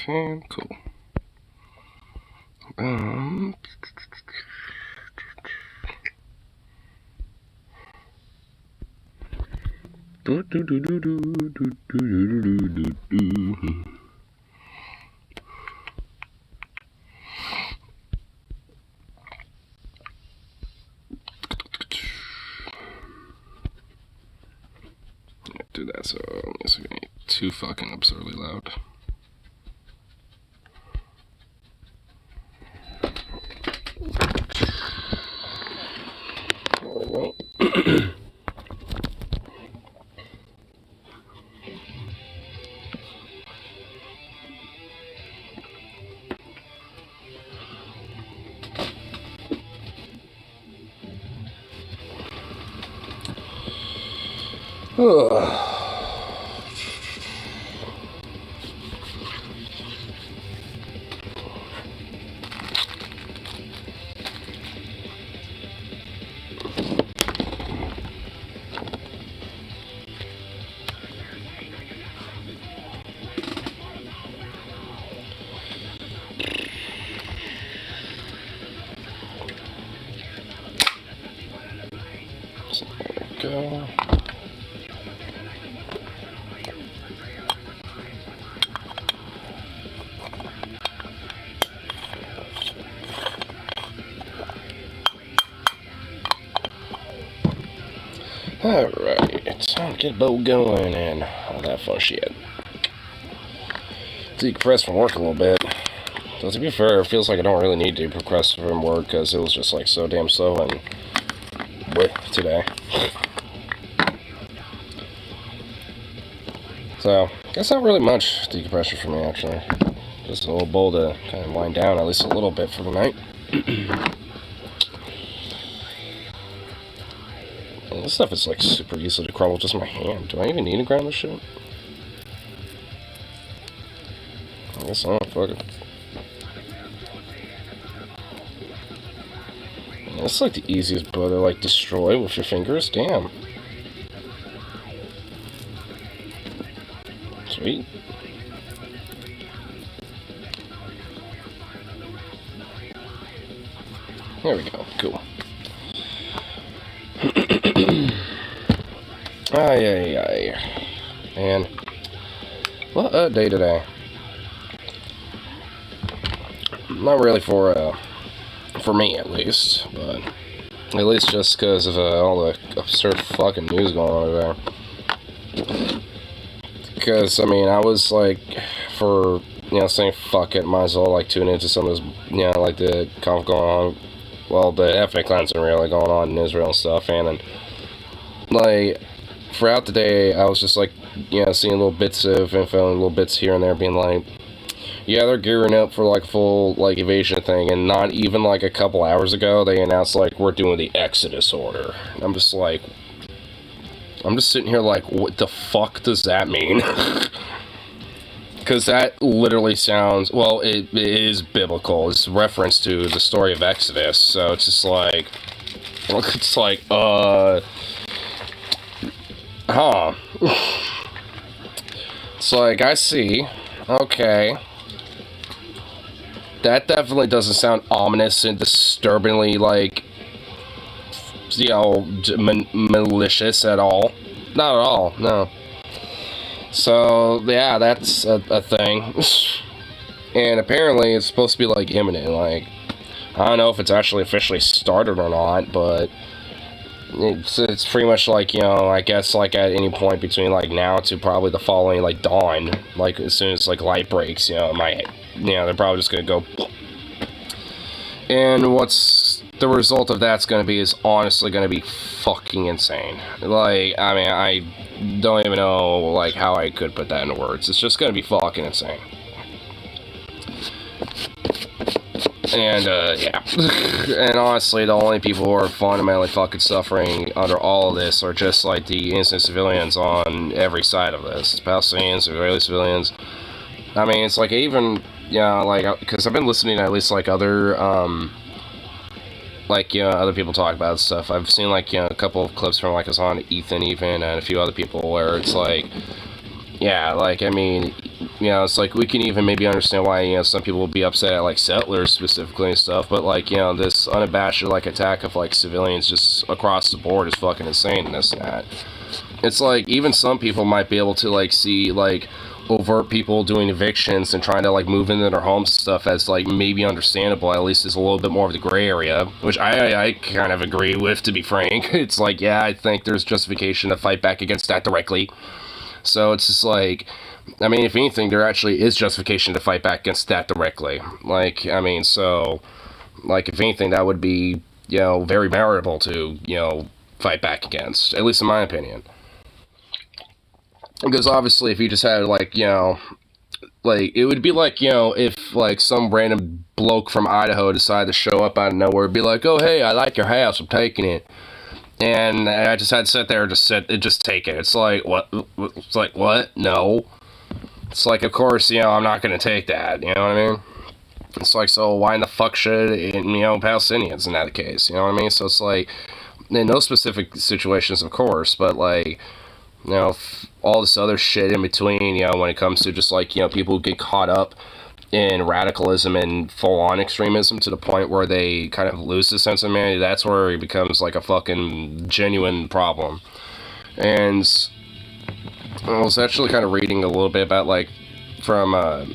Okay, cool. Do that so it's gonna be too fucking absurdly loud. So there we go. Alright, time to get a boat going and all that fun shit. Decompress from work a little bit. So to be fair, it feels like I don't really need to decompress from work because it was just like so damn slow and today. So, I guess not really much decompression for me actually. Just a little bowl to kind of wind down at least a little bit for the night. This stuff is like super easy to crumble just in my hand. Do I even need to grind this shit? I guess not, fuck it. It's like the easiest bow to like destroy with your fingers, damn. Sweet. There we go, cool. Ay. Man, what a day today. Not really for me at least, but at least just because of all the absurd fucking news going on over there. Because, I mean, I was like, saying fuck it, might as well like tune into some of this, like the conflict going on, well, the ethnic cleansing really going on in Israel and stuff, and then, like, throughout the day, I was just like, seeing little bits of info and little bits here and there being like, yeah, they're gearing up for like full like invasion thing, and not even like a couple hours ago they announced like we're doing the Exodus order. And I'm just sitting here like, what the fuck does that mean? Because that literally sounds, well, it is biblical. It's a reference to the story of Exodus, so it's just like, huh. It's like, I see. Okay. That definitely doesn't sound ominous and disturbingly, like, malicious at all. Not at all, no. So, yeah, that's a thing. And apparently it's supposed to be, like, imminent. Like, I don't know if it's actually officially started or not, but it's pretty much like, I guess, like, at any point between, like, now to probably the following, like, dawn. Like, as soon as, like, light breaks, it might... they're probably just gonna go. And what's the result of that's gonna be is honestly gonna be fucking insane. Like, I mean, I don't even know, like, how I could put that into words. It's just gonna be fucking insane. And, yeah. And honestly, the only people who are fundamentally fucking suffering under all of this are just, like, the innocent civilians on every side of this. It's Palestinians, Israeli civilians. I mean, it's like even, like, because I've been listening to at least, like, other, other people talk about stuff. I've seen, like, a couple of clips from, like, Ethan even, and a few other people where it's like, yeah, like, I mean, you know, it's like we can even maybe understand why, you know, some people will be upset at like settlers specifically and stuff, but like, you know, this unabashed like attack of like civilians just across the board is fucking insane and this and that. It's like even some people might be able to like see like overt people doing evictions and trying to like move into their homes and stuff as like maybe understandable. At least it's a little bit more of the gray area, which I kind of agree with, to be frank. It's like, yeah, I think there's justification to fight back against that directly. So it's just like, I mean, if anything, there actually is justification to fight back against that directly. Like, I mean, so, like, if anything, that would be, you know, very memorable to, you know, fight back against, at least in my opinion. Because obviously, if you just had, like, you know, like, it would be like, you know, if, like, some random bloke from Idaho decided to show up out of nowhere and be like, oh, hey, I like your house, I'm taking it. And I just had to sit there and just take it. It's like, what? It's like, what? No. It's like, of course, you know, I'm not going to take that, you know what I mean? It's like, so why in the fuck should, you know, Palestinians in that case, you know what I mean? So it's like, in those specific situations, of course, but like, you know, all this other shit in between, you know, when it comes to just like, you know, people who get caught up in radicalism and full-on extremism to the point where they kind of lose the sense of humanity, that's where it becomes like a fucking genuine problem. And I was actually kind of reading a little bit about like from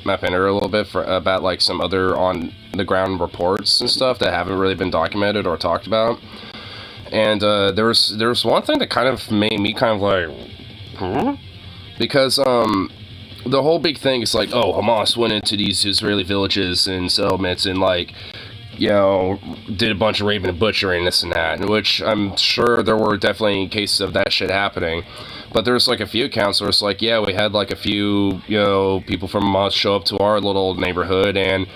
Matt Bender a little bit about like some other on the ground reports and stuff that haven't really been documented or talked about. And there was one thing that kind of made me kind of like, because the whole big thing is like, oh, Hamas went into these Israeli villages and settlements and like, you know, did a bunch of raping and butchering, this and that, which I'm sure there were definitely cases of that shit happening. But there's like a few accounts where it's like, yeah, we had like a few, you know, people from Hamas show up to our little neighborhood and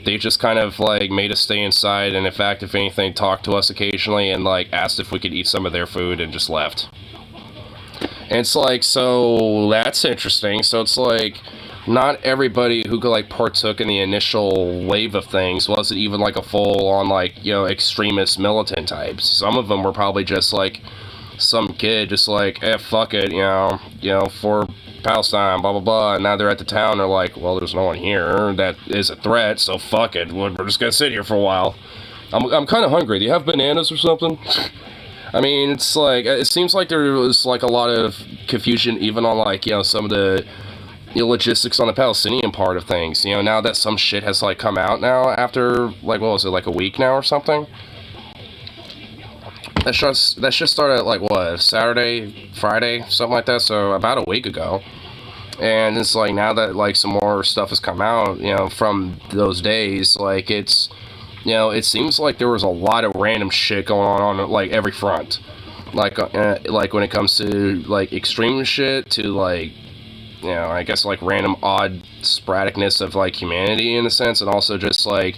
they just kind of like made us stay inside, and in fact, if anything, talked to us occasionally and like asked if we could eat some of their food and just left. And it's like, so that's interesting. So it's like, not everybody who like partook in the initial wave of things wasn't even like a full-on like, you know, extremist militant types. Some of them were probably just like some kid just like, fuck it, you know, for Palestine, blah blah blah. And now they're at the town. They're like, well, there's no one here that is a threat, so fuck it. We're just gonna sit here for a while. I'm kind of hungry. Do you have bananas or something? I mean, it's like, it seems like there was like a lot of confusion even on like, you know, some of the, you know, logistics on the Palestinian part of things. You know, now that some shit has like come out now after like, what was it, like a week now or something? That just started like what, Saturday, Friday, something like that. So about a week ago. And it's like now that like some more stuff has come out, you know, from those days, like it's, you know, it seems like there was a lot of random shit going on like every front. Like when it comes to like extreme shit to like, you know, I guess like random odd sporadicness of like humanity in a sense, and also just like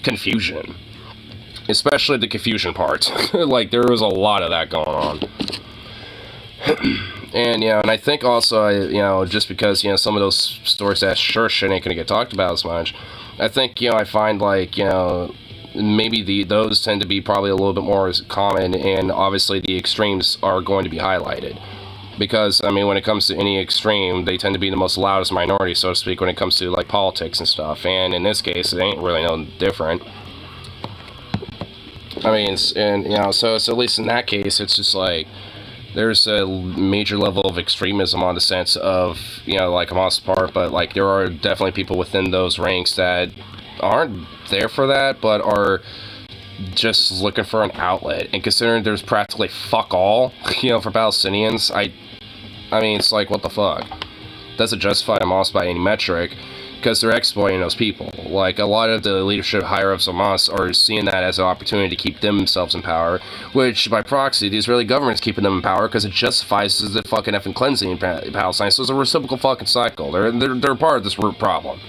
confusion. Especially the confusion part. Like, there was a lot of that going on. And, you know, and I think also, you know, just because, you know, some of those stories that sure shit ain't gonna get talked about as much, I think, you know, I find, like, you know, maybe those tend to be probably a little bit more common, and obviously the extremes are going to be highlighted. Because, I mean, when it comes to any extreme, they tend to be the most loudest minority, so to speak, when it comes to, like, politics and stuff. And in this case, it ain't really no different. I mean, and, you know, so at least in that case, it's just like, there's a major level of extremism on the sense of, you know, like Hamas part, but, like, there are definitely people within those ranks that aren't there for that, but are just looking for an outlet. And considering there's practically fuck all, you know, for Palestinians, I mean, it's like, what the fuck? Doesn't justify Hamas by any metric, because they're exploiting those people. Like, a lot of the leadership higher-ups of Hamas are seeing that as an opportunity to keep themselves in power, which, by proxy, the Israeli government's keeping them in power because it justifies the fucking effing cleansing in Palestine. So it's a reciprocal fucking cycle. They're part of this root problem.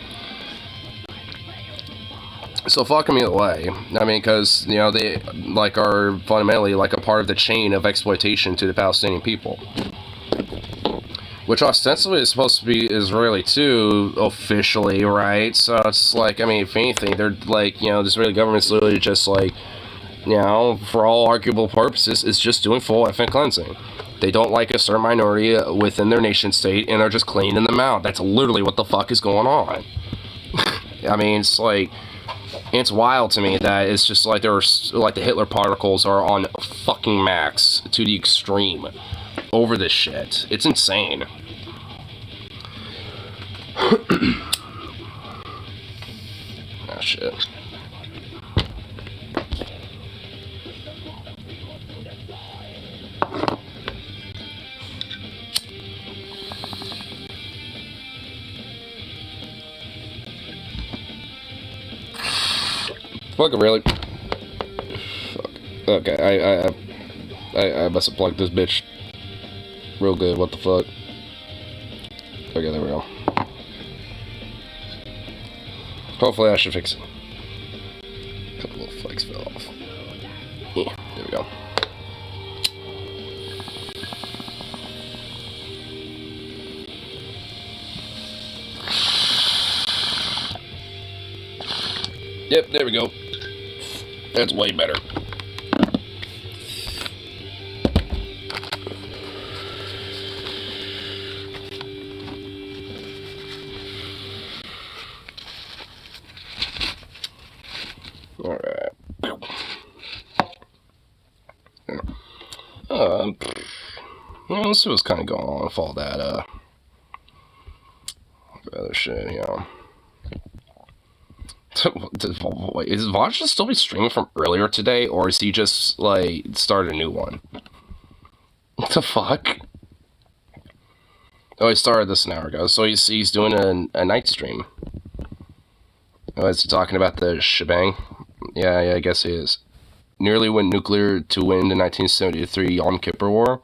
So fuck them either way. I mean, because, you know, they, like, are fundamentally, like, a part of the chain of exploitation to the Palestinian people. Which ostensibly is supposed to be Israeli too, officially, right? So it's like, I mean, if anything, they're like, you know, the Israeli government's literally just like, you know, for all arguable purposes, it's just doing full ethnic cleansing. They don't like a certain minority within their nation state, and they're just cleaning them out. That's literally what the fuck is going on. I mean, it's like, it's wild to me that it's just like there's like the Hitler particles are on fucking max to the extreme over this shit. It's insane. Ah, shit. Fucking really? Fuck. Okay, I must have plugged this bitch real good. What the fuck? Okay, there we go. Hopefully I should fix it. A couple little flakes fell off. Yeah, there we go. Yep, there we go. That's way better. Alright. Let's see what's kind of going on with all that, other shit, you know. Wait, is Vaj just still be streaming from earlier today, or is he just, like, started a new one? What the fuck? Oh, he started this an hour ago, so he's doing a night stream. Oh, is he talking about the shebang? Yeah, I guess he is. Nearly went nuclear to win the 1973 Yom Kippur War.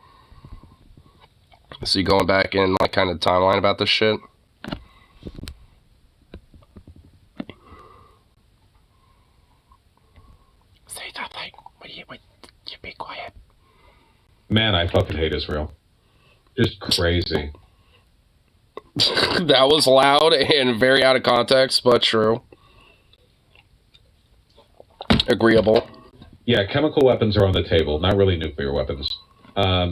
So you going back in, like, kind of timeline about this shit? Say nothing. You be quiet. Man, I fucking hate Israel. Just crazy. That was loud and very out of context, but true. Agreeable. Yeah, chemical weapons are on the table, not really nuclear weapons. I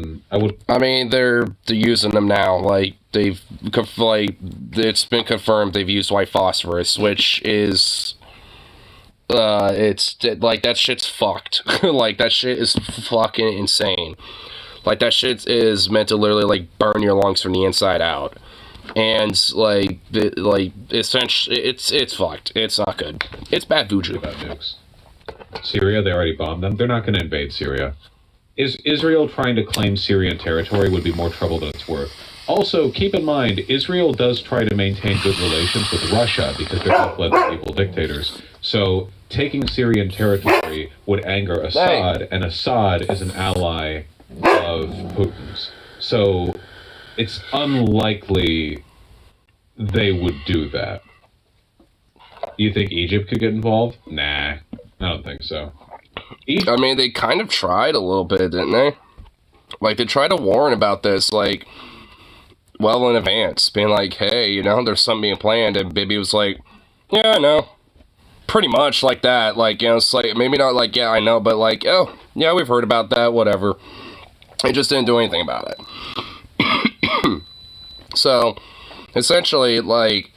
mean, they're using them now. Like, it's been confirmed they've used white phosphorus, which is, it's, like, that shit's fucked. Like, that shit is fucking insane. Like, that shit is meant to literally, like, burn your lungs from the inside out. And, essentially, it's fucked. It's not good. It's bad voodoo. About nukes. Syria, they already bombed them. They're not going to invade Syria. Is Israel trying to claim Syrian territory would be more trouble than it's worth. Also, keep in mind, Israel does try to maintain good relations with Russia because they're both led by evil dictators. So, taking Syrian territory would anger Assad, and Assad is an ally of Putin's. So, it's unlikely they would do that. You think Egypt could get involved? Nah, I don't think so. I mean, they kind of tried a little bit, didn't they? Like, they tried to warn about this, like, well in advance, being like, hey, you know, there's something being planned, and Bibi was like, yeah, I know. Pretty much like that, like, you know, it's like, maybe not like, yeah, I know, but like, oh, yeah, we've heard about that, whatever. They just didn't do anything about it. So, essentially, like,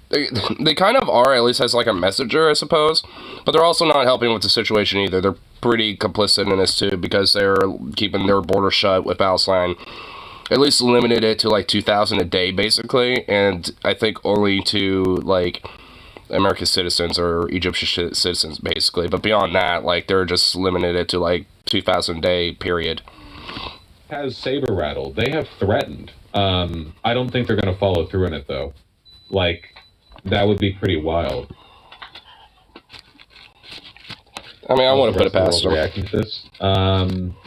they kind of are, at least as like a messenger, I suppose, but they're also not helping with the situation either. They're pretty complicit in this too, because they're keeping their border shut with Palestine. At least limited it to like 2,000 a day, basically, and I think only to like American citizens or Egyptian citizens, basically. But beyond that, like, they're just limited it to like 2,000 a day, period. Has saber rattled. They have threatened. I don't think they're going to follow through on it though. Like, that would be pretty wild. I mean, I want to put it past them. Reacting to this. I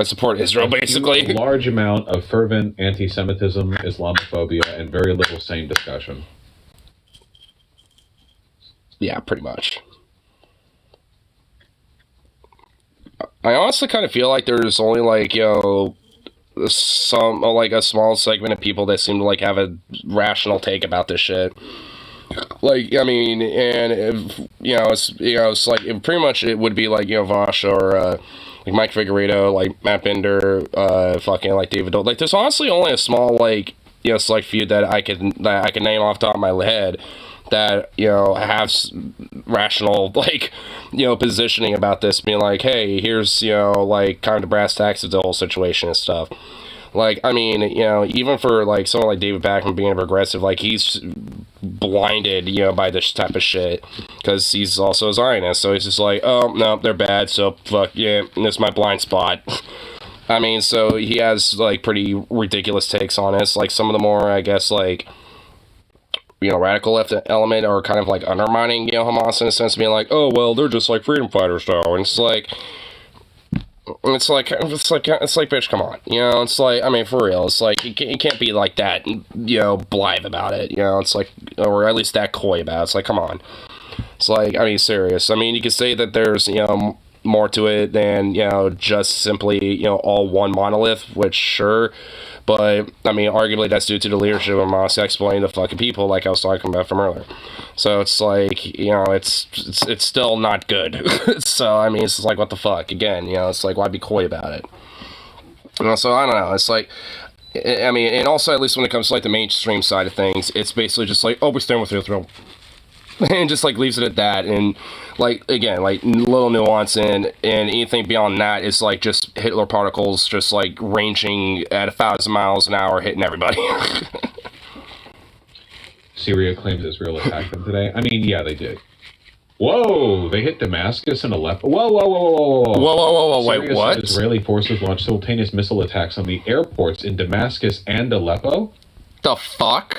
support Israel, basically. A large amount of fervent anti-Semitism, Islamophobia, and very little sane discussion. Yeah, pretty much. I honestly kind of feel like there's only, like, you know, some, like, a small segment of people that seem to, like, have a rational take about this shit. Like, I mean, and, if, it's like, pretty much it would be, like, you know, Vash or, like Mike Figueredo, like Matt Bender, fucking like David Dolan. Like there's honestly only a small like select few that I can name off the top of my head that have rational like positioning about this, being like, hey, here's like kind of the brass tacks of the whole situation and stuff. Like, I mean, even for like someone like David Beckham being progressive, like he's blinded by this type of shit because he's also a Zionist, so he's just like, oh no, they're bad, so fuck yeah, this is my blind spot. I mean, so he has like pretty ridiculous takes on this. Like some of the more, I guess, like radical left element or kind of like undermining Hamas in a sense, being like, oh well, they're just like freedom fighters though, and it's like, bitch, come on, it's like, I mean, for real, it's like, you can't be like that, blithe about it, it's like, or at least that coy about it. It's like, come on, it's like, I mean, serious. I mean, you could say that there's, more to it than, just simply, all one monolith, which, sure, but, I mean, arguably that's due to the leadership of Hamas exploiting the fucking people, like I was talking about from earlier. So it's like, it's still not good. So, I mean, it's like, what the fuck? Again, it's like, why be coy about it? So, I don't know. It's like, I mean, and also, at least when it comes to, like, the mainstream side of things, it's basically just like, oh, we stand with Israel. And just, like, leaves it at that. And, like, again, like, little nuance, and anything beyond that is, like, just Hitler particles just, like, ranging at 1,000 miles an hour, hitting everybody. Syria claims Israel attacked them today. I mean, yeah, they did. Whoa! They hit Damascus and Aleppo. Whoa! Wait, what? Israeli forces launched simultaneous missile attacks on the airports in Damascus and Aleppo? The fuck?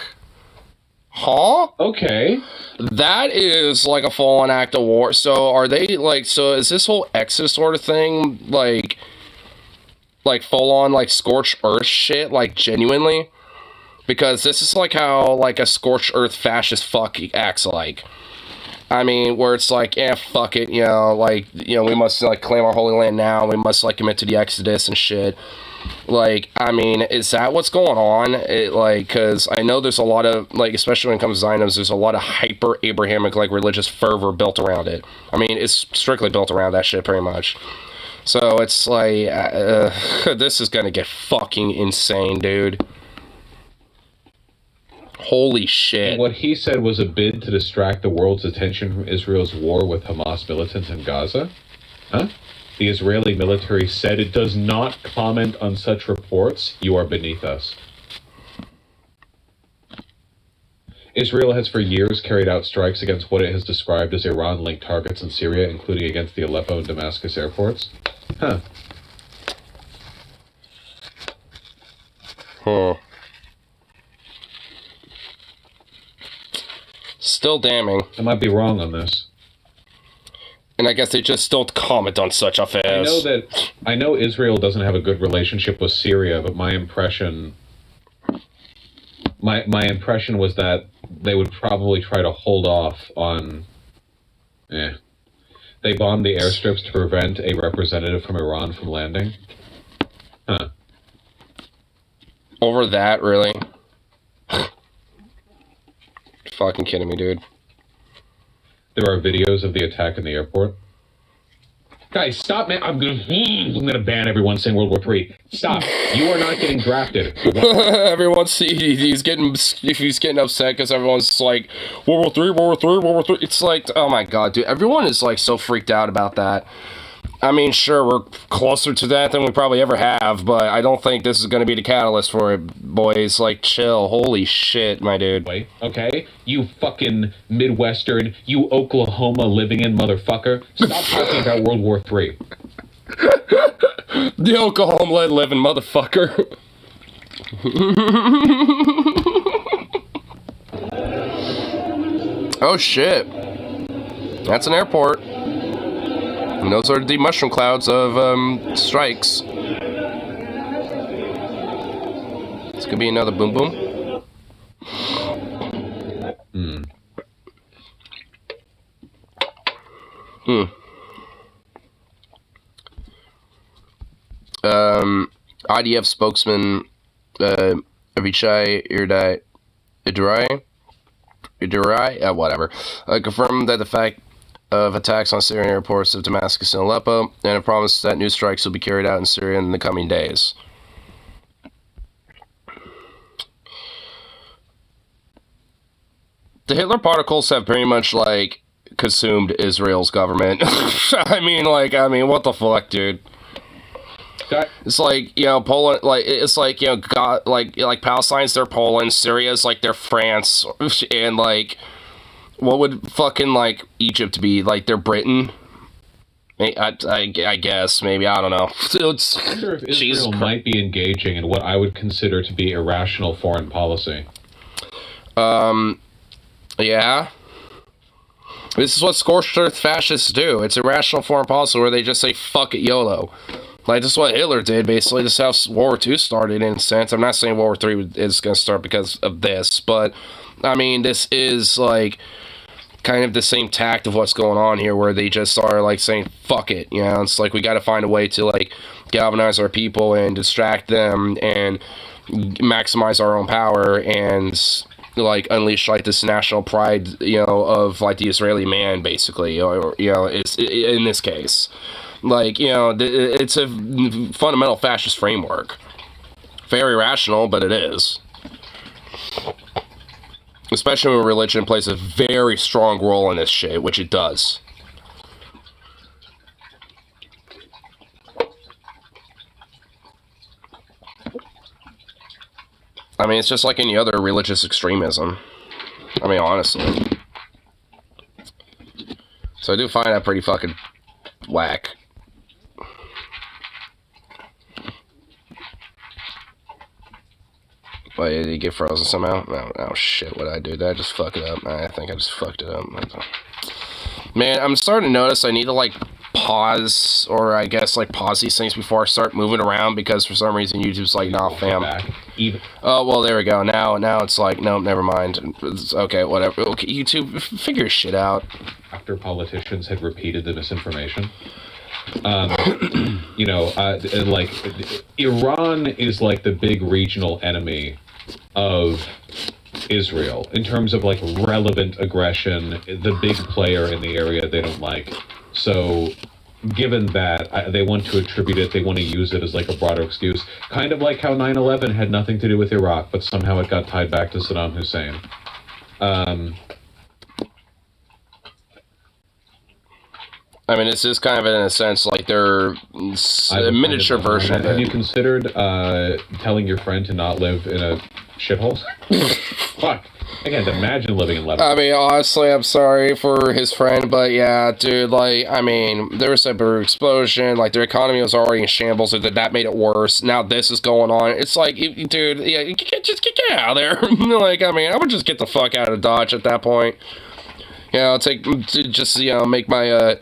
Huh? Okay. That is like a full-on act of war. So are they like, so is this whole Exodus sort of thing like full-on like scorched earth shit, like genuinely? Because this is like how like a scorched earth fascist fuck acts like. I mean, where it's like, fuck it, we must like claim our holy land now, we must like commit to the Exodus and shit. Like, I mean, is that what's going on? Because I know there's a lot of, like, especially when it comes to Zionism, there's a lot of hyper-Abrahamic, like, religious fervor built around it. I mean, it's strictly built around that shit, pretty much. So, it's like, this is gonna get fucking insane, dude. Holy shit. And what he said was a bid to distract the world's attention from Israel's war with Hamas militants in Gaza? Huh? The Israeli military said it does not comment on such reports. You are beneath us. Israel has for years carried out strikes against what it has described as Iran-linked targets in Syria, including against the Aleppo and Damascus airports. Huh. Still damning. I might be wrong on this. And I guess they just don't comment on such affairs. I know Israel doesn't have a good relationship with Syria, but my impression was that they would probably try to hold off on. They bombed the airstrips to prevent a representative from Iran from landing. Huh. Over that, really? Fucking kidding me, dude. There are videos of the attack in the airport. Guys, stop, man. I'm gonna ban everyone saying World War III. Stop. You are not getting drafted. he's getting upset because everyone's like, World War III, World War III, World War III. It's like, oh my god, dude. Everyone is like so freaked out about that. I mean, sure, we're closer to that than we probably ever have, but I don't think this is going to be the catalyst for it, boys. Like, chill. Holy shit, my dude. Wait, okay? You fucking Midwestern, you Oklahoma living in motherfucker. Stop talking about World War III. The Oklahoma living motherfucker. Oh, shit. That's an airport. And those are the mushroom clouds of strikes. This could be another boom boom. IDF spokesman Avichai Idurai, whatever, confirmed that the fact of attacks on Syrian airports of Damascus and Aleppo, and a promise that new strikes will be carried out in Syria in the coming days. The Hitler particles have pretty much, like, consumed Israel's government. I mean, what the fuck, dude? It's like, you know, Poland, like, it's like, you know, God, like Palestine's their Poland, Syria's like their France, and, like, what would fucking, like, Egypt be? Like, their Britain? I guess, maybe, I don't know. I wonder if Israel might be engaging in what I would consider to be irrational foreign policy. Yeah. This is what scorched earth fascists do. It's irrational foreign policy where they just say, fuck it, YOLO. Like, this is what Hitler did, basically. This is how World War II started, in a sense. I'm not saying World War III is going to start because of this, but, I mean, this is, like, kind of the same tact of what's going on here, where they just are, like, saying, fuck it, you know? It's like, we got to find a way to, like, galvanize our people and distract them and maximize our own power and, like, unleash, like, this national pride, you know, of, like, the Israeli man, basically, or, you know, it's in this case. Like, you know, it's a fundamental fascist framework. Very rational, but it is. Especially when religion plays a very strong role in this shit, which it does. I mean, it's just like any other religious extremism. I mean, honestly. So I do find that pretty fucking whack. Wait, did he get frozen somehow? Oh shit, what did I do? Did I just fuck it up? I think I just fucked it up. Man, I'm starting to notice I need to, like, pause, or I guess, like, pause these things before I start moving around, because for some reason YouTube's like, nah, fam. Oh, well, there we go. Now it's like, nope, never mind. It's, okay, whatever. Okay, YouTube, figure shit out. After politicians had repeated the misinformation. You know, like, Iran is, like, the big regional enemy of Israel in terms of, like, relevant aggression, the big player in the area they don't like. So, given that, they want to attribute it, they want to use it as, like, a broader excuse. Kind of like how 9/11 had nothing to do with Iraq, but somehow it got tied back to Saddam Hussein. I mean, it's just kind of, in a sense, like, they're a miniature version of it. Have you considered telling your friend to not live in a shithole? Fuck. I can't imagine living in Lebanon. I mean, honestly, I'm sorry for his friend, but yeah, dude, like, I mean, there was a explosion, like, their economy was already in shambles, so that made it worse. Now this is going on. It's like, dude, yeah, just get out of there. Like, I mean, I would just get the fuck out of Dodge at that point. You know, just, you know, make my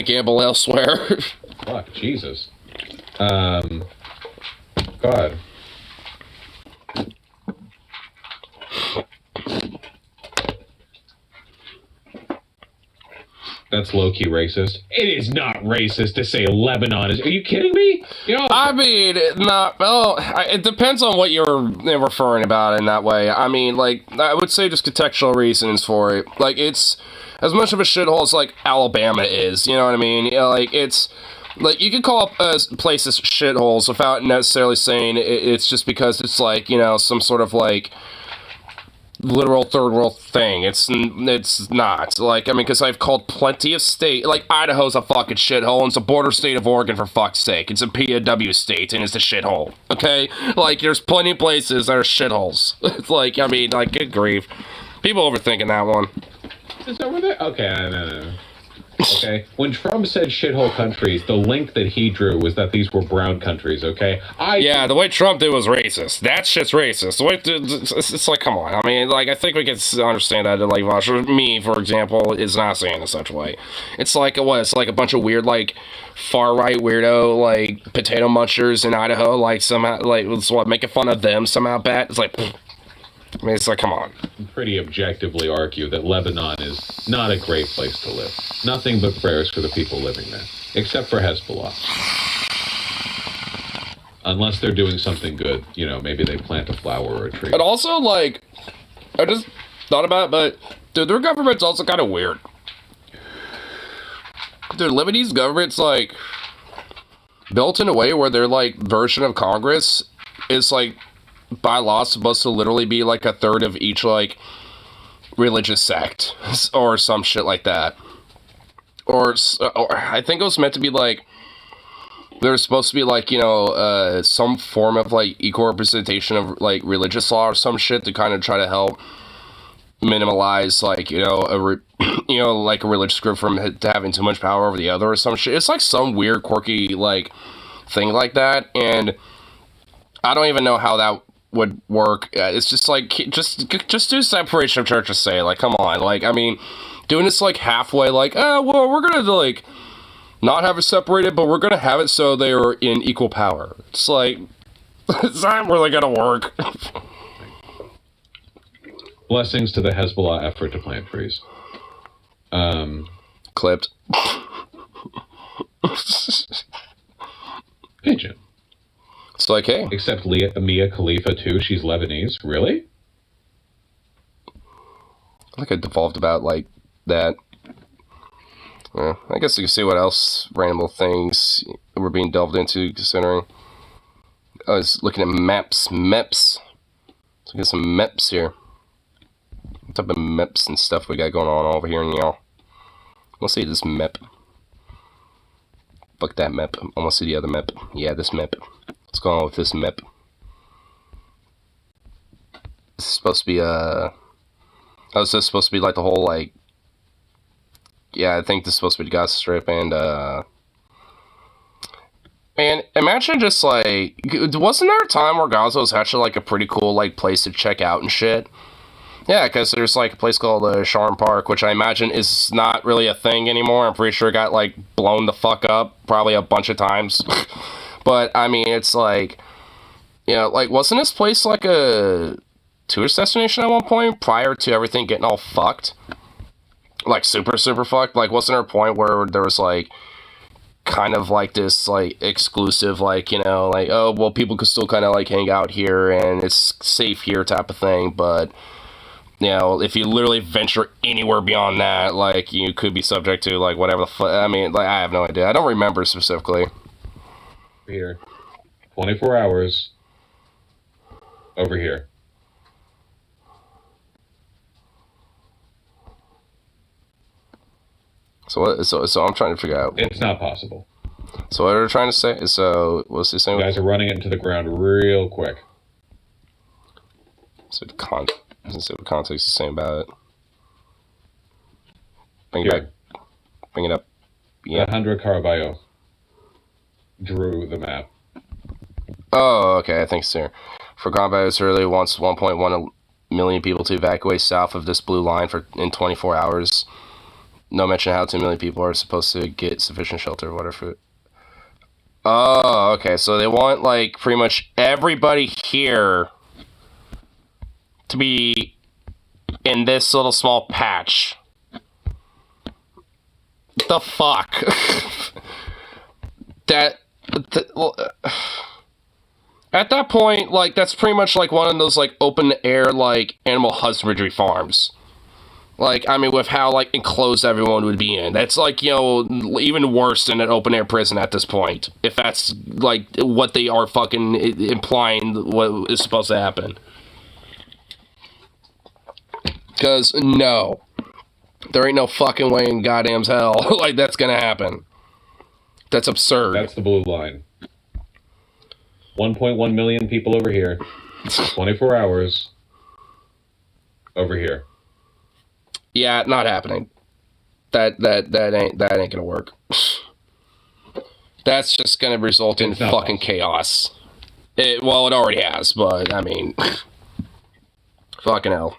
gamble elsewhere. Fuck, Jesus. God. That's low-key racist. It is not racist to say Lebanon is... Are you kidding me? You know, I mean, it depends on what you're referring about in that way. I mean, like, I would say just contextual reasons for it. Like, it's as much of a shithole as, like, Alabama is, you know what I mean? You know, like, it's... Like, you could call places shitholes without necessarily saying it's just because it's, like, you know, some sort of, like, literal third world thing. It's not. Like, I mean, because I've called plenty of state, like, Idaho's a fucking shithole, and it's a border state of Oregon, for fuck's sake. It's a POW state, and it's a shithole, okay? Like, there's plenty of places that are shitholes. It's like, I mean, like, good grief. People overthinking that one. Is that where they... Okay, no. Okay, when Trump said shithole countries, the link that he drew was that these were brown countries, okay? Yeah, the way Trump did was racist. That shit's racist. The way it's like, come on. I mean, like, I think we can understand that. Like, me, for example, is not saying in such a way. It's like, what? It's like a bunch of weird, like, far-right weirdo, like, potato munchers in Idaho, like, somehow, like, what, making fun of them somehow bad? It's like, I mean, it's like, come on. Pretty objectively argue that Lebanon is not a great place to live. Nothing but prayers for the people living there. Except for Hezbollah. Unless they're doing something good. You know, maybe they plant a flower or a tree. But also, like, I just thought about it, but, dude, their government's also kind of weird. the Lebanese government's like built in a way where their like version of Congress is like by law supposed to literally be like a third of each like religious sect or some shit like that. Or I think it was meant to be like there's supposed to be like, you know, some form of like equal representation of like religious law or some shit to kind of try to help minimize like, you know, like a religious group from having too much power over the other or some shit. It's like some weird quirky like thing like that, and I don't even know how that would work. It's just like just do separation of church and state. Like, come on, like, I mean, doing this like halfway, like, oh well, we're gonna like not have it separated, but we're gonna have it so they are in equal power. It's like it's not really gonna work. Blessings to the Hezbollah effort to plant trees. Clipped. Pigeon. It's like, hey. Except Mia Khalifa too. She's Lebanese. Really? I think I devolved about like that. Yeah, I guess you can see what else random things were being delved into, considering I was looking at maps. Let's look at some maps here. What type of maps and stuff we got going on over here, y'all? Let's see this map. Fuck that map. I want to see the other map. Yeah, this map. What's going on with this map? This is supposed to be oh, is this supposed to be like the whole like? Yeah, I think this is supposed to be the Gaza Strip, and man, imagine just like, wasn't there a time where Gaza was actually like a pretty cool like place to check out and shit? Yeah, because there's like a place called Sharm Park, which I imagine is not really a thing anymore. I'm pretty sure it got like blown the fuck up probably a bunch of times. But I mean, it's like, you know, like, wasn't this place like a tourist destination at one point prior to everything getting all fucked? Like super fucked? Like, wasn't there a point where there was like kind of like this like exclusive, like, you know, like, oh well, people could still kind of like hang out here and it's safe here type of thing, but you know, if you literally venture anywhere beyond that, like, you could be subject to, like, whatever the fuck. I mean, like, I have no idea. I don't remember specifically. Here. 24 hours. Over here. So what? So I'm trying to figure out. It's not possible. So what are they trying to say? So what's he saying? You guys are running it into the ground real quick. So let's see what context is saying about it. Bring it Here. back. Bring it up. Yeah. Alejandro Caraballo drew the map. Oh, okay. I think it's here. For combat, Israeli wants 1.1 million people to evacuate south of this blue line in 24 hours. No mention how 2 million people are supposed to get sufficient shelter or whatever. Oh, okay. So they want, like, pretty much everybody here to be in this little small patch. The fuck? Well, at that point, like, that's pretty much like one of those, like, open air, like, animal husbandry farms. Like, I mean, with how, like, enclosed everyone would be in. That's, like, you know, even worse than an open air prison at this point. If that's, like, what they are fucking implying what is supposed to happen. Because, no. There ain't no fucking way in goddamn hell like that's gonna happen. That's absurd. That's the blue line. 1.1 million people over here. 24 hours. Over here. Yeah, not happening. That ain't gonna work. That's just gonna result in fucking chaos. Well, it already has, but I mean, fucking hell.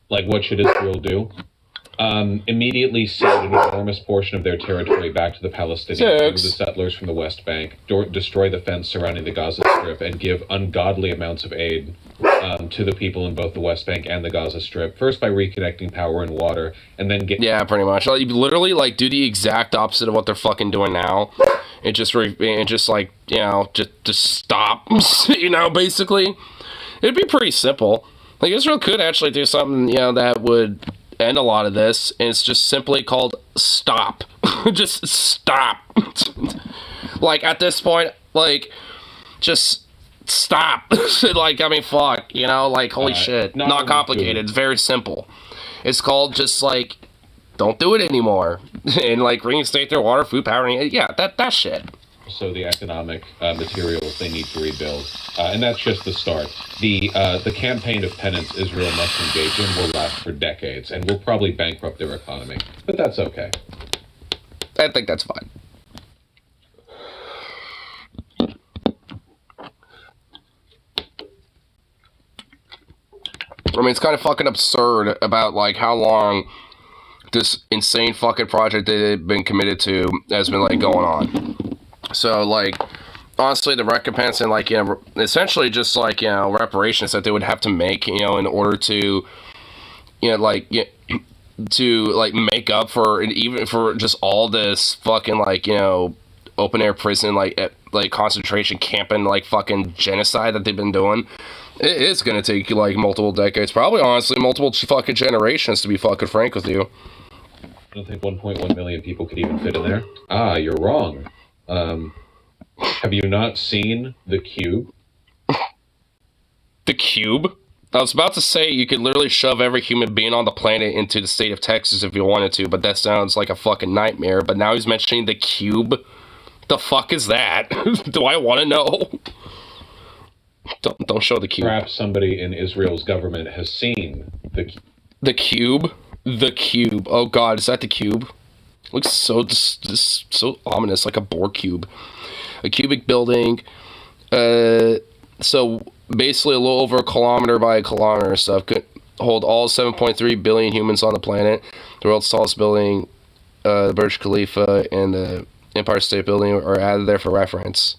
Like, what should Israel do? Immediately cede an enormous portion of their territory back to the Palestinians, the settlers from the West Bank, destroy the fence surrounding the Gaza Strip, and give ungodly amounts of aid to the people in both the West Bank and the Gaza Strip. First by reconnecting power and water, and then yeah, pretty much. Like, literally, like, do the exact opposite of what they're fucking doing now. And just like, you know, just stop. You know, basically, it'd be pretty simple. Like, Israel could actually do something, you know, that would end a lot of this, and it's just simply called stop. Just stop. Like, at this point, like, just stop. Like, I mean, fuck, you know, like, holy shit. Not complicated. It's very simple. It's called just, like, don't do it anymore. And, like, reinstate their water, food, power, and yeah, that shit. So the economic materials they need to rebuild. And that's just the start. The campaign of penance Israel must engage in will last for decades and will probably bankrupt their economy. But that's okay. I think that's fine. I mean, it's kind of fucking absurd about, like, how long this insane fucking project they've been committed to has been, like, going on. So, like, honestly, the recompense and, like, you know, essentially just, like, you know, reparations that they would have to make, you know, in order to, you know, like, to, like, make up for, even for just all this fucking, like, you know, open-air prison, like, concentration camp and, like, fucking genocide that they've been doing. It is gonna take, like, multiple decades, probably, honestly, multiple fucking generations, to be fucking frank with you. I don't think 1.1 million people could even fit in there. Ah, you're wrong. Have you not seen The Cube? The Cube? I was about to say you could literally shove every human being on the planet into the state of Texas if you wanted to, but that sounds like a fucking nightmare. But now he's mentioning The Cube. The fuck is that? Do I want to know? Don't show The Cube. Perhaps somebody in Israel's government has seen The Cube. The Cube? The Cube. Oh god, is that The Cube? Looks so so ominous, like a Borg cube. A cubic building. So basically a little over a kilometer by a kilometer or stuff. Could hold all 7.3 billion humans on the planet. The world's tallest building, the Burj Khalifa and the Empire State Building are added there for reference.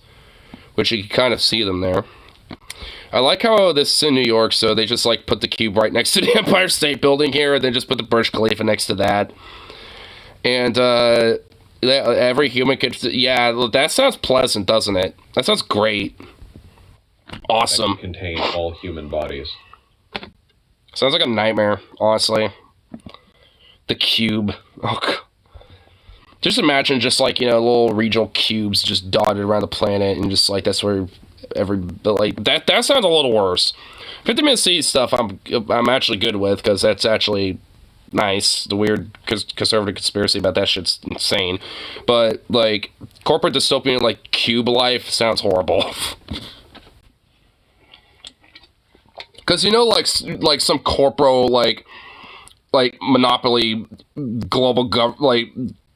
Which you can kind of see them there. I like how this is in New York, so they just like put the cube right next to the Empire State Building here, and then just put the Burj Khalifa next to that. And, every human could... Yeah, that sounds pleasant, doesn't it? That sounds great. Awesome. That can contain all human bodies. Sounds like a nightmare, honestly. The Cube. Oh, God. Just imagine just, like, you know, little regional cubes just dotted around the planet, and just, like, that's where like, that sounds a little worse. 50 Minute City stuff I'm actually good with, because that's actually... nice. The weird conservative conspiracy about that shit's insane. But, like, corporate dystopian, like, cube life sounds horrible. Because, you know, like some corporal, like monopoly global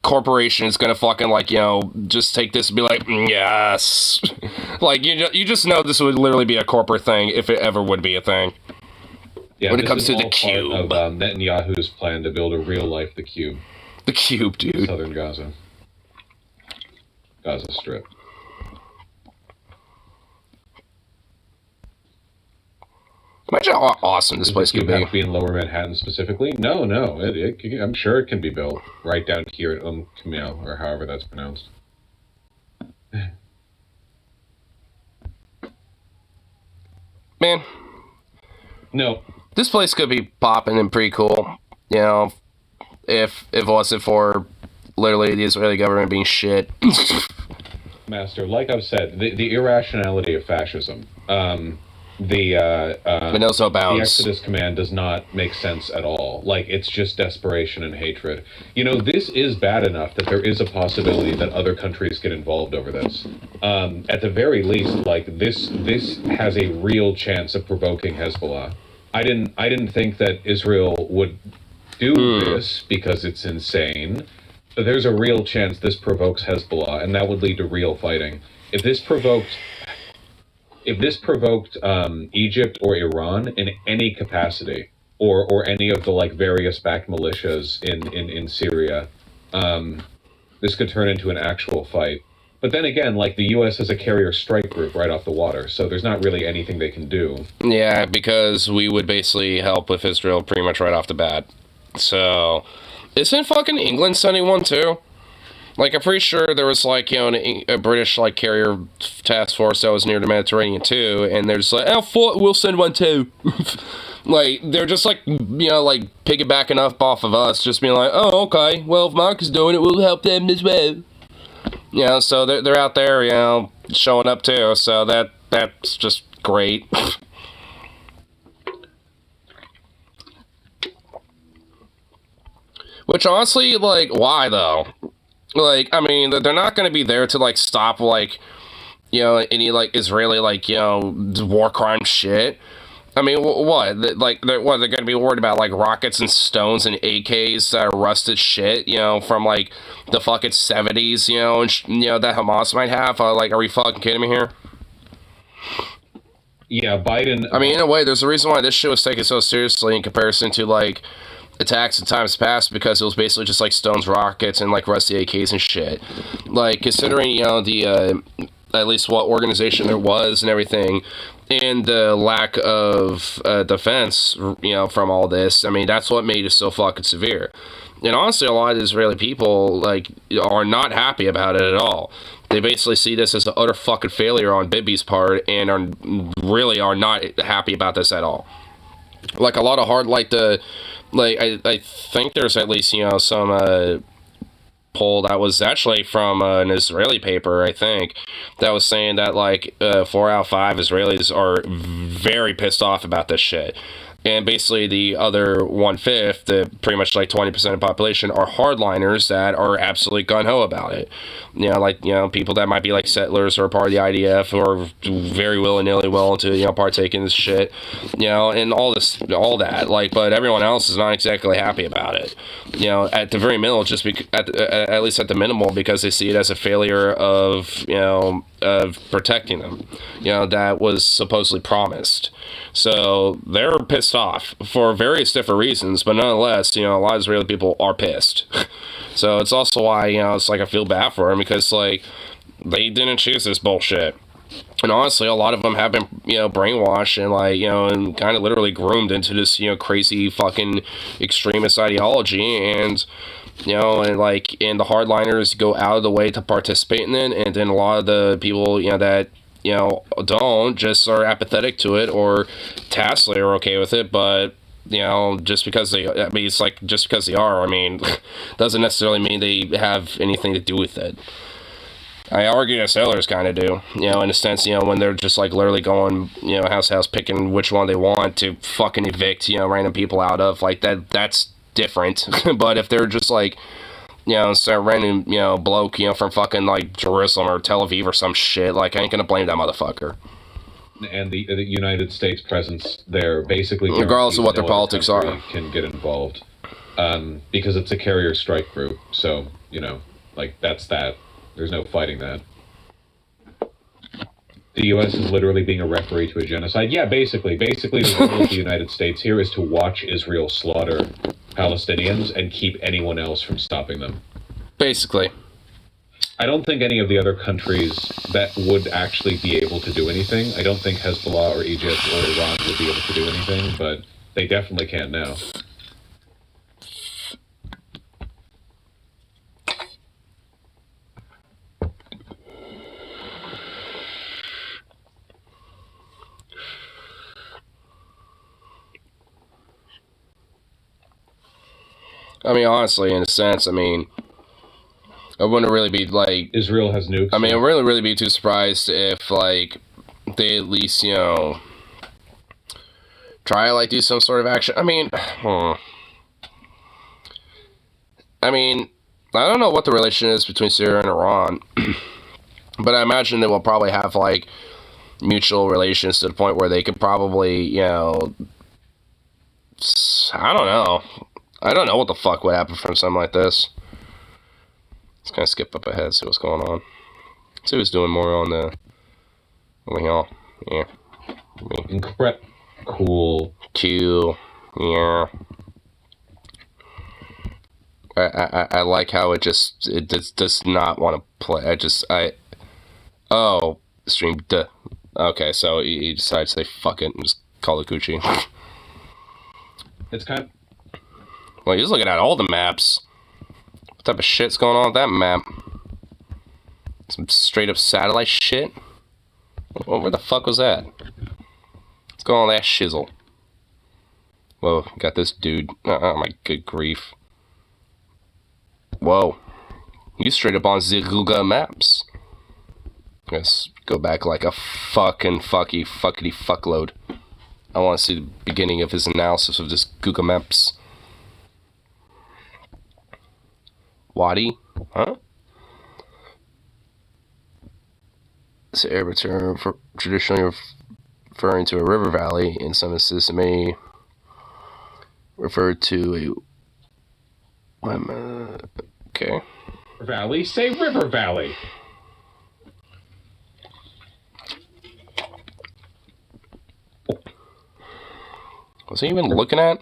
corporation is gonna fucking, like, you know, just take this and be like, yes. Like, you just know this would literally be a corporate thing if it ever would be a thing. Yeah, when it comes to The Cube. Part of Netanyahu's plan to build a real-life The Cube. The Cube, dude. Southern Gaza. Gaza Strip. Imagine how awesome this place could be. Have to be in Lower Manhattan specifically? No. I'm sure it can be built right down here at Kamel, or however that's pronounced. Man. No. This place could be popping and pretty cool, you know, if it wasn't for literally the Israeli government being shit. Master, like I've said, the irrationality of fascism, It knows no bounds. The Exodus command does not make sense at all. Like, it's just desperation and hatred. You know, this is bad enough that there is a possibility that other countries get involved over this. At the very least, like, this has a real chance of provoking Hezbollah. I didn't think that Israel would do this because it's insane. But there's a real chance this provokes Hezbollah, and that would lead to real fighting. If this provoked Egypt or Iran in any capacity, or any of the, like, various backed militias in Syria, this could turn into an actual fight. But then again, like, the U.S. has a carrier strike group right off the water, so there's not really anything they can do. Yeah, because we would basically help with Israel pretty much right off the bat. So, isn't fucking England sending one too? Like, I'm pretty sure there was, like, you know, a British, like, carrier task force that was near the Mediterranean too, and they're just like, oh, we'll send one too. Like, they're just like, you know, like piggybacking up off of us, just being like, oh, okay, well, if Mark is doing it, we'll help them as well. You know, so they're out there, you know, showing up too, so that's just great. Which honestly, like, why though? Like, I mean, they're not going to be there to, like, stop, like, you know, any, like, Israeli, like, you know, war crime shit. I mean, what? Like, they're going to be worried about, like, rockets and stones and AKs that are rusted shit, you know, from, like, the fucking 70s, you know, and, you know, that Hamas might have? Like, are we fucking kidding me here? Yeah, Biden... I mean, in a way, there's a reason why this shit was taken so seriously in comparison to, like, attacks in times past, because it was basically just like stones, rockets, and like rusty AKs and shit. Like, considering, you know, the at least what organization there was and everything, and the lack of defense, you know, from all this, I mean, that's what made it so fucking severe. And honestly, a lot of Israeli people, like, are not happy about it at all. They basically see this as an utter fucking failure on Bibi's part, and are not happy about this at all. Like, a lot of I think there's at least, you know, some poll that was actually from an Israeli paper, I think, that was saying that, like, 4 out of 5 Israelis are very pissed off about this shit. And basically the other 1/5, the pretty much like 20% of the population, are hardliners that are absolutely gun-ho about it. You know, like, you know, people that might be like settlers or part of the IDF, who are very willy-nilly willing to, you know, partake in this shit, you know, and all that. Like, but everyone else is not exactly happy about it. You know, at the very minimal, just at least at the minimal, because they see it as a failure of, you know, of protecting them, you know, that was supposedly promised. So they're pissed off for various different reasons, but nonetheless, you know, a lot of Israeli people are pissed. So it's also why, you know, it's like I feel bad for them, because, like, they didn't choose this bullshit. And honestly, a lot of them have been, you know, brainwashed and, like, you know, and kind of literally groomed into this, you know, crazy fucking extremist ideology. And, you know, and, like, and the hardliners go out of the way to participate in it. And then a lot of the people, you know, that, you know, don't, just are apathetic to it, or tacitly are okay with it. But, you know, just because they, I mean, it's like, just because they are, I mean, doesn't necessarily mean they have anything to do with it. I argue that sailors kind of do, you know, in a sense, you know, when they're just, like, literally going, you know, house to house, picking which one they want to fucking evict, you know, random people out of, like, that's different. But if they're just, like, you know, some random, you know, bloke, you know, from fucking, like, Jerusalem or Tel Aviv or some shit, like, I ain't gonna blame that motherfucker. And the United States presence there, basically, regardless of what their politics are, can get involved, because it's a carrier strike group. So, you know, like, that's that. There's no fighting that. The U.S. is literally being a referee to a genocide. Yeah, basically the role of the United States here is to watch Israel slaughter Palestinians and keep anyone else from stopping them. Basically. I don't think any of the other countries that would actually be able to do anything. I don't think Hezbollah or Egypt or Iran would be able to do anything, but they definitely can now. I mean, honestly, in a sense, I mean, I wouldn't really be, like... Israel has nukes. I mean, I wouldn't really be too surprised if, like, they at least, you know, try to, like, do some sort of action. I mean, I don't know what the relation is between Syria and Iran, but I imagine they will probably have, like, mutual relations to the point where they could probably, you know, I don't know. I don't know what the fuck would happen from something like this. Let's kind of skip up ahead, see what's going on. See who's doing more on the... over here. Yeah. Incredible. Cool. Q. Yeah. I like how it does not want to play. Oh, stream, duh. Okay, so he decides to say fuck it and just call it Gucci. It's kind of... Well, he's looking at all the maps. What type of shit's going on with that map? Some straight up satellite shit? Where the fuck was that? What's going on with that shizzle? Whoa, got this dude. Oh my good grief. Whoa. You straight up on the Google Maps. Let's go back like a fuckity fuckload. I want to see the beginning of his analysis of this Google Maps. Wadi? Huh? It's an Arabic term for traditionally referring to a river valley. In some instances, it may refer to a... Okay. Valley? Say River Valley. Was he even looking at?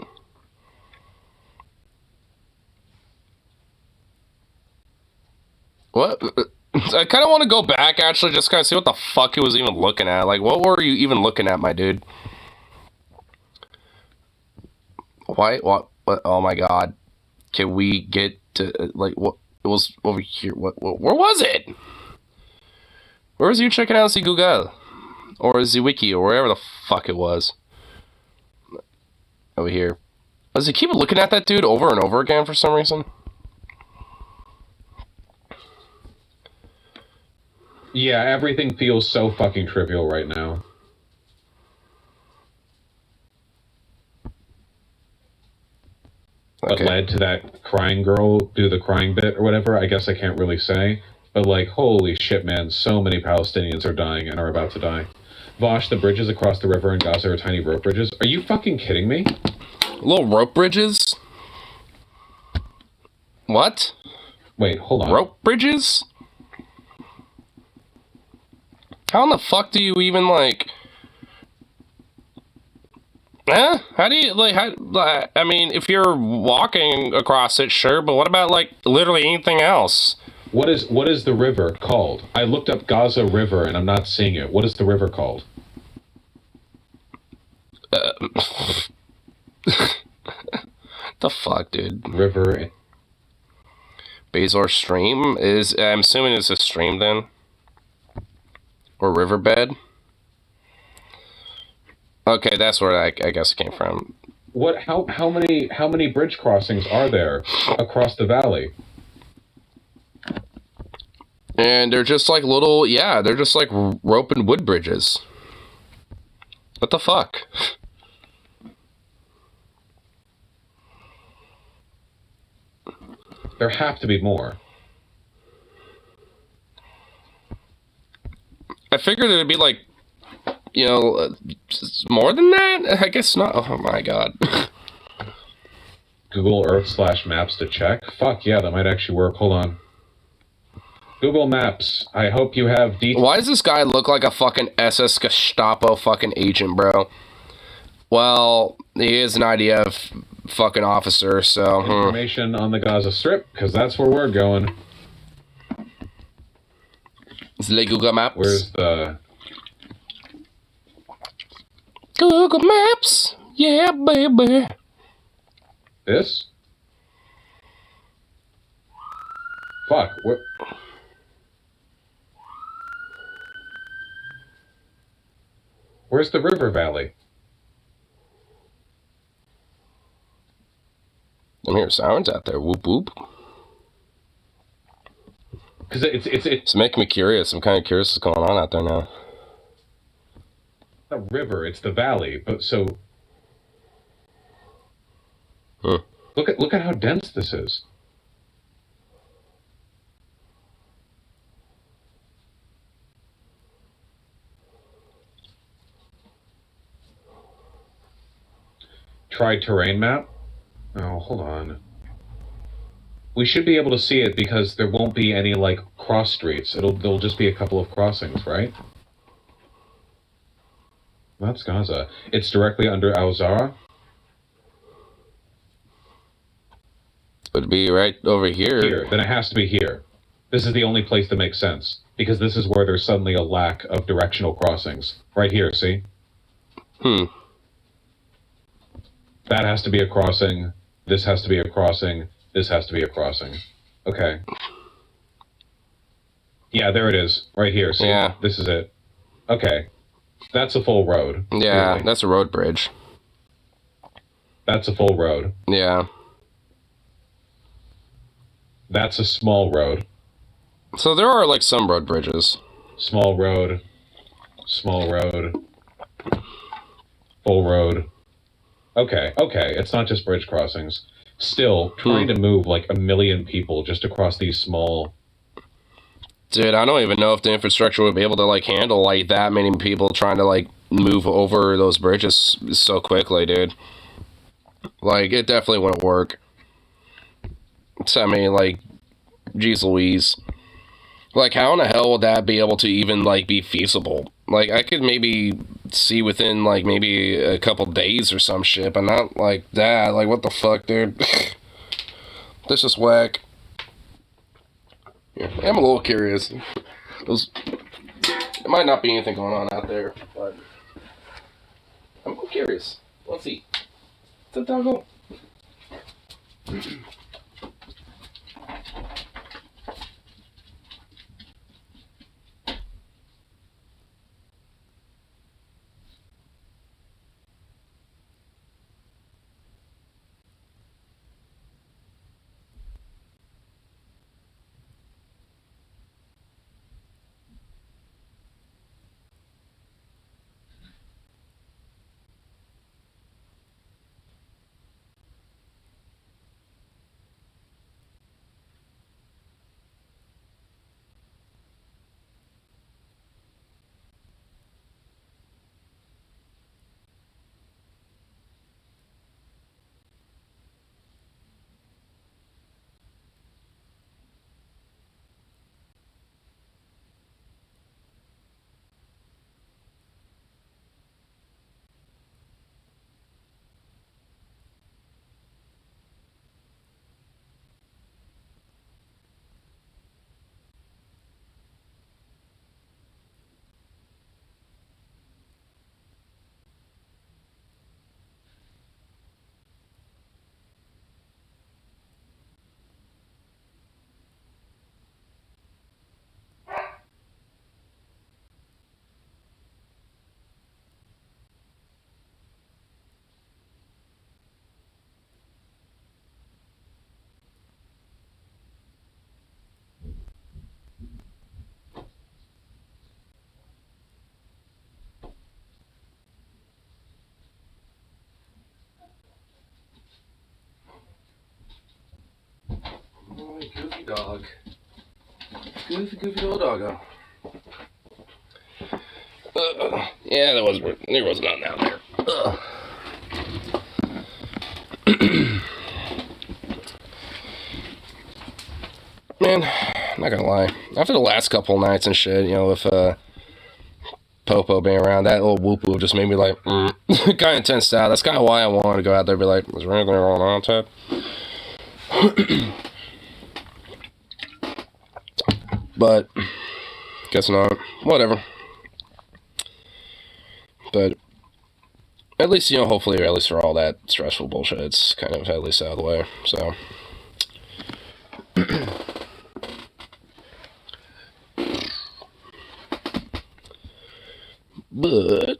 What? I kind of want to go back, actually, just kind of see what the fuck he was even looking at. Like, what were you even looking at, my dude? Why? What? Oh my god. Can we get to, like, what? It was over here. What? Where was it? Where was you checking out the Google? Or the Wiki, or wherever the fuck it was. Over here. Does he keep looking at that dude over and over again for some reason? Yeah, everything feels so fucking trivial right now. What led to that crying girl do the crying bit or whatever, I guess I can't really say. But like, holy shit, man, so many Palestinians are dying and are about to die. Vosh, the bridges across the river in Gaza are tiny rope bridges. Are you fucking kidding me? Little rope bridges? What? Wait, hold on. Rope bridges? How in the fuck do you even, like... How do you, like, I mean, if you're walking across it, sure, but what about, like, literally anything else? What is the river called? I looked up Gaza River and I'm not seeing it. What is the river called? The fuck, dude? River. Bazor Stream is, I'm assuming it's a stream then? Or riverbed? Okay, that's where I guess it came from. What? How many bridge crossings are there across the valley? And they're just like little, yeah, they're just like rope and wood bridges. What the fuck? There have to be more. I figured it'd be like, you know, more than that? I guess not. Oh my god. Google Earth /maps to check? Fuck yeah, that might actually work. Hold on. Google Maps. I hope you have details. Why does this guy look like a fucking SS Gestapo fucking agent, bro? Well, he is an IDF fucking officer, so... Information on the Gaza Strip, because that's where we're going. It's the Google Maps. Where's the... Google Maps, yeah, baby. This? Fuck, what... Where's the river valley? I'm hearing sirens out there. Whoop whoop. Because it's making me curious. I'm kind of curious what's going on out there now. A river. It's the valley. But so. Look at how dense this is. Try terrain map. Oh, hold on. We should be able to see it because there won't be any, like, cross streets. There'll just be a couple of crossings, right? That's Gaza. It's directly under Al-Zara. Would be right over here. Here. Then it has to be here. This is the only place that makes sense. Because this is where there's suddenly a lack of directional crossings. Right here, see? That has to be a crossing. This has to be a crossing. This has to be a crossing. Okay. Yeah, there it is. Right here. See? Yeah. This is it. Okay. That's a full road. Yeah, really. that's a road bridge. That's a full road. Yeah. That's a small road. So there are, like, some road bridges. Small road. Small road. Full road. Okay, it's not just bridge crossings. Still, trying to move like 1 million people just across these small... Dude, I don't even know if the infrastructure would be able to, like, handle, like, that many people trying to, like, move over those bridges so quickly, dude. Like, it definitely wouldn't work. So, I mean, like, geez Louise. Like, how in the hell would that be able to even, like, be feasible? Like, I could maybe see within, like, maybe a couple days or some shit, but not like that. Like, what the fuck, dude? This is whack. Yeah, I'm a little curious. There might not be anything going on out there, but I'm curious. Let's see. What's that doggo? Oh, goofy dog. Goofy little doggo. Yeah, there was nothing out there. Man, I'm not gonna lie. After the last couple nights and shit, you know, with Popo being around, that little whoop whoop just made me like, kind of tensed out. That's kind of why I wanted to go out there and be like, is there anything going on, Ted? But, guess not. Whatever. But, at least, you know, hopefully, at least for all that stressful bullshit, it's kind of at least out of the way, so. But,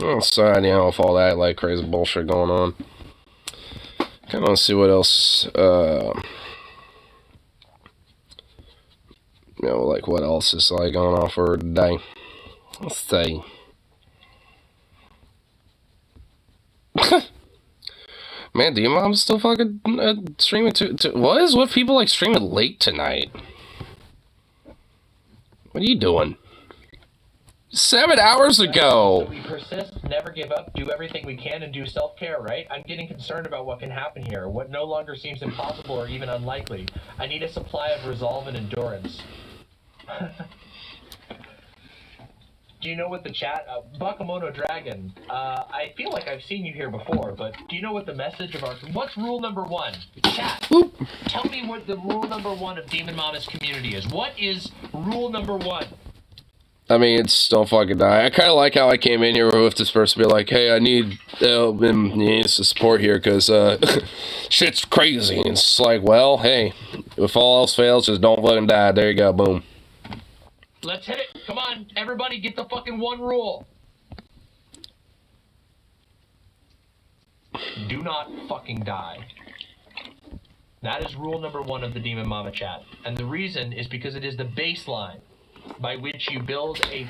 outside, you know, with all that, like, crazy bullshit going on, kind of want to see what else, you know, like, what else is, like, going on for today. Let's see. Man, do your mom still fucking streaming what is with people, like, streaming late tonight? What are you doing? 7 hours ago! So we persist, never give up, do everything we can, and do self-care, right? I'm getting concerned about what can happen here, what no longer seems impossible or even unlikely. I need a supply of resolve and endurance. Do you know what the chat... Bakamono Dragon, I feel like I've seen you here before, but do you know what the message of our... What's rule number 1? Chat, tell me what the rule number 1 of Demon Mama's community is. What is rule number 1? I mean, it's don't fucking die. I kind of like how I came in here with this person be like, hey, I need help and needs the support here because shit's crazy. And it's like, well, hey, if all else fails, just don't fucking die. There you go, boom. Let's hit it. Come on, everybody, get the fucking 1 rule. Do not fucking die. That is rule number 1 of the Demon Mama chat. And the reason is because it is the baseline by which you build a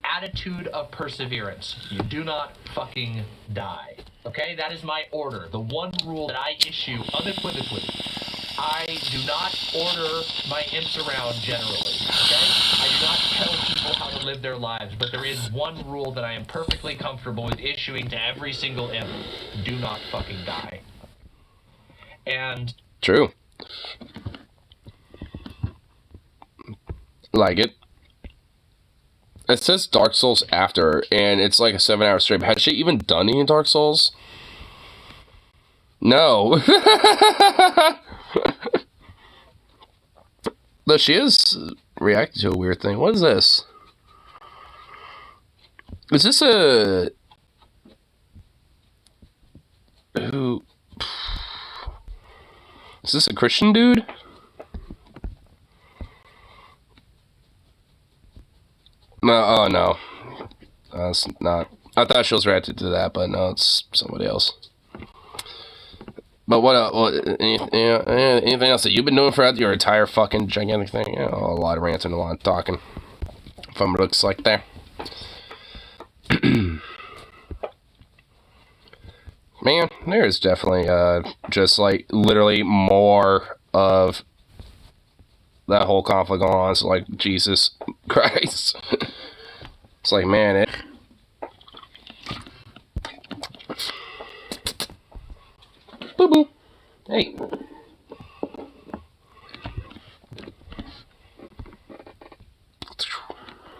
attitude of perseverance. You do not fucking die. Okay? That is my order. The one rule that I issue unequivocally. I do not order my imps around generally. Okay? I do not tell people how to live their lives, but there is one rule that I am perfectly comfortable with issuing to every single imp. Do not fucking die. And true. Like it. It says Dark Souls after, and it's like a 7-hour stream. Has she even done any Dark Souls? No. Though she is reacting to a weird thing. What is this? Is this a... Who... Is this a Christian dude? No, oh no. It's not. I thought she was reacting to that, but no, it's somebody else. But anything else that you've been doing throughout your entire fucking gigantic thing? A lot of ranting, a lot of talking. From what it looks like there. Man, there's definitely just like literally more of that whole conflict going on. It's like, Jesus Christ. It's like, man, it... Boo boo. Hey.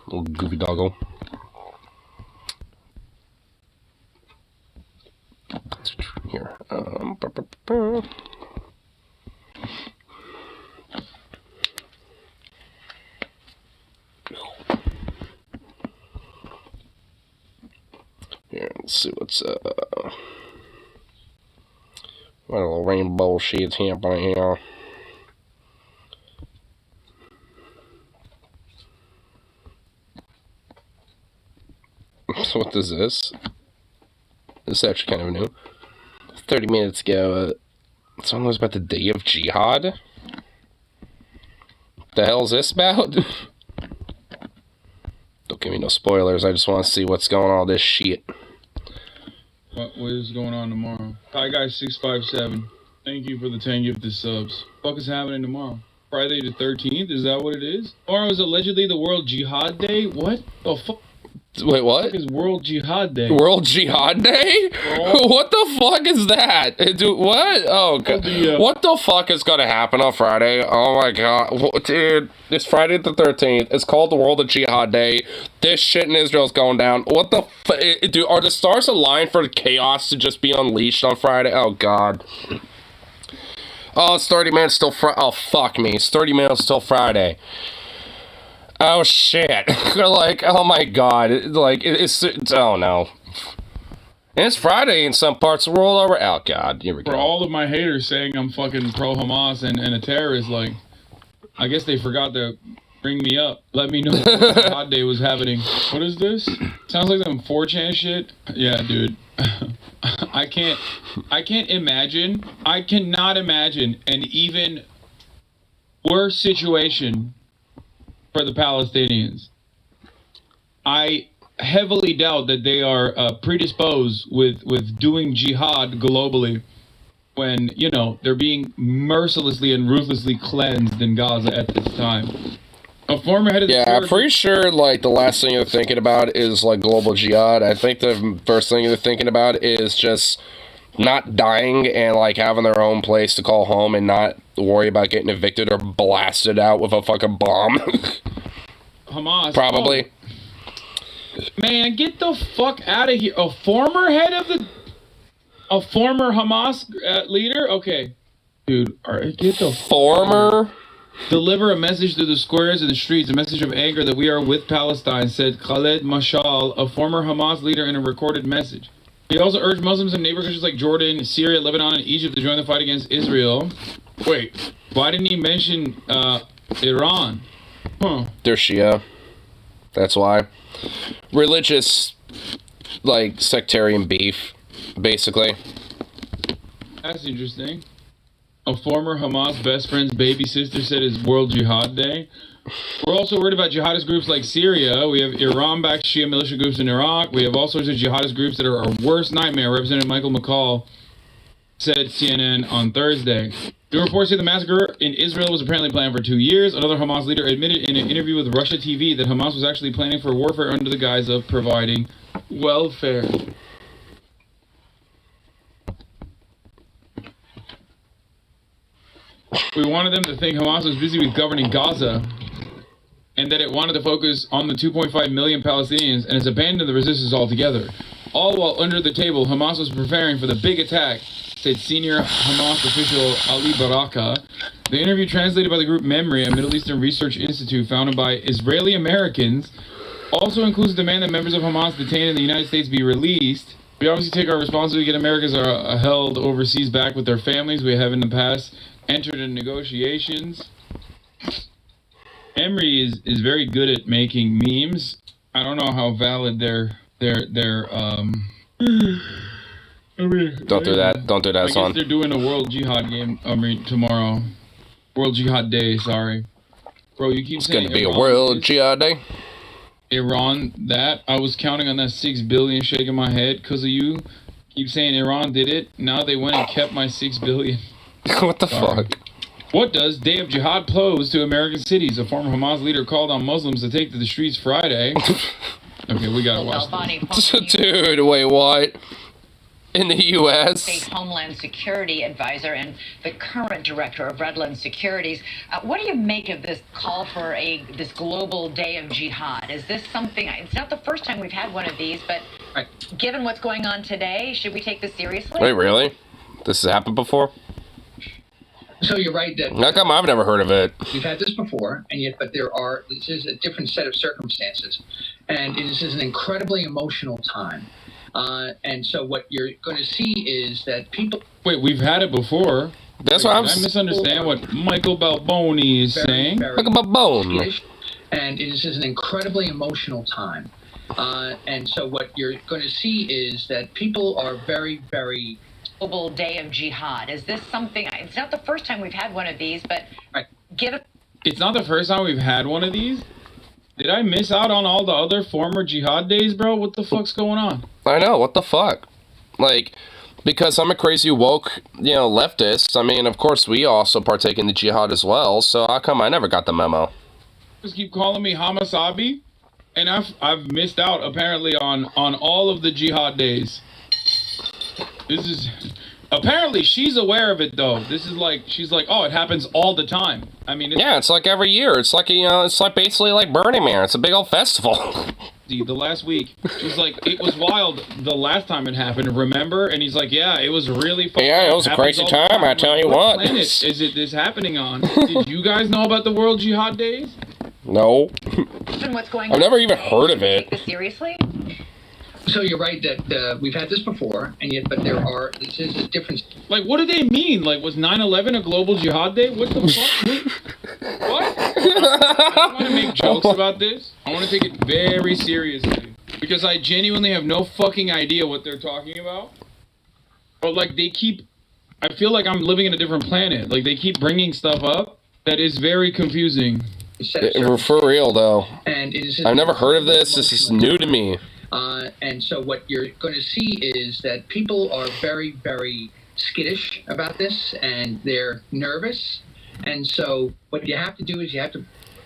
Little goofy doggo. Here. Here, let's see what's what little rainbow shades happening here. So what is this? This is actually kind of new. 30 minutes ago, someone was about the Day of Jihad? The hell is this about? Don't give me no spoilers, I just want to see what's going on with this shit. What is going on tomorrow? Hi guys, 657. Thank you for the 10 gifted subs. What is happening tomorrow? Friday the 13th? Is that what it is? Tomorrow is allegedly the World Jihad Day? What the fuck? Wait, what? Is World Jihad Day? World Jihad Day? Oh. What the fuck is that? Dude, what? Oh, God. What the fuck is gonna happen on Friday? Oh my God. Dude, it's Friday the 13th. It's called the World of Jihad Day. This shit in Israel is going down. What the dude, are the stars aligned for the chaos to just be unleashed on Friday? Oh, God. Oh, it's 30 minutes till Friday. Oh, fuck me. It's 30 minutes till Friday. Oh shit! Like, oh my God! Like, it's oh no! And it's Friday in some parts of the world. Over. Oh God! Here we go. For all of my haters saying I'm fucking pro Hamas and a terrorist, like, I guess they forgot to bring me up. Let me know what Jihad Day was happening. What is this? Sounds like some 4chan shit. Yeah, dude. I can't imagine. I cannot imagine an even worse situation for the Palestinians. I heavily doubt that they are predisposed with doing jihad globally when, you know, they're being mercilessly and ruthlessly cleansed in Gaza at this time. A former head of the church... I'm pretty sure, like, the last thing you're thinking about is, like, global jihad. I think the first thing you're thinking about is just not dying and, like, having their own place to call home and not worry about getting evicted or blasted out with a fucking bomb. Hamas. Probably. Oh. Man, get the fuck out of here. A former head of the... A former Hamas leader? Okay. Dude, alright, get the... Former... Deliver a message to the squares and the streets, a message of anger that we are with Palestine, said Khaled Mashal, a former Hamas leader, in a recorded message. He also urged Muslims in neighbor countries like Jordan, Syria, Lebanon, and Egypt to join the fight against Israel. Wait, why didn't he mention Iran? Huh. They're Shia. That's why. Religious, like, sectarian beef basically. That's interesting. A former Hamas best friend's baby sister said it's World Jihad Day. We're also worried about jihadist groups like Syria. We have Iran-backed Shia militia groups in Iraq. We have all sorts of jihadist groups that are our worst nightmare. Representative Michael McCall said CNN on Thursday. The reports say the massacre in Israel was apparently planned for 2 years. Another Hamas leader admitted in an interview with Russia TV that Hamas was actually planning for warfare under the guise of providing welfare. We wanted them to think Hamas was busy with governing Gaza and that it wanted to focus on the 2.5 million Palestinians and has abandoned the resistance altogether. All while under the table, Hamas was preparing for the big attack, said senior Hamas official Ali Baraka. The interview, translated by the group MEMRI, a Middle Eastern research institute founded by Israeli Americans, also includes a demand that members of Hamas detained in the United States be released. We obviously take our responsibility to get Americans are held overseas back with their families. We have in the past entered in negotiations. Emery is very good at making memes. I don't know how valid their Don't do that. Don't do that, I son. guess they're doing a World Jihad game tomorrow. World Jihad Day, sorry. Bro, you keep saying It's gonna be Iran a World this, Jihad Day. Iran that. I was counting on that 6 billion shaking my head because of you. Keep saying Iran did it. Now they went and kept my 6 billion. What the Sorry. fuck? What does Day of Jihad pose to American cities? A former Hamas leader called on Muslims to take to the streets Friday. Okay, we gotta watch this. Dude, wait, what? In the U.S.? State Homeland Security Advisor and the current director of Redland Securities. What do you make of this call for this global day of jihad? Is this something? It's not the first time we've had one of these, but given what's going on today, should we take this seriously? Wait, really? This has happened before? So you're right that How come I've never heard of it? we've had this before, and yet, but this is a different set of circumstances, and this is an incredibly emotional time. And so what you're going to see is that people Wait, we've had it before. That's Wait, what I'm did I misunderstand what Michael Balboni is saying? Look at my bone. skittish, and this is an incredibly emotional time. And so what you're going to see is that people are very, very Global day of jihad. Is this something? It's not the first time we've had one of these, but given It's not the first time we've had one of these. Did I miss out on all the other former jihad days, bro? What the fuck's going on? I know, what the fuck? Like, because I'm a crazy woke, leftist, I mean, of course we also partake in the jihad as well, so how come I never got the memo? Just keep calling me Hamasabi, and I've missed out apparently on all of the jihad days. This is apparently she's aware of it though. This is like she's like, oh, it happens all the time. I mean, Yeah, it's like every year. It's like, it's like basically like Burning Man. It's a big old festival. the last week, she's like, it was wild the last time it happened. Remember? And he's like, yeah, it was really fun. Yeah, it was a crazy time, I tell you what. Planet is it this happening on? Did you guys know about the World Jihad Days? No. given what's going I've on never even today, heard of should we it. take this seriously? So you're right that we've had this before, and yet, but this is a different. Like, what do they mean? Like, was 9/11 a global jihad day? What the fuck? What? I don't want to make jokes about this. I want to take it very seriously. Because I genuinely have no fucking idea what they're talking about. But, like, I feel like I'm living in a different planet. Like, they keep bringing stuff up that is very confusing. For real, though. And it is I've never heard of this. This is new to me. And so what you're going to see is that people are very, very skittish about this, and they're nervous. And so what you have to do is you have to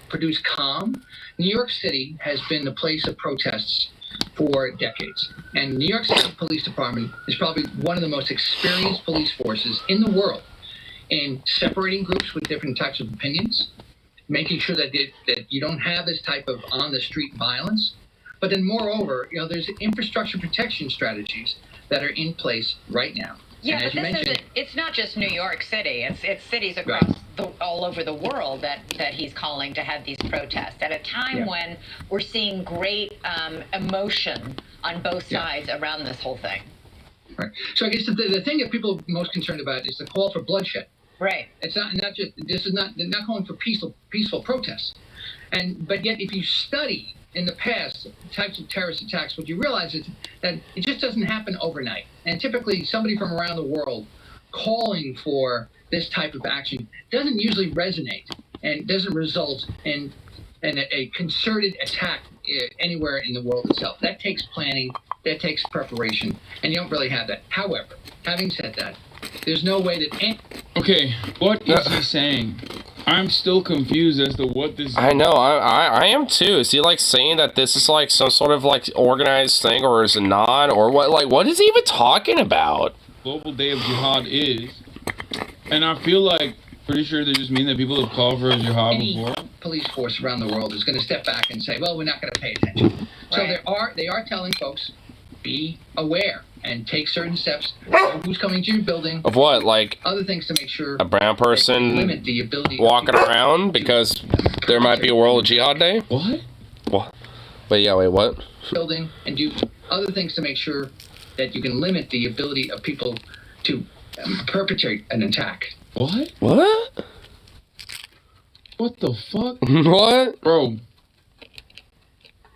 produce calm. New York City has been the place of protests for decades. And New York City Police Department is probably one of the most experienced police forces in the world in separating groups with different types of opinions, making sure that you don't have this type of on-the-street violence. But then moreover, there's infrastructure protection strategies that are in place right now. Yeah, And but as you this mentioned, it's not just New York City. It's cities across all over the world that he's calling to have these protests at a time when we're seeing great emotion on both sides around this whole thing. right. So I guess the thing that people are most concerned about is the call for bloodshed. Right. It's not just they're not calling for peaceful protests. But yet if you study in the past, types of terrorist attacks, what you realize is that it just doesn't happen overnight. And typically, somebody from around the world calling for this type of action doesn't usually resonate and doesn't result in a concerted attack anywhere in the world itself. That takes planning, that takes preparation, and you don't really have that. However, having said that, there's no way that... Okay, what is he saying? I'm still confused as to what this... I know, I am too. Is he like saying that this is like some sort of like organized thing, or is it not? Or what? Like, what is he even talking about? Global Day of Jihad is. And I feel like, pretty sure they just mean that people have called for a jihad any before. police force around the world is going to step back and say, well, we're not going to pay attention. So Right. they are telling folks, be aware and take certain steps. Know who's coming to your building, Of what? Like other things to make sure a brown that you person limit the ability of walking people around because there might be a World Jihad Day? What? What? But yeah, wait, what? building and do other things to make sure that you can limit the ability of people to perpetrate an attack. What? What? What the fuck? What? Bro.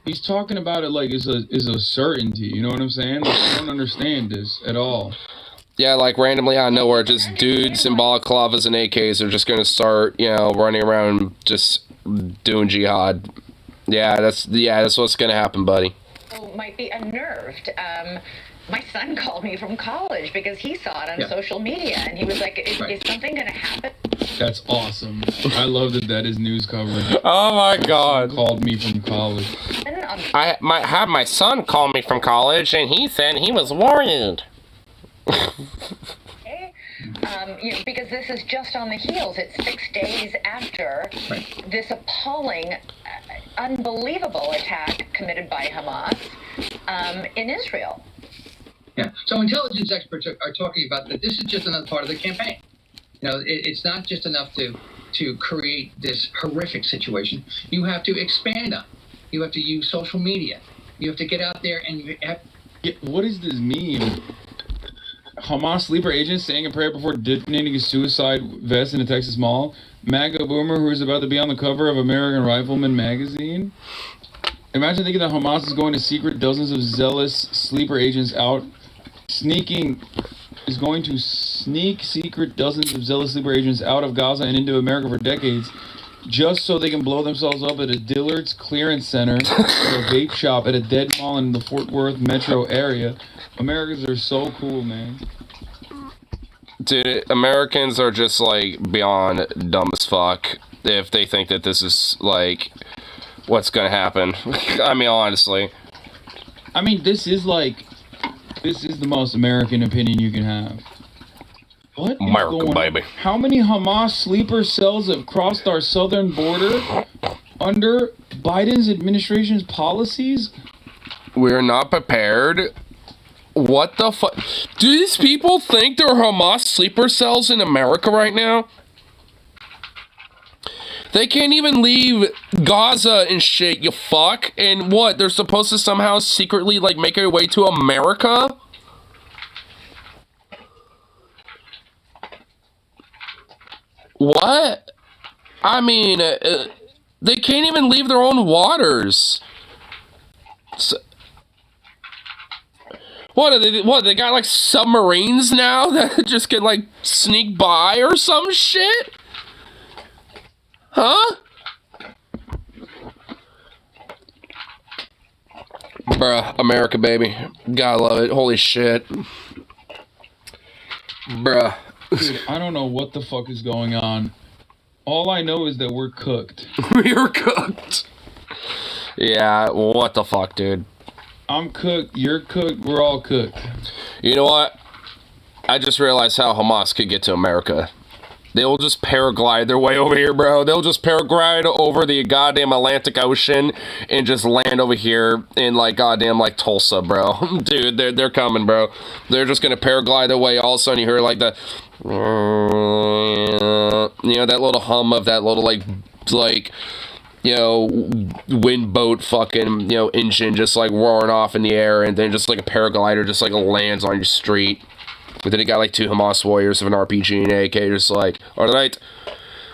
He's talking about it like it's a certainty, you know what I'm saying? Like, I don't understand this at all. Yeah, like randomly out of nowhere, just dudes in balaclavas and AKs are just gonna start, you know, running around just doing jihad. Yeah, that's what's gonna happen, buddy. People might be unnerved. My son called me from college because he saw it on Yeah. social media, and he was like, is Right. something going to happen? That's awesome. I love that is news coverage. Oh my god. Called me from college. On I might have my son call me from college, and he said he was worried. because this is just on the heels. It's 6 days after this appalling, unbelievable attack committed by Hamas in Israel. Yeah. So intelligence experts are talking about that this is just another part of the campaign. You know, it's not just enough to create this horrific situation. You have to expand on it. You have to use social media. You have to get out there and you have... Yeah, what does this mean? Hamas sleeper agent saying a prayer before detonating a suicide vest in a Texas mall. MAGA boomer who is about to be on the cover of American Rifleman magazine. Imagine thinking that Hamas is going to secret dozens of zealous sleeper agents out. Is going to sneak secret dozens of zealous sleeper agents out of Gaza and into America for decades, just so they can blow themselves up at a Dillard's clearance center or a vape shop at a dead mall in the Fort Worth metro area. Americans are so cool, man. Dude, Americans are just like beyond dumb as fuck if they think that this is like what's gonna happen. I mean, honestly. I mean, this is the most American opinion you can have. What is America, going on? baby. How many Hamas sleeper cells have crossed our southern border under Biden's administration's policies? We're not prepared. What the fuck? Do these people think there are Hamas sleeper cells in America right now? They can't even leave Gaza and shit, you fuck. And what? They're supposed to somehow secretly, like, make their way to America? What? I mean, they can't even leave their own waters. So, what are they? What, they got like submarines now that just can like sneak by or some shit? Huh? Bruh, America, baby. Gotta love it. Holy shit. Bruh. Dude, I don't know what the fuck is going on. All I know is that we're cooked. We're cooked. Yeah, what the fuck, dude? I'm cooked, you're cooked, we're all cooked. You know what? I just realized how Hamas could get to America. They'll just paraglide their way over here, bro. They'll just paraglide over the goddamn Atlantic Ocean and just land over here in, like, goddamn, like, Tulsa, bro. Dude, they're coming, bro. They're just gonna paraglide their way. All of a sudden you hear, like, the... You know, that little hum of that little, like, you know, wind boat fucking, you know, engine just, like, roaring off in the air, and then just, like, a paraglider just, like, lands on your street. But then it got like two Hamas warriors of an RPG and AK, just like, alright,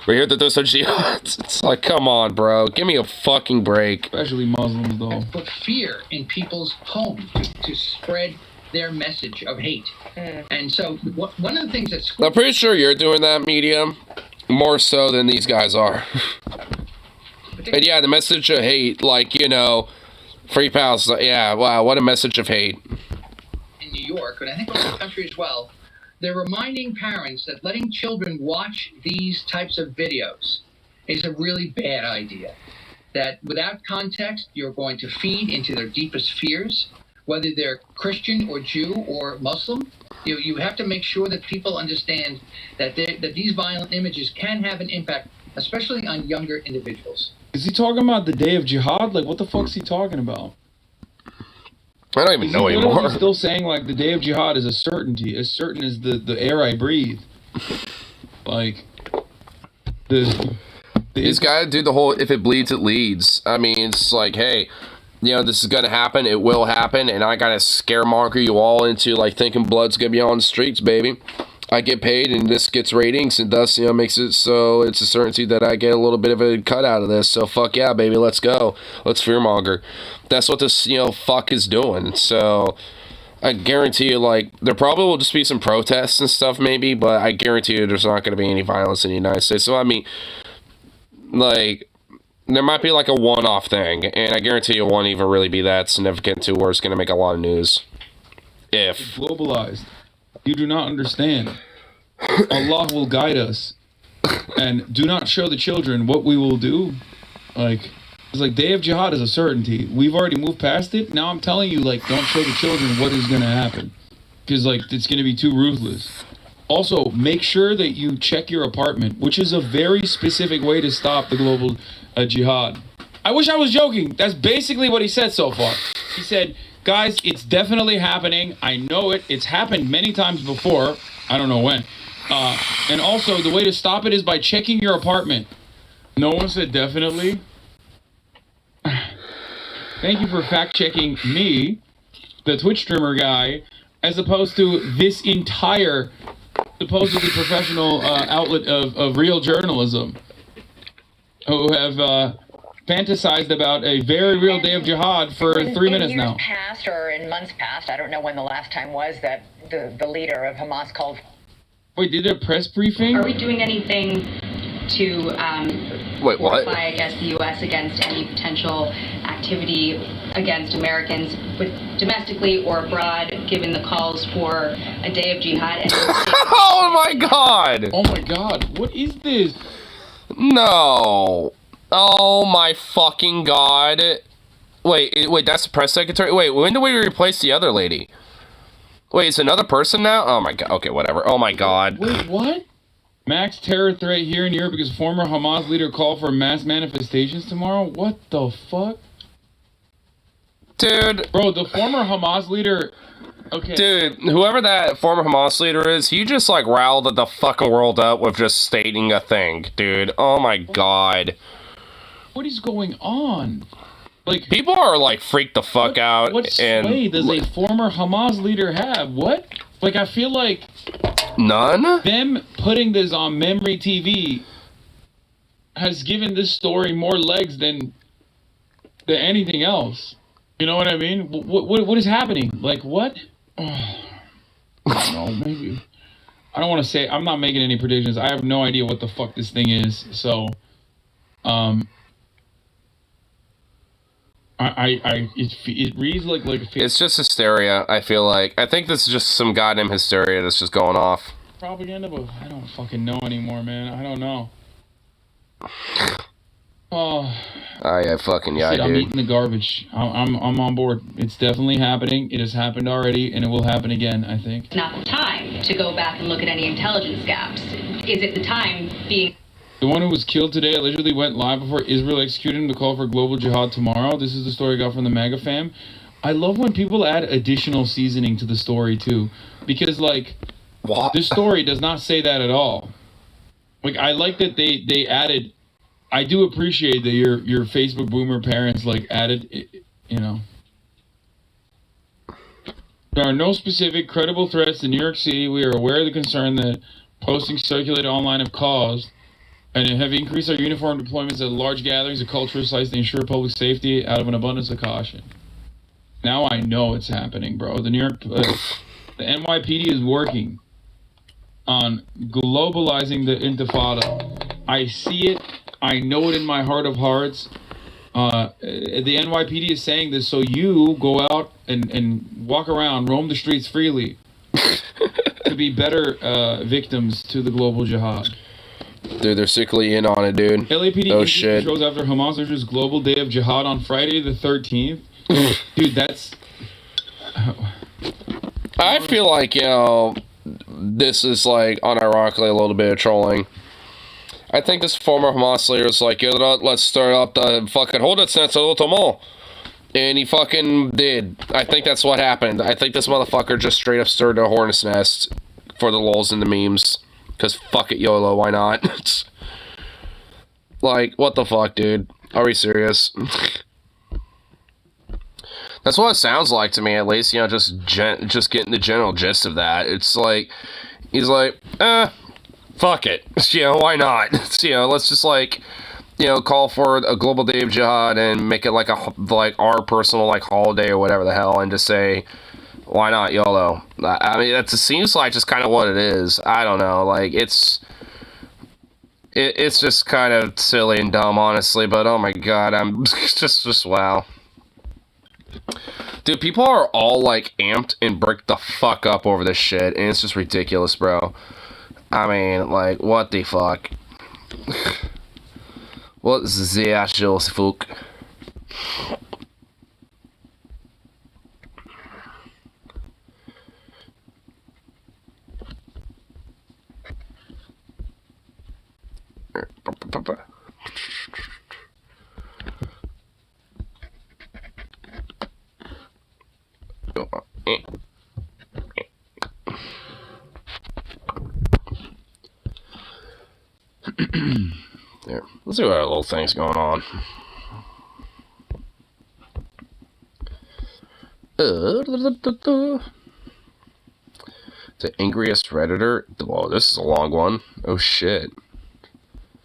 We hear that there's a jihad. It's like, come on, bro. Give me a fucking break. Especially Muslims, though. Put fear in people's homes to spread their message of hate. And so one of the things that's... I'm pretty sure you're doing that, Medium, more so than these guys are. And yeah, the message of hate, like, you know, Free Palestine. Yeah, wow, what a message of hate. In New York, and I think around the country as well, they're reminding parents that letting children watch these types of videos is a really bad idea. That without context, you're going to feed into their deepest fears, whether they're Christian or Jew or Muslim. You have to make sure that people understand that these violent images can have an impact, especially on younger individuals. Is he talking about the day of jihad? Like, what the fuck's he talking about? I don't even know anymore. He's still saying, like, the day of jihad is a certainty, as certain as the air I breathe. Like, He's got to do the whole, if it bleeds, it leads. I mean, it's like, hey, you know, this is going to happen, it will happen, and I got to scaremonger you all into, like, thinking blood's going to be on the streets, baby. I get paid, and this gets ratings, and thus, you know, makes it so it's a certainty that I get a little bit of a cut out of this. So, fuck yeah, baby, let's go. Let's fearmonger. That's what this, you know, fuck is doing. So, I guarantee you, like, there probably will just be some protests and stuff, maybe, but I guarantee you there's not going to be any violence in the United States. So, I mean, like, there might be, like, a one-off thing, and I guarantee you it won't even really be that significant to where it's going to make a lot of news. If. Globalized. You do not understand. Allah will guide us. And do not show the children what we will do. Like, it's like day of jihad is a certainty. We've already moved past it. Now I'm telling you, like, don't show the children what is going to happen. Because, like, it's going to be too ruthless. Also, make sure that you check your apartment, which is a very specific way to stop the global jihad. I wish I was joking. That's basically what he said so far. He said, guys, it's definitely happening. I know it. It's happened many times before. I don't know when. And also, the way to stop it is by checking your apartment. No one said definitely. Thank you for fact-checking me, the Twitch streamer guy, as opposed to this entire supposedly professional outlet of real journalism who have fantasized about a very real day of jihad for 3 minutes now. In years past, or in months past, I don't know when the last time was, that the leader of Hamas called... Wait, did a press briefing? Are we doing anything to Wait, what? fortify, I guess, the U.S. against any potential activity against Americans, domestically or abroad, given the calls for a day of jihad? And Oh my god! Oh my god, what is this? No. Oh my fucking god. Wait, that's the press secretary? Wait, when did we replace the other lady? Wait, it's another person now? Oh my god, okay, whatever. Oh my god. Wait, what? Max terror threat here and here because former Hamas leader called for mass manifestations tomorrow? What the fuck? Dude. Bro, the former Hamas leader... Okay. Dude, whoever that former Hamas leader is, he just, like, riled the fucking world up with just stating a thing, dude. Oh my god. What is going on? Like, people are, like, freaked the fuck out. What sway does a former Hamas leader have? What? Like, I feel like... None? Them putting this on Memory TV has given this story more legs than anything else. You know what I mean? What is happening? Like, what? I don't know, maybe. I don't want to say... I'm not making any predictions. I have no idea what the fuck this thing is. So, it reads like it's just hysteria, I feel like. I think this is just some goddamn hysteria that's just going off. Propaganda, but I don't fucking know anymore, man. I don't know. Oh. Yeah, fucking yeah, dude. I'm dude. eating the garbage. I'm on board. It's definitely happening. It has happened already, and it will happen again, I think. not the time to go back and look at any intelligence gaps. Is it the time being... The one who was killed today allegedly went live before Israel executed him to call for global jihad tomorrow. This is the story I got from the MAGA fam. I love when people add additional seasoning to the story, too. Because, like, what? This story does not say that at all. Like, I like that they added... I do appreciate that your Facebook boomer parents, like, added, you know... There are no specific credible threats in New York City. We are aware of the concern that postings circulated online have caused... and have increased our uniform deployments at large gatherings of cultural sites to ensure public safety out of an abundance of caution. Now I know it's happening, bro. The NYPD is working on globalizing the Intifada. I see it. I know it in my heart of hearts. The NYPD is saying this so you go out and walk around, roam the streets freely to be better victims to the global jihad. Dude, they're sickly in on it, dude. LAPD oh shit. controls after Hamas launches global day of jihad on Friday the 13th. Dude, that's... I feel like, you know, this is like unironically a little bit of trolling. I think this former Hamas leader is like, let's start up the fucking Hodetsnetz. And he fucking did. I think that's what happened. I think this motherfucker just straight up stirred a hornet's nest for the lulz and the memes. Because fuck it, YOLO, why not? Like, what the fuck, dude? Are we serious? That's what it sounds like to me, at least. You know, just getting the general gist of that. It's like, he's like, fuck it. You know, why not? You know, let's just like, you know, call for a global day of jihad and make it like our personal like holiday or whatever the hell, and just say, why not YOLO? I mean, it seems like just kind of what it is. I don't know. Like, it's just kind of silly and dumb, honestly. But oh my god, I'm just wow. Dude, people are all like amped and bricked the fuck up over this shit, and it's just ridiculous, bro. I mean, like, what the fuck? What's the actual fuck? There. Let's see what little thing's going on. The angriest Redditor. Whoa, this is a long one. Oh shit.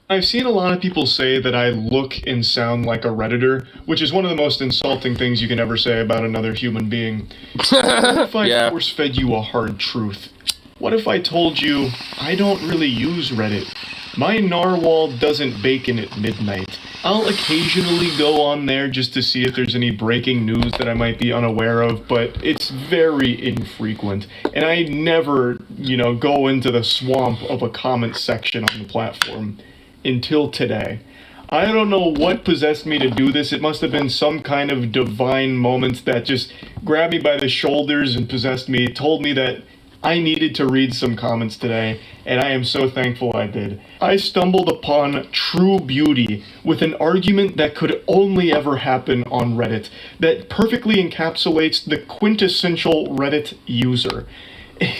I've seen a lot of people say that I look and sound like a Redditor, which is one of the most insulting things you can ever say about another human being. What if I force-fed you a hard truth? What if I told you I don't really use Reddit? My narwhal doesn't bacon at midnight. I'll occasionally go on there just to see if there's any breaking news that I might be unaware of, but it's very infrequent. And I never, you know, go into the swamp of a comment section on the platform. Until today. I don't know what possessed me to do this. It must have been some kind of divine moment that just grabbed me by the shoulders and possessed me, told me that I needed to read some comments today, and I am so thankful I did. I stumbled upon true beauty with an argument that could only ever happen on Reddit, that perfectly encapsulates the quintessential Reddit user.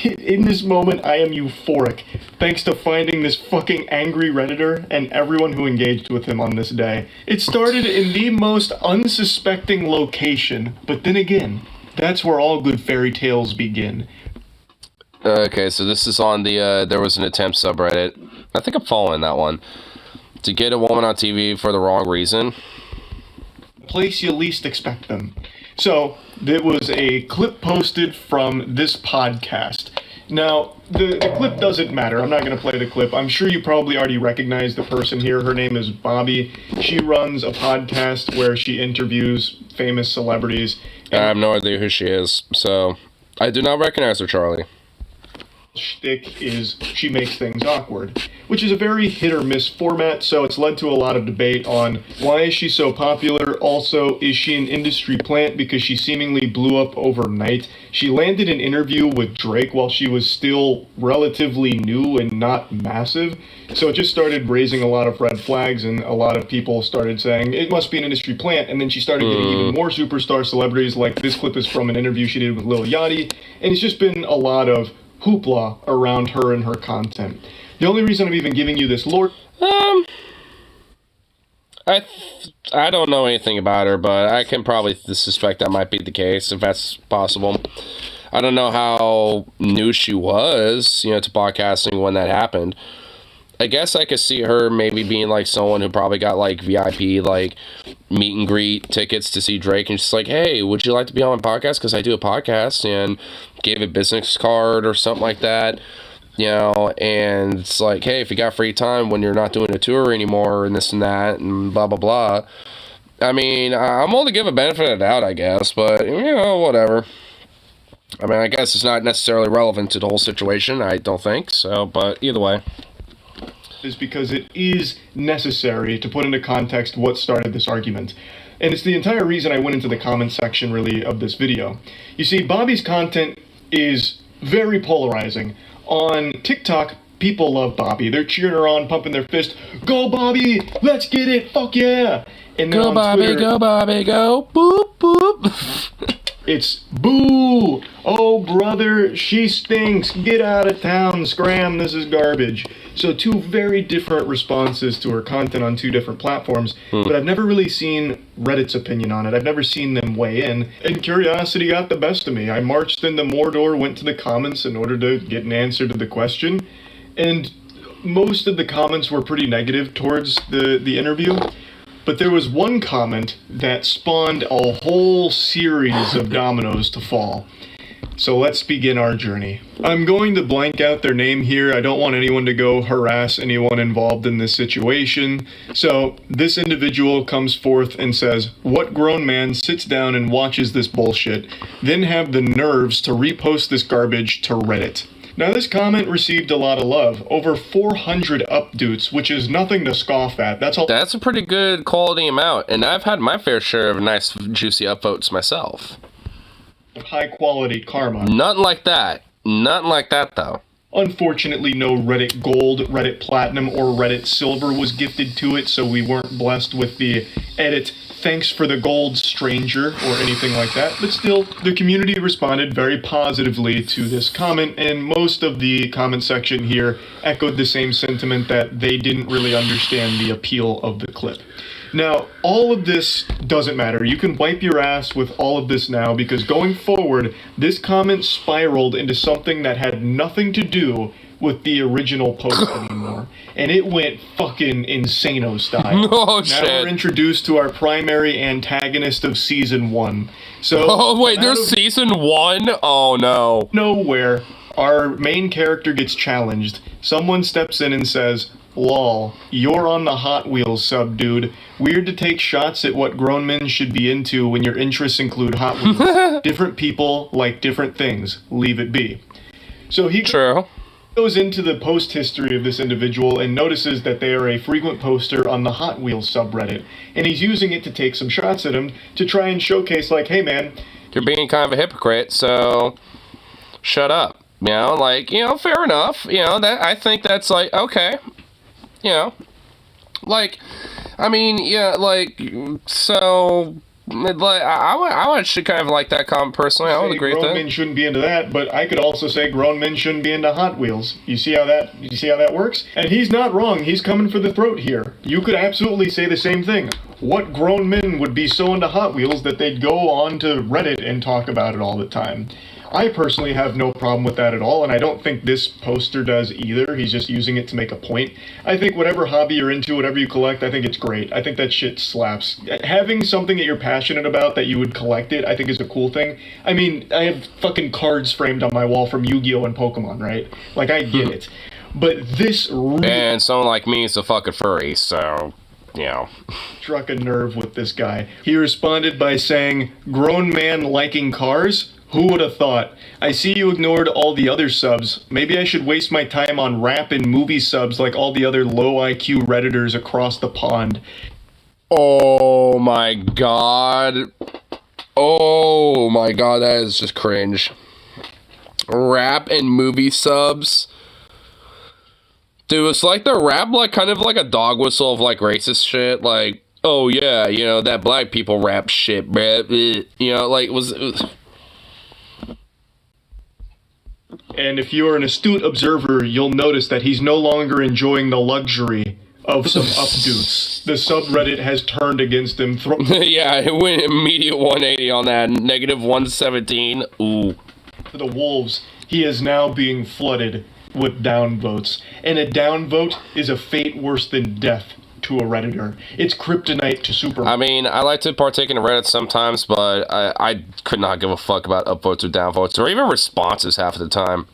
In this moment, I am euphoric, thanks to finding this fucking angry Redditor and everyone who engaged with him on this day. It started in the most unsuspecting location, but then again, that's where all good fairy tales begin. Okay, so this is on the, there was an attempt subreddit. I think I'm following that one. To get a woman on TV for the wrong reason. Place you least expect them. So, there was a clip posted from this podcast. Now, the clip doesn't matter. I'm not going to play the clip. I'm sure you probably already recognize the person here. Her name is Bobby. She runs a podcast where she interviews famous celebrities. I have no idea who she is, so I do not recognize her, Charlie. Shtick is she makes things awkward, which is a very hit or miss format, so it's led to a lot of debate on why is she so popular. Also, is she an industry plant because she seemingly blew up overnight? She landed an interview with Drake while she was still relatively new and not massive, so it just started raising a lot of red flags, and a lot of people started saying it must be an industry plant. And then she started getting even more superstar celebrities. Like, this clip is from an interview she did with Lil Yachty, and it's just been a lot of hoopla around her and her content. The only reason I'm even giving you this lore... I don't know anything about her, but I can probably suspect that might be the case, if that's possible. I don't know how new she was, you know, to podcasting when that happened. I guess I could see her maybe being like someone who probably got like VIP like meet and greet tickets to see Drake, and she's like, hey, would you like to be on my podcast? Because I do a podcast, and gave a business card or something like that. You know, and it's like, hey, if you got free time when you're not doing a tour anymore and this and that and blah, blah, blah. I mean, I'm willing to give a benefit of the doubt, I guess, but, you know, whatever. I mean, I guess it's not necessarily relevant to the whole situation, I don't think, so, but either way. Is because it is necessary to put into context what started this argument. And it's the entire reason I went into the comment section, really, of this video. You see, Bobby's content is very polarizing. On TikTok, people love Bobby. They're cheering her on, pumping their fist. Go, Bobby! Let's get it! Fuck yeah! And then go, on Bobby, Twitter, go, Bobby, go! Boop, boop! it's boo! Oh, brother, she stinks. Get out of town. Scram, this is garbage. So two very different responses to her content on two different platforms, but I've never really seen Reddit's opinion on it. I've never seen them weigh in, and curiosity got the best of me. I marched into Mordor, went to the comments in order to get an answer to the question, and most of the comments were pretty negative towards the interview. But there was one comment that spawned a whole series of dominoes to fall. So let's begin our journey. I'm going to blank out their name here. I don't want anyone to go harass anyone involved in this situation. So this individual comes forth and says, what grown man sits down and watches this bullshit, then have the nerves to repost this garbage to Reddit? Now this comment received a lot of love, over 400 upvotes, which is nothing to scoff at. That's a pretty good quality amount, and I've had my fair share of nice juicy upvotes myself. High quality karma. Nothing like that. Nothing like that, though. Unfortunately, no Reddit Gold, Reddit Platinum, or Reddit Silver was gifted to it, so we weren't blessed with the edit, thanks for the gold, stranger, or anything like that. But still, the community responded very positively to this comment, and most of the comment section here echoed the same sentiment that they didn't really understand the appeal of the clip. Now, all of this doesn't matter. You can wipe your ass with all of this now, because going forward, this comment spiraled into something that had nothing to do with the original post anymore. And it went fucking insano style. Oh, shit. Now we're introduced to our primary antagonist of Season 1. So, oh, wait, there's Season 1? Oh, no. Nowhere, our main character gets challenged. Someone steps in and says, lol, you're on the Hot Wheels sub, dude. Weird to take shots at what grown men should be into when your interests include Hot Wheels. Different people like different things. Leave it be. So he goes into the post history of this individual and notices that they are a frequent poster on the Hot Wheels subreddit. And he's using it to take some shots at him to try and showcase, like, hey man, you're being kind of a hypocrite, so shut up. You know, like, you know, fair enough. You know, that I think that's like, okay. You know, like, I mean, yeah, like, so, like, I would should kind of like that comment personally. I would agree with that. Grown men shouldn't be into that, but I could also say grown men shouldn't be into Hot Wheels. You see how that works? And he's not wrong. He's coming for the throat here. You could absolutely say the same thing. What grown men would be so into Hot Wheels that they'd go on to Reddit and talk about it all the time? I personally have no problem with that at all, and I don't think this poster does either. He's just using it to make a point. I think whatever hobby you're into, whatever you collect, I think it's great. I think that shit slaps. Having something that you're passionate about that you would collect it, I think is a cool thing. I mean, I have fucking cards framed on my wall from Yu-Gi-Oh! And Pokemon, right? Like, I get it. But this and someone like me is a fucking furry, so, you know. Struck a nerve with this guy. He responded by saying, grown man liking cars? Who would have thought? I see you ignored all the other subs. Maybe I should waste my time on rap and movie subs like all the other low IQ Redditors across the pond. Oh my god. Oh my god, that is just cringe. Rap and movie subs. Dude, it's like the rap, like, kind of like a dog whistle of, like, racist shit. Like, oh yeah, you know, that black people rap shit, bruh. You know, like, it was And if you're an astute observer, you'll notice that he's no longer enjoying the luxury of some updates. The subreddit has turned against him. Yeah, it went immediate 180 on that. Negative 117. Ooh. For the wolves, he is now being flooded with downvotes, and a downvote is a fate worse than death to a Redditor. It's kryptonite to Superman. I mean, I like to partake in Reddit sometimes, but I could not give a fuck about upvotes or downvotes, or even responses half the time.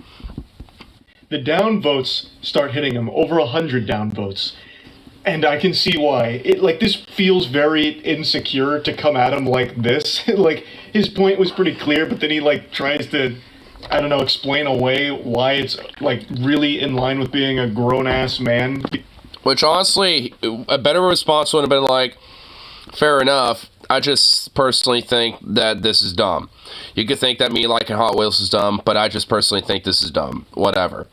The downvotes start hitting him, over 100 downvotes. And I can see why. This feels very insecure to come at him like this. His point was pretty clear, but then he, tries to, I don't know, explain away why it's, really in line with being a grown-ass man. Which, honestly, a better response would have been like, fair enough, I just personally think that this is dumb. You could think that me liking Hot Wheels is dumb, but I just personally think this is dumb. Whatever.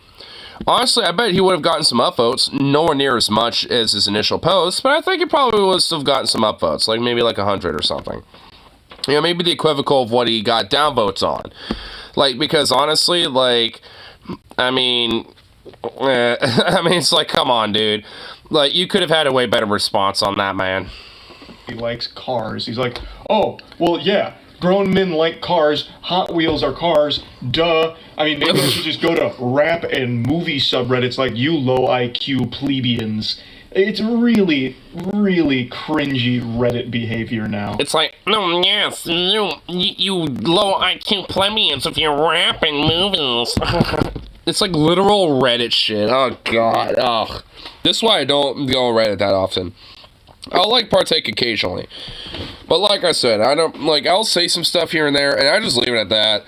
Honestly, I bet he would have gotten some upvotes, nowhere near as much as his initial post, but I think he probably would have gotten some upvotes, maybe 100 or something. You know, maybe the equivocal of what he got downvotes on. Because honestly, I mean, it's come on, dude. You could have had a way better response on that, man. He likes cars. He's like, oh, well, yeah. Grown men like cars. Hot Wheels are cars. Duh. I mean, maybe I should just go to rap and movie subreddits like you low IQ plebeians. It's really, really cringy Reddit behavior now. It's no, yes, you low IQ plebeians if you're rapping movies. It's literal Reddit shit. Oh, God. Ugh. This is why I don't go on Reddit that often. I'll partake occasionally, but like I said, I don't I'll say some stuff here and there, and I just leave it at that.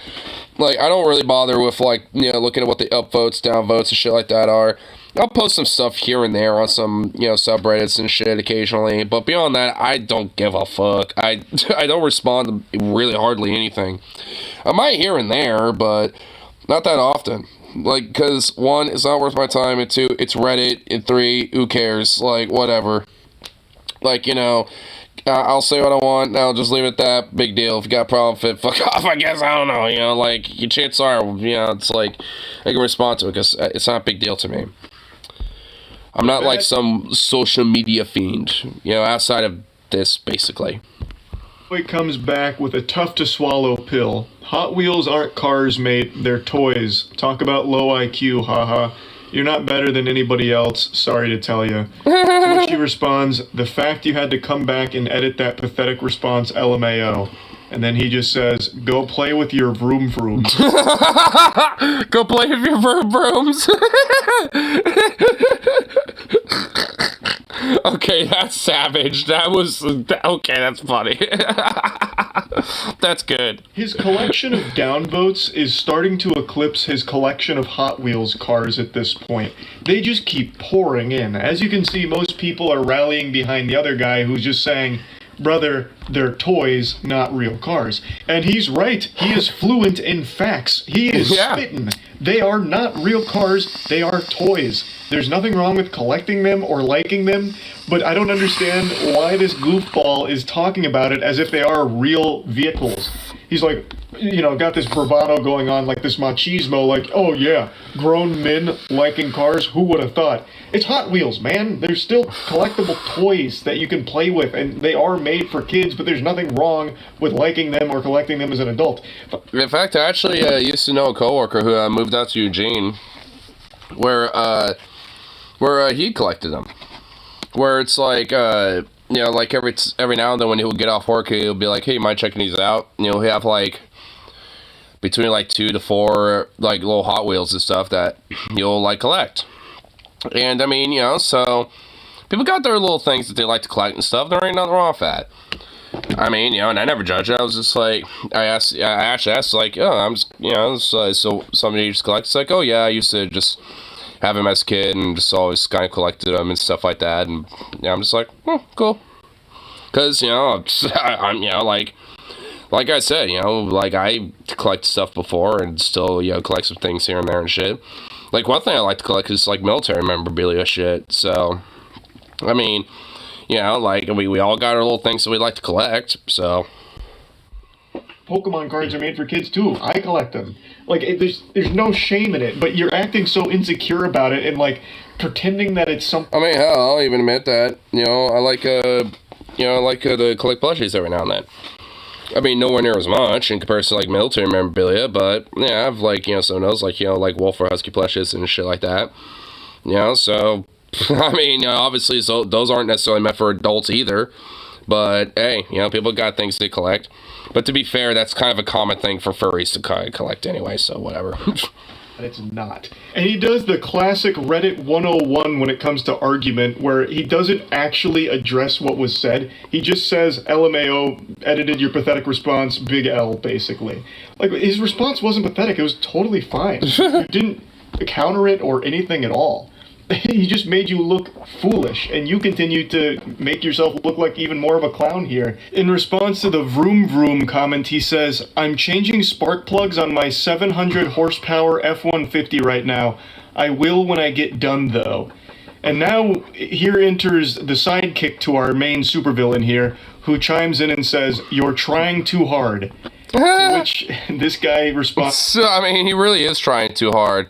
I don't really bother with looking at what the upvotes, downvotes, and shit like that are. I'll post some stuff here and there on some subreddits and shit occasionally, but beyond that, I don't give a fuck. I don't respond to really hardly anything. I might here and there, but not that often. Because one, it's not worth my time, and two, it's Reddit, and three, who cares? Whatever. I'll say what I want, I'll just leave it at that, big deal. If you got a problem with it, fuck off, I guess, I don't know, your chances are, it's I can respond to it, because it's not a big deal to me. I'm not some social media fiend, outside of this, basically. Boy comes back with a tough-to-swallow pill. Hot Wheels aren't cars, mate, they're toys. Talk about low IQ, haha. You're not better than anybody else, sorry to tell you. To which he responds, the fact you had to come back and edit that pathetic response, LMAO. And then he just says, go play with your vroom vrooms. Go play with your vroom vrooms. Okay, that's savage. That was... Okay, that's funny. That's good. His collection of downvotes is starting to eclipse his collection of Hot Wheels cars at this point. They just keep pouring in. As you can see, most people are rallying behind the other guy who's just saying, brother, they're toys, not real cars. And he's right. He is fluent in facts. He is spitting. They are not real cars. They are toys. There's nothing wrong with collecting them or liking them, but I don't understand why this goofball is talking about it as if they are real vehicles. He's got this bravado going on, this machismo, oh yeah, grown men liking cars, who would have thought? It's Hot Wheels, man. They're still collectible toys that you can play with, and they are made for kids, but there's nothing wrong with liking them or collecting them as an adult. In fact, I actually used to know a coworker who moved out to Eugene, where he collected them. Where it's every now and then when he'll get off work, he'll be like, hey, you mind checking these out? He'll have between 2 to 4 little Hot Wheels and stuff that you'll collect. And I mean, so people got their little things that they like to collect and stuff. There ain't nothing wrong with that. I mean, and I never judged it. I was just I actually asked, oh, I'm just, so somebody you just collect? It's oh yeah, I used to just have him as a kid and just always kind of collected them and stuff like that. And I'm just cool. Because, I'm, like I said, I collect stuff before and still, collect some things here and there and shit. One thing I like to collect is, military memorabilia shit. So, I mean, we all got our little things that we like to collect, so. Pokemon cards are made for kids, too. I collect them. There's no shame in it, but you're acting so insecure about it and, pretending that it's something. I mean, hell, I'll even admit that, I like to collect plushies every now and then. I mean, nowhere near as much in comparison to, like, military memorabilia, but, yeah, I have, like, you know, some of those, like, you know, like Wolf or Husky plushes and shit like that. You know, so, I mean, you know, obviously, so those aren't necessarily meant for adults either, but, hey, you know, people got things to collect. But to be fair, that's kind of a common thing for furries to kind of collect anyway, so whatever. It's not. And he does the classic Reddit 101 when it comes to argument, where he doesn't actually address what was said. He just says, LMAO, edited your pathetic response, big L, basically. Like, his response wasn't pathetic, it was totally fine. You didn't counter it or anything at all. He just made you look foolish, and you continue to make yourself look like even more of a clown here. In response to the vroom vroom comment, he says, I'm changing spark plugs on my 700 horsepower F-150 right now. I will when I get done, though. And now, here enters the sidekick to our main supervillain here, who chimes in and says, you're trying too hard. To which this guy responds... So, I mean, he really is trying too hard.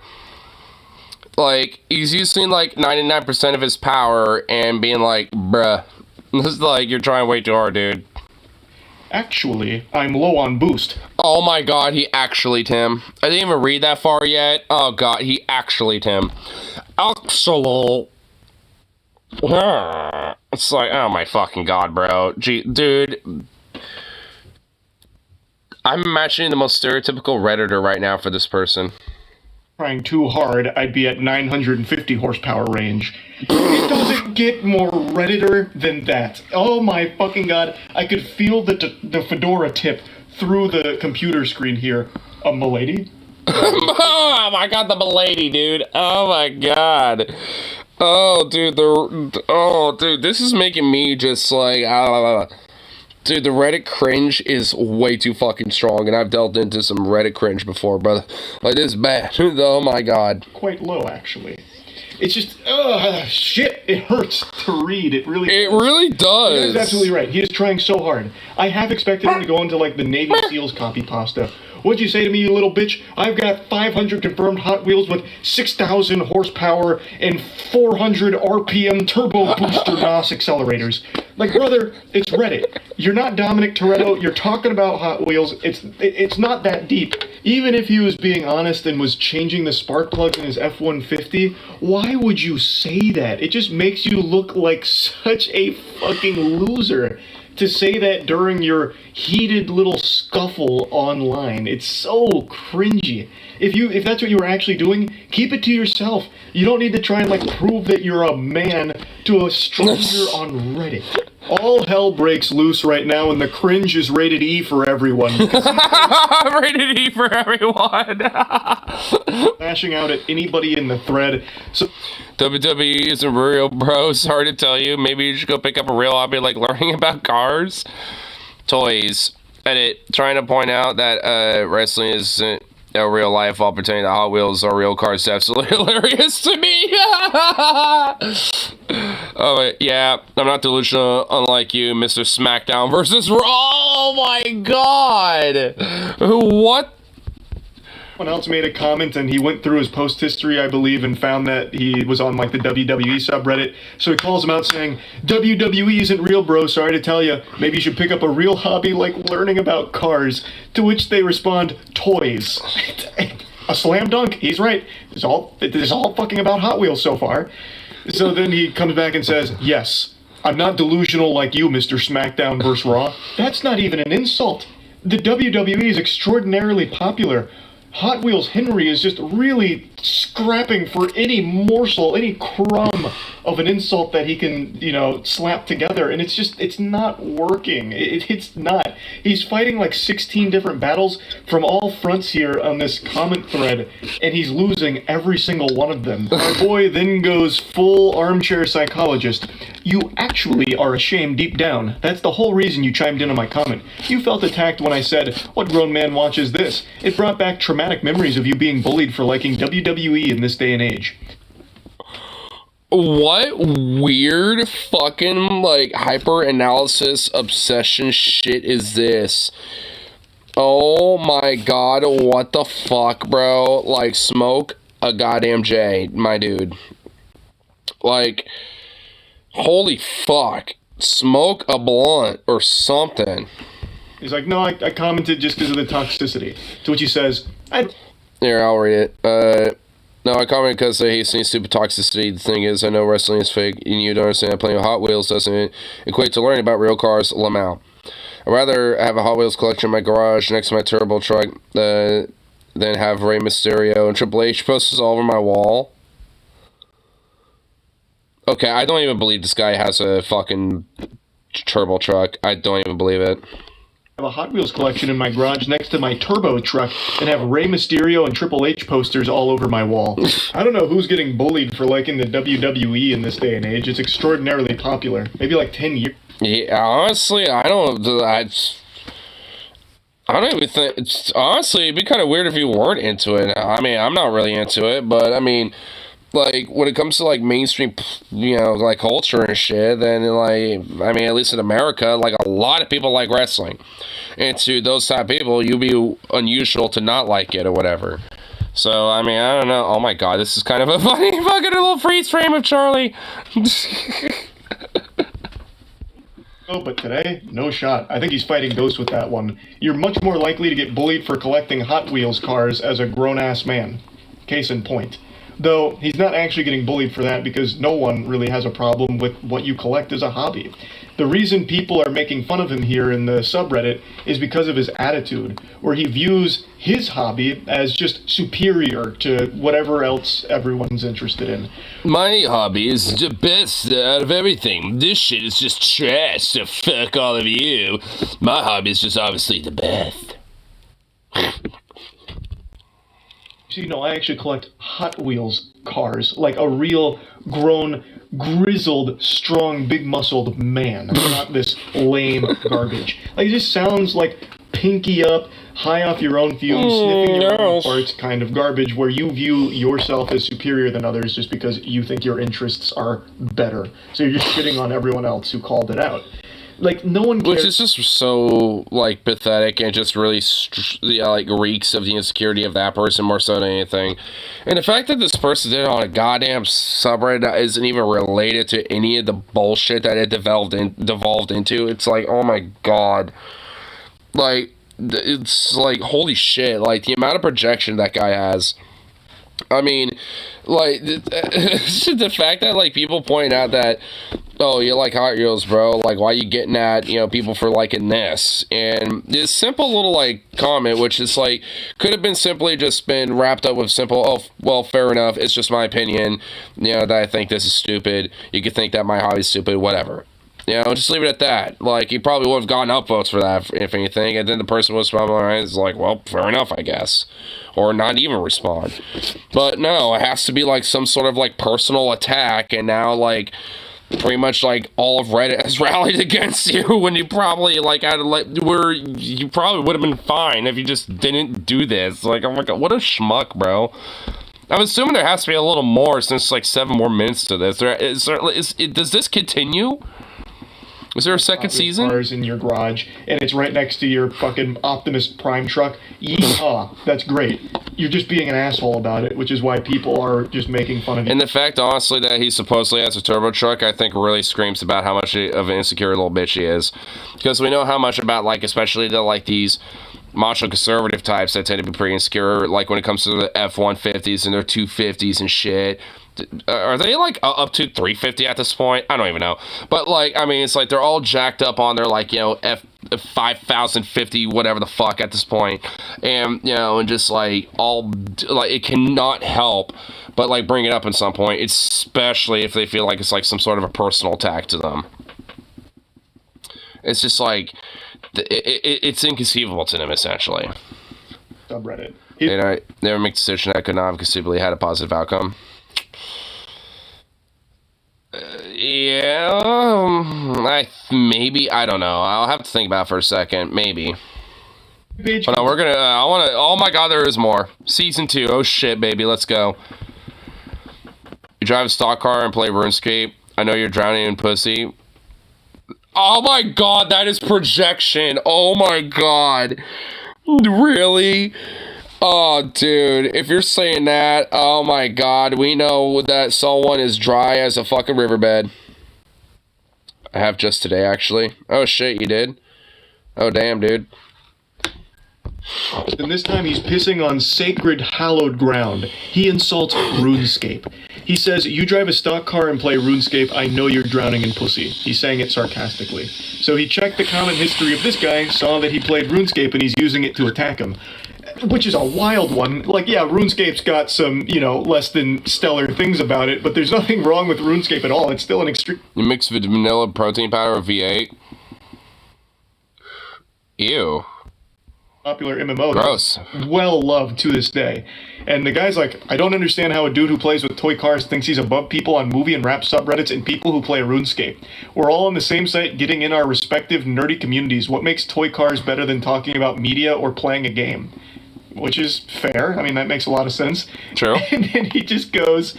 Like, he's using, like, 99% of his power and being like, bruh. This is like, you're trying way too hard, dude. Actually, I'm low on boost. Oh my god, he actually, Tim. I didn't even read that far yet. Oh god, he actually, Tim. Actually. It's like, oh my fucking god, bro. Gee, dude. I'm imagining the most stereotypical Redditor right now for this person. Trying too hard, I'd be at 950 horsepower range. It doesn't get more Redditor than that. Oh my fucking god, I could feel the fedora tip through the computer screen here. Milady? Oh my god, the milady, dude. Oh my god. Oh, dude, this is making me just like, dude, the Reddit cringe is way too fucking strong, and I've delved into some Reddit cringe before, brother. Like, this is bad. Oh my god. Quite low, actually. It's just, shit, it hurts to read. It really does. He's absolutely right. He is trying so hard. I have expected him to go into, like, the Navy SEALs copy pasta. What'd you say to me, you little bitch? I've got 500 confirmed Hot Wheels with 6,000 horsepower and 400 RPM turbo booster NOS accelerators. Like, brother, it's Reddit. You're not Dominic Toretto. You're talking about Hot Wheels. It's not that deep. Even if he was being honest and was changing the spark plugs in his F-150, why would you say that? It just makes you look like such a fucking loser to say that during your heated little scuffle online. It's so cringy. If that's what you were actually doing, keep it to yourself. You don't need to try and, like, prove that you're a man to a stranger on Reddit. All hell breaks loose right now, and the cringe is rated E for everyone. Rated E for everyone. Lashing out at anybody in the thread. So WWE isn't real, bro. Sorry to tell you. Maybe you should go pick up a real hobby like learning about cars. Toys. Edit. Trying to point out that wrestling isn't a real life while pretending that Hot Wheels are real cars. Absolutely hilarious to me. Oh, yeah. I'm not delusional, unlike you, Mr. SmackDown versus Raw. Oh my god. What? Someone else made a comment, and he went through his post history, I believe, and found that he was on, like, the WWE subreddit. So he calls him out saying, WWE isn't real, bro, sorry to tell you. Maybe you should pick up a real hobby like learning about cars. To which they respond, toys. A slam dunk. He's right. It's all fucking about Hot Wheels so far. So then he comes back and says, yes, I'm not delusional like you, Mr. SmackDown vs. Raw. That's not even an insult. The WWE is extraordinarily popular. Hot Wheels Henry is just really scrapping for any morsel, any crumb of an insult that he can, slap together, and it's not working. It's not. He's fighting like 16 different battles from all fronts here on this comment thread, and he's losing every single one of them. Our boy then goes full armchair psychologist. You actually are ashamed deep down. That's the whole reason you chimed in on my comment. You felt attacked when I said, what grown man watches this? It brought back traumatic memories of you being bullied for liking WWE in this day and age. What weird fucking, like, hyper-analysis obsession shit is this? Oh my god, what the fuck, bro? Like, smoke a goddamn J, my dude. Like, holy fuck. Smoke a blunt or something. He's like, no, I commented just because of the toxicity. To which he says, Here, I'll read it. No, I commented because I hate seeing stupid toxicity. The thing is, I know wrestling is fake, and you don't understand that playing with Hot Wheels doesn't equate to learning about real cars, Lamau. I'd rather have a Hot Wheels collection in my garage next to my turbo truck than have Rey Mysterio and Triple H posters all over my wall. Okay, I don't even believe this guy has a fucking turbo truck. I don't even believe it. I have a Hot Wheels collection in my garage next to my turbo truck and have Rey Mysterio and Triple H posters all over my wall. I don't know who's getting bullied for liking the WWE in this day and age. It's extraordinarily popular. Maybe like 10 years. Yeah, honestly, I don't even think... honestly, it'd be kind of weird if you weren't into it. I mean, I'm not really into it, but I mean... like, when it comes to, like, mainstream, you know, like, culture and shit, then, like, I mean, at least in America, like, a lot of people like wrestling. And to those type of people, you'd be unusual to not like it or whatever. So, I mean, I don't know. Oh, my God, this is kind of a funny fucking little freeze frame of Charlie. Oh, but today, no shot. I think he's fighting ghosts with that one. You're much more likely to get bullied for collecting Hot Wheels cars as a grown-ass man. Case in point. Though, he's not actually getting bullied for that because no one really has a problem with what you collect as a hobby. The reason people are making fun of him here in the subreddit is because of his attitude, where he views his hobby as just superior to whatever else everyone's interested in. My hobby is the best out of everything. This shit is just trash, so fuck all of you. My hobby is just obviously the best. So, you know, I actually collect Hot Wheels cars, like a real, grown, grizzled, strong, big-muscled man, not this lame garbage. Like, it just sounds like pinky up, high off your own fumes, sniffing your own farts kind of garbage, where you view yourself as superior than others just because you think your interests are better. So you're just shitting on everyone else who called it out. Like, no one cares. Which is just so, like, pathetic and just really, like, reeks of the insecurity of that person more so than anything. And the fact that this person did it on a goddamn subreddit that isn't even related to any of the bullshit that it devolved into, it's like, oh my god. Like, it's like, holy shit. Like, the amount of projection that guy has. I mean, like, the fact that, like, people point out that, oh, you like Hot Wheels, bro, like, why you getting at, you know, people for liking this? And this simple little, like, comment, which is, like, could have been simply just been wrapped up with simple, oh, well, fair enough, it's just my opinion, you know, that I think this is stupid, you could think that my hobby's stupid, whatever. You know, just leave it at that. Like, he probably would have gotten upvotes for that, if anything, and then the person was like, well, fair enough, I guess. Or not even respond. But no, it has to be, like, some sort of, like, personal attack, and now, like, pretty much, like, all of Reddit has rallied against you when you probably, like, you probably would have been fine if you just didn't do this. Like, oh my god, what a schmuck, bro. I'm assuming there has to be a little more since, like, 7 more minutes to this. Does this continue? Is there a second season? Cars in your garage, and it's right next to your fucking Optimus Prime truck. Yeehaw, that's great. You're just being an asshole about it, which is why people are just making fun of you. And the fact, honestly, that he supposedly has a turbo truck, I think really screams about how much of an insecure little bitch he is. Because we know how much about, like, especially the, like, these macho conservative types that tend to be pretty insecure, like, when it comes to the F-150s and their 250s and shit. Are they, like, up to 350 at this point? I don't even know. But, like, I mean, it's like they're all jacked up on their, like, you know, F5050, whatever the fuck at this point. And, you know, and just, like, all, like, it cannot help but, like, bring it up at some point, especially if they feel like it's, like, some sort of a personal attack to them. It's just, like, it's inconceivable to them, essentially. Subreddit. And I never make a decision that could not have conceivably had a positive outcome. Yeah, maybe, I don't know. I'll have to think about it for a second. Maybe. But no, we're gonna, oh my god, there is more. Season 2, oh shit, baby, let's go. You drive a stock car and play RuneScape. I know you're drowning in pussy. Oh my god, that is projection. Oh my god. Really? Oh, dude, if you're saying that, oh my god, we know that someone is dry as a fucking riverbed. I have just today, actually. Oh shit, you did? Oh, damn, dude. And this time he's pissing on sacred, hallowed ground. He insults RuneScape. He says, "You drive a stock car and play RuneScape, I know you're drowning in pussy." He's saying it sarcastically. So he checked the comment history of this guy, saw that he played RuneScape, and he's using it to attack him. Which is a wild one. Like, yeah, RuneScape's got some, less than stellar things about it, but there's nothing wrong with RuneScape at all. It's still an extreme... You mix vanilla protein powder with V8? Ew. Popular MMO. Gross. Well loved to this day. And the guy's like, I don't understand how a dude who plays with toy cars thinks he's above people on movie and rap subreddits and people who play RuneScape. We're all on the same site getting in our respective nerdy communities. What makes toy cars better than talking about media or playing a game? Which is fair. I mean, that makes a lot of sense. True. And then he just goes,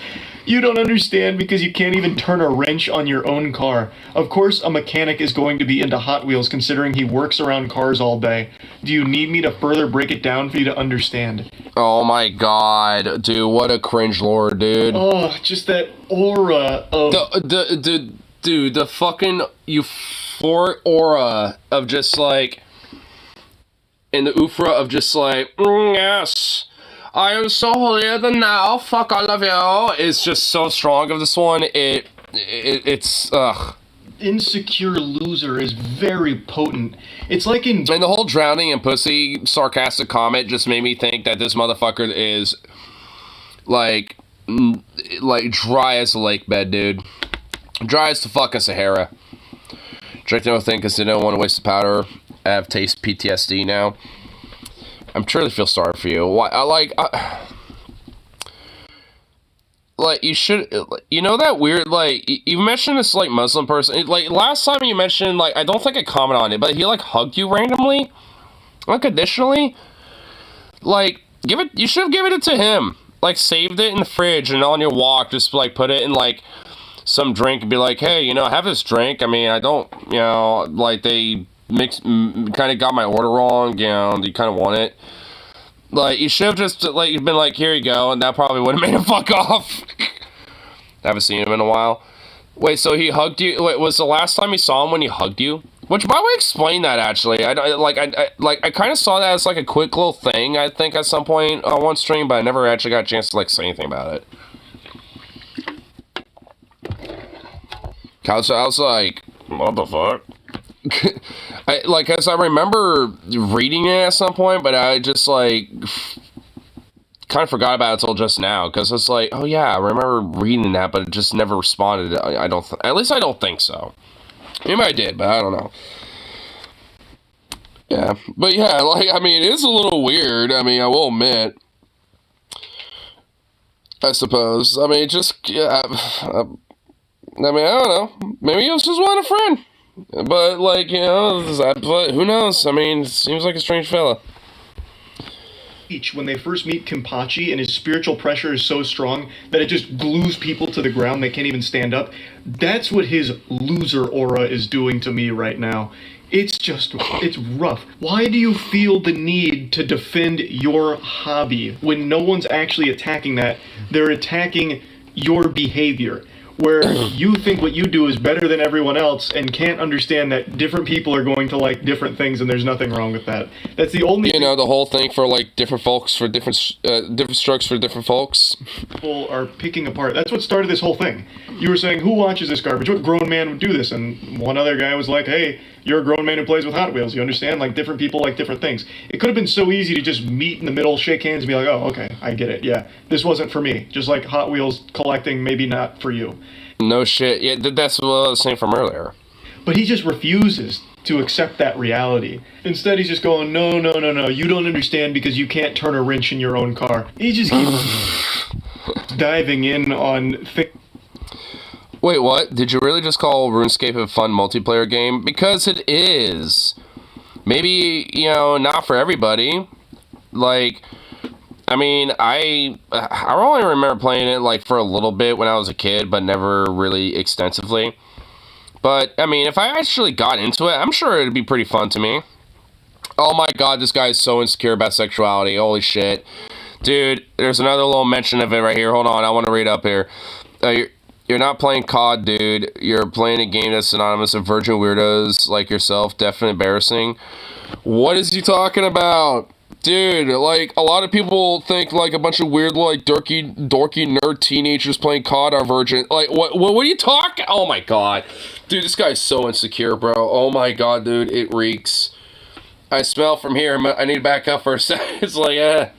"You don't understand because you can't even turn a wrench on your own car. Of course, a mechanic is going to be into Hot Wheels considering he works around cars all day. Do you need me to further break it down for you to understand?" Oh my god, dude, what a cringe lord, dude. Oh, just that aura of... The fucking euphoric aura of just like... And the oofra of just like, yes, I am so holier than thou, fuck all of you, is just so strong of this one, it's, ugh. Insecure loser is very potent. It's like in... And the whole drowning and pussy sarcastic comment just made me think that this motherfucker is, like dry as a lake bed, dude. Dry as the fucking Sahara. Drink no thing because they don't want to waste the powder. I have taste PTSD now. I'm truly feel sorry for you. Why? You should, that weird, you mentioned this, Muslim person, last time you mentioned, I don't think I commented on it, but he, hugged you randomly, unconditionally, you should have given it to him, saved it in the fridge, and on your walk, just, put it in, some drink, and be like, hey, have this drink, I mean, I don't, they kind of got my order wrong, do you kind of want it? You should have just, you've been like, here you go, and that probably would have made him fuck off. I haven't seen him in a while. Wait, so he hugged you? Wait, was the last time you saw him when he hugged you? Which, by the way, explain that, actually. I kind of saw that as, a quick little thing, I think, at some point on one stream, but I never actually got a chance to, say anything about it. I was like, what the fuck? As I remember reading it at some point, but I just, kind of forgot about it until just now, because it's like, oh yeah, I remember reading that, but it just never responded. At least I don't think so. Maybe I did, but I don't know. Yeah, but yeah, I mean, it's a little weird, I mean, I will admit. I suppose. I mean, yeah, I don't know. Maybe he was just wanting a friend. But, but who knows? I mean, it seems like a strange fella. When they first meet Kimpachi and his spiritual pressure is so strong that it just glues people to the ground, they can't even stand up. That's what his loser aura is doing to me right now. It's rough. Why do you feel the need to defend your hobby when no one's actually attacking that? They're attacking your behavior. Where you think what you do is better than everyone else and can't understand that different people are going to like different things and there's nothing wrong with that. That's the only the whole thing for different folks for different strokes for different folks. People are picking apart. That's what started this whole thing. You were saying, who watches this garbage? What grown man would do this? And one other guy was like, hey, you're a grown man who plays with Hot Wheels. You understand? Different people like different things. It could have been so easy to just meet in the middle, shake hands, and be like, oh, okay, I get it. Yeah, this wasn't for me. Just like Hot Wheels collecting, maybe not for you. No shit. Yeah, that's what I was saying from earlier. But he just refuses to accept that reality. Instead, he's just going, no, you don't understand because you can't turn a wrench in your own car. He just keeps diving in on... Wait, what? Did you really just call RuneScape a fun multiplayer game? Because it is. Maybe, not for everybody. I mean, I only remember playing it, for a little bit when I was a kid, but never really extensively. But, I mean, if I actually got into it, I'm sure it'd be pretty fun to me. Oh my god, this guy is so insecure about sexuality. Holy shit. Dude, there's another little mention of it right here. Hold on, I want to read up here. You're not playing COD, dude. You're playing a game that's synonymous with virgin weirdos like yourself. Definitely embarrassing. What is he talking about? Dude, like, a lot of people think, like, a bunch of weird, like, dorky nerd teenagers playing COD are virgin. Like, what are you talking? Oh, my God. Dude, this guy's so insecure, bro. Oh, my God, dude. It reeks. I smell from here. I need to back up for a second. It's like,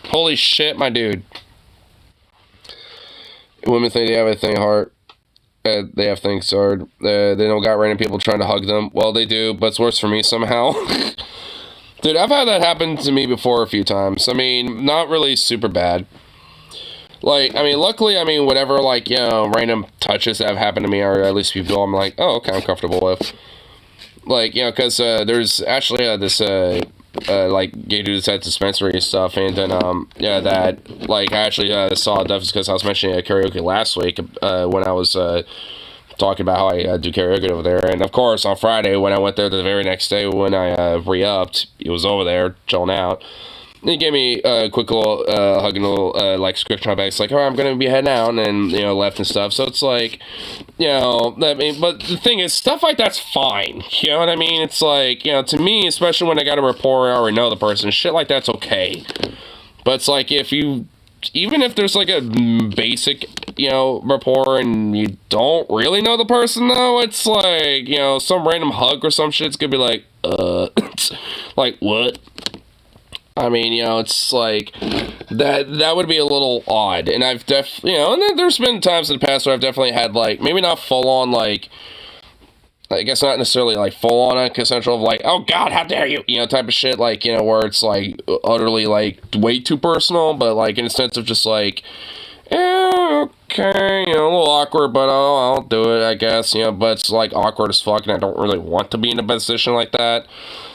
holy shit, my dude. Women think they have a thing hard. They have things hard. They don't got random people trying to hug them. Well, they do, but it's worse for me somehow. Dude, I've had that happen to me before a few times. I mean, not really super bad. Like, I mean, luckily, I mean, whatever, like, you know, random touches that have happened to me, or at least people I'm like, oh, okay, I'm comfortable with. Like, you know, because there's actually this, like, gay dudes at dispensary and stuff, and then, yeah, that, like, I actually saw that because I was mentioning karaoke last week, when I was, talking about how I do karaoke over there, and of course, on Friday, when I went there the very next day, when I, re-upped, he was over there, chilling out. And he gave me a quick little, hug and a little, like, script on my back. It's like, oh, I'm gonna be heading out, and, you know, left and stuff. So it's like, you know, I mean, but the thing is, stuff like that's fine. You know what I mean? It's like, you know, to me, especially when I got a rapport, I already know the person, shit like that's okay. But it's like, if you, even if there's like a basic, you know, rapport and you don't really know the person, though, it's like, you know, some random hug or some shit's gonna be like, like, what? I mean, you know, it's like, that would be a little odd, and I've you know, and there's been times in the past where I've definitely had, like, maybe not full-on, like, I guess not necessarily, like, full-on a consensual of, like, oh, God, how dare you, you know, type of shit, like, you know, where it's, like, utterly, like, way too personal, but, like, in a sense of just, like, okay, you know, a little awkward, but I'll do it, I guess, you know, but it's, like, awkward as fuck, and I don't really want to be in a position like that.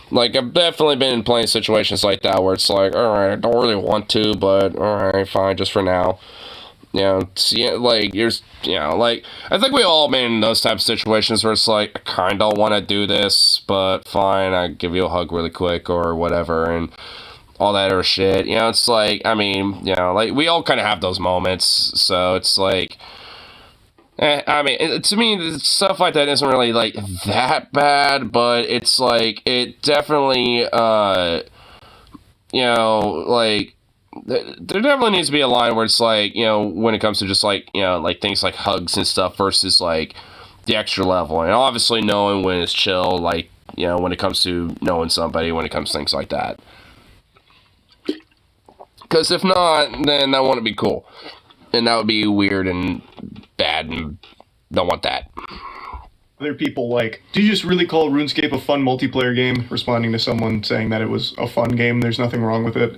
Like, I've definitely been in plenty of situations like that where it's like, alright, I don't really want to, but alright, fine, just for now. You know, like, you know, like, I think we all been in those types of situations where it's like, I kinda wanna do this, but fine, I give you a hug really quick or whatever, and all that other shit. You know, it's like, I mean, you know, like, we all kinda have those moments, so it's like, I mean, to me, stuff like that isn't really, like, that bad, but it's, like, it definitely, you know, like, there definitely needs to be a line where it's, like, you know, when it comes to just, like, you know, like, things like hugs and stuff versus, like, the extra level, and obviously knowing when it's chill, like, you know, when it comes to knowing somebody, when it comes to things like that. Because if not, then that wouldn't be cool. And that would be weird and bad, and don't want that. Other people like, do you just really call RuneScape a fun multiplayer game? Responding to someone saying that it was a fun game, there's nothing wrong with it.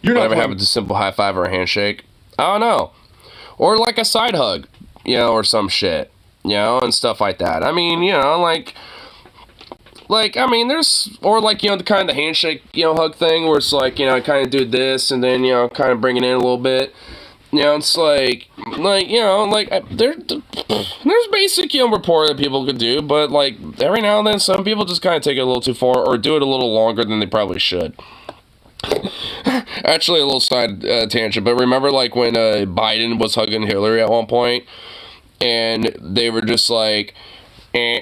You're not. Whatever happened to simple high five or a handshake? I don't know. Or like a side hug, you know, or some shit, you know, and stuff like that. I mean, you know, like, I mean, there's, or like, you know, the kind of the handshake, you know, hug thing where it's like, you know, I kind of do this and then, you know, kind of bring it in a little bit. You know, it's like, you know, like, there's basic, you know, rapport that people could do, but, like, every now and then, some people just kind of take it a little too far, or do it a little longer than they probably should. Actually, a little side tangent, but remember, like, when Biden was hugging Hillary at one point, and they were just like, you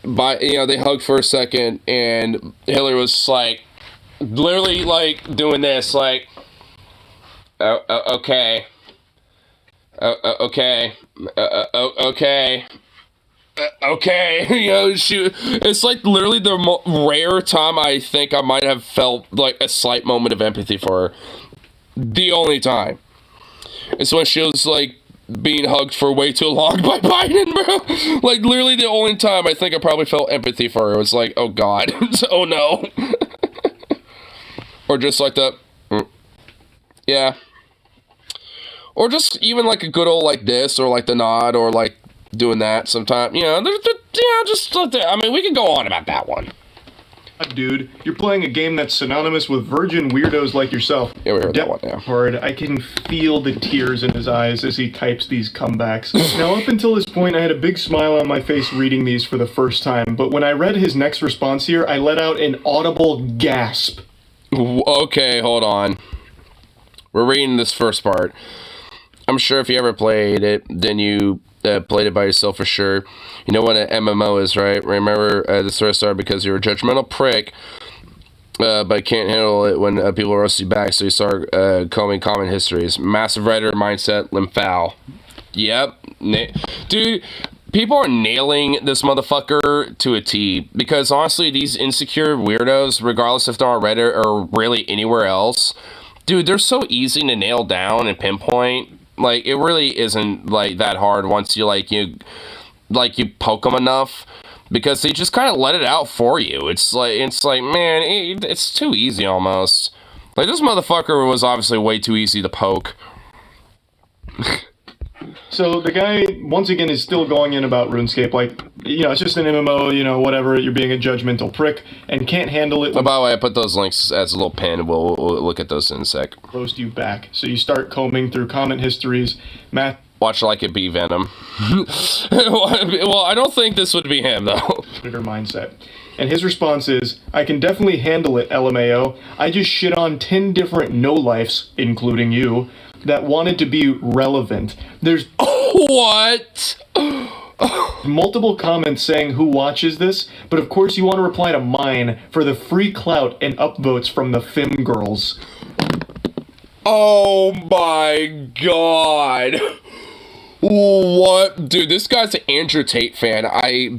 know, they hugged for a second, and Hillary was, like, literally, like, doing this, like, okay. Okay. You know, it's like literally the rare time I think I might have felt like a slight moment of empathy for her. The only time. It's when she was like being hugged for way too long by Biden, bro. Like literally the only time I think I probably felt empathy for her. It was like, oh God. Oh no. Or just like the, yeah. Or just even like a good old like this, or like the nod, or like doing that sometime. You know, just I mean, we can go on about that one. Dude, you're playing a game that's synonymous with virgin weirdos like yourself. Yeah, we heard that one, yeah. Hard. I can feel the tears in his eyes as he types these comebacks. Now, up until this point, I had a big smile on my face reading these for the first time, but when I read his next response here, I let out an audible gasp. Okay, hold on. We're reading this first part. I'm sure if you ever played it, then you played it by yourself for sure. You know what an MMO is, right? Remember, this sort of started because you're a judgmental prick, but can't handle it when people roast you back, so you start combing common histories. Massive writer mindset, Limphal. Yep. Dude, people are nailing this motherfucker to a T, because honestly, these insecure weirdos, regardless if they're on Reddit or really anywhere else, dude, they're so easy to nail down and pinpoint. Like, it really isn't, like, that hard once you poke them enough, because they just kind of let it out for you. It's like, man, it's too easy almost. Like, this motherfucker was obviously way too easy to poke. So the guy, once again, is still going in about RuneScape, like, you know, it's just an MMO, you know, whatever, you're being a judgmental prick, and can't handle it. Oh, by the way, I put those links as a little pin, we'll look at those in a sec. Roast you back. So you start combing through comment histories, Watch like it be Venom. Well, I don't think this would be him, though. Mindset. And his response is, I can definitely handle it, LMAO. I just shit on 10 different no-lifes, including you, that wanted to be relevant. There's what? multiple comments saying who watches this, but of course you want to reply to mine for the free clout and upvotes from the Fim girls. Oh my god. What? Dude, this guy's an Andrew Tate fan. I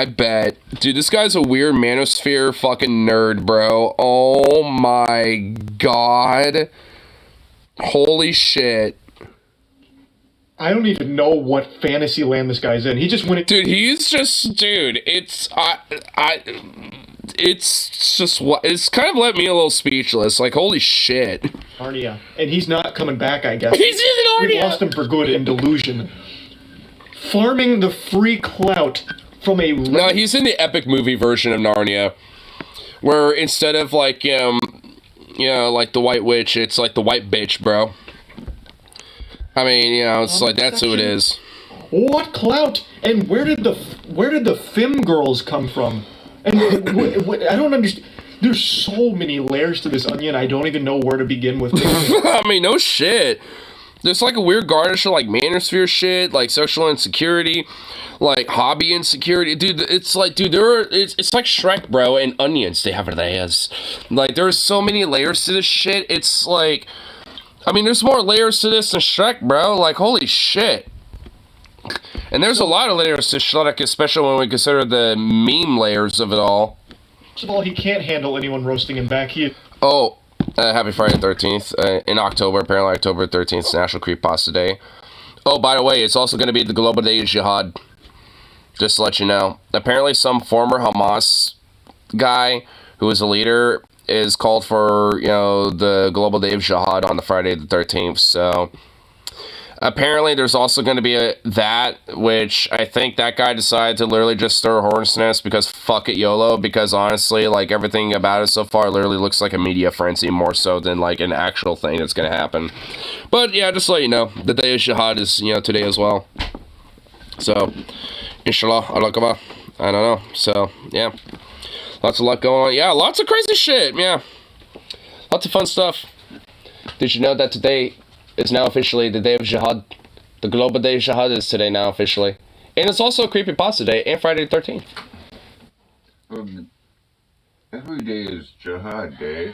bet. Dude, this guy's a weird manosphere fucking nerd, bro. Oh my god. Holy shit. I don't even know what fantasy land this guy's in. He just went... Dude, he's just... Dude, it's... It's just... It's kind of left me a little speechless. Like, holy shit. Narnia. And he's not coming back, I guess. He's in Narnia! We lost him for good in Delusion. Farming the free clout from a... No, he's in the epic movie version of Narnia. Where instead of, like, you know, like the White Witch, it's like the White Bitch, bro. I mean, you know, it's like, that's who it is. What clout? And where did the Fim girls come from? And I don't understand. There's so many layers to this onion, I don't even know where to begin with. I mean, no shit. There's like a weird garnish of like manosphere shit, like sexual insecurity, like hobby insecurity. Dude, it's like, dude, it's like Shrek, bro, and onions. They have layers. Like, there's so many layers to this shit. It's like, I mean, there's more layers to this than Shrek, bro. Like, holy shit. And there's a lot of layers to Shrek, especially when we consider the meme layers of it all. First of all, he can't handle anyone roasting him back. Happy Friday the 13th. In October, apparently October 13th is National Creepypasta Day. Oh, by the way, it's also going to be the Global Day of Jihad. Just to let you know. Apparently some former Hamas guy who is a leader is called for, you know, the Global Day of Jihad on the Friday the 13th. So apparently there's also going to be that, which I think that guy decided to literally just stir a hornet's nest because fuck it, YOLO. Because honestly, like, everything about it so far literally looks like a media frenzy more so than like an actual thing that's going to happen. But yeah, just to let you know, the Day of Jihad is, you know, today as well. So, inshallah, Allah, I don't know. So, yeah. Lots of luck going on. Yeah, lots of crazy shit. Yeah. Lots of fun stuff. Did you know that today is now officially the Day of Jihad? The Global Day of Jihad is today now officially. And it's also Creepypasta Day and Friday the 13th. Every day is Jihad Day.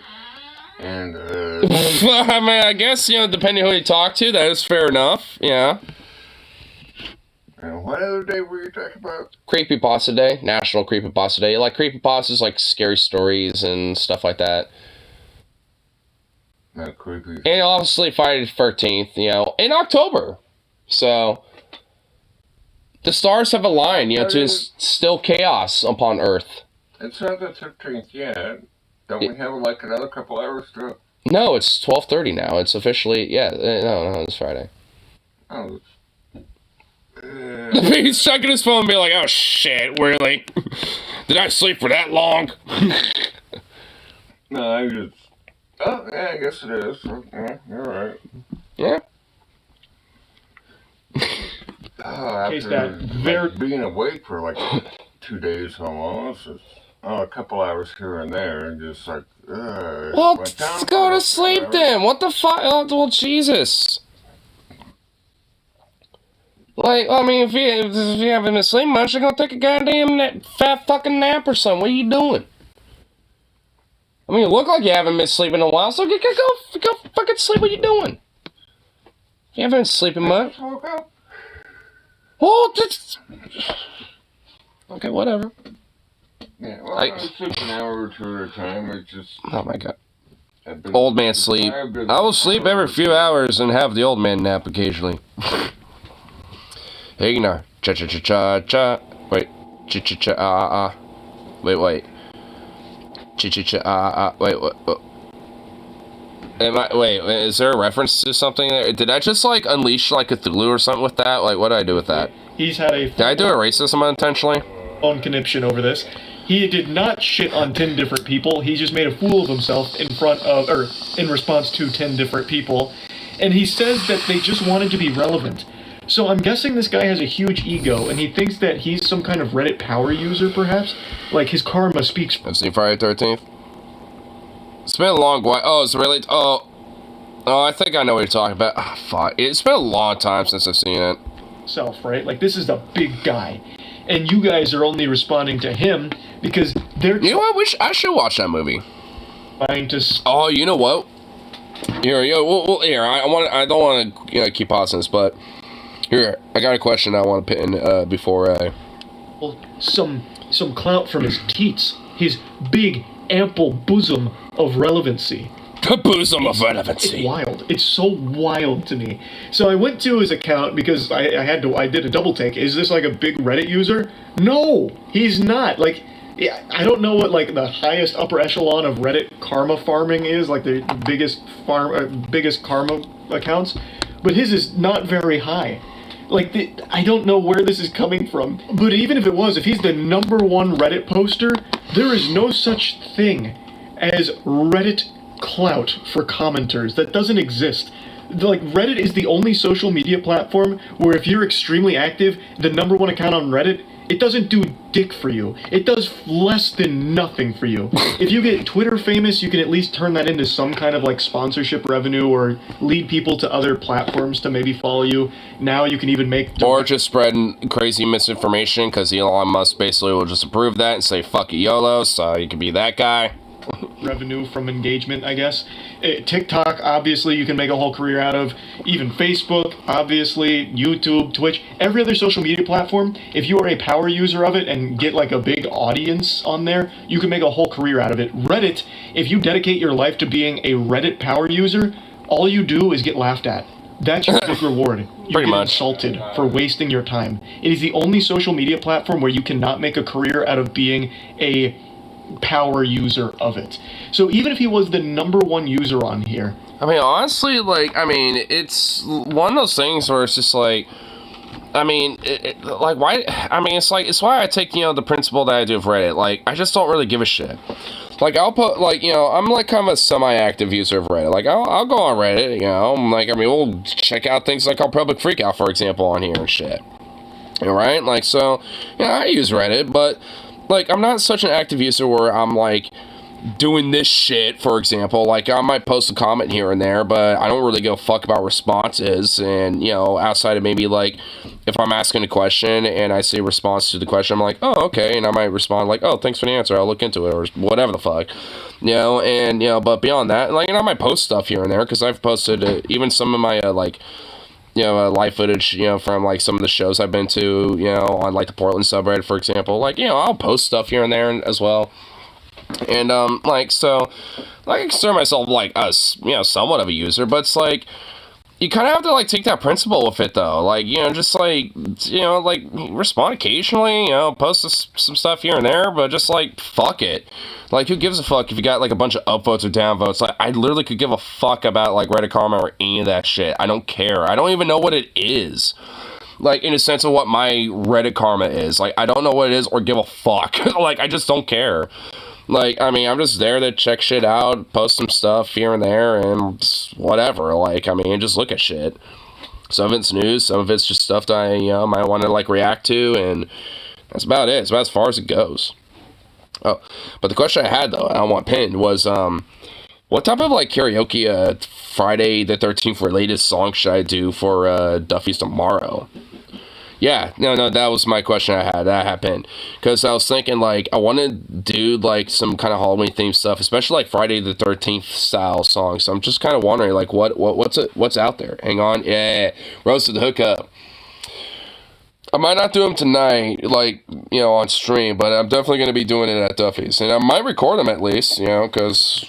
And, I mean, I guess, you know, depending who you talk to, that is fair enough. Yeah. And what other day were you talking about? Creepypasta Day. National Creepypasta Day. Like, creepypastas, like scary stories and stuff like that. Not creepy. And obviously Friday the 13th, you know, in October. So, the stars have aligned, you know, to still chaos upon Earth. It's not the 13th yet. Don't we have, like, another couple hours to it? No, it's 12:30 now. It's officially, yeah, no, it's Friday. Oh, He's checking his phone and being like, oh shit, really? Did I sleep for that long? No, I just... Oh, yeah, I guess it is. Yeah, you're right. Yeah. After being awake for like 2 days almost, it's a couple hours here and there, and just like, well, let's go to sleep then. What the fuck? Oh, well, Jesus. Like, I mean, if you haven't been sleeping much, you're gonna take a goddamn fat fucking nap or something. What are you doing? I mean, you look like you haven't been sleeping in a while, so go fucking sleep. What you doing? You haven't been sleeping much. Well, that's... Okay, whatever. Yeah, well, I sleep an hour or two at a time. It's just... Oh my god. Old man sleep. I will sleep every few hours and have the old man nap occasionally. Ignore. Cha-cha-cha-cha-cha. Wait. Cha-cha-cha-ah-ah. Wait. Cha-cha-cha-ah-ah. Wait, what? Wait, is there a reference to something there? Did I just, like, unleash, like, Cthulhu or something with that? Like, what did I do with that? He's had a... Did I do a racism unintentionally? ...on conniption over this. He did not shit on 10 different people. He just made a fool of himself in response to 10 different people. And he says that they just wanted to be relevant. So I'm guessing this guy has a huge ego, and he thinks that he's some kind of Reddit power user, perhaps? Like, his karma speaks... I've seen Friday the 13th. It's been a long while. Oh, it's really... Oh, I think I know what you're talking about. Ah, fuck. It's been a long time since I've seen it. Self, right? Like, this is the big guy. And you guys are only responding to him because they're... You know what? I should watch that movie. Trying to... Oh, you know what? Here, I don't want to keep pausing this, but... Here, I got a question I want to put in before I... Well, some clout from his teats. His big, ample bosom of relevancy. The bosom of relevancy. It's wild. It's so wild to me. So I went to his account because I did a double take. Is this like a big Reddit user? No, he's not. Like, I don't know what like the highest upper echelon of Reddit karma farming is, like the biggest karma accounts, but his is not very high. Like, I don't know where this is coming from, but even if it was, if he's the #1 Reddit poster, there is no such thing as Reddit clout for commenters. That doesn't exist. Like, Reddit is the only social media platform where if you're extremely active, the #1 account on Reddit, it doesn't do dick for you. It does less than nothing for you. If you get Twitter famous, you can at least turn that into some kind of like sponsorship revenue or lead people to other platforms to maybe follow you. Now you can even make... Or just spreading crazy misinformation because Elon Musk basically will just approve that and say fuck it YOLO, so you can be that guy. Revenue from engagement, I guess. TikTok, obviously, you can make a whole career out of. Even Facebook, obviously, YouTube, Twitch, every other social media platform. If you are a power user of it and get like a big audience on there, you can make a whole career out of it. Reddit, if you dedicate your life to being a Reddit power user, all you do is get laughed at. That's your big reward. You Pretty get much. insulted for wasting your time. It is the only social media platform where you cannot make a career out of being a power user of it. So even if he was the #1 user on here, I mean, honestly, like, I mean, it's one of those things where it's just like, I mean, like, why? I mean, it's like, it's why I take, the principle that I do of Reddit. Like, I just don't really give a shit. Like, I'll put, like, I'm like kind of a semi-active user of Reddit. Like, I'll go on Reddit, like, I mean, we'll check out things like our Public Freakout, for example, on here and shit. Right? Like, so, I use Reddit, but like, I'm not such an active user where I'm, like, doing this shit, for example. Like, I might post a comment here and there, but I don't really give a fuck about responses. And, outside of maybe, like, if I'm asking a question and I see a response to the question, I'm like, oh, okay. And I might respond, like, oh, thanks for the answer. I'll look into it, or whatever the fuck. And, but beyond that, like, I might post stuff here and there, because I've posted even some of my, live footage, from, like, some of the shows I've been to, on, like, the Portland subreddit, for example. Like, I'll post stuff here and there as well. And, so, like, I consider myself, like, somewhat of a user, but it's, like, you kind of have to, like, take that principle with it, though. Like, just, like, like, respond occasionally, post some stuff here and there, but just, like, fuck it. Like, who gives a fuck if you got, like, a bunch of upvotes or downvotes? Like, I literally could give a fuck about, like, Reddit karma or any of that shit. I don't care. I don't even know what it is. Like, in a sense of what my Reddit karma is. Like, I don't know what it is or give a fuck. Like, I just don't care. Like, I mean, I'm just there to check shit out, post some stuff here and there, and just whatever. Like, I mean, just look at shit. Some of it's news, some of it's just stuff that I, might want to, like, react to, and that's about it. It's about as far as it goes. Oh, but the question I had, though, I want pinned, was, what type of, like, karaoke, Friday the 13th related song should I do for, Duffy's Tomorrow? Yeah, no, that was my question I had. That happened because I was thinking like I want to do like some kind of Halloween themed stuff, especially like Friday the 13th style songs. So I'm just kind of wondering like what's out there. Hang on, yeah, Roasted the Hookup. I might not do them tonight, like, you know, on stream, but I'm definitely going to be doing it at Duffy's. And I might record them at least, you know, because,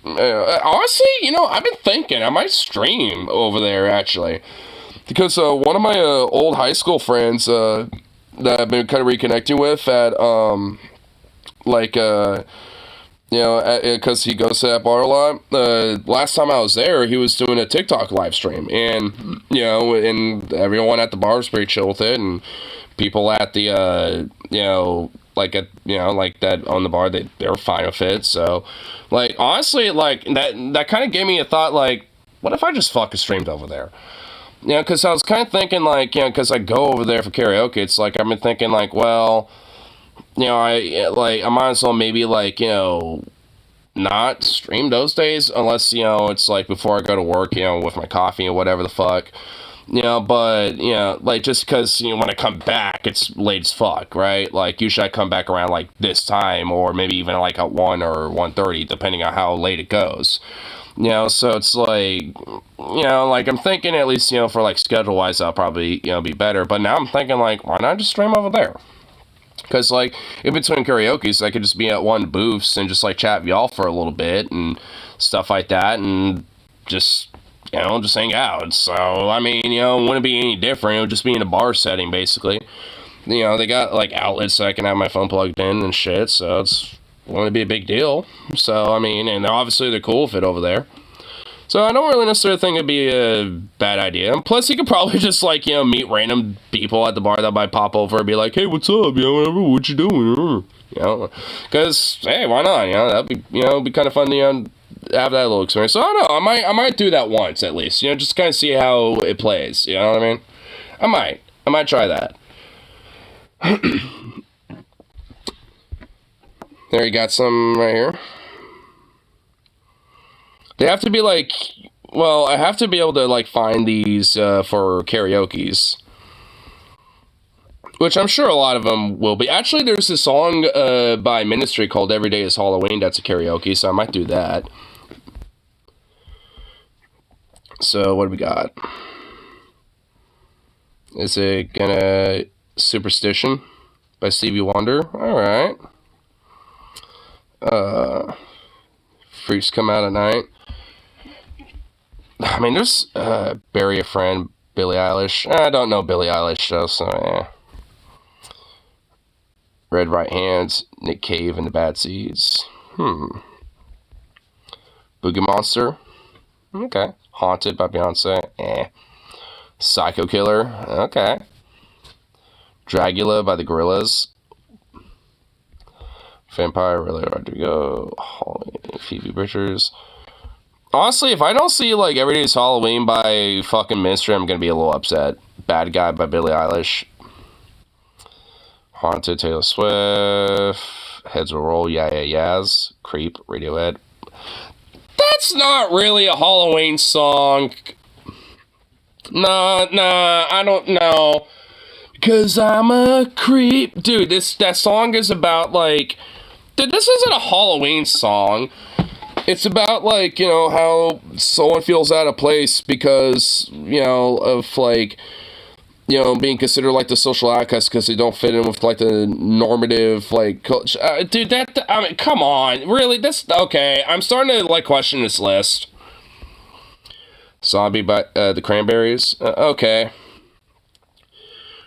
honestly, you know, I've been thinking I might stream over there, actually. Because one of my old high school friends that I've been kind of reconnecting with at, you know, because he goes to that bar a lot. Last time I was there, he was doing a TikTok live stream, and you know, and everyone at the bar was pretty chill with it, and people at the, you know, like at, you know, like that on the bar, they were fine with it. So, like, honestly, like that kind of gave me a thought, like, what if I just fucking streamed over there? You know, because I was kind of thinking, like, you know, because I go over there for karaoke, it's like I've been thinking, like, well, you know, I might as well maybe, like, you know, not stream those days unless, you know, it's like before I go to work, you know, with my coffee or whatever the fuck, you know, but, you know, like, just because, you know, when I come back, it's late as fuck, right? Like, usually I come back around, like, this time, or maybe even, like, at 1 or 1:30, depending on how late it goes. You know, so it's like, you know, like, I'm thinking at least, you know, for, like, schedule-wise, I'll probably, you know, be better, but now I'm thinking, like, why not just stream over there? Because, like, in between karaoke's, I could just be at one booths and just, like, chat with y'all for a little bit and stuff like that, and just, you know, just hang out. So, I mean, you know, it wouldn't be any different. It would just be in a bar setting, basically. You know, they got, like, outlets so I can have my phone plugged in and shit, so it's wouldn't be a big deal. So, I mean, and obviously they're cool with it over there. So I don't really necessarily think it'd be a bad idea. And plus, you could probably just, like, you know, meet random people at the bar that might pop over and be like, hey, what's up? You know, whatever, what you doing? You know, because, hey, why not? You know, that'd be, you know, be kind of fun to, you know, have that little experience. So I don't know, I might do that once at least, you know, just kind of see how it plays. You know what I mean? I might try that. There, you got some right here. They have to be like, well, I have to be able to, like, find these for karaoke's. Which I'm sure a lot of them will be. Actually, there's a song by Ministry called Every Day is Halloween that's a karaoke, so I might do that. So, what do we got? Is it gonna Superstition by Stevie Wonder? Alright. Freaks Come Out at Night. I mean, there's Bury a Friend, Billie Eilish. I don't know Billie Eilish, though, so yeah. Red Right Hands, Nick Cave and the Bad Seeds. Boogie Monster. Okay. Haunted by Beyonce. Psycho Killer. Okay. Dragula by the Gorillaz. Vampire, Really Rodrigo. Phoebe Bridgers. Honestly, if I don't see, like, Every Day's Halloween by fucking Ministry, I'm gonna be a little upset. Bad Guy by Billie Eilish. Haunted, Taylor Swift. Heads Will Roll, Yeah Yeah Yeahs. Creep, Radiohead. That's not really a Halloween song. Nah, I don't know. Because I'm a creep. Dude, that song is about, like... Dude, this isn't a Halloween song. It's about, like, you know, how someone feels out of place because, you know, of, like... You know, being considered, like, the social outcast because they don't fit in with, like, the normative, like, culture. Dude, I mean, come on. Really? That's, okay. I'm starting to, like, question this list. Zombie by the Cranberries. Okay.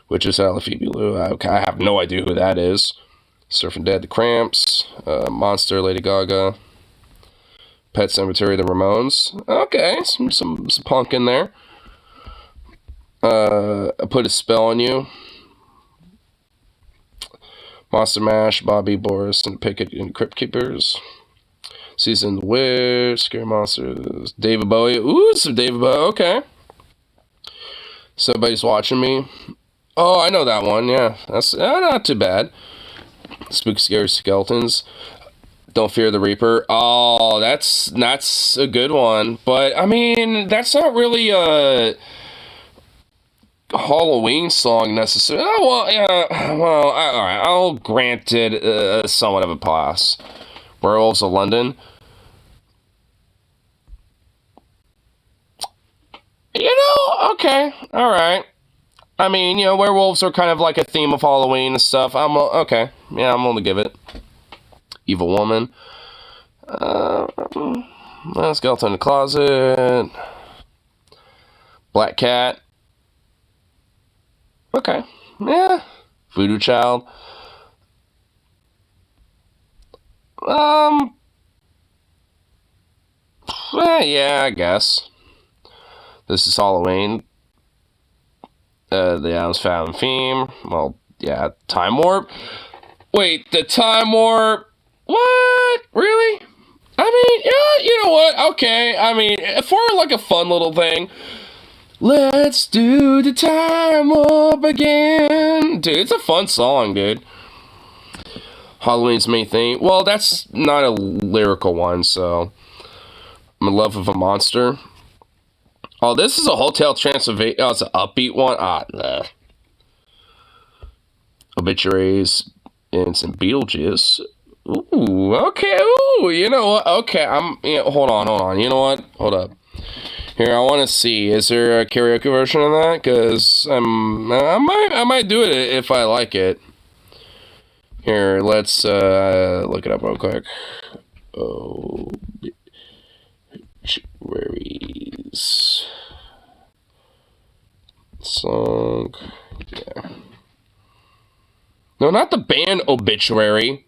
Which is Phoebe Lou. I have no idea who that is. Surfing Dead, The Cramps. Monster, Lady Gaga. Pet Sematary, The Ramones. Okay, some punk in there. I Put a Spell on You. Monster Mash, Bobby, Boris, and Pickett and Crypt Keepers. Season of the Witch, Scary Monsters, David Bowie. Ooh, some David Bowie. Okay. Somebody's Watching Me. Oh, I know that one. Yeah, that's not too bad. Spooky Scary Skeletons. Don't Fear the Reaper. Oh, that's a good one. But I mean, that's not really a Halloween song necessarily. Oh, well, yeah. Well, all right. I'll grant it somewhat of a pass. Werewolves of London. Okay. All right. I mean, werewolves are kind of like a theme of Halloween and stuff. Okay. Yeah, I'm willing to give it. Evil Woman. Skeleton in the Closet. Black Cat. Okay. Yeah. Voodoo Child. Yeah, I guess. This is Halloween. The Addams Family theme. Well, yeah, Time Warp. Wait, the Time Warp? What? Really? I mean, yeah, you know what? Okay, I mean, for like a fun little thing. Let's do the Time Warp again. Dude, it's a fun song, dude. Halloween's main theme. Well, that's not a lyrical one, so. I'm in love with a monster. Oh, this is a Hotel Transylvania. Oh, it's an upbeat one. Nah. Obituaries and some Beetlejuice. Ooh, okay. Ooh, you know what? Okay, hold on. You know what? Hold up. Here, I want to see. Is there a karaoke version of that? Because I might do it if I like it. Here, let's look it up real quick. Obituaries song. Yeah. No, not the band Obituary.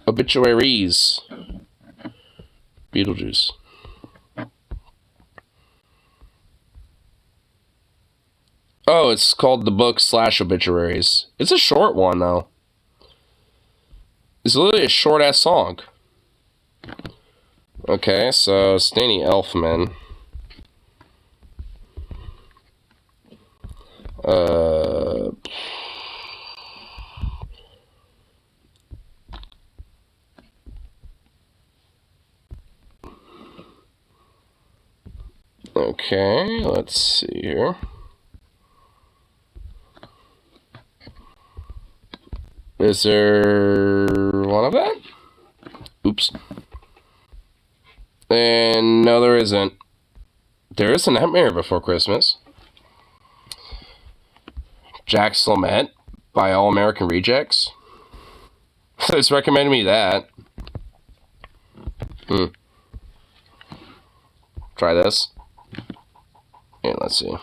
Obituaries. Beetlejuice. Oh, it's called the book / Obituaries. It's a short one, though. It's literally a short-ass song. Okay, so Danny Elfman. Okay, let's see here. Is there one of that? Oops. And no, there isn't. There is a Nightmare Before Christmas. Jack Slomet by All American Rejects. It's recommended me that. Try this. And let's see.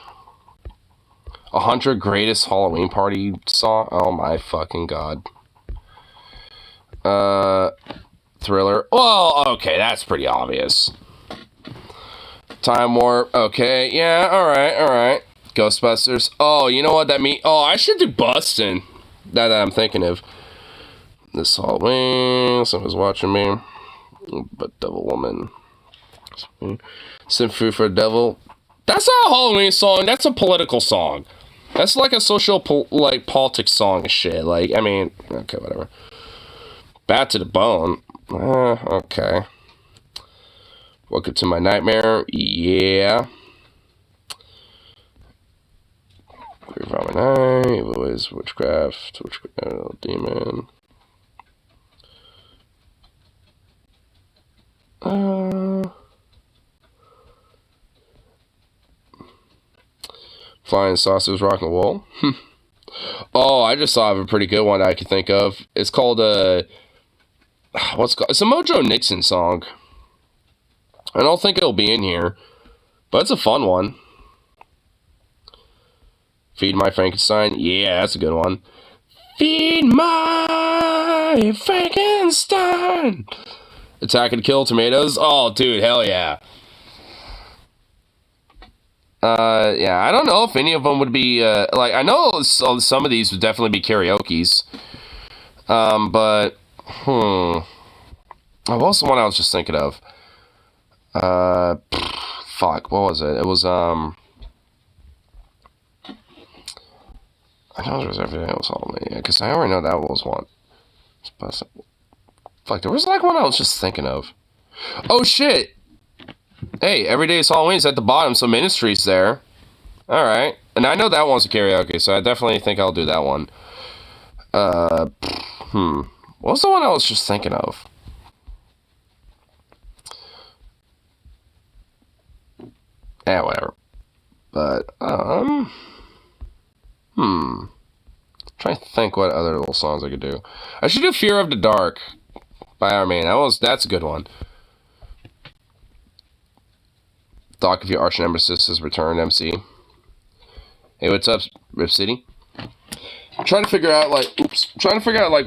100 Greatest Halloween Party Song. Oh my fucking god. Thriller. Well, okay, that's pretty obvious. Time Warp. Okay, yeah, alright. Ghostbusters. Oh, you know what that means? Oh, I should do Bustin'. That I'm thinking of. This Halloween. Someone's watching me. But Devil Woman. Sympathy for the Devil. That's not a Halloween song. That's a political song. That's like a social, politics song and shit. Like, I mean, okay, whatever. Bad to the Bone. Okay. Welcome to My Nightmare. Yeah. Grave Robber Night. Evil Ways, Witchcraft. Demon. Flying Saucers, Rock and Roll. Oh, I just saw a pretty good one I can think of. It's called what's it called? It's a Mojo Nixon song. I don't think it'll be in here, but it's a fun one. Feed My Frankenstein. Yeah, that's a good one. Feed my Frankenstein. Attack and Kill Tomatoes. Oh, dude, hell yeah. Yeah, I don't know if any of them would be, I know some of these would definitely be karaoke's. But, Oh, what was the one I was just thinking of? Fuck, what was it? It was, I know there was everything else on me, because I already know that was one. Fuck, there was one I was just thinking of. Oh, shit! Hey, Every Day is Halloween is at the bottom, so Ministry's there. Alright. And I know that one's a karaoke, so I definitely think I'll do that one. What was the one I was just thinking of? Yeah, whatever. But, trying to think what other little songs I could do. I should do Fear of the Dark by Iron Man. That's a good one. Doc, if your arch nemesis has returned, MC. Hey, what's up, Rip City? I'm trying to figure out, like,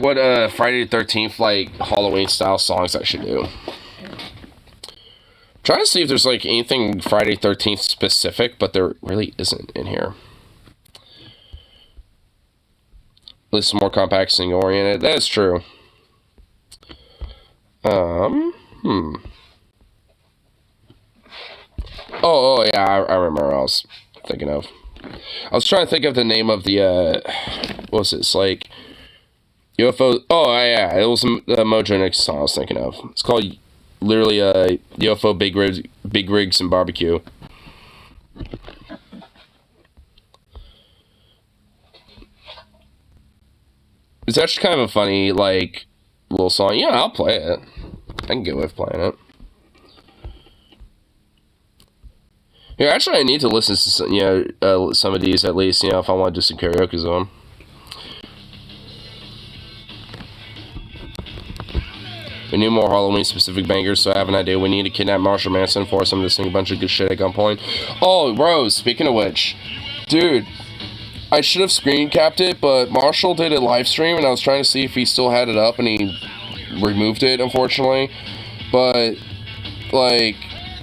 what, Friday the 13th, like, Halloween-style songs I should do. Trying to see if there's, like, anything Friday 13th specific, but there really isn't in here. At least more compact sing-oriented. That is true. Oh, yeah, I remember what I was thinking of. I was trying to think of the name of the, what was it? It's like, UFO, oh, yeah, it was the Mojo Nix song I was thinking of. It's called, literally, UFO Big Rigs and Barbecue. It's actually kind of a funny, like, little song. Yeah, I'll play it. I can get with playing it. Yeah, actually, I need to listen to some, some of these at least, if I want to do some karaoke zone. We need more Halloween-specific bangers, so I have an idea. We need to kidnap Marshall Manson, force him to sing a bunch of good shit at gunpoint. Oh, Rose, speaking of which, dude, I should have screen capped it, but Marshall did a live stream, and I was trying to see if he still had it up, and he removed it, unfortunately. But, like,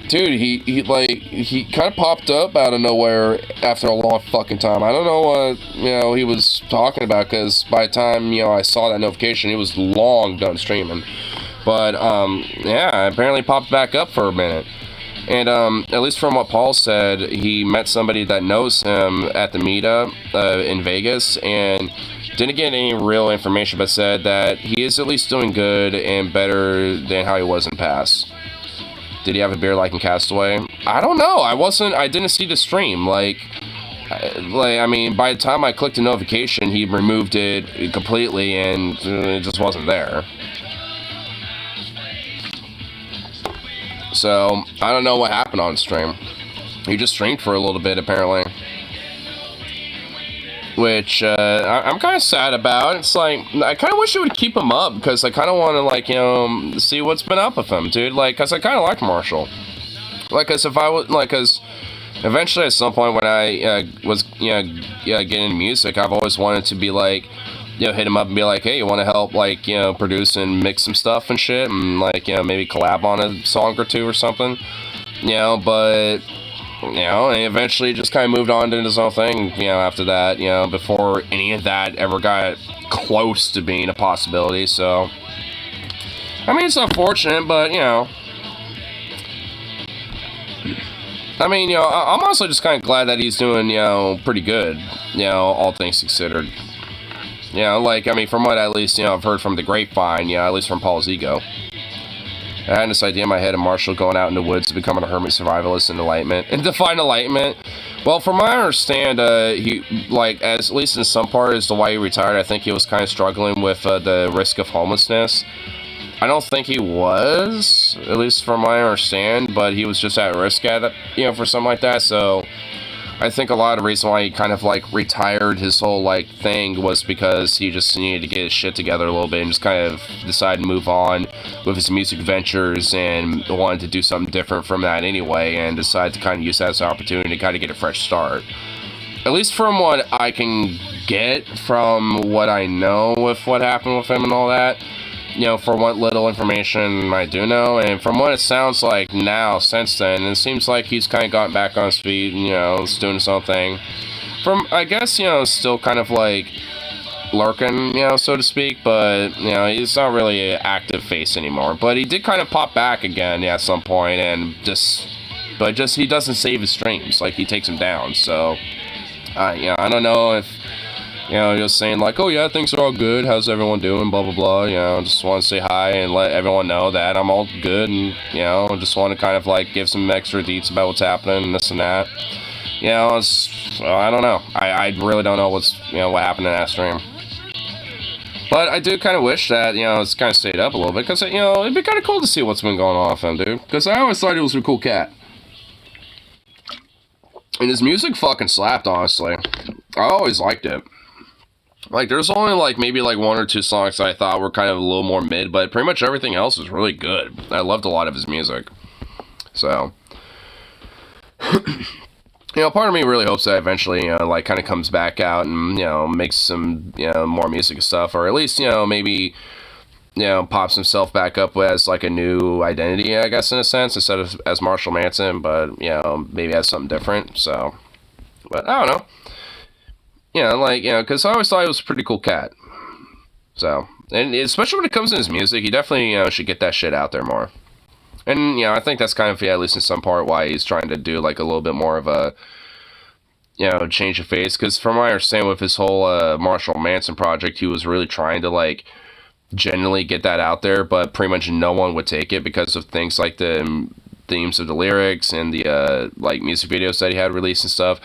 dude, he kind of popped up out of nowhere after a long fucking time. I don't know what, he was talking about, because by the time, I saw that notification, he was long done streaming. But, yeah, apparently popped back up for a minute. And, at least from what Paul said, he met somebody that knows him at the meetup, in Vegas, and didn't get any real information, but said that he is at least doing good and better than how he was in the past. Did he have a beer like in Castaway? I don't know. I didn't see the stream. I mean, by the time I clicked the notification, he removed it completely, and it just wasn't there. So, I don't know what happened on stream. He just streamed for a little bit, apparently. Which, I'm kind of sad about. It's like, I kind of wish it would keep him up, because I kind of want to, see what's been up with him, dude. Because I kind of like Marshall. Because if I would, because eventually at some point when I was, getting into music, I've always wanted to be hit him up and be like, hey, you want to help, produce and mix some stuff and shit, and, maybe collab on a song or two or something, but, and he eventually just kind of moved on to his own thing, after that, before any of that ever got close to being a possibility, so, I mean, it's unfortunate, but, I mean, I'm also just kind of glad that he's doing, pretty good, all things considered. I mean, from what at least, I've heard from the grapevine, at least from Paul's ego. I had this idea in my head of Marshall going out in the woods to becoming a hermit survivalist and enlightenment. And define enlightenment. Well, from what I understand, he, at least in some part as to why he retired, I think he was kind of struggling with the risk of homelessness. I don't think he was, at least from what I understand, but he was just at risk at it, for something like that, so I think a lot of the reason why he kind of, retired his whole, thing was because he just needed to get his shit together a little bit and just kind of decided to move on with his music ventures and wanted to do something different from that anyway, and decided to kind of use that as an opportunity to kind of get a fresh start. At least from what I can get from what I know with what happened with him and all that, for what little information I do know, and from what it sounds like now, since then, it seems like he's kind of gotten back on his feet, is doing his own thing. From, I guess, still kind of, lurking, so to speak, but, he's not really an active face anymore. But he did kind of pop back again, at some point, and he doesn't save his streams, he takes them down, so, I don't know if, just saying oh yeah, things are all good, how's everyone doing, blah blah blah, just want to say hi and let everyone know that I'm all good, and, just want to kind of give some extra deets about what's happening and this and that. you know, I don't know. I really don't know what happened in that stream. But I do kind of wish that, it's kind of stayed up a little bit, because, it'd be kind of cool to see what's been going on with him, dude. Because I always thought he was a cool cat. And his music fucking slapped, honestly. I always liked it. Like, there's only, maybe, 1 or 2 songs that I thought were kind of a little more mid, but pretty much everything else was really good. I loved a lot of his music. So, part of me really hopes that eventually, kind of comes back out and, makes some, more music and stuff, or at least, maybe, pops himself back up as, a new identity, I guess, in a sense, instead of as Marshall Manson, but, maybe as something different, so, but I don't know. Because I always thought he was a pretty cool cat. So, and especially when it comes to his music, he definitely, should get that shit out there more. And, I think that's kind of, at least in some part, why he's trying to do, a little bit more of a, change of face. Because from what I understand with his whole Marshall Manson project, he was really trying to, genuinely get that out there, but pretty much no one would take it because of things like the themes of the lyrics and the, music videos that he had released and stuff.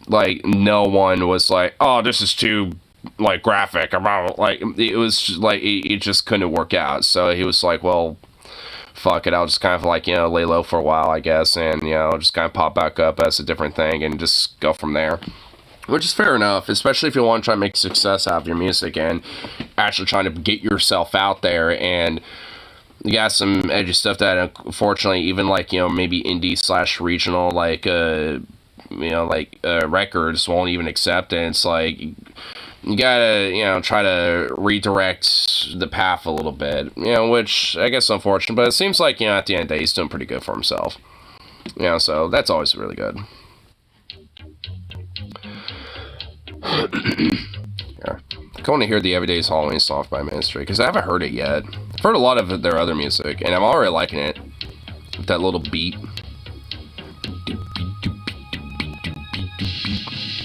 No one was like, oh, this is too, graphic. It was just, it just couldn't work out. So he was like, well, fuck it, I'll just kind of, lay low for a while, I guess, and, just kind of pop back up as a different thing and just go from there. Which is fair enough, especially if you want to try to make success out of your music and actually trying to get yourself out there, and you got some edgy stuff that, unfortunately, even, maybe indie/regional, records won't even accept, and it's you gotta, try to redirect the path a little bit, which I guess is unfortunate, but it seems like, at the end of the day, he's doing pretty good for himself. So that's always really good. Yeah. I want to hear the Everyday's Halloween song by Ministry, because I haven't heard it yet. I've heard a lot of their other music, and I'm already liking it. With that little beat.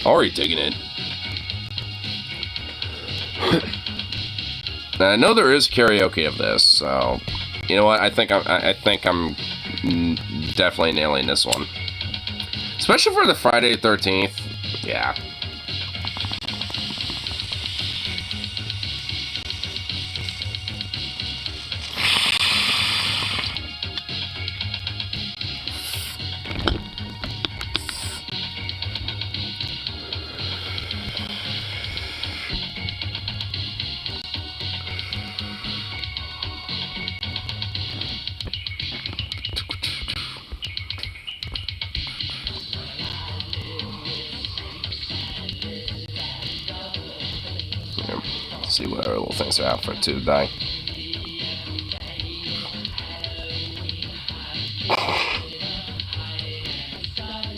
Already digging it. Now, I know there is karaoke of this, so you know what? I think I'm definitely nailing this one, especially for the Friday the 13th. Yeah. See what other little things are out for today.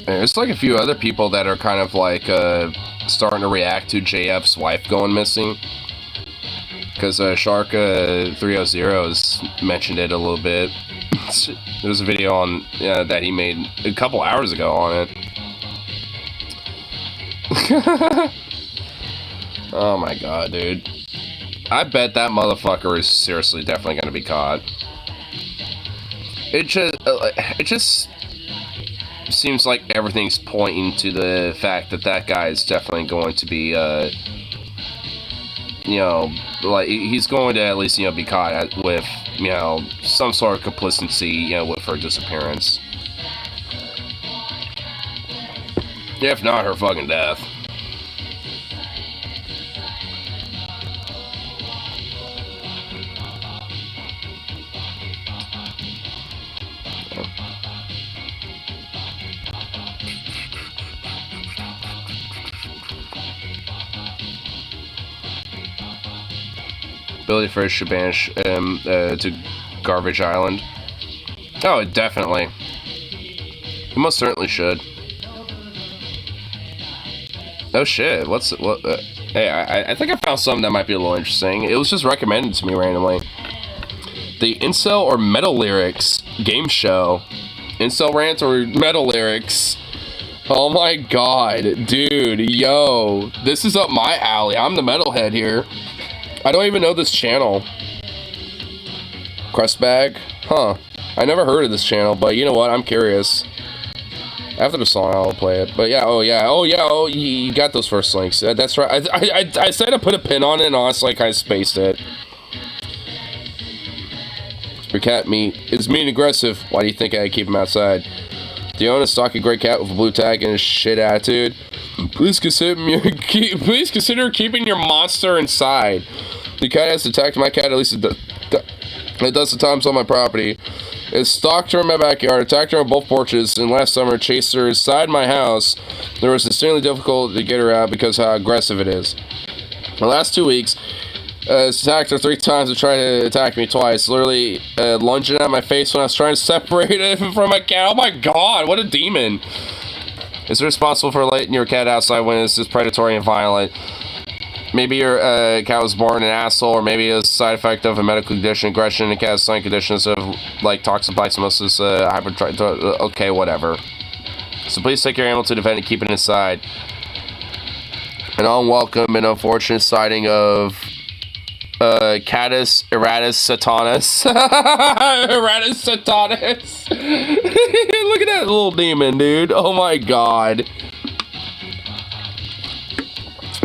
There's a few other people that are kind of starting to react to JF's wife going missing. Because Sharka 300 has mentioned it a little bit. There's a video on that he made a couple hours ago on it. Oh my god, dude. I bet that motherfucker is seriously definitely going to be caught. It just seems like everything's pointing to the fact that that guy is definitely going to be, he's going to at least, be caught with, some sort of complicity, with her disappearance. If not her fucking death. Ability for should banish to Garbage Island. Oh, definitely. He most certainly should. Oh shit! Hey, I think I found something that might be a little interesting. It was just recommended to me randomly. The Incel or Metal Lyrics game show. Incel Rant or Metal Lyrics. Oh my god, dude, yo, this is up my alley. I'm the metalhead here. I don't even know this channel. Crustbag? Huh. I never heard of this channel, but you know what? I'm curious. After the song, I'll play it. But yeah, you got those first links. That's right. I said I put a pin on it, and honestly, I kind of spaced it. Your cat is mean and aggressive. Why do you think I keep him outside? Do you own a stocky gray cat with a blue tag and a shit attitude? Please consider keeping your monster inside. The cat has attacked my cat, at least it does the times on my property. It stalked her in my backyard, attacked her on both porches, and last summer chased her inside my house. It was extremely difficult to get her out because of how aggressive it is. The last 2 weeks, it's attacked her 3 times and tried to attack me twice, literally lunging at my face when I was trying to separate it from my cat. Oh my god, what a demon. Is it responsible for letting your cat outside when it's just predatory and violent? Maybe your cat was born an asshole, or maybe it's a side effect of a medical condition, aggression, and cat's sign conditions of, like, toxic bisomosis, okay, whatever. So please take your animal to the vet and keep it inside. An unwelcome and unfortunate sighting of Catus Eratus Satanas. Eratus Satanas. Look at that little demon, dude. Oh my god.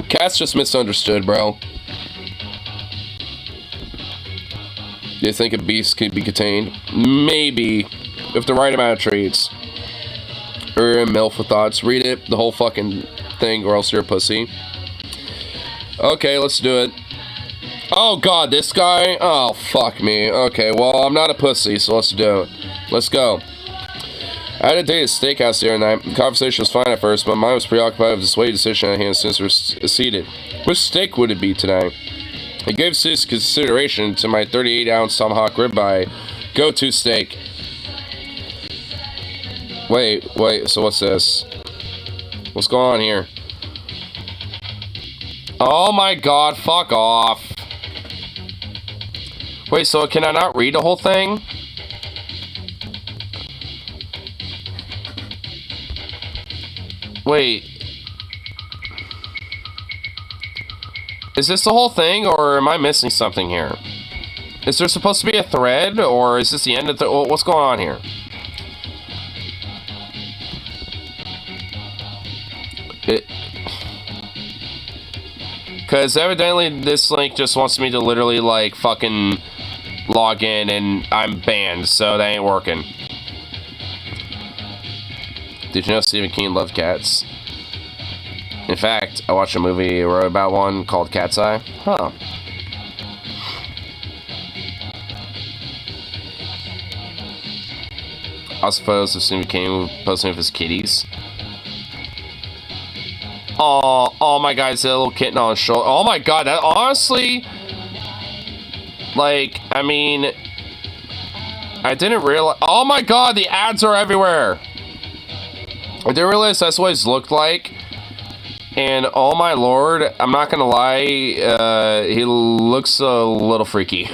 Cat's just misunderstood, bro. Do you think a beast could be contained? Maybe. If the right amount of treats. Or a MILF with thoughts. Read it, the whole fucking thing, or else you're a pussy. Okay, let's do it. Oh god, this guy? Oh, fuck me. Okay, well, I'm not a pussy, so let's do it. Let's go. I had a date at Steakhouse the other night. The conversation was fine at first, but mine was preoccupied with the sway decision at hand since we're seated. Which steak would it be tonight? I gave serious consideration to my 38-ounce tomahawk ribeye go-to steak. Wait, so what's this? What's going on here? Oh my god, fuck off. Wait, so can I not read the whole thing? Wait. Is this the whole thing, or am I missing something here? Is there supposed to be a thread, or is this the end of the... What's going on here? Because evidently this link just wants me to literally, like, fucking log in, and I'm banned, so that ain't working. Did you know Stephen King loved cats? In fact, I watched a movie he wrote about one called Cat's Eye. Huh. Also photos of Stephen King posting with his kitties. Oh my god, it's a little kitten on his shoulder. Oh my god, that honestly... Like, I mean... I didn't realize... Oh my god, the ads are everywhere! I didn't realize that's what he's looked like. And oh my lord, I'm not gonna lie, he looks a little freaky.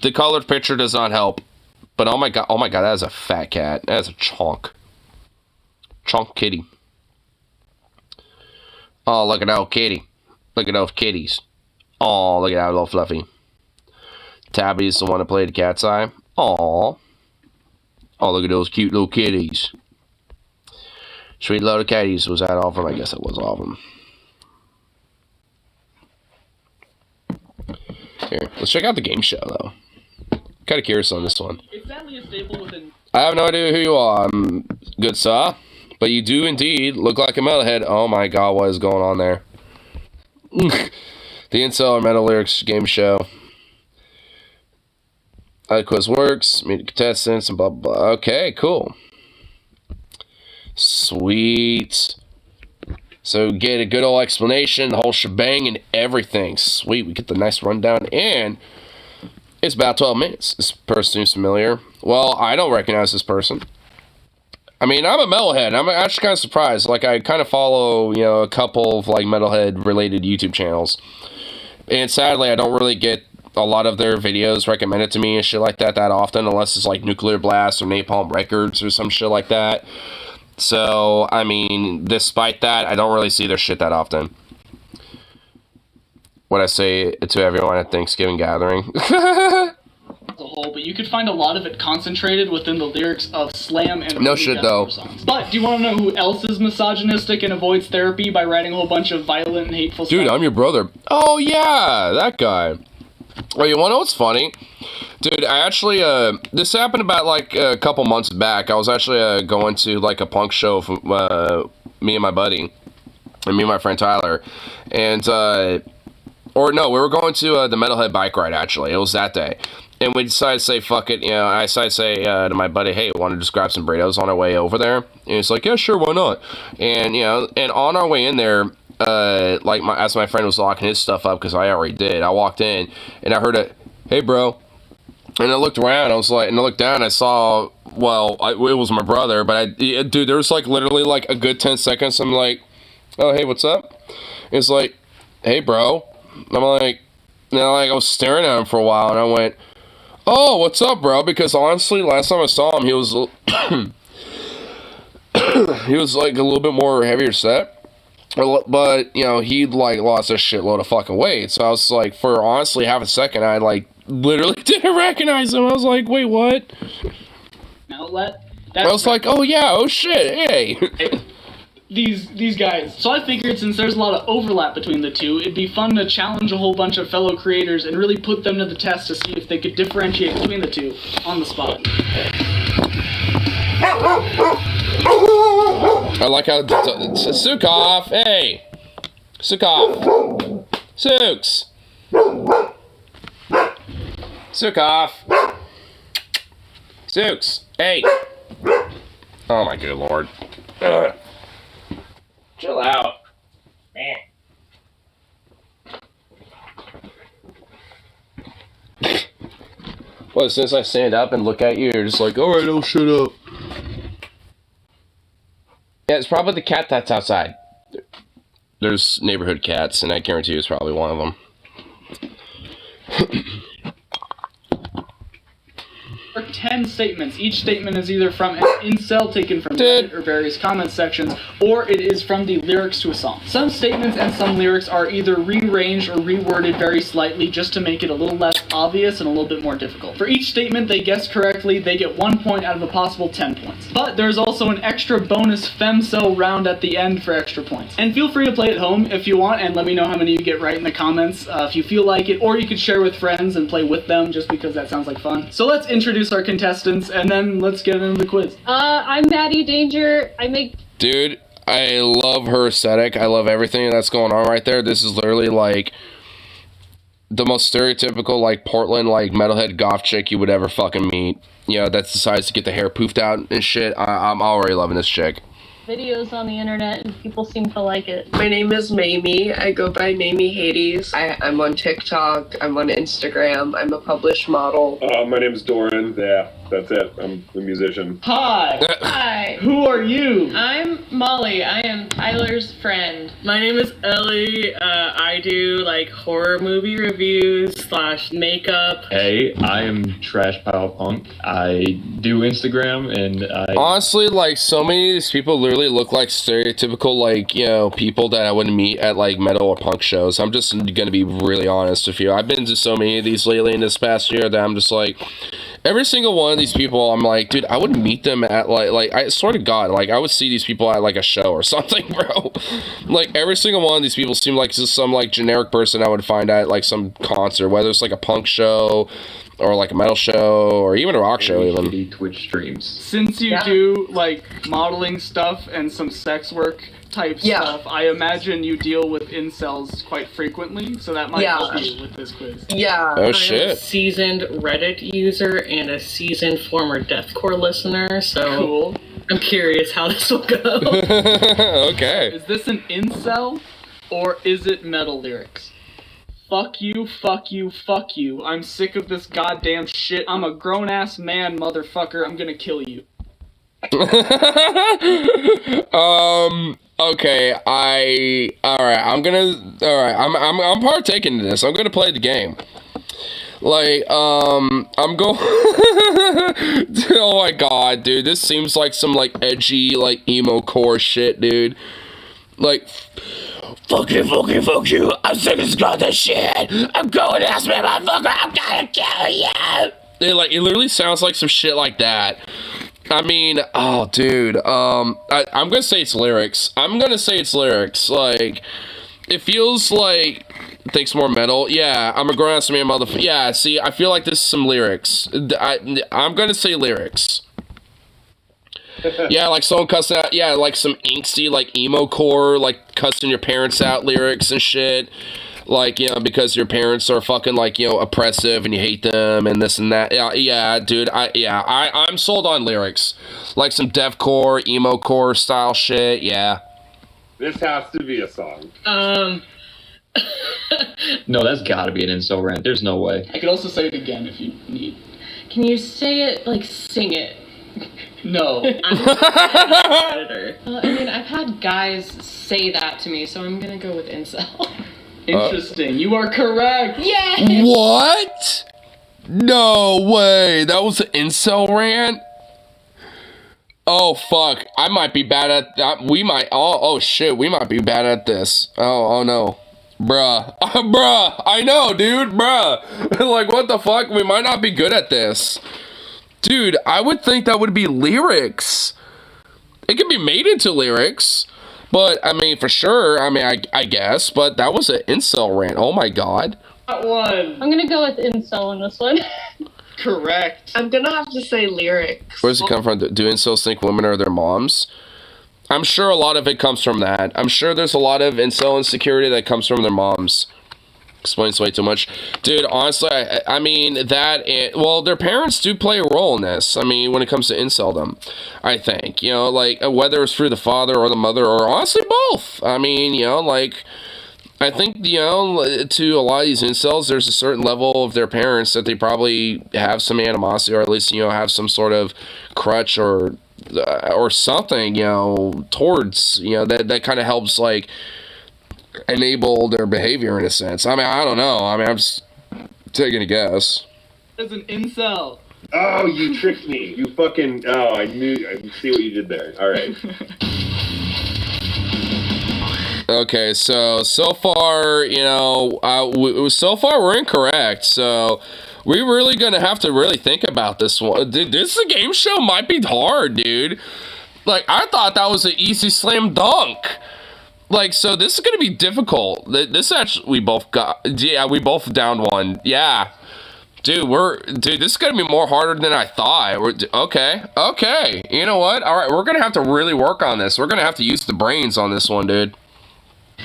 The colored picture does not help. But oh my god, that is a fat cat. That is a chonk. Chonk kitty. Oh, look at that old kitty. Look at those kitties. Oh, look at that little fluffy. Tabby's the one that played the Cat's Eye. Aww. Oh, look at those cute little kitties. Sweet little kitties. Was that all of them? I guess it was all of them. Here, let's check out the game show, though. Kind of curious on this one. I have no idea who you are, good sir. But you do indeed look like a metalhead. Oh my god, what is going on there? The Incel or Metal Lyrics game show. Quiz works, meet the contestants, and blah, blah, blah. Okay, cool. Sweet. So get a good old explanation, the whole shebang, and everything. Sweet, we get the nice rundown, and it's about 12 minutes. This person who's familiar. Well, I don't recognize this person. I mean, I'm a metalhead. I'm actually kind of surprised. Like, I kind of follow, you know, a couple of, like, metalhead-related YouTube channels. And sadly, I don't really get a lot of their videos recommended to me and shit like that often, unless it's, like, Nuclear Blast or Napalm Records or some shit like that. So, I mean, despite that, I don't really see their shit that often. What I say to everyone at Thanksgiving gathering. whole, but you could find a lot of it concentrated within the lyrics of Slam and No early shit, deathcore though. songs. But do you want to know who else is misogynistic and avoids therapy by writing a whole bunch of violent and hateful Dude, stuff? I'm your brother. Oh, yeah, that guy. Oh, you want to know what's funny? Dude, I actually, this happened about, like, a couple months back. I was actually, going to, like, a punk show for, me and my buddy, and me and my friend Tyler, and, or no, we were going to, the Metalhead bike ride, actually. It was that day. And we decided to say, fuck it, you know, I decided to say, to my buddy, hey, want to just grab some burritos on our way over there? And he's like, yeah, sure, why not? And, you know, and on our way in there, like, as my friend was locking his stuff up, because I already did, I walked in, and I heard a, hey, bro. And I looked around, I was like, and I looked down, I saw, well, it was my brother, but dude, there was, like, literally, like, a good 10 seconds, I'm like, oh, hey, what's up? It's like, hey, bro. I'm like, you know, like, I was staring at him for a while, and I went, oh, what's up, bro? Because honestly, last time I saw him, he was, he was, like, a little bit more heavier set. But, you know, he'd, like, lost a shitload of fucking weight. So I was, like, for honestly half a second, I, like, literally didn't recognize him. I was like, wait, what? Outlet? I was like, oh, yeah, oh, shit, hey. These guys. So I figured since there's a lot of overlap between the two, it'd be fun to challenge a whole bunch of fellow creators and really put them to the test to see if they could differentiate between the two on the spot. I like how Sukov, hey, Sukov, Sukes, Sukov, Sukes, hey. Oh my good lord. Chill out, man. Well, since I stand up and look at you, you're just like, all right, I'll shut up. Yeah, it's probably the cat that's outside. There's neighborhood cats, and I guarantee you it's probably one of them. There are 10 statements. Each statement is either from an incel taken from Reddit or various comment sections, or it is from the lyrics to a song. Some statements and some lyrics are either rearranged or reworded very slightly just to make it a little less obvious and a little bit more difficult. For each statement they guess correctly, they get 1 point out of a possible 10 points. But there's also an extra bonus femcel round at the end for extra points. And feel free to play at home if you want, and let me know how many you get right in the comments if you feel like it, or you could share with friends and play with them just because that sounds like fun. So let's introduce our contestants, and then let's get into the quiz. I'm Maddie Danger. I make... Dude, I love her aesthetic. I love everything that's going on right there. This is literally, like, the most stereotypical, like, Portland, like, metalhead goth chick you would ever fucking meet. You know, that decides to get the hair poofed out and shit. I'm already loving this chick. Videos on the internet and people seem to like it. My name is Mamie. I go by Mamie Hades. I'm on TikTok. I'm on Instagram. I'm a published model. My name is Doran. Yeah, that's it. I'm a musician. Hi. Hi. Who are you? I'm Molly. I am Tyler's friend. My name is Ellie. I do like horror movie reviews / makeup. Hey, I am Trash Pile Punk. I do Instagram and I... Honestly, like, so many of these people literally look like stereotypical, like, you know, people that I would meet at, like, metal or punk shows. I'm just gonna be really honest with you. I've been to so many of these lately in this past year that I'm just like, every single one of these people, I'm like, dude, I would meet them at, like, I swear to God, like, I would see these people at, like, a show or something, bro. Like, every single one of these people seem like just some, like, generic person I would find at, like, some concert, whether it's, like, a punk show, or, like, a metal show, or even a rock show, even. Twitch streams. Since you do, like, modeling stuff and some sex work type stuff, I imagine you deal with incels quite frequently, so that might help you with this quiz. Yeah. Oh, I'm shit. a seasoned Reddit user and a seasoned former deathcore listener, so Cool. I'm curious how this will go. Okay. Is this an incel, or is it metal lyrics? Fuck you, fuck you, fuck you. I'm sick of this goddamn shit. I'm a grown-ass man, motherfucker. I'm gonna kill you. Okay, I'm partaking in this. I'm gonna play the game. Like, I'm going... Oh my god, dude, this seems like some, like, edgy, like, emo core shit, dude. Like... Fuck you, fuck you, fuck you. I'm sick of this shit. I'm going to ask me, motherfucker. I'm gonna kill you. It literally sounds like some shit like that. I mean, oh, dude. I'm gonna say it's lyrics. Like, it feels like thinks more metal. Yeah, I'm a grown ass man, motherfucker. Yeah, see, I feel like this is some lyrics. I'm gonna say lyrics. Yeah, like someone cussing out. Yeah, like some angsty, like emo core, like cussing your parents out lyrics and shit. Like, you know, because your parents are fucking, like, you know, oppressive and you hate them and this and that. Yeah, dude. I'm sold on lyrics. Like some deathcore, emo core style shit. Yeah. This has to be a song. No, that's gotta be an incel rant. There's no way. I could also say it again if you need. Can you say it, like, sing it? No. I'm a predator. Well, I mean, I've had guys say that to me, so I'm gonna go with incel. Interesting. You are correct. Yay! What? No way. That was an incel rant? Oh, fuck. I might be bad at that. We might. Oh, shit. We might be bad at this. Oh, no. Bruh. Bruh. I know, dude. Bruh. Like, what the fuck? We might not be good at this. Dude, I would think that would be lyrics. It could be made into lyrics. But, I mean, for sure. I mean, I guess. But that was an incel rant. Oh, my God. That one. I'm gonna go with incel on this one. Correct. I'm gonna have to say lyrics. Where does it come from? Do incels think women are their moms? I'm sure a lot of it comes from that. I'm sure there's a lot of incel insecurity that comes from their moms. Explains way too much. Dude, honestly, I mean, well, their parents do play a role in this. I mean, when it comes to inceldom, I think. You know, like, whether it's through the father or the mother, or honestly both. I mean, you know, like, I think, you know, to a lot of these incels, there's a certain level of their parents that they probably have some animosity, or at least, you know, have some sort of crutch or something, you know, towards, you know, that kind of helps, like, enable their behavior in a sense. I mean, I don't know. I mean, I'm just taking a guess. As an incel. Oh, you tricked me. You fucking... Oh, I see what you did there. All right. Okay, so far, you know, so far we're incorrect, so we're really gonna have to really think about this one. Dude, this game show might be hard, dude. Like, I thought that was an easy slam dunk. Like, so this is gonna be difficult. This actually, we both downed one. Yeah. Dude, this is gonna be more harder than I thought. Okay. You know what? Alright, we're gonna have to really work on this. We're gonna have to use the brains on this one, dude.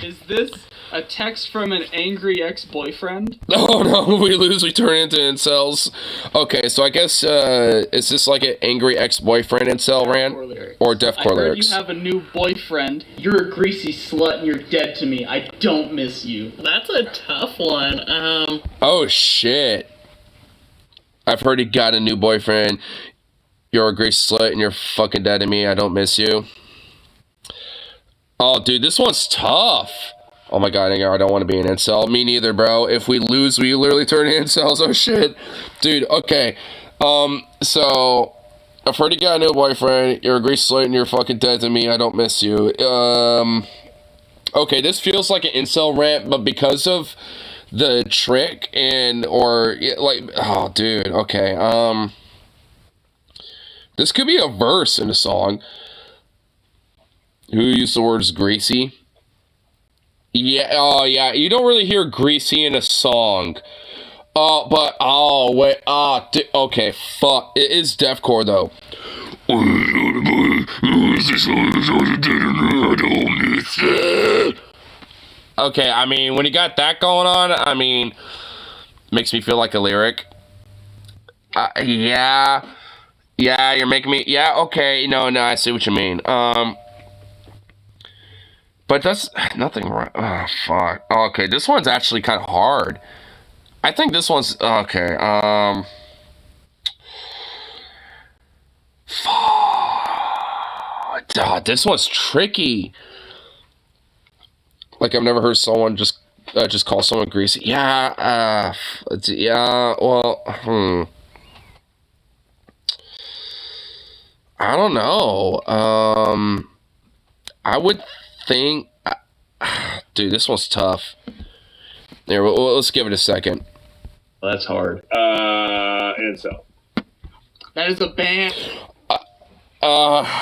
Is this a text from an angry ex-boyfriend? Oh no, we lose, we turn into incels. Okay, so I guess, is this like an angry ex-boyfriend incel rant? Or deathcore lyrics? You have a new boyfriend. You're a greasy slut and you're dead to me. I don't miss you. That's a tough one. Oh shit. I've heard he got a new boyfriend. You're a greasy slut and you're fucking dead to me. I don't miss you. Oh, dude, this one's tough. Oh my god, I don't want to be an incel. Me neither, bro. If we lose, we literally turn into incels. Oh shit. Dude, okay. So, I've heard you got a new boyfriend. You're a greasy slut and you're fucking dead to me. I don't miss you. Okay, this feels like an incel rant, but because of the trick oh, dude, okay. This could be a verse in a song. Who used the words greasy? Yeah, oh yeah, you don't really hear greasy in a song. Okay, fuck. It is deathcore though. Okay, I mean, when you got that going on, I mean, makes me feel like a lyric. Yeah, you're making me, yeah, okay, no, I see what you mean. But that's nothing right. Oh, fuck. Okay, this one's actually kind of hard. I think this one's... Okay, fuck. This one's tricky. Like, I've never heard someone just call someone greasy. Yeah, well, I don't know. I would think, dude, this one's tough. Here, let's give it a second. Well, that's hard. incel. That is a band.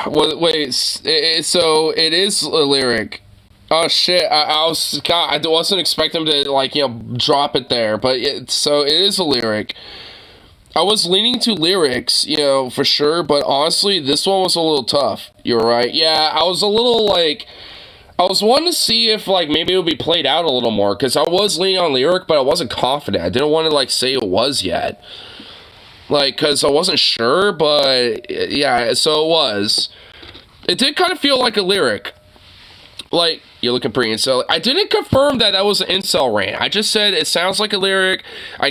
Wait. So it is a lyric. Oh shit! I wasn't expecting him to drop it there, but so it is a lyric. I was leaning to lyrics, for sure, but honestly, this one was a little tough. You're right. Yeah, I was a little I was wanting to see if maybe it would be played out a little more, because I was leaning on lyric, but I wasn't confident. I didn't want to say it was yet. Because I wasn't sure, but yeah, so it was. It did kind of feel like a lyric. You're looking pretty incel. I didn't confirm that was an incel rant. I just said it sounds like a lyric. I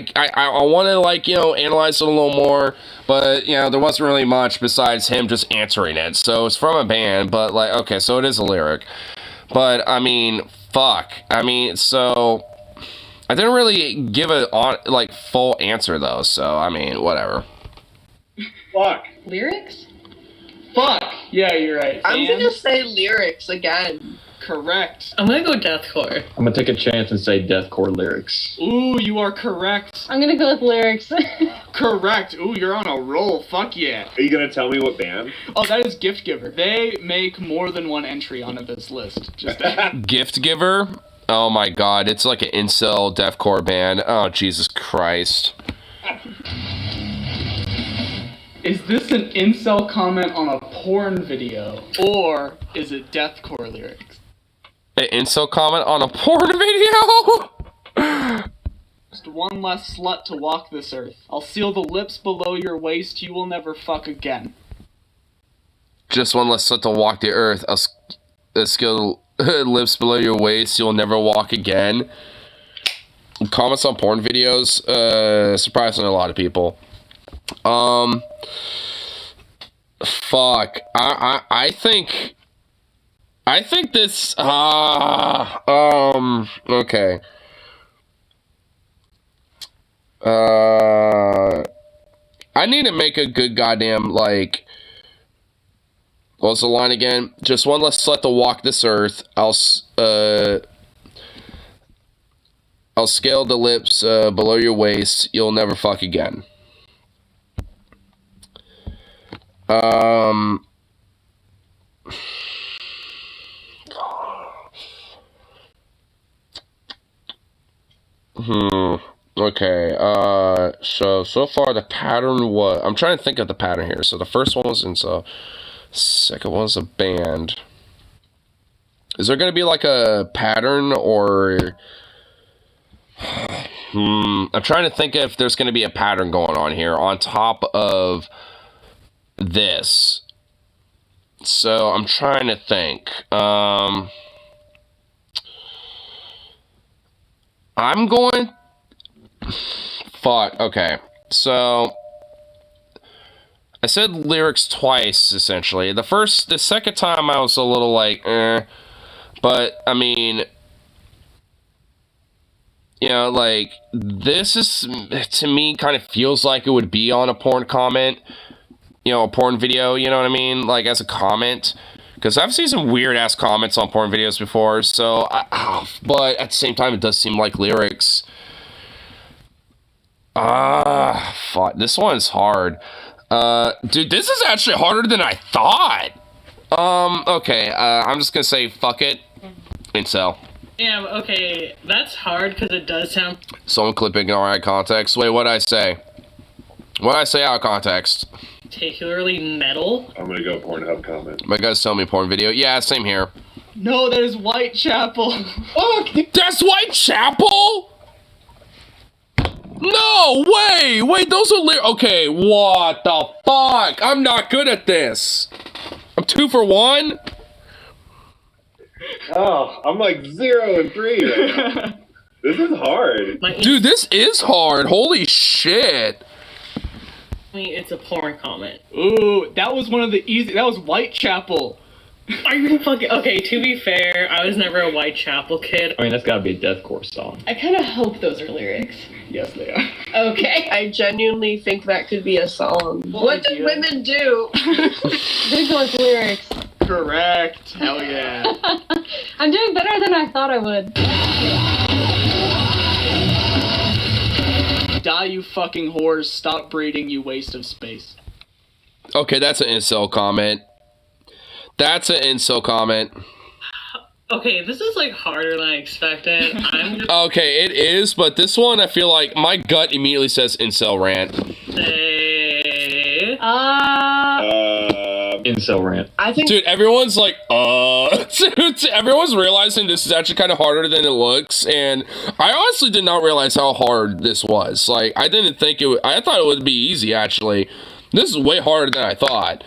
want to, analyze it a little more. But, there wasn't really much besides him just answering it. So it's from a band, but, okay, so it is a lyric. But, I mean, fuck. I mean, so... I didn't really give a full answer though, so I mean, whatever. Fuck. Lyrics? Fuck. Yeah, you're right. I'm gonna say lyrics again. Correct. I'm gonna go deathcore. I'm gonna take a chance and say deathcore lyrics. Ooh, you are correct. I'm gonna go with lyrics. Correct. Ooh, you're on a roll. Fuck yeah. Are you gonna tell me what band? Oh, that is Gift Giver. They make more than one entry onto this list. Just Gift Giver? Oh my god, it's like an incel deathcore band. Oh, Jesus Christ. Is this an incel comment on a porn video? Or is it deathcore lyrics? An incel comment on a porn video? Just one less slut to walk this earth. I'll seal the lips below your waist, you will never fuck again. Just one less slut to walk the earth. I'll skill lips below your waist, you'll never walk again. Comments on porn videos, surprisingly a lot of people. Fuck. I think this, okay. I need to make a good goddamn, what's the line again? Just one less slut to walk this earth. I'll scale the lips below your waist. You'll never fuck again. Okay. So far the pattern was. I'm trying to think of the pattern here. So the first one was incel. Second one's a band. Is there gonna be a pattern or? I'm trying to think if there's gonna be a pattern going on here on top of this. So I'm trying to think. I'm going. Fuck. Okay. So. I said lyrics twice, essentially. The second time I was a little but, I mean, this is, to me, kind of feels like it would be on a porn comment, a porn video, you know what I mean? As a comment. Because I've seen some weird-ass comments on porn videos before, so, but at the same time, it does seem like lyrics. Fuck, this one's hard. Dude, this is actually harder than I thought. Okay, I'm just gonna say fuck it. Incel. Yeah, okay, that's hard because it does sound... Someone clipping out of context. Wait, what'd I say? What'd I say out of context? Particularly metal. I'm gonna go Pornhub comment. My guys tell me porn video. Yeah, same here. No, that is Whitechapel. Oh, that's Whitechapel? No, wait, those are okay, what the fuck? I'm not good at this. I'm 2 for 1? Oh, I'm 0 and 3 right now. This is hard. Dude, this is hard. Holy shit. I mean, it's a porn comment. Ooh, that was one of the easy. That was Whitechapel. Are you fucking... Okay, to be fair, I was never a Whitechapel kid. I mean, that's gotta be a deathcore song. I kind of hope those are lyrics. Yes, they are. Okay. I genuinely think that could be a song. What did women do? These are lyrics. Correct. Hell yeah. I'm doing better than I thought I would. Die, you fucking whores. Stop breeding, you waste of space. Okay, that's an incel comment. That's an incel comment. Okay, this is like harder than I expected. I'm just Okay, it is, but this one I feel like my gut immediately says incel rant. say. Incel rant. I think. Dude, everyone's like, Dude, everyone's realizing this is actually kind of harder than it looks, and I honestly did not realize how hard this was. Like, I didn't think it would, I thought it would be easy, actually. This is way harder than I thought.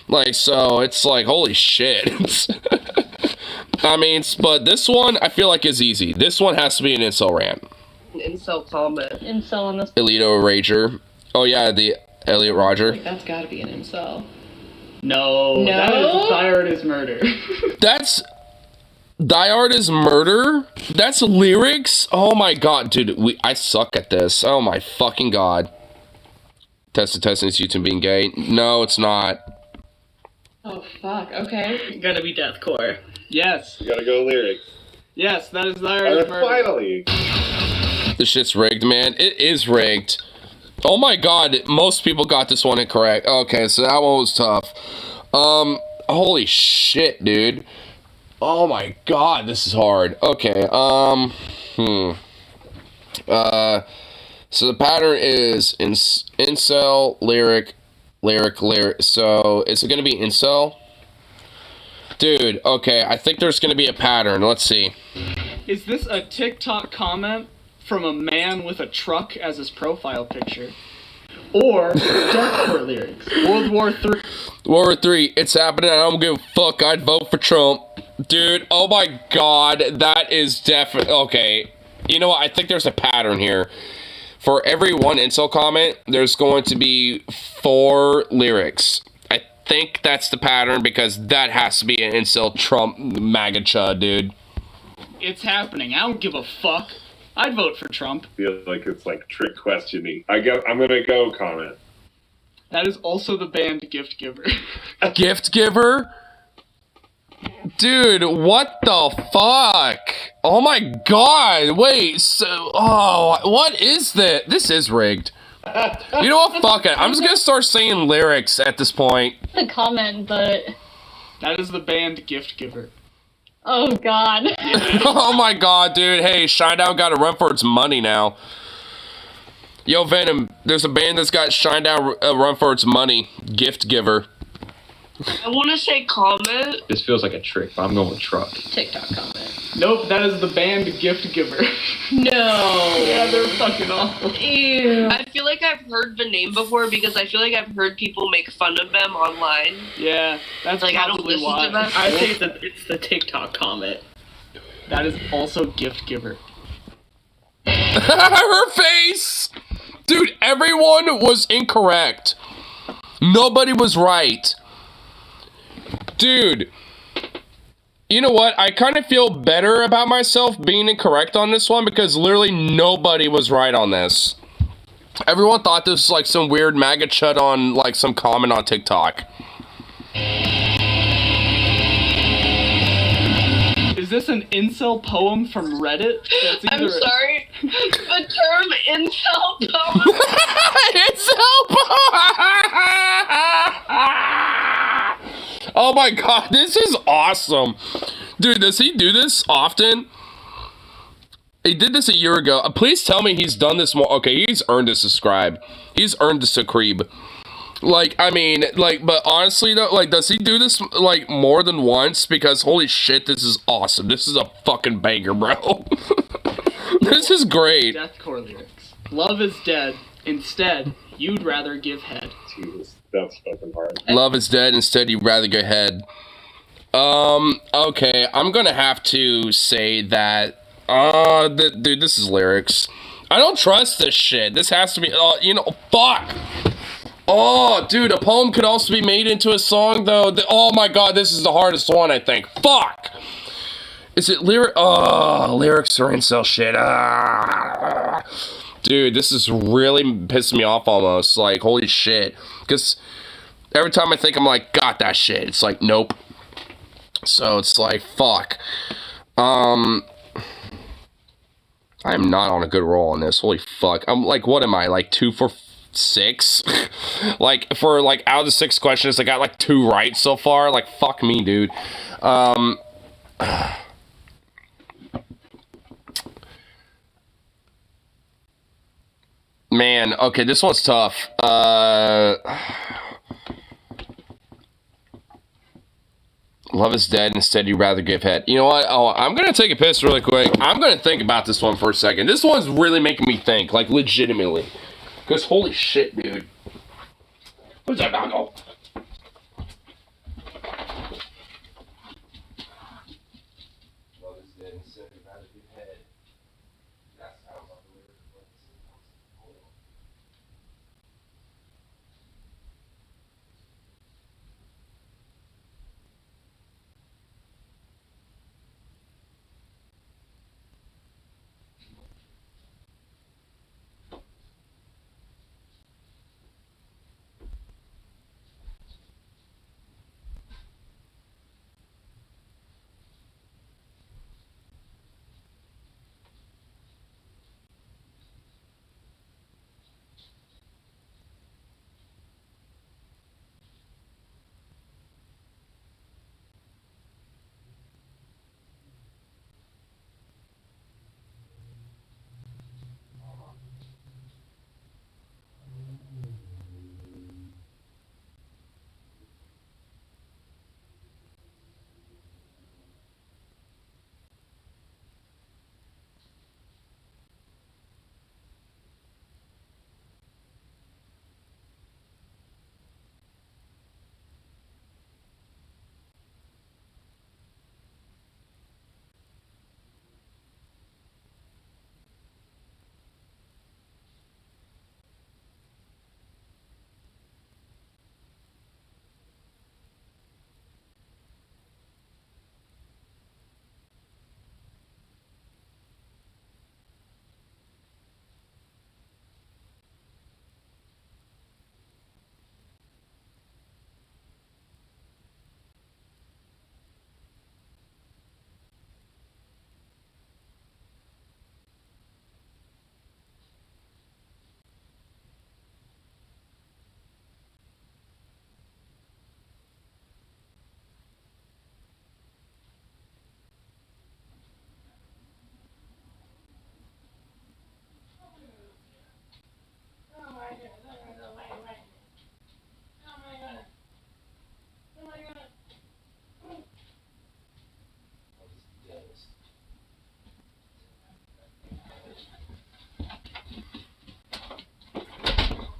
Like, so, it's like, holy shit. I mean, but this one, I feel like is easy. This one has to be an incel rant. An incel comment. Incel on this. Elito Rager. Oh, yeah, the Elliot Roger. That's gotta be an incel. No, that is Diehard is murder. That's Diehard is murder? That's lyrics? Oh my god, dude, I suck at this. Oh my fucking god. Testing is YouTube being gay. No, it's not. Oh fuck, okay. Gotta be deathcore. Yes. You gotta go lyrics. Yes, that is Diehard is murder. Finally. This shit's rigged, man. It is rigged. Oh my god, most people got this one incorrect. Okay, so that one was tough. Holy shit, dude. Oh my god, this is hard. Okay, so the pattern is incel, lyric. So, is it gonna be incel? Dude, okay, I think there's gonna be a pattern. Let's see. Is this a TikTok comment from a man with a truck as his profile picture? Or deathcore lyrics? World War III. World War III, it's happening. I don't give a fuck. I'd vote for Trump. Dude, oh my god, that is definitely... Okay, you know what? I think there's a pattern here. For every one incel comment, there's going to be 4 lyrics. I think that's the pattern because that has to be an incel Trump MAGA chud, dude. It's happening. I don't give a fuck. I'd vote for Trump. Feels like it's like trick questioning. I'm gonna go comment. That is also the band Gift Giver. Gift Giver? Dude, what the fuck? Oh my god, wait, so, what is this? This is rigged. You know what, fuck it, I'm just gonna start saying lyrics at this point. The comment, but... That is the band Gift Giver. Oh god. Oh my god, dude, hey, Shinedown gotta run for its money now. Yo, Venom, there's a band that's got Shinedown run for its money. Gift Giver. I want to say comment. This feels like a trick, but I'm going with truck. TikTok comment. Nope, that is the band Gift Giver. No. Yeah, they're fucking awful. Ew. I feel like I've heard the name before because I feel like I've heard people make fun of them online. Yeah, that's like I don't probably listen why. to them. I say it's the TikTok comment. That is also Gift Giver. Her face! Dude, everyone was incorrect. Nobody was right. Dude, you know what? I kind of feel better about myself being incorrect on this one because literally nobody was right on this. Everyone thought this was like some weird MAGA chud on like some comment on TikTok. Is this an incel poem from Reddit? That's I'm sorry. The term incel poem. Incel Oh my god, this is awesome. Dude, does he do this often? He did this a year ago. Please tell me he's done this more. Okay, he's earned a subscribe. He's earned a subscribe. Like, I mean, like, but honestly though, like, does he do this, like, more than once? Because, holy shit, this is awesome. This is a fucking banger, bro. This is great. Deathcore lyrics. Love is dead. Instead, you'd rather give head. Jesus, that's fucking hard. Love is dead. Instead, you'd rather go ahead. Okay, I'm gonna have to say that, dude, this is lyrics. I don't trust this shit. This has to be, you know, fuck. Oh, dude, a poem could also be made into a song, though. Oh my god, this is the hardest one, I think. Fuck! Is it lyric? Oh, lyrics are incel shit. Ah. Dude, this is really pissing me off almost. Like, holy shit. Because every time I think I'm like, got that shit, it's like, nope. So it's like, fuck. I am not on a good roll on this. Holy fuck. I'm like, what am I? Like 2 for 6? Like, for like out of the 6 questions, I got like 2 right so far. Like, fuck me, dude. Man, okay, this one's tough. Love is dead. Instead, you'd rather give head. You know what? Oh, I'm gonna take a piss really quick. I'm gonna think about this one for a second. This one's really making me think, like, legitimately. Because holy shit, dude. Who's that doggo? Love is dead. Instead, you'd rather give head. That sounds like a lyric.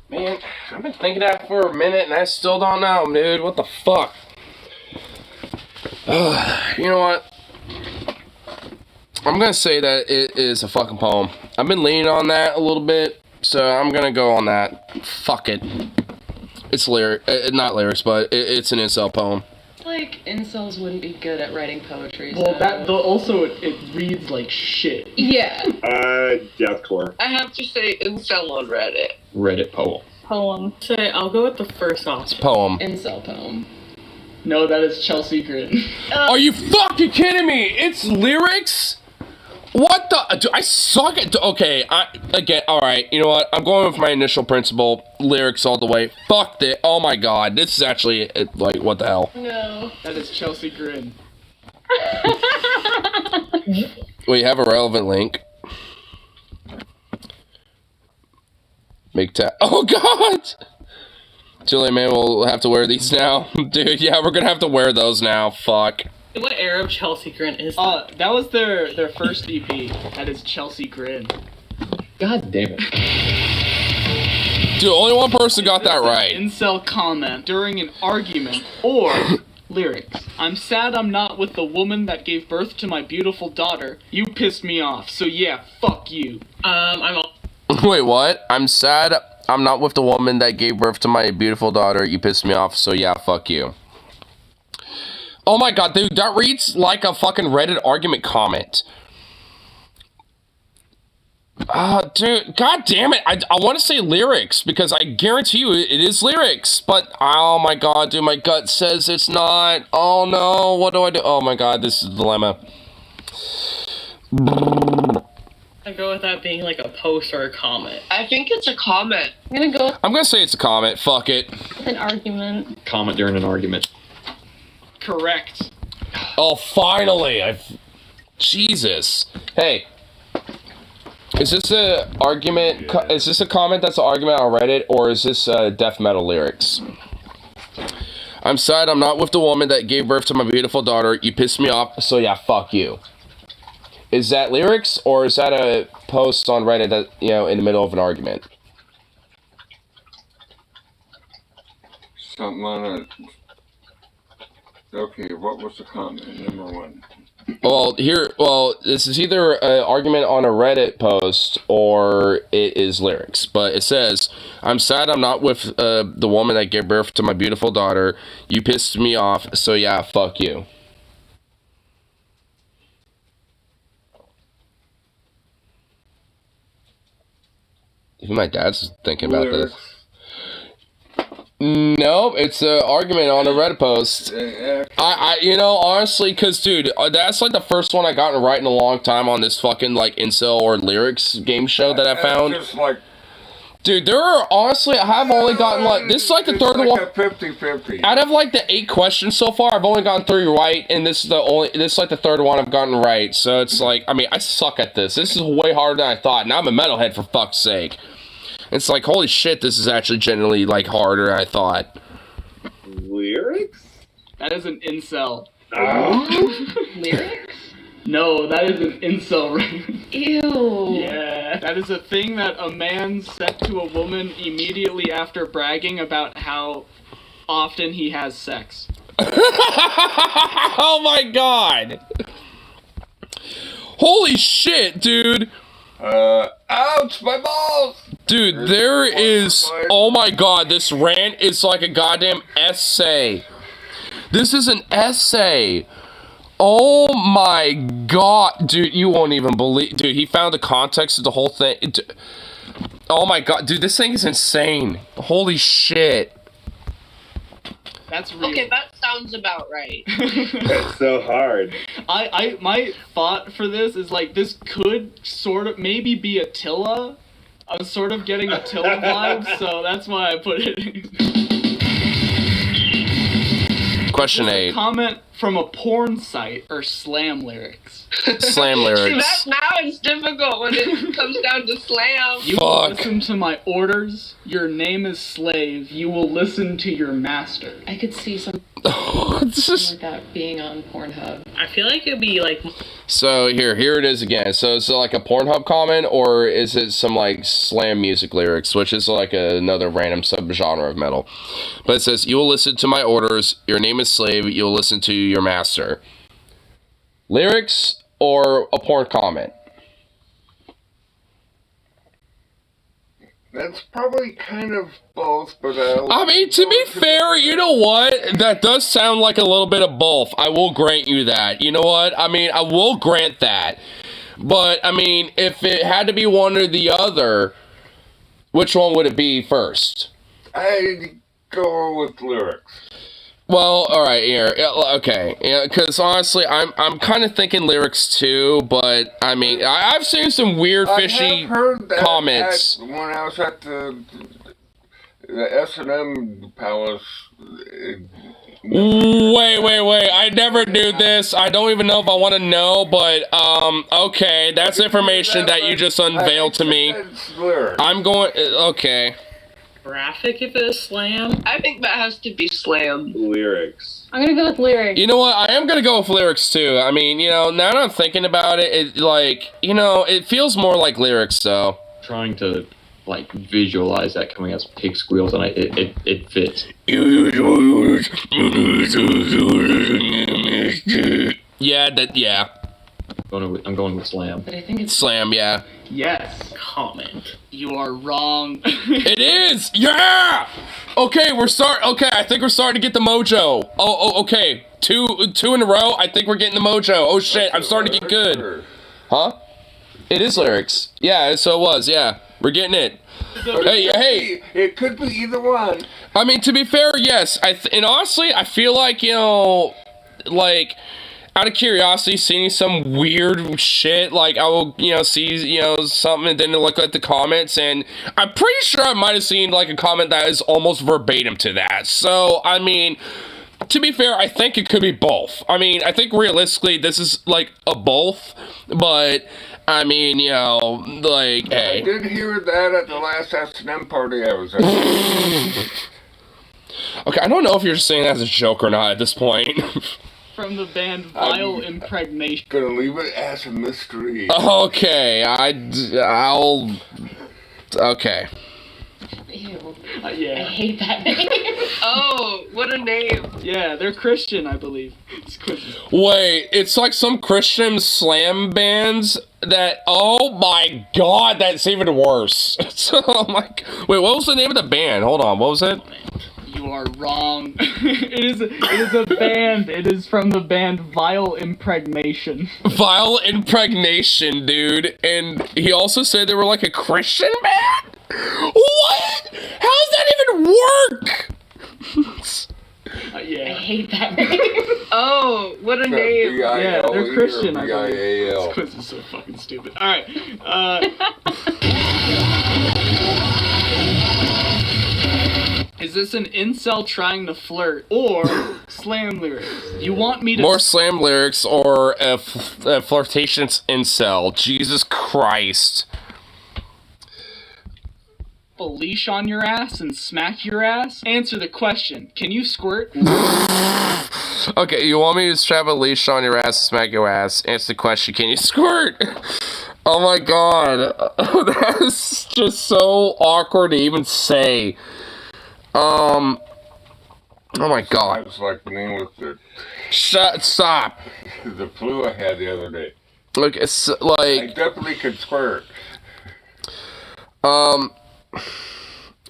Man, I've been thinking that for a minute and I still don't know, dude. What the fuck? You know what? I'm gonna say that it is a fucking poem. I've been leaning on that a little bit, so I'm gonna go on that. Fuck it. It's not lyrics, but it's an incel poem. Like, incels wouldn't be good at writing poetry. Well, so. also it reads like shit. Yeah. Deathcore. I have to say incel on Reddit. Reddit poem. Poem. Say, I'll go with the first option. Poem. Incel poem. No, that is Chelsea Grin. Are you fucking kidding me? It's lyrics? What the? Dude, I suck at. Okay, again. All right. You know what? I'm going with my initial principle. Lyrics all the way. Fuck it. Oh my god. This is actually like what the hell? No. That is Chelsea Grin. We have a relevant link. Make tap. Oh god. Julian, man, we'll have to wear these now, dude. Yeah, we're gonna have to wear those now. Fuck. What era of Chelsea Grin is that? That was their first EP. That is Chelsea Grin. God damn it. Dude, only one person got that right. Incel comment during an argument or lyrics. I'm sad I'm not with the woman that gave birth to my beautiful daughter. You pissed me off, so yeah, fuck you. Wait, what? I'm sad I'm not with the woman that gave birth to my beautiful daughter. You pissed me off, so yeah, fuck you. Oh my god, dude, that reads like a fucking Reddit argument comment. Dude, god damn it. I want to say lyrics, because I guarantee you it is lyrics. But, oh my god, dude, my gut says it's not. Oh no, what do I do? Oh my god, this is a dilemma. I go with that being like a post or a comment. I think it's a comment. I'm gonna go I'm gonna say it's a comment. Fuck it. with an argument. Comment during an argument. Correct. Oh, finally! Jesus. Hey. Is this a argument? Is this a comment that's an argument on Reddit, or is this death metal lyrics? I'm sad I'm not with the woman that gave birth to my beautiful daughter. You pissed me off, so yeah, fuck you. Is that lyrics, or is that a post on Reddit that, you know, in the middle of an argument? Something on it. Okay, what was the comment? Number one. Well, this is either an argument on a Reddit post or it is lyrics. But it says, I'm sad I'm not with the woman that gave birth to my beautiful daughter. You pissed me off, so yeah, fuck you. Even my dad's thinking about this. Nope, it's an argument on a Reddit post. You know, honestly, because, dude, that's like the first one I gotten right in a long time on this fucking, like, incel or lyrics game show that I found. Just like, dude, there are, honestly, I have only gotten, like, this is like the third one. 50-50. Out of, like, the 8 questions so far, I've only gotten 3 right, and this is like the third one I've gotten right. So it's like, I mean, I suck at this. This is way harder than I thought, and I'm a metalhead, for fuck's sake. It's like, holy shit, this is actually genuinely, like, harder than I thought. Lyrics? That is an incel. Lyrics? No, that is an incel. Ew. Yeah. That is a thing that a man said to a woman immediately after bragging about how often he has sex. Oh my god! Holy shit, dude! Ouch, my balls! Dude, there is... Oh my god, this rant is like a goddamn essay. This is an essay. Oh my god. Dude, you won't even believe... Dude, he found the context of the whole thing. Oh my god, dude, this thing is insane. Holy shit. That's real. Okay, that sounds about right. That's so hard. My thought for this is like, this could sort of maybe be Attila. I'm sort of getting Attila vibes, so that's why I put it in. Question 8. Comment from a porn site or slam lyrics. Slam lyrics. See, now it's difficult when it comes down to slam. You will listen to my orders. Your name is slave. You will listen to your master. I could see something like that being on Pornhub. I feel like it'd be like... So, here it is again. So, is it like a Pornhub comment, or is it some, like, slam music lyrics, which is like another random subgenre of metal? But it says, you will listen to my orders. Your name is slave. You will listen to your master. Lyrics or a porn comment? That's probably kind of both, but I mean, to be fair, you know what? That does sound like a little bit of both. I will grant you that. You know what? I mean, I will grant that. But, I mean, if it had to be one or the other, which one would it be first? I'd go with lyrics. Well, all right, here, okay, yeah, because honestly, I'm kind of thinking lyrics too, but I mean, I've seen some weird, fishy I have heard that comments. when I was at the S&M Palace. Wait, I never knew this. I don't even know if I want to know, but, okay, that's information that you just unveiled to me. I'm going, okay. Graphic if it's slam? I think that has to be slam. Lyrics. I'm gonna go with lyrics. You know what? I am gonna go with lyrics too. I mean, you know, now that I'm thinking about it, it feels more like lyrics, though. Trying to, like, visualize that coming as pig squeals, and it fits. Yeah. I'm going with slam. But I think it's slam, yeah. Yes. Comment. You are wrong. It is! Yeah! Okay, I think we're starting to get the mojo. Oh, okay. Two in a row, I think we're getting the mojo. Oh shit, I'm starting to get good. Huh? It is lyrics. Yeah, so it was, yeah. We're getting it. Hey. It could be either one. I mean, to be fair, yes. And honestly, I feel like, you know, like, out of curiosity, seeing some weird shit, like I will, see, something and then look at the comments, and I'm pretty sure I might have seen like a comment that is almost verbatim to that. So, I mean, to be fair, I think it could be both. I mean, I think realistically this is like a both, but I mean, like, hey. I did hear that at the last S&M party I was at. Okay, I don't know if you're just saying that as a joke or not at this point. From the band Vile Impregnation. Gonna leave it as a mystery. Okay, I'll... Okay. Ew. Yeah. I hate that name. Oh, what a name. Yeah, they're Christian, I believe. It's Christian. Wait, it's like some Christian slam bands that... Oh my god, that's even worse. Oh my... Wait, what was the name of the band? Hold on, what was it? You are wrong. It is a band. It is from the band Vile Impregnation. Vile Impregnation, dude. And he also said they were like a Christian band? What? How does that even work? Yeah. I hate that name. Oh, what a name. Yeah, they're Christian, I believe. B-I-A-L. This quiz is so fucking stupid. Alright. Is this an incel trying to flirt or slam lyrics? You want me to... More slam lyrics or a flirtatious incel. Jesus Christ. A leash on your ass and smack your ass? Answer the question. Can you squirt? Okay, you want me to strap a leash on your ass and smack your ass? Answer the question, can you squirt? Oh my god. That's just so awkward to even say. Oh my god. It's like the name with the... Stop. The flu I had the other day. Look, it's like... I definitely could squirt.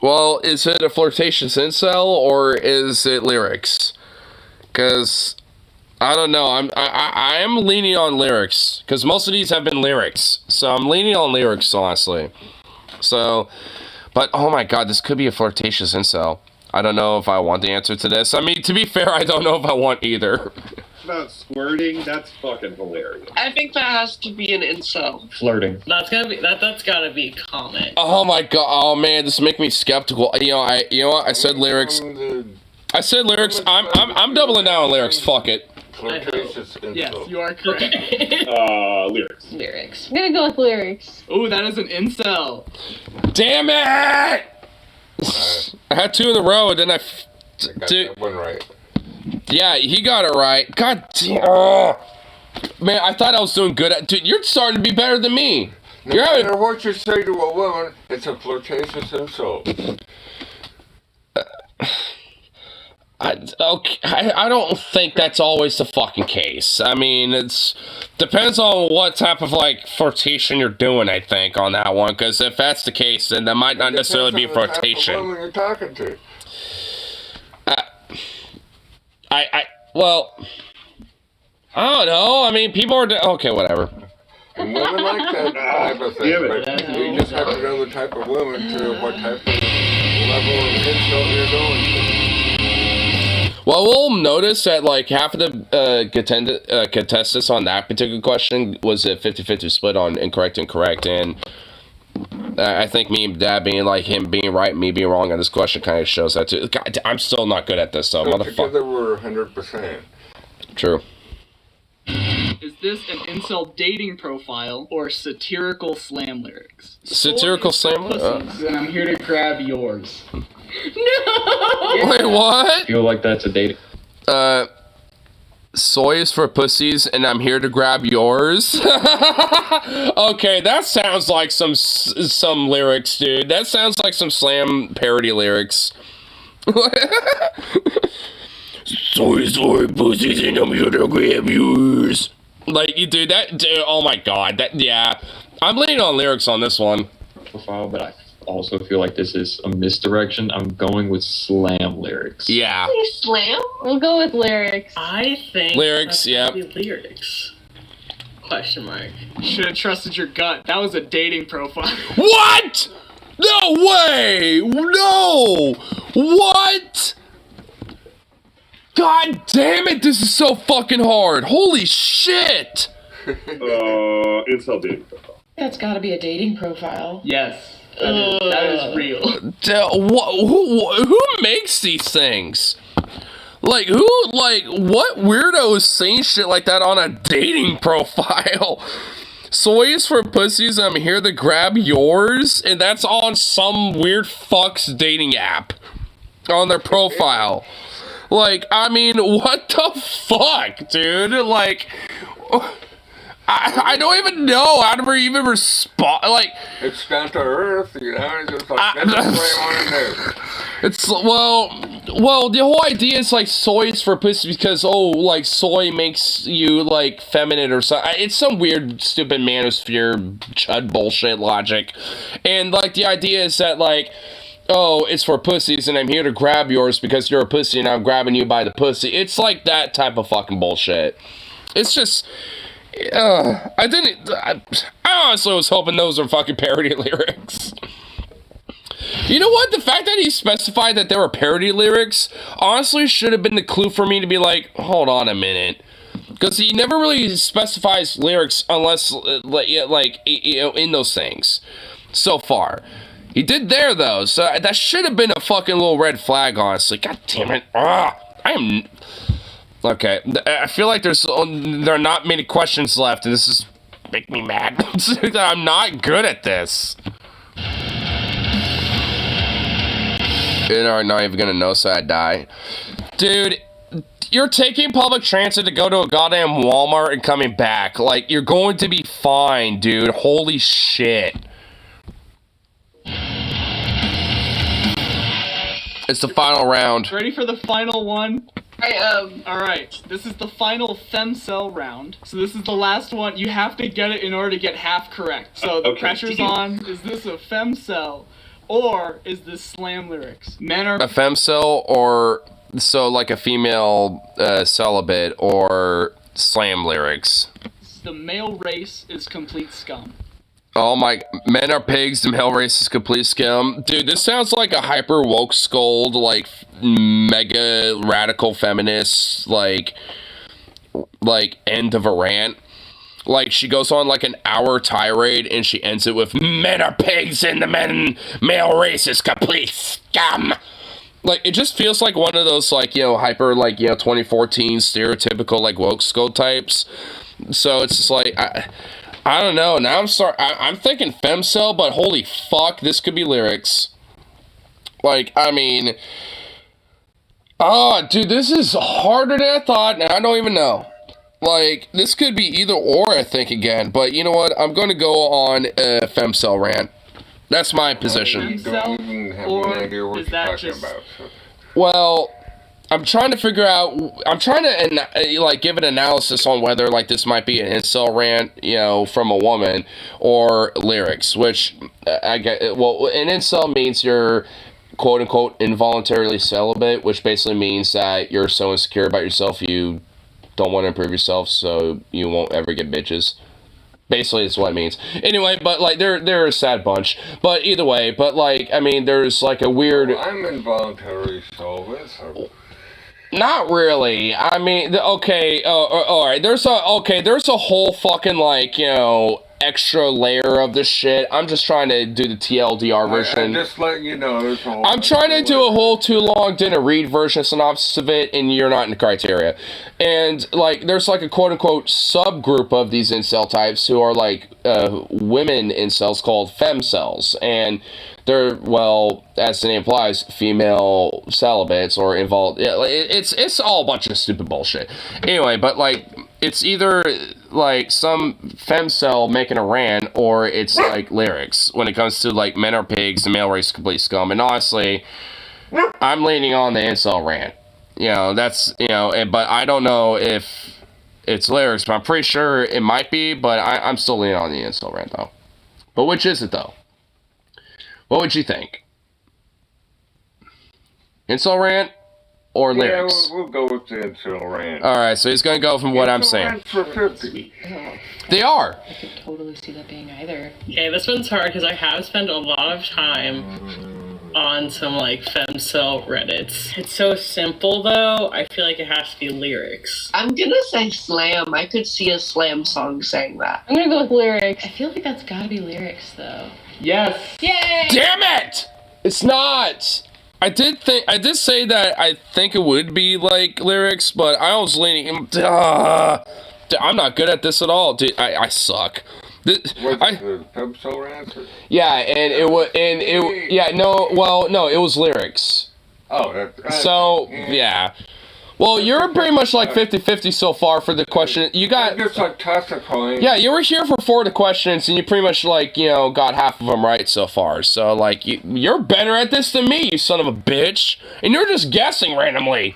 Well, is it a flirtatious incel or is it lyrics? Because I don't know. I am leaning on lyrics because most of these have been lyrics, so I'm leaning on lyrics honestly. So, but oh my god, this could be a flirtatious incel. I don't know if I want the answer to this. I mean, to be fair, I don't know if I want either. About squirting, that's fucking hilarious. I think that has to be an incel. Flirting. That's gotta be a comment. Oh my god! Oh man, this is making me skeptical. You know what? I said lyrics. I said lyrics. I'm doubling down on lyrics. Fuck it. Flirtatious incel. Yes, you are correct. Lyrics. Lyrics. I'm gonna go with lyrics. Ooh, that is an incel. Damn it! I had two in a row, and then I got that one right. Yeah, he got it right. God damn. Oh. Man, I thought I was doing good at... Dude, you're starting to be better than me. No matter what you say to a woman, it's a flirtatious insult. I don't think that's always the fucking case. I mean, it's depends on what type of like flirtation you're doing. I think on that one, because if that's the case, then that might not necessarily be flirtation. Type of woman you're talking to. Well, I don't know. I mean, people are okay. Whatever. And women like that type of thing, but you just have to know the type of woman to what type of level of insult you're going to. Well, we'll notice that like half of the contestants on that particular question was a 50-50 split on incorrect and correct, and I think me and Dad being like him being right, me being wrong on this question kind of shows that too. God, I'm still not good at this though, So motherfucker. together we're 100%. True. Is this an incel dating profile or satirical slam lyrics? Satirical slam. Pussies, and I'm here to grab yours. No. Wait, what? I feel like that's a dating. Soy is for pussies, and I'm here to grab yours. Okay, that sounds like some lyrics, dude. That sounds like some slam parody lyrics. Soy is for pussies, and I'm here to grab yours. Like, you do that, dude. Oh my god, that yeah. I'm leaning on lyrics on this one. Profile, but I also feel like this is a misdirection. I'm going with slam lyrics. Yeah. Slam? We'll go with lyrics. I think Lyrics, yeah. Lyrics. Question mark. Should have trusted your gut. That was a dating profile. What? No way! No! What? God damn it, this is so fucking hard. Holy shit. Incel dating profile. That's got to be a dating profile. Yes. That is real. Who makes these things? Like, what weirdo is saying shit like that on a dating profile? Soy is for pussies, I'm here to grab yours, and that's on some weird fuck's dating app on their profile. Like, I mean, what the fuck, dude? Like, I don't even know how to even respond. Like, it's down to earth, you know. It's just like that's what I want to do. It's well, the whole idea is like soy is for pussy because like soy makes you like feminine or something. It's some weird, stupid manosphere chud bullshit logic, and like the idea is that like, oh, it's for pussies and I'm here to grab yours because you're a pussy and I'm grabbing you by the pussy. It's like that type of fucking bullshit. It's just. I honestly was hoping those are fucking parody lyrics. You know what? The fact that he specified that they were parody lyrics honestly should have been the clue for me to be like, hold on a minute. Because he never really specifies lyrics unless, in those things. So far. He did there, though. So that should have been a fucking little red flag, honestly. God damn it. Okay, I feel like there are not many questions left, and this is making me mad. I'm not good at this. You are not even gonna know, so I die. Dude, you're taking public transit to go to a goddamn Walmart and coming back. Like, you're going to be fine, dude. Holy shit. It's the final round. Ready for the final one? I am. Alright, this is the final femcell round. So this is the last one. You have to get it in order to get half correct. So the pressure's on. Is this a femcell? Or is this slam lyrics? Men are... A femcell or... So, like a female celibate or slam lyrics. The male race is complete scum. Oh my, men are pigs, the male race is complete scum. Dude, this sounds like a hyper woke scold, like mega radical feminist, like end of a rant. Like, she goes on like an hour tirade and she ends it with, men are pigs and the male race is complete scum. Like, it just feels like one of those, like, you know, hyper, like, you know, 2014 stereotypical, like, woke scold types. So it's just like, I don't know. Now I'm thinking femcell, but holy fuck, this could be lyrics. Like, I mean, oh, dude, this is harder than I thought. Now I don't even know. Like, this could be either or, I think, again. But you know what? I'm going to go on a femcell rant. That's my position. Femcell, or is that just... Well, I'm trying to figure out, I'm trying to, like, give an analysis on whether, like, this might be an incel rant, you know, from a woman, or lyrics, which, I get, well, an incel means you're, quote-unquote, involuntarily celibate, which basically means that you're so insecure about yourself, you don't want to improve yourself, so you won't ever get bitches. Basically, it's what it means. Anyway, but, like, they're a sad bunch. But either way, but, like, I mean, there's, like, a weird... Well, I'm involuntarily celibate, so... Not really. I mean, okay, alright, there's a whole fucking, like, you know, extra layer of this shit. I'm just trying to do the TLDR version. I'm just letting you know. There's a whole I'm trying to do a whole too long didn't read version synopsis of it, and you're not in the criteria. And, like, there's, like, a quote-unquote subgroup of these incel types who are, like, women incels called femcells. And they're, well, as the name implies, female celibates or involved. Yeah, it's all a bunch of stupid bullshit. Anyway, but, like, it's either, like, some femcell making a rant, or it's, like, lyrics when it comes to, like, men are pigs, the male race is complete scum. And honestly, I'm leaning on the incel rant. You know, that's, you know, but I don't know if it's lyrics, but I'm pretty sure it might be, but I'm still leaning on the incel rant, though. But which is it, though? What would you think? Incel rant or lyrics? Yeah, we'll go with the incel rant. Alright, so he's gonna go from what I'm saying. For 50. They are. I could totally see that being either. Okay, this one's hard because I have spent a lot of time on some like femcel Reddits. It's so simple though. I feel like it has to be lyrics. I'm gonna say slam. I could see a slam song saying that. I'm gonna go with lyrics. I feel like that's gotta be lyrics though. Yes. Yay! Damn it! It's not. I did say that I think it would be like lyrics, but I was leaning. I'm not good at this at all, dude. I suck. Was it the femcel answer? Yeah, and it was, no, it was lyrics. Oh, So, yeah. Well, you're pretty much like 50-50 so far for the question. You got... just like toss a coin. Yeah, you were here for 4 of the questions, and you pretty much, like, got half of them right so far. So, like, you're better at this than me, you son of a bitch. And you're just guessing randomly.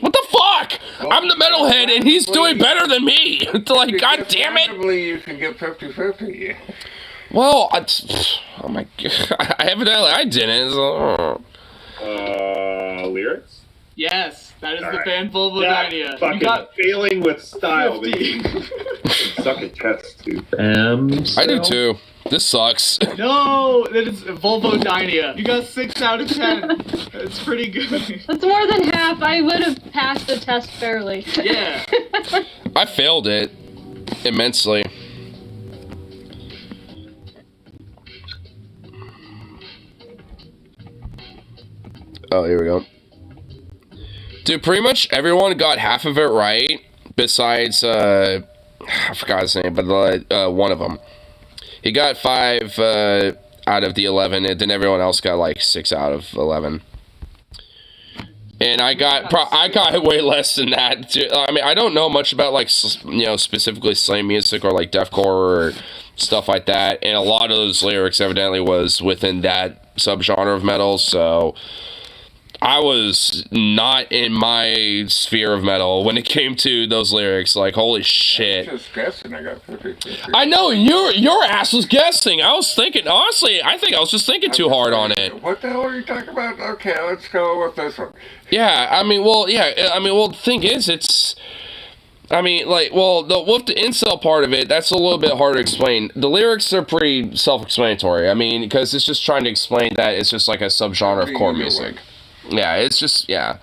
What the fuck? Well, I'm the metalhead, and he's doing better than me. It's like, god damn it. Randomly, you can get 50-50. Well, oh my god. Evidently, I didn't. So, lyrics? Yes, that is All the right. band Volvo Yeah, Dynia. fucking You got failing with style. 50. Suck at tests, too. I do too. This sucks. No, that is Volvo Dynia. You got 6 out of 10. That's pretty good. That's more than half. I would have passed the test fairly. Yeah. I failed it immensely. Oh, here we go. Dude, pretty much everyone got half of it right, besides, I forgot his name, but one of them. He got 5 out of the 11, and then everyone else got like 6 out of 11. And I got way less than that. I mean, I don't know much about like specifically slam music or like deathcore or stuff like that. And a lot of those lyrics evidently was within that subgenre of metal. So I was not in my sphere of metal when it came to those lyrics. Like, holy shit. I was just guessing. I got 50-50. I know, your ass was guessing. I was thinking, honestly, I think I was just thinking too hard on it. What the hell are you talking about? Okay, let's go with this one. Yeah, the thing is, with the incel part of it, that's a little bit harder to explain. The lyrics are pretty self-explanatory. I mean, because it's just trying to explain that it's just like a subgenre of core music. Yeah, it's just, yeah.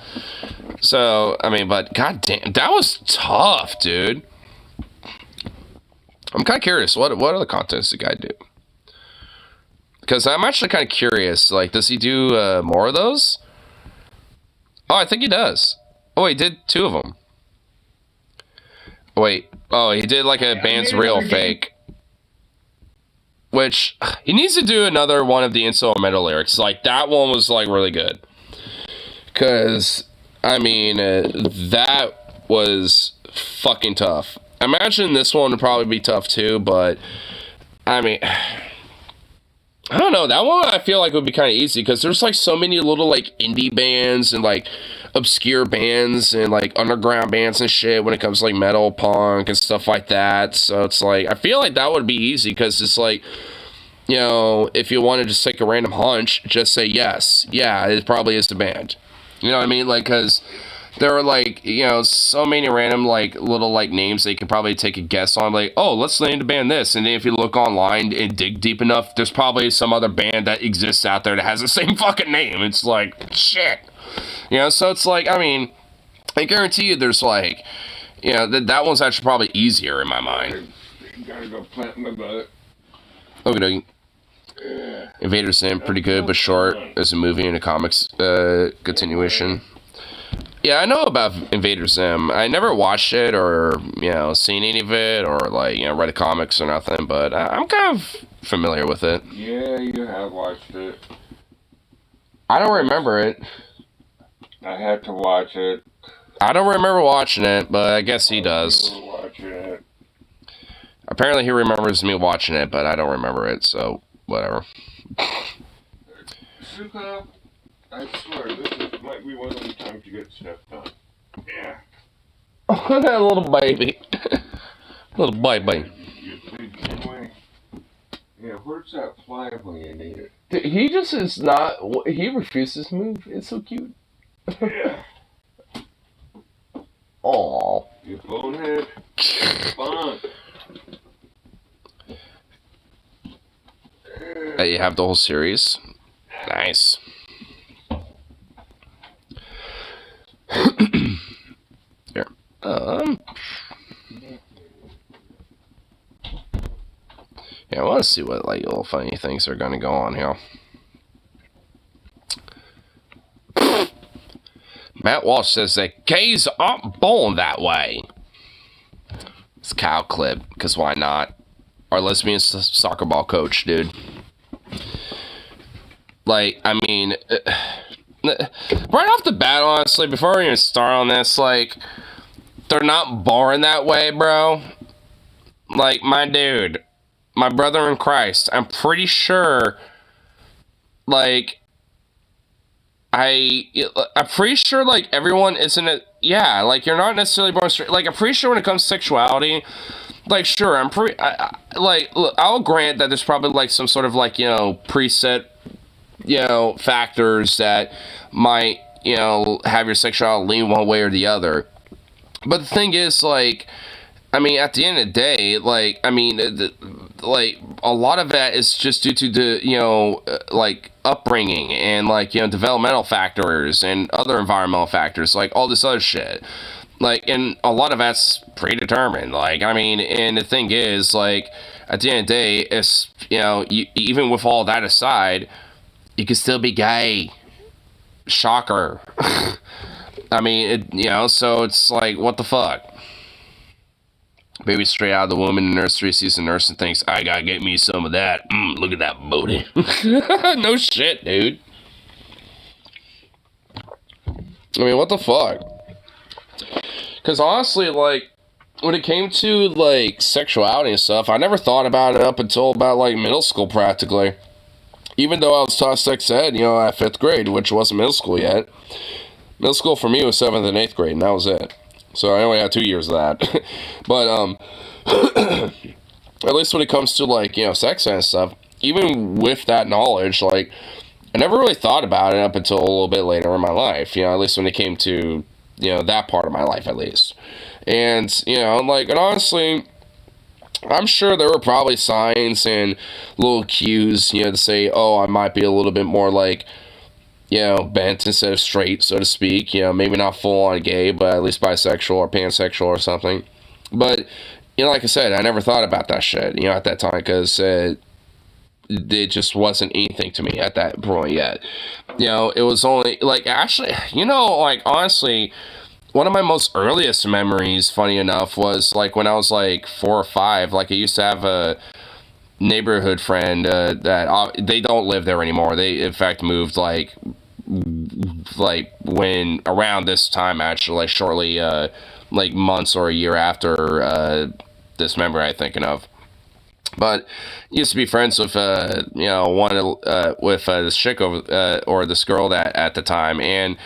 So, I mean, but goddamn, that was tough, dude. I'm kind of curious, what other contests the guy do? Because I'm actually kind of curious, like, does he do more of those? Oh, I think he does. Oh, he did 2 of them. Wait, oh, he did like a band's real fake. Which, he needs to do another one of the incel metal lyrics. Like, that one was, like, really good. Because, I mean, that was fucking tough. I imagine this one would probably be tough too, but, I mean, I don't know. That one I feel like would be kind of easy because there's like so many little like indie bands and like obscure bands and like underground bands and shit when it comes to like metal, punk, and stuff like that. So it's like, I feel like that would be easy because it's like, if you want to just take a random hunch, just say yes. Yeah, it probably is the band. You know what I mean? Like, because there are, like, so many random, like, little, like, names they could probably take a guess on. Like, oh, let's name the band this. And then if you look online and dig deep enough, there's probably some other band that exists out there that has the same fucking name. It's like, shit. So it's like, I mean, I guarantee you there's, like, that one's actually probably easier in my mind. You gotta go plant my butt. Okay. Invader Zim, pretty good, but short as a movie and a comics continuation. Yeah, I know about Invader Zim. I never watched it or, seen any of it or, like, read the comics or nothing, but I'm kind of familiar with it. Yeah, you have watched it. I don't remember it. I had to watch it. I don't remember watching it, but I guess he does. Watching it. Apparently he remembers me watching it, but I don't remember it, so whatever. Suka, I swear, this might be one of the times you get stuff done. Yeah. Oh, that little baby. Little baby. Yeah, where's that fly when you need it? Dude, he just is not, he refuses to move. It's so cute. Yeah. Aww. You bonehead. Fun. You have the whole series. Nice. Here. Yeah, I want to see what like little funny things are gonna go on here. Matt Walsh says that gays aren't born that way. It's a cow clip, because why not? Our lesbian soccer ball coach, dude. Like, I mean, right off the bat, honestly, before we even start on this, like, they're not born that way, bro. Like, my dude, my brother in Christ, I'm pretty sure, like, I'm pretty sure, like, everyone isn't it. Yeah, like, you're not necessarily born straight. Like, I'm pretty sure when it comes to sexuality, like, sure, like, look, I'll grant that there's probably, like, some sort of, like, you know, preset, you know, factors that might, you know, have your sexuality lean one way or the other. But the thing is, like, I mean, at the end of the day, like, I mean, like, a lot of that is just due to the, you know, like, upbringing and, like, you know, developmental factors and other environmental factors, like, all this other shit. Like, and a lot of that's predetermined. Like, I mean, and the thing is, like, at the end of the day, it's, you know, even with all that aside, you can still be gay. Shocker. I mean, you know, so it's like, what the fuck? Baby straight out of the woman nursery sees a nurse and thinks, I gotta get me some of that. Look at that booty. No shit, dude. I mean, what the fuck? Because honestly, like, when it came to, like, sexuality and stuff, I never thought about it up until about, like, middle school, practically. Even though I was taught sex ed, you know, at 5th grade, which wasn't middle school yet. Middle school for me was 7th and 8th grade, and that was it. So I only had 2 years of that. But, at least when it comes to, like, you know, sex and stuff, even with that knowledge, like, I never really thought about it up until a little bit later in my life, you know, at least when it came to, you know, that part of my life, at least. And, you know, like, and honestly, I'm sure there were probably signs and little cues, you know, to say, oh, I might be a little bit more, like, you know, bent instead of straight, so to speak. You know, maybe not full-on gay, but at least bisexual or pansexual or something. But, you know, like I said, I never thought about that shit, you know, at that time, because it just wasn't anything to me at that point yet. You know, it was only, like, actually, you know, like, honestly, one of my most earliest memories, funny enough, was, like, when I was, like, 4 or 5, like, I used to have a neighborhood friend that, they don't live there anymore. They, in fact, moved, like, when, around this time, actually, like, shortly, like, months or a year after, this memory I'm thinking of. But used to be friends with, you know, with this chick over, or this girl that at the time, and,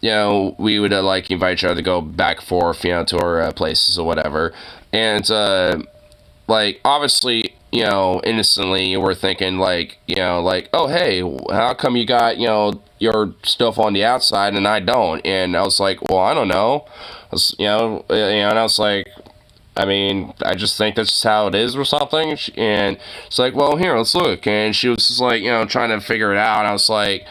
you know, we would, like, invite each other to go back and forth, you know, to our places or whatever. And, like, obviously, you know, innocently, we're thinking, like, you know, like, oh, hey, how come you got, you know, your stuff on the outside and I don't? And I was like, well, I don't know. And I was like, I mean, I just think that's just how it is or something. And it's like, well, here, let's look. And she was just like, you know, trying to figure it out. And I was like,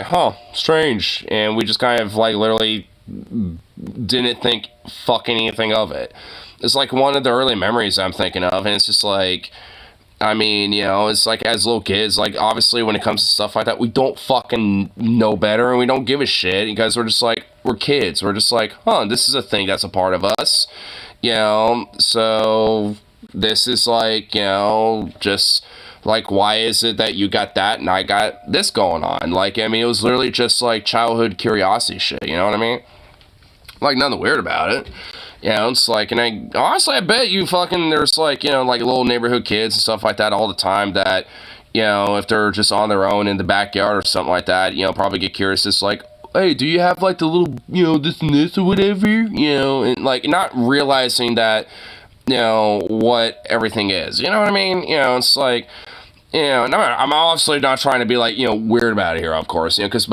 huh, strange. And we just kind of, like, literally didn't think fucking anything of it. It's like one of the early memories I'm thinking of. And it's just like, I mean, you know, it's like as little kids, like, obviously when it comes to stuff like that, we don't fucking know better and we don't give a shit because we're just like, we're kids. We're just like, huh, this is a thing that's a part of us. You know, so this is like, you know, just like, why is it that you got that and I got this going on? Like, I mean, it was literally just like childhood curiosity shit, you know what I mean? Like, nothing weird about it. You know, it's like, and I honestly, I bet you fucking, there's like, you know, like little neighborhood kids and stuff like that all the time that, you know, if they're just on their own in the backyard or something like that, you know, probably get curious. It's like, hey, do you have like the little, you know, this and this or whatever, you know, and like not realizing that, you know, what everything is, you know what I mean? You know, it's like, you know, no, I'm obviously not trying to be like, you know, weird about it here, of course, you know, because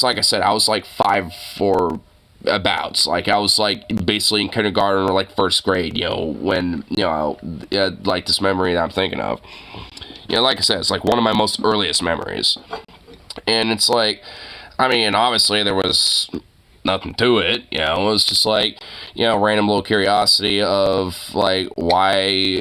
like I said, I was like 5 for abouts, like I was like basically in kindergarten or like 1st grade, you know, when, you know, like this memory that I'm thinking of, you know, like I said, it's like one of my most earliest memories, and it's like, I mean, obviously there was, nothing to it, you know. It was just like, you know, random little curiosity of like, why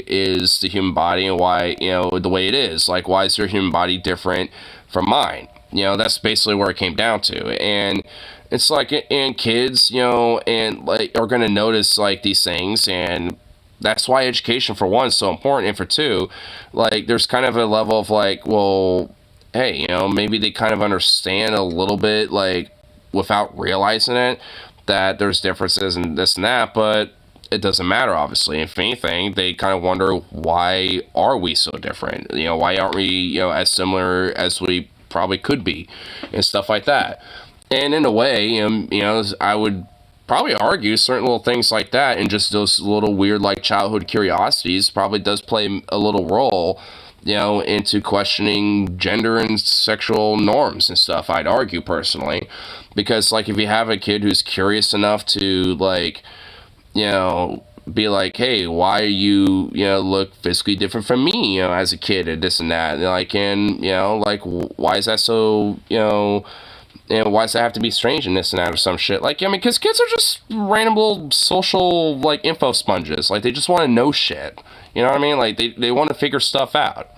is the human body and why, you know, the way it is, like, why is your human body different from mine? You know, that's basically where it came down to. And it's like, and kids, you know, and like are going to notice like these things, and that's why education for one is so important, and for two, like there's kind of a level of like, well, hey, you know, maybe they kind of understand a little bit, like, without realizing it, that there's differences in this and that, but it doesn't matter, obviously. If anything, they kind of wonder, why are we so different? You know, why aren't we, you know, as similar as we probably could be, and stuff like that. And in a way, you know, I would probably argue certain little things like that, and just those little weird, like, childhood curiosities probably does play a little role, you know, into questioning gender and sexual norms and stuff, I'd argue personally. Because, like, if you have a kid who's curious enough to, like, you know, be like, hey, why are you, you know, look physically different from me, you know, as a kid, and this and that, and like, and, you know, like, why is that so, you know, and why does that have to be strange and this and that or some shit? Like, I mean, because kids are just random little social, like, info sponges. Like, they just want to know shit. You know what I mean? Like, they want to figure stuff out.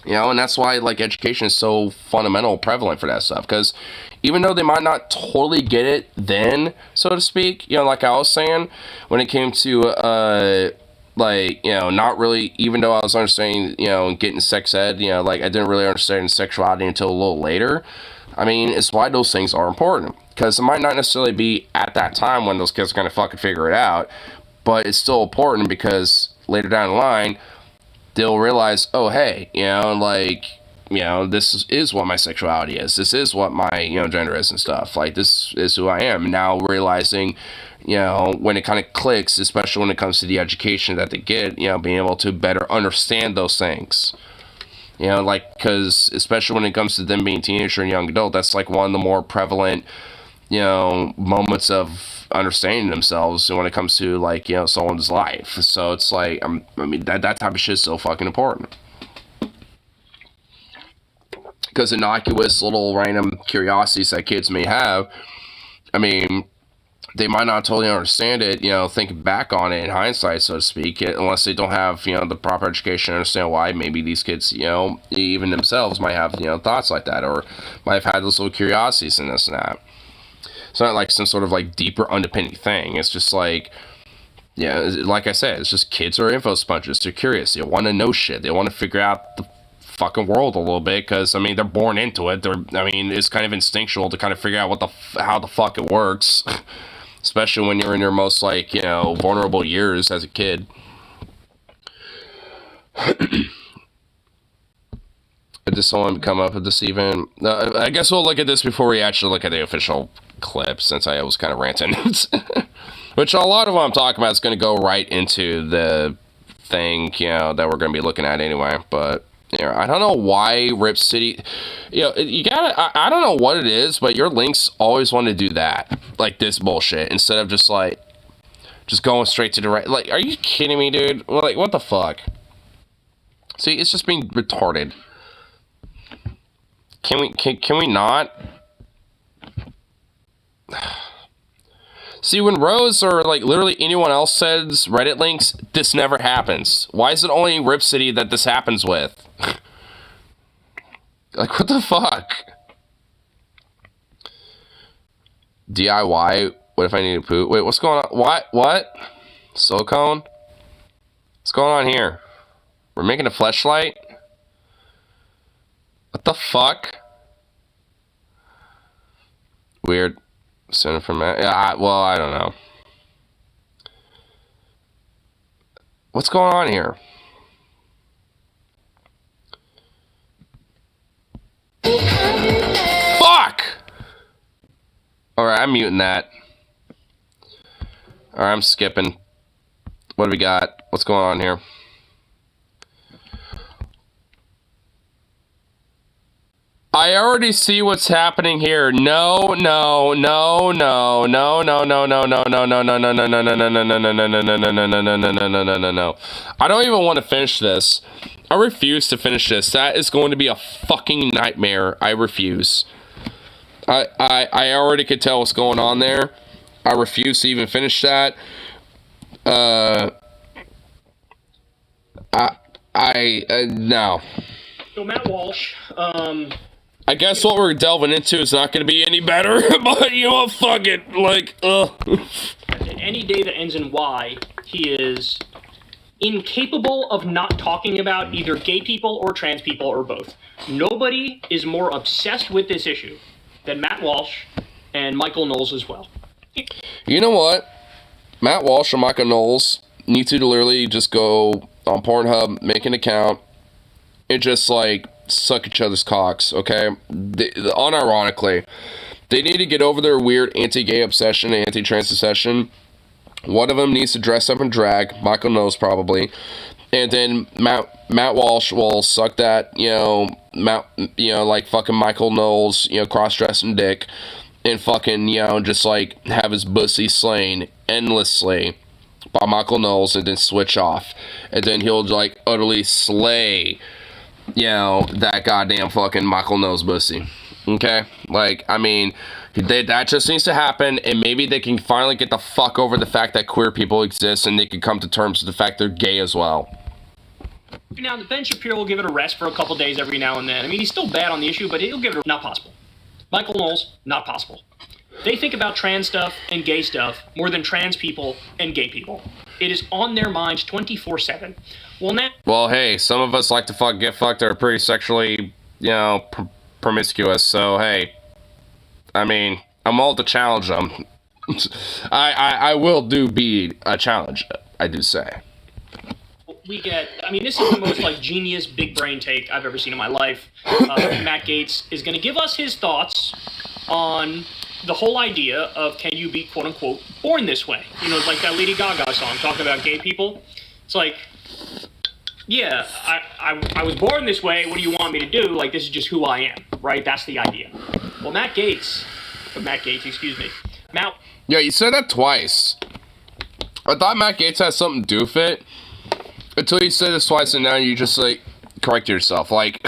You know, and that's why, like, education is so fundamental, prevalent for that stuff. Because even though they might not totally get it then, so to speak, you know, like I was saying, when it came to, like, you know, not really, even though I was understanding, you know, getting sex ed, you know, like, I didn't really understand sexuality until a little later. I mean, it's why those things are important. Because it might not necessarily be at that time when those kids are going to fucking figure it out, but it's still important because later down the line, they'll realize, oh, hey, you know, like, you know, this is what my sexuality is. This is what my, you know, gender is and stuff. Like, this is who I am. Now realizing, you know, when it kind of clicks, especially when it comes to the education that they get, you know, being able to better understand those things. You know, like, because especially when it comes to them being teenager and young adult, that's like one of the more prevalent, you know, moments of understanding themselves when it comes to, like, you know, someone's life. So it's like, I mean, that type of shit is so fucking important. Because innocuous little random curiosities that kids may have, I mean, they might not totally understand it, you know, thinking back on it in hindsight, so to speak, unless they don't have, you know, the proper education to understand why maybe these kids, you know, even themselves might have, you know, thoughts like that, or might have had those little curiosities and this and that. It's not like some sort of, like, deeper underpinning thing. It's just like, yeah, like I said, it's just kids are info sponges. They're curious. They want to know shit. They want to figure out the fucking world a little bit, because, I mean, they're born into it. I mean, it's kind of instinctual to kind of figure out how the fuck it works. Especially when you're in your most, like, you know, vulnerable years as a kid. I just want to come up with this even. I guess we'll look at this before we actually look at the official clip, since I was kind of ranting. Which a lot of what I'm talking about is going to go right into the thing, you know, that we're going to be looking at anyway. But, you know, I don't know why Rip City, you know, you gotta, I don't know what it is, but your links always want to do that, like this bullshit, instead of just, like, just going straight to the right. Like, are you kidding me, dude? Like, what the fuck? See, it's just being retarded. Can we not? See, when Rose or, like, literally anyone else says Reddit links, this never happens. Why is it only Rip City that this happens with? Like, what the fuck? DIY? What if I need to poop? Wait, what's going on? What? Silicone? What's going on here? We're making a fleshlight? What the fuck? Weird. Center from that. Yeah, well, I don't know. What's going on here? Fuck! Alright, I'm muting that. Alright, I'm skipping. What do we got? What's going on here? I already see what's happening here. No. I don't even want to finish this. I refuse to finish this. That is going to be a fucking nightmare. I refuse. I already could tell what's going on there. I refuse to even finish that. No. So Matt Walsh, I guess what we're delving into is not going to be any better, but you know, fuck it. Like, any day that ends in Y, he is incapable of not talking about either gay people or trans people or both. Nobody is more obsessed with this issue than Matt Walsh and Michael Knowles as well. You know what? Matt Walsh and Michael Knowles need to literally just go on Pornhub, make an account, and just, like, suck each other's cocks, okay? Unironically. They need to get over their weird anti-gay obsession and anti-trans obsession. One of them needs to dress up in drag. Michael Knowles, probably. And then Matt Walsh will suck that, like fucking Michael Knowles, cross-dressing dick. And fucking, just like have his pussy slain endlessly by Michael Knowles and then switch off. And then he'll like utterly slay, that goddamn fucking Michael Knowles pussy. Okay? Like, I mean, that just needs to happen, and maybe they can finally get the fuck over the fact that queer people exist and they can come to terms with the fact they're gay as well. Now, Ben Shapiro will give it a rest for a couple days every now and then. I mean, he's still bad on the issue, but he'll give it a... Not possible. Michael Knowles, not possible. They think about trans stuff and gay stuff more than trans people and gay people. It is on their minds 24/7. Well, hey, some of us like to get fucked are pretty sexually, promiscuous, so hey, I mean, I'm all to challenge them. I will be a challenge, I do say. This is the most like genius big brain take I've ever seen in my life. Matt Gaetz is going to give us his thoughts on the whole idea of can you be quote unquote born this way? Like that Lady Gaga song talking about gay people. It's like, yeah, I was born this way. What do you want me to do? Like, this is just who I am, right? That's the idea. Well, Matt Gaetz, excuse me. Yeah, you said that twice. I thought Matt Gaetz had something to do with it. Until you said this twice and now you just, like, correct yourself. Like,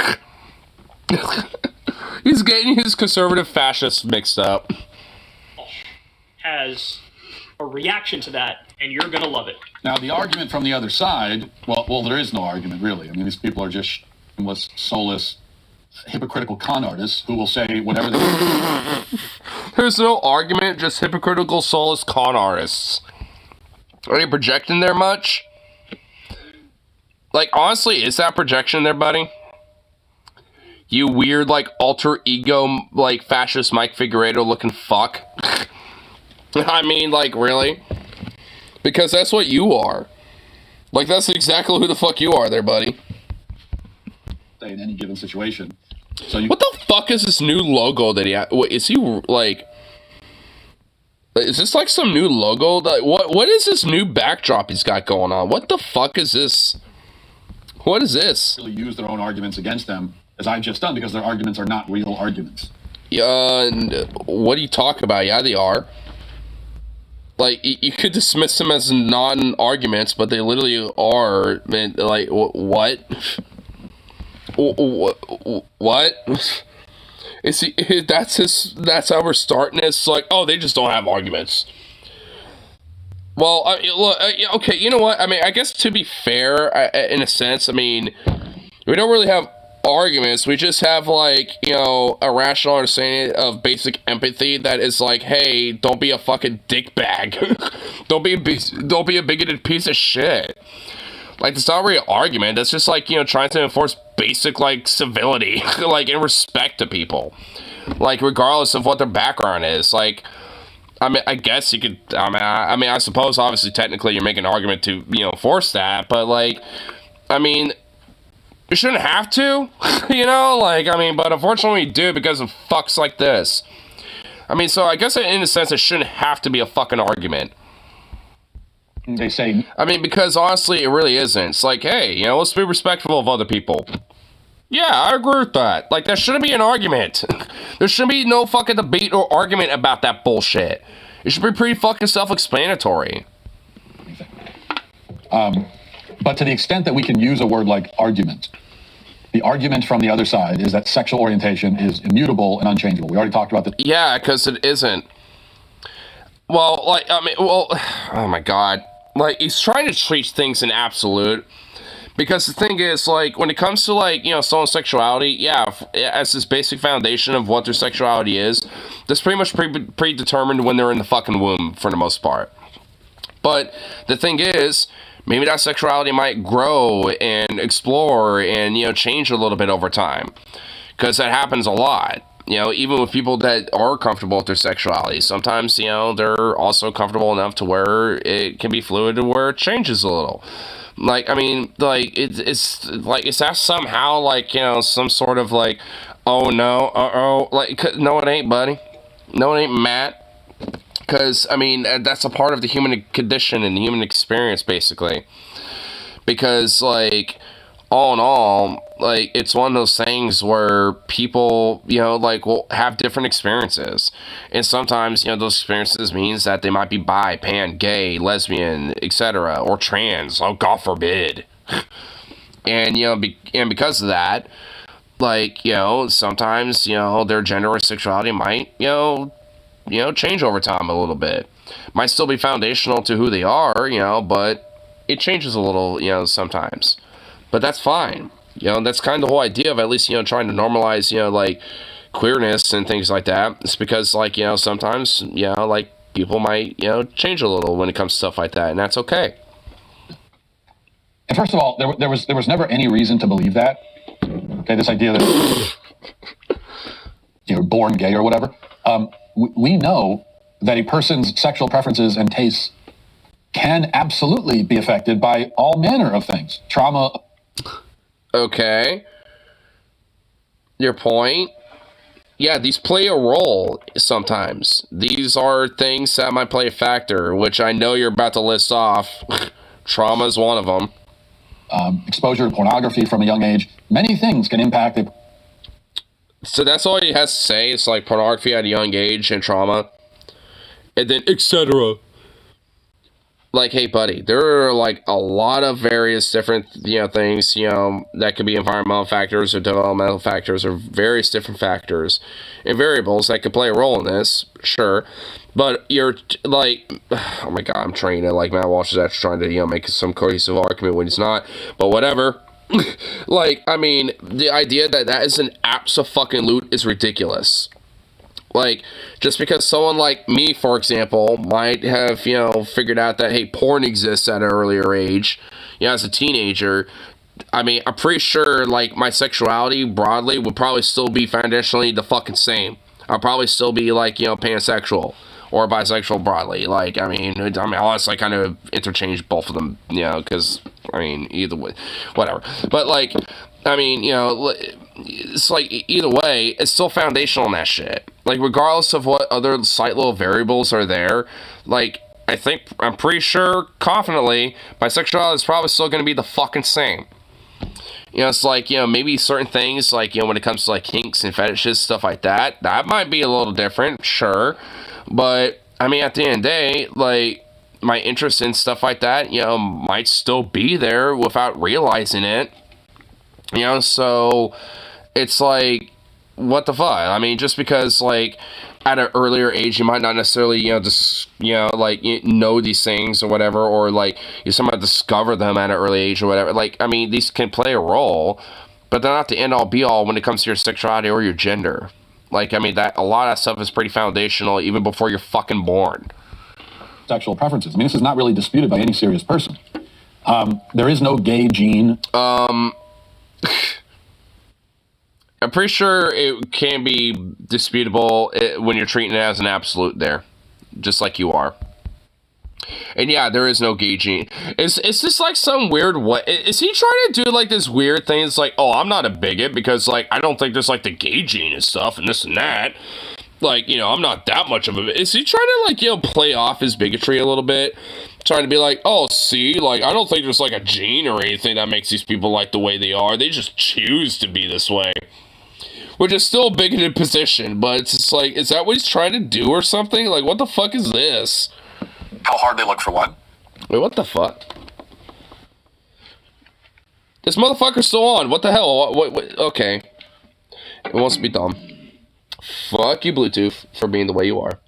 he's getting his conservative fascists mixed up. Has a reaction to that, and you're going to love it. Now, the argument from the other side, well, there is no argument, really. I mean, these people are just shameless, soulless, hypocritical con artists who will say whatever they want. There's no argument, just hypocritical, soulless con artists. Are you projecting there much? Like, honestly, is that projection there, buddy? You weird, like, alter ego, like, fascist Mike Figueredo looking fuck. I mean, like, really? Because that's what you are. Like, that's exactly who the fuck you are there, buddy. In any given situation. What the fuck is this new logo that he has? Wait, is he, like... Is this, like, some new logo? Like, what is this new backdrop he's got going on? What the fuck is this? What is this? Really use their own arguments against them, as I've just done, because their arguments are not real arguments. Yeah, and what do you talk about? Yeah, they are. Like, you could dismiss them as non-arguments, but they literally are. Man, like, what? What? Is he? That's how we're starting. It's like, oh, they just don't have arguments. Well, okay, you know what? I mean, I guess to be fair, in a sense, I mean, we don't really have arguments. We just have, like, a rational understanding of basic empathy that is like, hey, don't be a fucking dickbag. don't be a bigoted piece of shit. Like, it's not really an argument. That's just, like, trying to enforce basic, like, civility, like, and respect to people. Like, regardless of what their background is. Like, I mean, I guess you could, I suppose, obviously, technically, you're making an argument to, force that, but, like, I mean, you shouldn't have to, like, I mean, but unfortunately we do because of fucks like this. I mean, so I guess in a sense, it shouldn't have to be a fucking argument. They say... I mean, because honestly, it really isn't. It's like, hey, let's be respectful of other people. Yeah, I agree with that. Like, there shouldn't be an argument. There shouldn't be no fucking debate or argument about that bullshit. It should be pretty fucking self-explanatory. But to the extent that we can use a word like argument The argument from the other side is that sexual orientation is immutable and unchangeable. We already talked about this. Yeah, because it isn't. Well, like, I mean, well, oh my God. Like, he's trying to treat things in absolute. Because the thing is, like, when it comes to, like, you know, someone's sexuality, yeah, as this basic foundation of what their sexuality is, that's pretty much predetermined when they're in the fucking womb, for the most part. But the thing is, maybe that sexuality might grow and explore and, you know, change a little bit over time. Because that happens a lot. You know, even with people that are comfortable with their sexuality, sometimes, you know, they're also comfortable enough to where it can be fluid to where it changes a little. Like, I mean, like, it's like, is that somehow, like, you know, some sort of, like, oh, no, uh-oh, like, no, it ain't, buddy. No, it ain't, Matt. Because, I mean, that's a part of the human condition and the human experience, basically. Because, like, all in all, like, it's one of those things where people, you know, like, will have different experiences. And sometimes, you know, those experiences means that they might be bi, pan, gay, lesbian, etc., or trans. Oh, God forbid. And, you know, and because of that, like, you know, sometimes, you know, their gender or sexuality might, you know, change over time a little bit. Might still be foundational to who they are, you know, but it changes a little, you know, sometimes. But that's fine. You know, that's kind of the whole idea of at least, you know, trying to normalize, you know, like, queerness and things like that. It's because, like, you know, sometimes, you know, like, people might, you know, change a little when it comes to stuff like that, and that's okay. And first of all, there was never any reason to believe that. Okay, this idea that you're born gay or whatever. We know that a person's sexual preferences and tastes can absolutely be affected by all manner of things. Trauma. Okay. Your point? Yeah, these play a role sometimes. These are things that might play a factor, which I know you're about to list off. Trauma is one of them. Exposure to pornography from a young age. Many things can impact it. So that's all he has to say. It's like pornography at a young age and trauma. And then etc. Like, hey, buddy, there are, like, a lot of various different, you know, things, you know, that could be environmental factors or developmental factors or various different factors and variables that could play a role in this, sure. But you're, like, oh my God, I'm trying to, like, Matt Walsh is actually trying to, you know, make some cohesive argument when he's not, but whatever. Like, I mean, the idea that that is an abso-fucking-lute is ridiculous. Like, just because someone like me, for example, might have, you know, figured out that, hey, porn exists at an earlier age, you know, as a teenager, I mean, I'm pretty sure, like, my sexuality broadly would probably still be foundationally the fucking same. I'll probably still be, like, you know, pansexual or bisexual broadly. Like, I mean, unless I kind of interchange both of them, you know, because, I mean, either way, whatever. But, like, I mean, you know, it's like, either way, it's still foundational in that shit. Like, regardless of what other slight little variables are there, like, I'm pretty sure, confidently, bisexuality is probably still going to be the fucking same. You know, it's like, you know, maybe certain things, like, you know, when it comes to, like, kinks and fetishes, stuff like that, that might be a little different, sure. But, I mean, at the end of the day, like, my interest in stuff like that, you know, might still be there without realizing it. You know, so it's like, what the fuck? I mean, just because, like, at an earlier age, you might not necessarily, you know, just, you know, like, know these things or whatever, or, like, you somehow discover them at an early age or whatever. Like, I mean, these can play a role, but they're not the end-all, be-all when it comes to your sexuality or your gender. Like, I mean, that a lot of that stuff is pretty foundational even before you're fucking born. Sexual preferences. I mean, this is not really disputed by any serious person. There is no gay gene. I'm pretty sure it can be disputable when you're treating it as an absolute there. Just like you are. And yeah, there is no gay gene. Is this like some weird what? Is he trying to do like this weird thing? It's like, oh, I'm not a bigot because like I don't think there's like the gay gene and stuff and this and that. Like, you know, I'm not that much of a... Is he trying to like, you know, play off his bigotry a little bit? Trying to be like, oh, see, like, I don't think there's like a gene or anything that makes these people like the way they are. They just choose to be this way. Which is still a bigoted position, but it's just like, is that what he's trying to do or something? Like, what the fuck is this? How hard they look for what? Wait, what the fuck? This motherfucker's still on. What the hell? What? Okay. It wants to be dumb. Fuck you, Bluetooth, for being the way you are.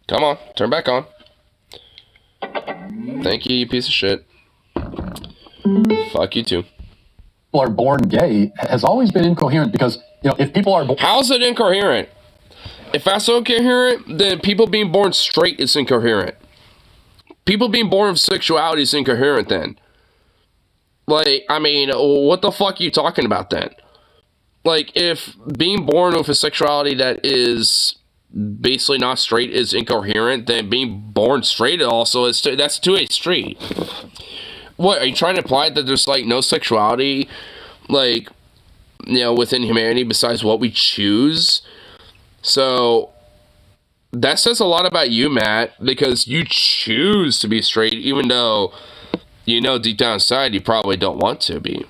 Come on, turn back on. Thank you, you piece of shit. Fuck you too. People are born gay has always been incoherent because, if people are... How's it incoherent? If that's incoherent, then people being born straight is incoherent. People being born of sexuality is incoherent then. Like, I mean, what the fuck are you talking about then? Like, if being born with a sexuality that is basically not straight is incoherent, then being born straight also is, that's a two-way street. What, are you trying to imply that there's, like, no sexuality, like, within humanity besides what we choose? So, that says a lot about you, Matt, because you choose to be straight, even though, deep down inside you probably don't want to be.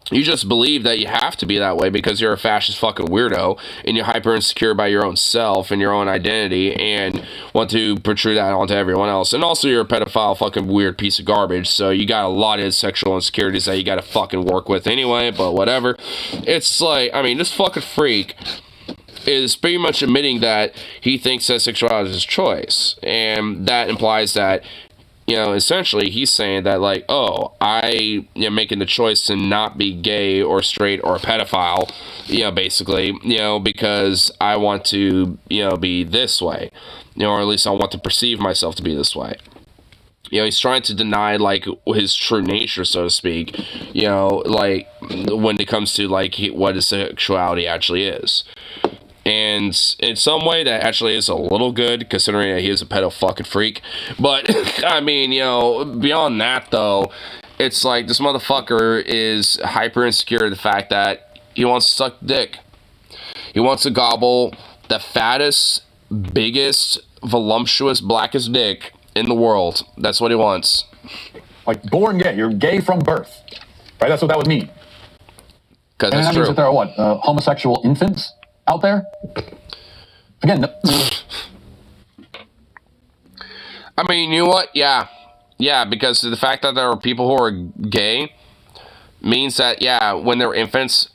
You just believe that you have to be that way because you're a fascist fucking weirdo and you're hyper insecure about your own self and your own identity and want to protrude that onto everyone else. And also you're a pedophile fucking weird piece of garbage, so you got a lot of sexual insecurities that you gotta fucking work with anyway, but whatever. It's like, I mean, this fucking freak is pretty much admitting that he thinks that sexuality is his choice. And that implies that, essentially he's saying that, like, oh, I am making the choice to not be gay or straight or a pedophile, basically, because I want to, be this way, or at least I want to perceive myself to be this way. He's trying to deny, like, his true nature, so to speak, like, when it comes to, like, what his sexuality actually is. And in some way, that actually is a little good, considering that he is a pedo fucking freak. But, I mean, beyond that, though, it's like this motherfucker is hyper insecure of the fact that he wants to suck dick. He wants to gobble the fattest, biggest, voluptuous, blackest dick in the world. That's what he wants. Like, born gay. You're gay from birth. Right? That's what that would mean. Because that's true. Means that there are, what, homosexual infants out there? Again, I mean, you know what? Yeah, because the fact that there are people who are gay means that, yeah, when they're infants,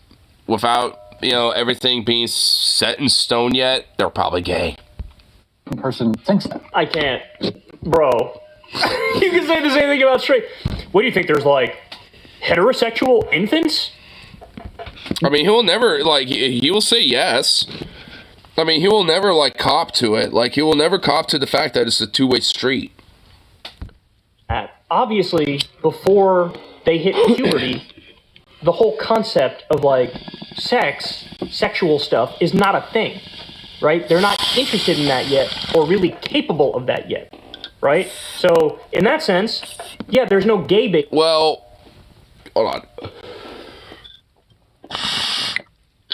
without, everything being set in stone yet, they're probably gay. Person thinks that. I can't. Bro. You can say the same thing about straight. What do you think? There's, like, heterosexual infants? I mean, he will never, like, he will say yes. I mean, he will never, like, cop to it. Like, he will never cop to the fact that it's a two-way street. Obviously, before they hit puberty, the whole concept of, like, sexual stuff is not a thing, right? They're not interested in that yet, or really capable of that yet, right? So, in that sense, yeah, there's no gay bait. Well, hold on.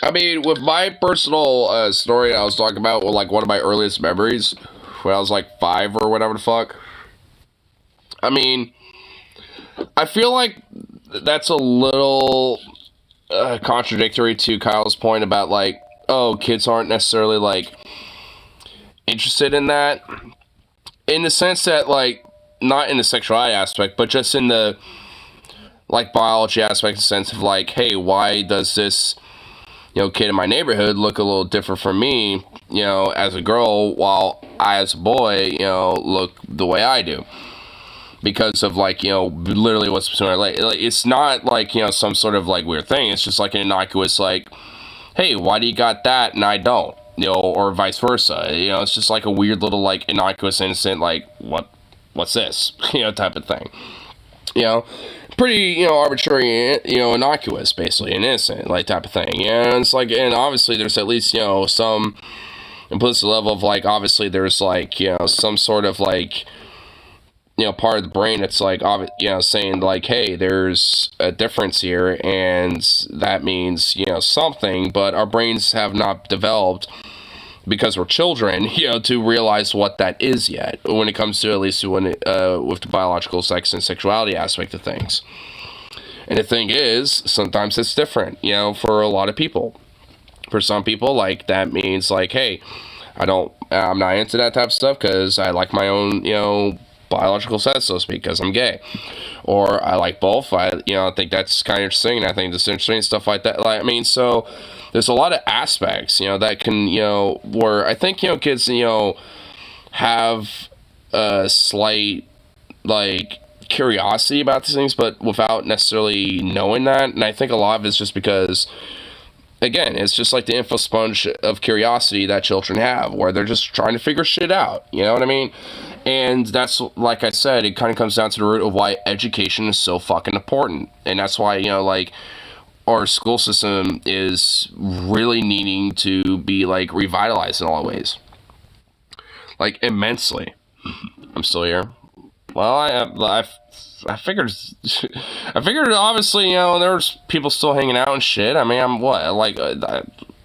I mean, with my personal story I was talking about, like, one of my earliest memories, when I was, like, 5 or whatever the fuck. I mean, I feel like that's a little contradictory to Kyle's point about, like, oh, kids aren't necessarily, like, interested in that. In the sense that, like, not in the sexuality aspect, but just in the, like, biology aspect, the sense of, like, hey, why does this, kid in my neighborhood look a little different from me, as a girl, while I, as a boy, look the way I do? Because of, like, literally what's between our legs. Like, it's not, like, some sort of, like, weird thing. It's just, like, an innocuous, like, hey, why do you got that and I don't? Or vice versa. It's just, like, a weird little, like, innocuous, innocent, like, what's this? Type of thing. Pretty, arbitrary, innocuous, basically, and innocent, like, type of thing. And it's like, and obviously there's at least, some implicit level of, like, obviously there's, like, some sort of, like, part of the brain that's, like, saying, like, hey, there's a difference here, and that means, something, but our brains have not developed, because we're children, to realize what that is yet, when it comes to, at least when with the biological sex and sexuality aspect of things. And the thing is, sometimes it's different, for a lot of people. For some people, like, that means, like, hey, I'm not into that type of stuff, because I like my own, biological sex, so to speak, because I'm gay, or I like both. I think that's kind of interesting, and I think that's interesting and stuff like that. Like, I mean, so there's a lot of aspects, that can, where I think, kids, have a slight, like, curiosity about these things, but without necessarily knowing that. And I think a lot of it's just because, again, it's just like the info sponge of curiosity that children have, where they're just trying to figure shit out. You know what I mean? And that's, like I said, it kind of comes down to the root of why education is so fucking important. And that's why, like, our school system is really needing to be, like, revitalized in a lot of ways. Like, immensely. I'm still here. Well, I figured obviously, there's people still hanging out and shit. I mean, I'm what, like,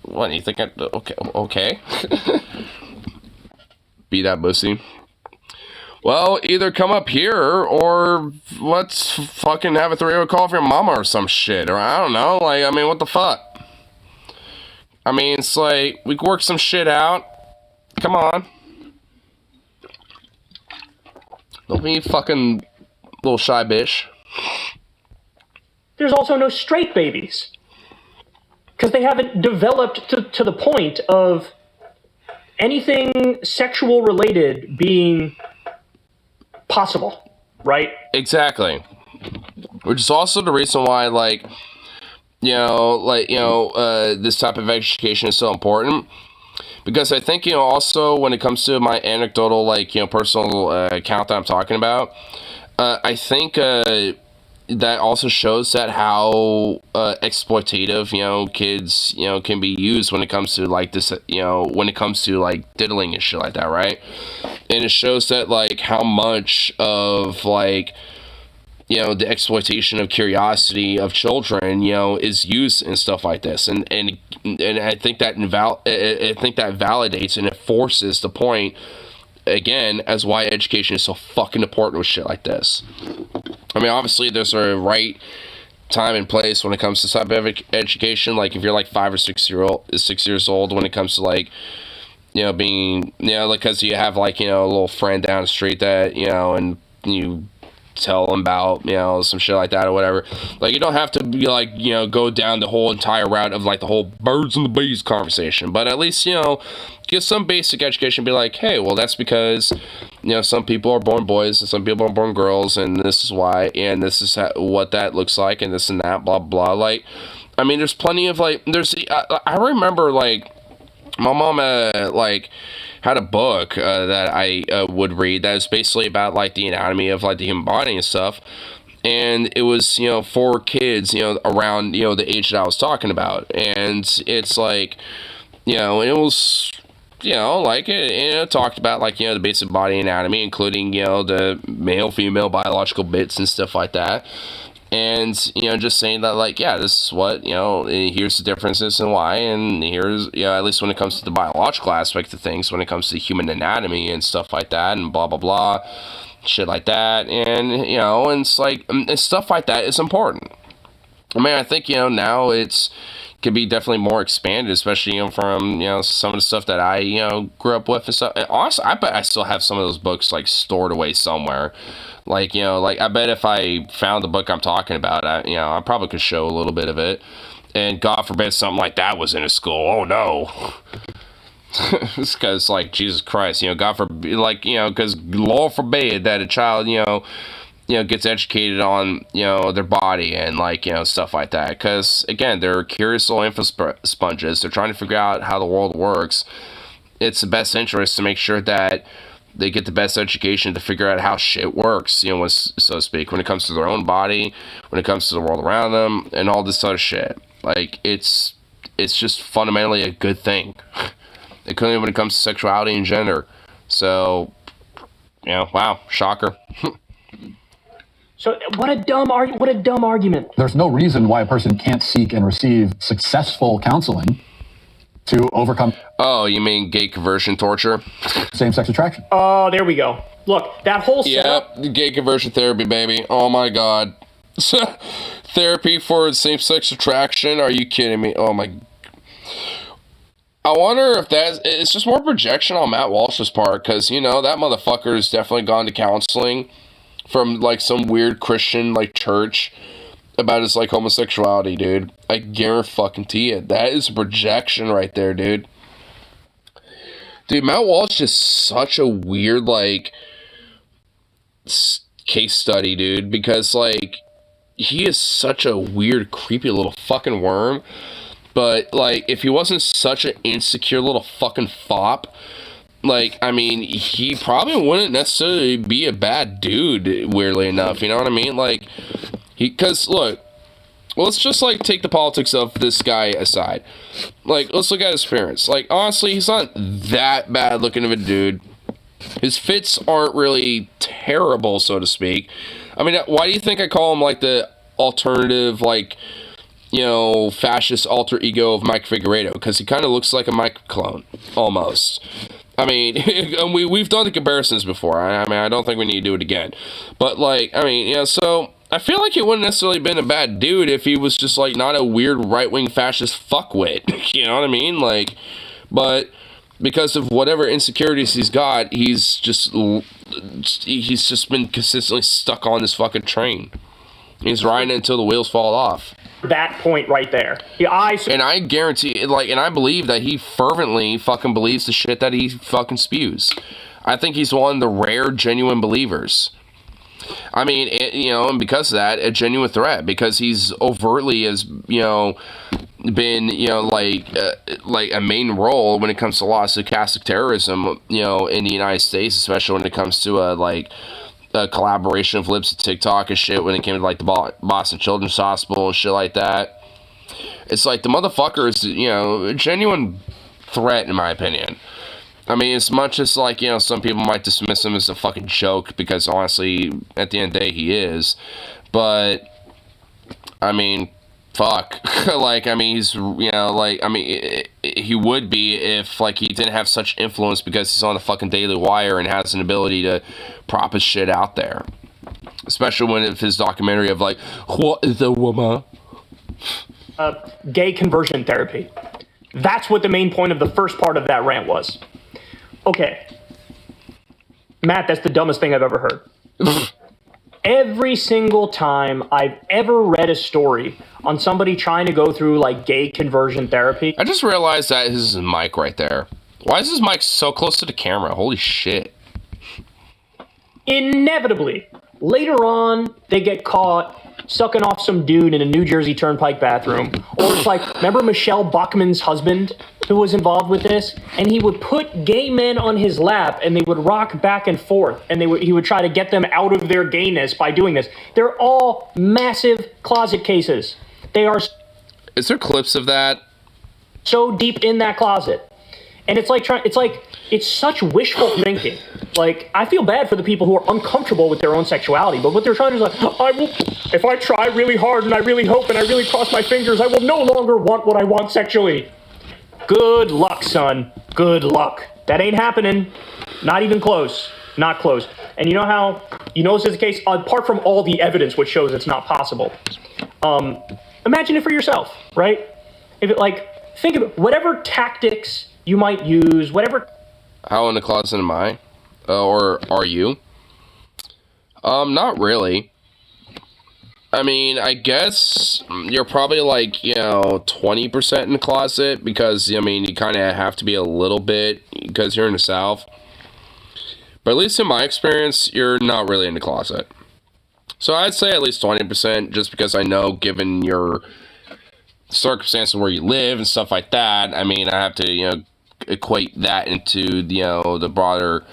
what do you think? Okay. Be that pussy. Well, either come up here or let's fucking have a 3-hour call with your mama or some shit, or I don't know. Like, I mean, what the fuck? I mean, it's like we can work some shit out. Come on. Don't be fucking little shy bitch. There's also no straight babies. Because they haven't developed to the point of anything sexual related being possible, right? Exactly. Which is also the reason why, like, this type of education is so important. Because I think, also when it comes to my anecdotal, like, personal account that I'm talking about, I think that also shows that how exploitative, kids, can be used when it comes to, like, this, when it comes to, like, diddling and shit like that, right? And it shows that, like, how much of, like, the exploitation of curiosity of children, is used in stuff like this, and I think that validates and it forces the point again as why education is so fucking important with shit like this. I mean, obviously there's a right time and place when it comes to type of education. Like if you're like 5 or 6 years old, when it comes to like, being, like, because you have like, a little friend down the street that, and you tell them about, some shit like that or whatever. Like, you don't have to be like, go down the whole entire route of like the whole birds and the bees conversation, but at least, get some basic education. Be like, hey, well, that's because, some people are born boys and some people are born girls, and this is why, and this is what that looks like, and this and that, blah, blah. Like, I mean, there's plenty of, like, I remember, like, my mom, like, had a book that I would read that was basically about, like, the anatomy of, like, the human body and stuff. And it was, for kids, around, the age that I was talking about. And it's like, and it was, like, it talked about, like, the basic body anatomy, including, the male, female, biological bits and stuff like that. And, just saying that, like, yeah, this is what, here's the differences and why, and here's, at least when it comes to the biological aspect of things, when it comes to human anatomy and stuff like that, and blah, blah, blah, shit like that, and, and it's like, and stuff like that is important. I mean, I think, now it's, could be definitely more expanded, especially, from, some of the stuff that I, grew up with and stuff. And honestly, I bet I still have some of those books, like, stored away somewhere. Like, like, I bet if I found the book I'm talking about, I probably could show a little bit of it. And God forbid something like that was in a school. Oh, no. It's because, like, Jesus Christ, God forbid, like, because Lord forbid that a child, gets educated on, their body and, like, stuff like that. Because, again, they're curious little info sponges. They're trying to figure out how the world works. It's the best interest to make sure that they get the best education to figure out how shit works, so to speak, when it comes to their own body, when it comes to the world around them, and all this other shit. Like, it's just fundamentally a good thing, including when it comes to sexuality and gender. So, wow, shocker. So, what a dumb argument. There's no reason why a person can't seek and receive successful counseling to overcome. Oh, you mean gay conversion torture? Same-sex attraction. Oh, there we go. Look, that whole setup. Yep, gay conversion therapy, baby. Oh my god. Therapy for same-sex attraction? Are you kidding me? Oh my. I wonder if it's just more projection on Matt Walsh's part, because, you know, that motherfucker's definitely gone to counseling from, like, some weird Christian, like, church about his, like, homosexuality, dude. I guarantee it. That is a projection right there, dude. Dude, Matt Walsh is such a weird, like, case study, dude, because, like, he is such a weird, creepy little fucking worm. But, like, if he wasn't such an insecure little fucking fop, like, I mean, he probably wouldn't necessarily be a bad dude, weirdly enough, you know what I mean? Like, because, look, let's just, like, take the politics of this guy aside. Like, let's look at his appearance. Like, honestly, he's not that bad looking of a dude. His fits aren't really terrible, so to speak. I mean, why do you think I call him, like, the alternative, like, you know, fascist alter ego of Mike Figueredo? Because he kind of looks like a Mike clone, almost. I mean, we've done the comparisons before. I mean, I don't think we need to do it again. But, like, I mean, you know, so I feel like he wouldn't necessarily been a bad dude if he was just, like, not a weird right-wing fascist fuckwit. You know what I mean? Like, but because of whatever insecurities he's got, he's just been consistently stuck on this fucking train. He's riding it until the wheels fall off. That point right there. And I guarantee, like, and I believe that he fervently fucking believes the shit that he fucking spews. I think he's one of the rare, genuine believers. I mean, you know, and because of that, a genuine threat, because he's overtly has, you know, been, you know, like a main role when it comes to a lot of stochastic terrorism, you know, in the United States, especially when it comes to like a collaboration of Libs and TikTok and shit when it came to like the Boston Children's Hospital and shit like that. It's like the motherfucker is, you know, a genuine threat in my opinion. I mean, as much as, like, you know, some people might dismiss him as a fucking joke, because honestly, at the end of the day, he is. But, I mean, fuck. Like, I mean, he's, you know, like, I mean, he would be if, like, he didn't have such influence because he's on the fucking Daily Wire and has an ability to prop his shit out there. Especially when if his documentary of, like, what is a woman? Gay conversion therapy. That's what the main point of the first part of that rant was. Okay, Matt, that's the dumbest thing I've ever heard. Every single time I've ever read a story on somebody trying to go through, like, gay conversion therapy... I just realized that this is his mic right there. Why is his mic so close to the camera? Holy shit. Inevitably, later on, they get caught sucking off some dude in a New Jersey Turnpike bathroom. Or it's like, remember Michelle Bachmann's husband who was involved with this? And he would put gay men on his lap and they would rock back and forth. And he would try to get them out of their gayness by doing this. They're all massive closet cases. They are... Is there clips of that? So deep in that closet. And it's like it's such wishful thinking. Like, I feel bad for the people who are uncomfortable with their own sexuality, but what they're trying to do is like, if I try really hard and I really hope and I really cross my fingers, I will no longer want what I want sexually. Good luck, son. Good luck. That ain't happening. Not even close. Not close. And you know how, you know this is the case, apart from all the evidence which shows it's not possible. Imagine it for yourself, right? If it, like, think of it, whatever tactics you might use, whatever... How in the closet am I? Or are you? Not really. I mean, I guess you're probably like, you know, 20% in the closet because, I mean, you kind of have to be a little bit because you're in the South. But at least in my experience, you're not really in the closet. So I'd say at least 20% just because I know, given your circumstances where you live and stuff like that, I mean, I have to, you know, equate that into, you know, the broader,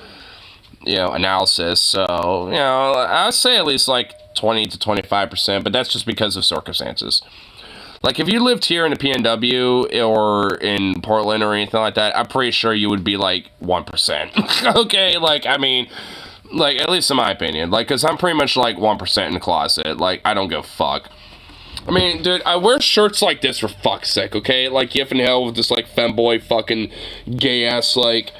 you know, analysis. So, you know, I'd say at least like 20 to 25%, but that's just because of circumstances. Like, if you lived here in the PNW or in Portland or anything like that, I'm pretty sure you would be like 1%. Okay, like, I mean, like, at least in my opinion, like, because I'm pretty much like 1% in the closet. Like, I don't give a fuck. I mean, dude, I wear shirts like this for fuck's sake, okay? Like, yiffing hell with this, like, femboy fucking gay-ass, like,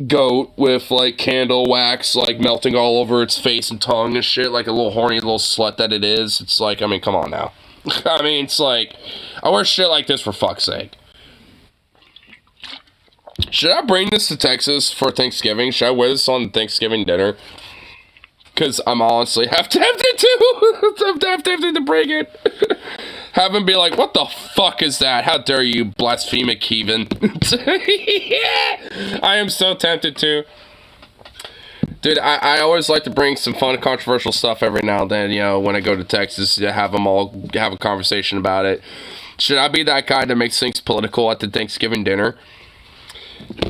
goat with, like, candle wax, like, melting all over its face and tongue and shit, like a little horny little slut that it is. It's like, I mean, come on now. I mean, it's like, I wear shit like this for fuck's sake. Should I bring this to Texas for Thanksgiving? Should I wear this on Thanksgiving dinner? Because I'm honestly half tempted to. I'm half tempted to bring it. Have him be like, what the fuck is that? How dare you, blasphemic heathen? Yeah! I am so tempted to. Dude, I always like to bring some fun, controversial stuff every now and then, you know, when I go to Texas, to have them all have a conversation about it. Should I be that guy that makes things political at the Thanksgiving dinner?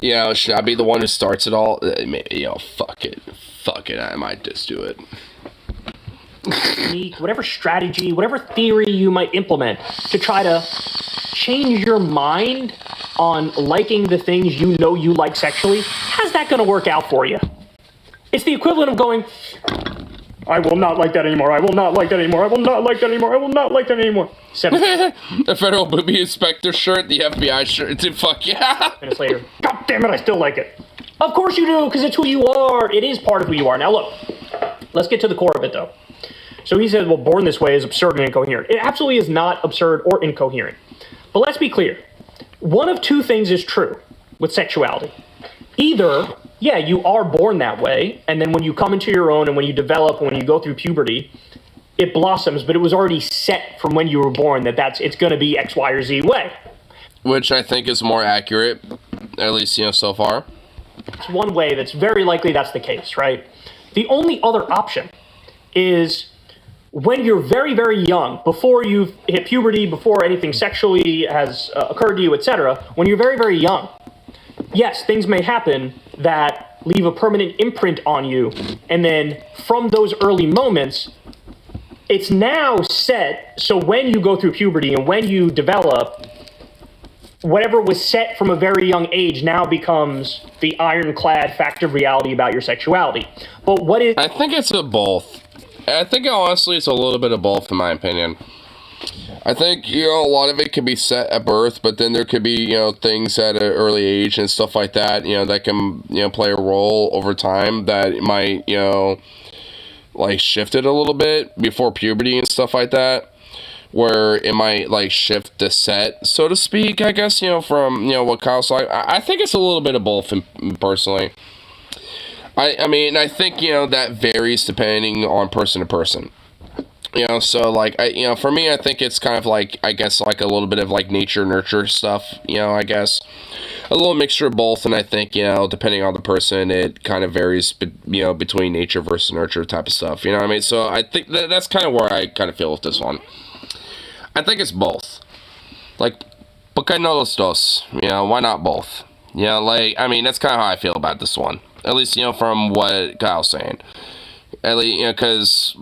You know, should I be the one who starts it all? You know, fuck it. Fuck it, I might just do it. Whatever strategy, whatever theory you might implement to try to change your mind on liking the things you know you like sexually, how's that going to work out for you? It's the equivalent of going, I will not like that anymore, I will not like that anymore, I will not like that anymore, I will not like that anymore. The federal booby inspector shirt, the FBI shirt, dude, fuck yeah. Minutes later, God damn it, I still like it. Of course you do, because it's who you are. It is part of who you are. Now look, let's get to the core of it though. So he says, well, born this way is absurd and incoherent. It absolutely is not absurd or incoherent. But let's be clear. One of two things is true with sexuality. Either, yeah, you are born that way, and then when you come into your own and when you develop, when you go through puberty, it blossoms, but it was already set from when you were born that it's going to be X, Y, or Z way. Which I think is more accurate, at least, you know, so far. It's one way that's very likely that's the case, right? The only other option is when you're very, very young, before you've hit puberty, before anything sexually has occurred to you, etc., when you're very, very young, yes, things may happen that leave a permanent imprint on you, and then from those early moments, it's now set, so when you go through puberty and when you develop, whatever was set from a very young age now becomes the ironclad fact of reality about your sexuality. But what is... I think it's a both. I think, honestly, it's a little bit of both, in my opinion. I think, you know, a lot of it can be set at birth, but then there could be, you know, things at an early age and stuff like that, you know, that can, you know, play a role over time that might, you know, like, shift it a little bit before puberty and stuff like that, where it might, like, shift the set, so to speak, I guess, you know, from, you know, what Kyle's like. I think it's a little bit of both, personally. I mean, I think, you know, that varies depending on person to person. You know, so, like, you know, for me, I think it's kind of like, I guess, like, a little bit of, like, nature-nurture stuff, you know, I guess. A little mixture of both, and I think, you know, depending on the person, it kind of varies, you know, between nature versus nurture type of stuff, you know what I mean? So, I think that's kind of where I kind of feel with this one. I think it's both. Like, ¿por qué no los dos? You know, why not both? You know, like, I mean, that's kind of how I feel about this one. At least, you know, from what Kyle's saying. At least, you know, because,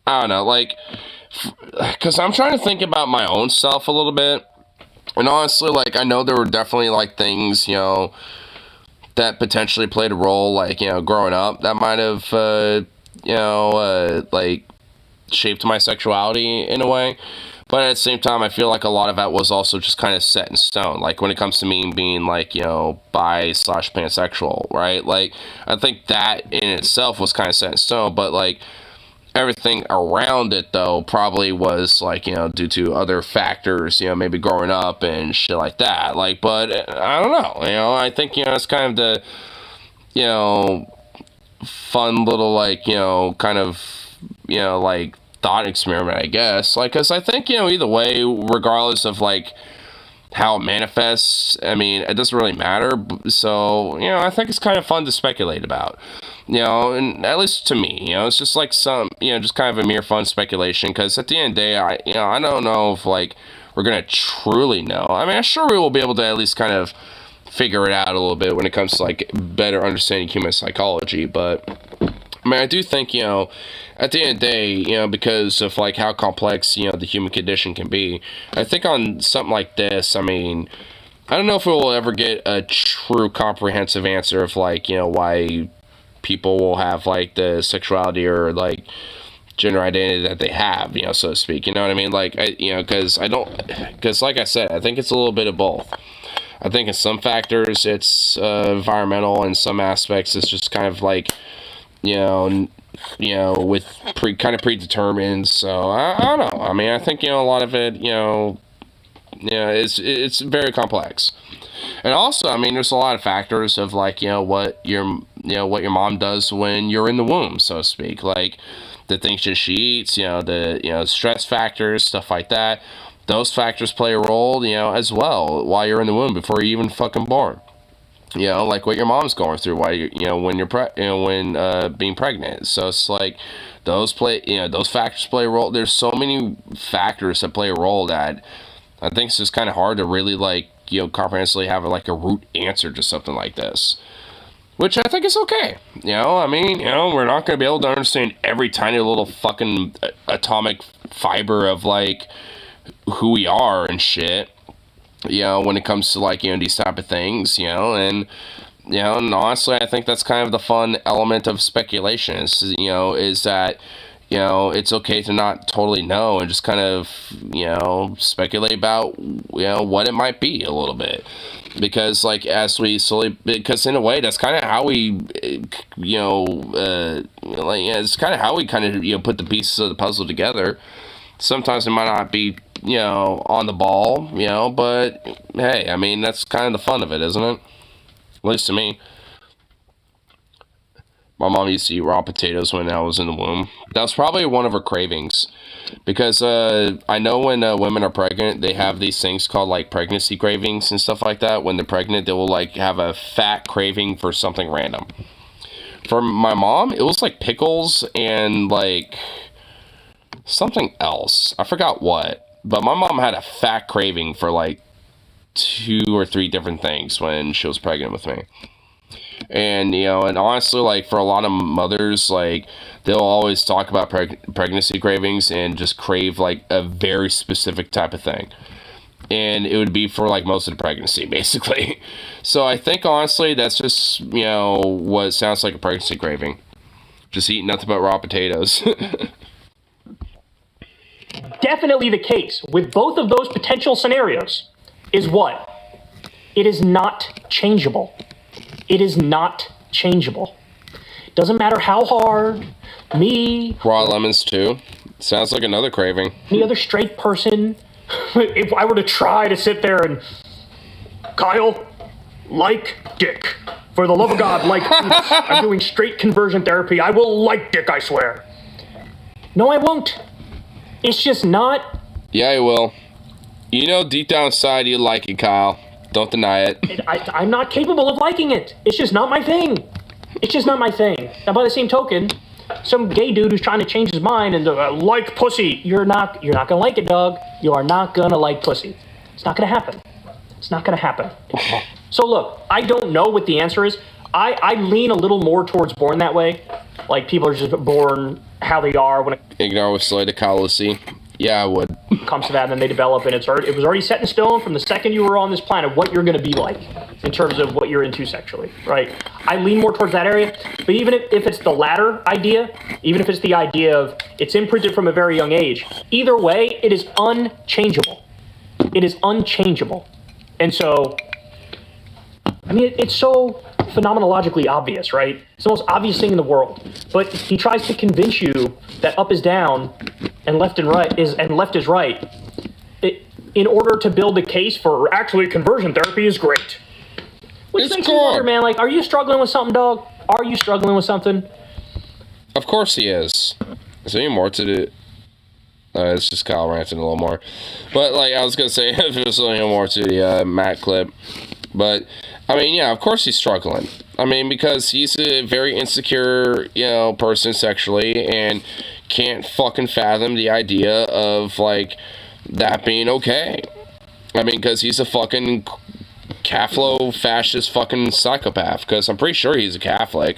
I don't know, like, because I'm trying to think about my own self a little bit. And honestly, like, I know there were definitely, like, things, you know, that potentially played a role, like, you know, growing up that might have, you know, like, shaped my sexuality in a way. But at the same time, I feel like a lot of that was also just kind of set in stone. Like, when it comes to me being, like, you know, bi/pansexual, right? Like, I think that in itself was kind of set in stone. But, like, everything around it, though, probably was, like, you know, due to other factors, you know, maybe growing up and shit like that. Like, but, I don't know. You know, I think, you know, it's kind of the, you know, fun little, like, you know, kind of, you know, like, thought experiment, I guess. Like, because I think, you know, either way, regardless of, like, how it manifests, I mean, it doesn't really matter. So, you know, I think it's kind of fun to speculate about. You know, and at least to me, you know, it's just like some, you know, just kind of a mere fun speculation. Because at the end of the day, I don't know if, like, we're going to truly know. I mean, I'm sure we will be able to at least kind of figure it out a little bit when it comes to, like, better understanding human psychology. But, I mean, I do think, you know, at the end of the day, you know, because of, like, how complex, you know, the human condition can be, I think on something like this, I mean, I don't know if we'll ever get a true comprehensive answer of, like, you know, why people will have, like, the sexuality or, like, gender identity that they have, you know, so to speak, you know what I mean? Like, you know, because like I said, I think it's a little bit of both. I think in some factors it's environmental, in some aspects it's just kind of like, you know, with kind of predetermined. So I don't know. I mean, I think, you know, a lot of it, you know, it's very complex. And also, I mean, there's a lot of factors of like, what your mom does when you're in the womb, so to speak, like the things that she eats, the stress factors, stuff like that. Those factors play a role, as well while you're in the womb before you're even fucking born. Like what your mom's going through while when you're being pregnant. So it's like those factors play a role. There's so many factors that play a role that I think it's just kind of hard to really like comprehensively have like a root answer to something like this. Which I think is okay. I mean, we're not going to be able to understand every tiny little fucking atomic fiber of like who we are and shit. When it comes to like, these type of things, and honestly, I think that's kind of the fun element of speculation is that, it's okay to not totally know and just kind of, speculate about, what it might be a little bit. Because like, because in a way, that's kind of how we, it's kind of how we kind of, put the pieces of the puzzle together. Sometimes it might not be, on the ball, but hey, I mean, that's kind of the fun of it, isn't it? At least to me. My mom used to eat raw potatoes when I was in the womb. That was probably one of her cravings. Because I know when women are pregnant, they have these things called like pregnancy cravings and stuff like that. When they're pregnant, they will like have a fat craving for something random. For my mom, it was like pickles and like something else. I forgot what. But my mom had a fat craving for like 2 or 3 different things when she was pregnant with me. And, and honestly, like for a lot of mothers, like they'll always talk about pregnancy cravings and just crave like a very specific type of thing. And it would be for like most of the pregnancy, basically. So I think honestly, that's just, what sounds like a pregnancy craving. Just eating nothing but raw potatoes. Definitely the case with both of those potential scenarios is what? It is not changeable. It is not changeable. Doesn't matter how hard me... Raw lemons too. Sounds like another craving. Any other straight person, if I were to try to sit there and... Kyle, like dick. For the love of God, like... I'm doing straight conversion therapy. I will like dick, I swear. No, I won't. It's just not... Yeah, you will. Deep down inside, you like it, Kyle. Don't deny it. I'm not capable of liking it. It's just not my thing. It's just not my thing. Now, by the same token, some gay dude who's trying to change his mind and like pussy, you're not gonna like it, dog. You are not gonna like pussy. It's not gonna happen. It's not gonna happen. So look, I don't know what the answer is. I lean a little more towards born that way. Like people are just born how they are when it ignore with Slade Coliseum. Yeah, I would. Comes to that, and then they develop, and it was already set in stone from the second you were on this planet what you're going to be like in terms of what you're into sexually, right? I lean more towards that area, but even if it's the latter idea, even if it's the idea of it's imprinted from a very young age, either way, it is unchangeable. It is unchangeable. And so, I mean, it's so phenomenologically obvious, right? It's the most obvious thing in the world. But he tries to convince you that up is down and left is right in order to build a case for actually conversion therapy is great. Which makes me wonder, man, like, are you struggling with something, dog? Are you struggling with something? Of course he is. Is there any more to do? It's just Kyle ranting a little more. But, like, I was going to say, if there's any more to the Matt clip. But, I mean, yeah, of course he's struggling. I mean, because he's a very insecure, person sexually and can't fucking fathom the idea of, like, that being okay. I mean, because he's a fucking Catholic-fascist fucking psychopath. Because I'm pretty sure he's a Catholic.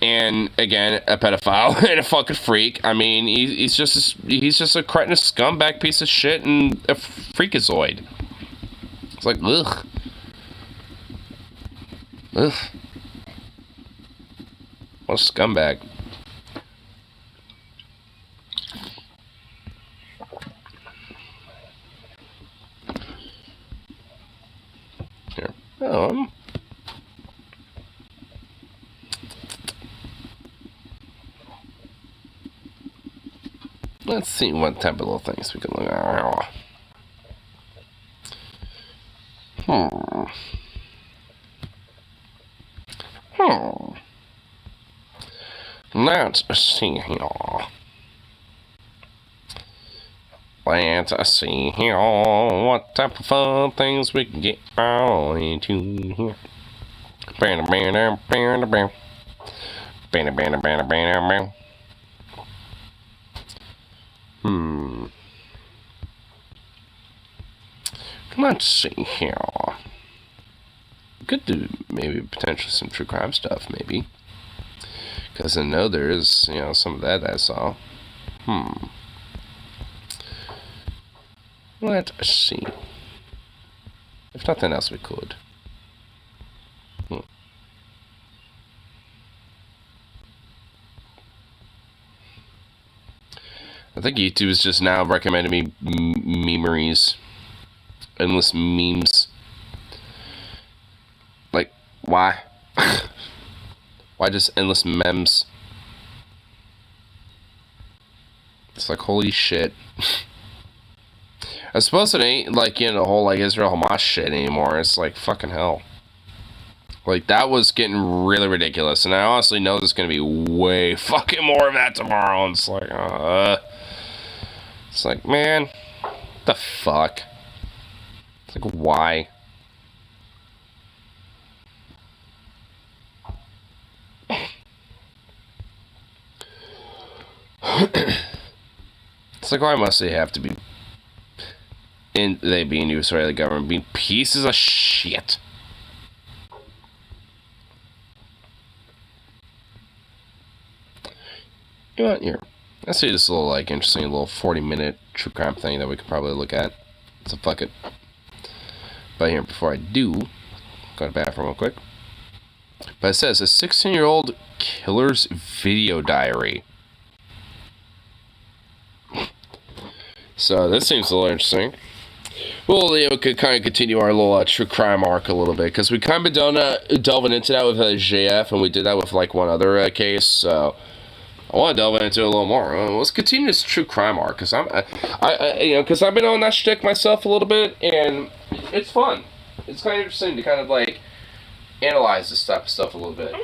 And, again, a pedophile and a fucking freak. I mean, he's just a cretinous scumbag piece of shit and a freakazoid. It's like, ugh. Ugh. What a scumbag. Here. Let's see what type of little things we can look at. Let's see here. Let's see here what type of fun things we can get all into here. Let's see here. Could do maybe potentially some true crime stuff, maybe. Because I know there is, you know, some of that I saw. Let's see. If nothing else, we could. I think YouTube is just now recommending me memories. Endless memes. Like, why? Why just endless memes? It's like, holy shit. I suppose it ain't like, you know, the whole like Israel Hamas shit anymore. It's like fucking hell. Like, that was getting really ridiculous, and I honestly know there's gonna be way fucking more of that tomorrow. And it's like, man, what the fuck? It's like, why? It's like, why must they have to be they being the Israeli government being pieces of shit? You know what, here, let's see this little, like, interesting little 40-minute true crime thing that we could probably look at. So fuck it. But here, before I do, go to the bathroom real quick. But it says, a 16-year-old killer's video diary. So this seems a little interesting. Well, you know, we could kind of continue our little true crime arc a little bit, because we kind of been delving into that with JF, and we did that with like one other case. So I want to delve into it a little more. Let's continue this true crime arc, because because I've been on that shtick myself a little bit, and it's fun. It's kind of interesting to kind of like analyze this type of stuff a little bit.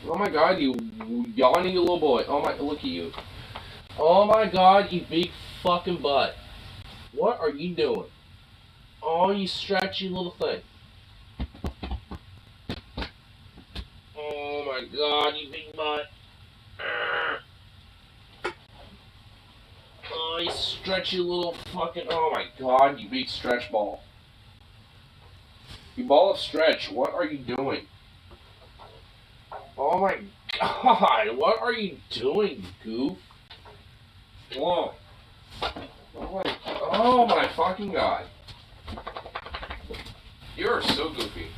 Oh my God, you yawning little boy! Oh my, look at you! Oh my God, you big fucking butt! What are you doing? Oh, you stretchy little thing! Oh my God, you big butt! Oh, you stretchy little fucking... Oh my God, you big stretch ball! You ball of stretch, what are you doing? Oh my God, what are you doing, goof? Whoa. Oh my fucking God. You're so goofy.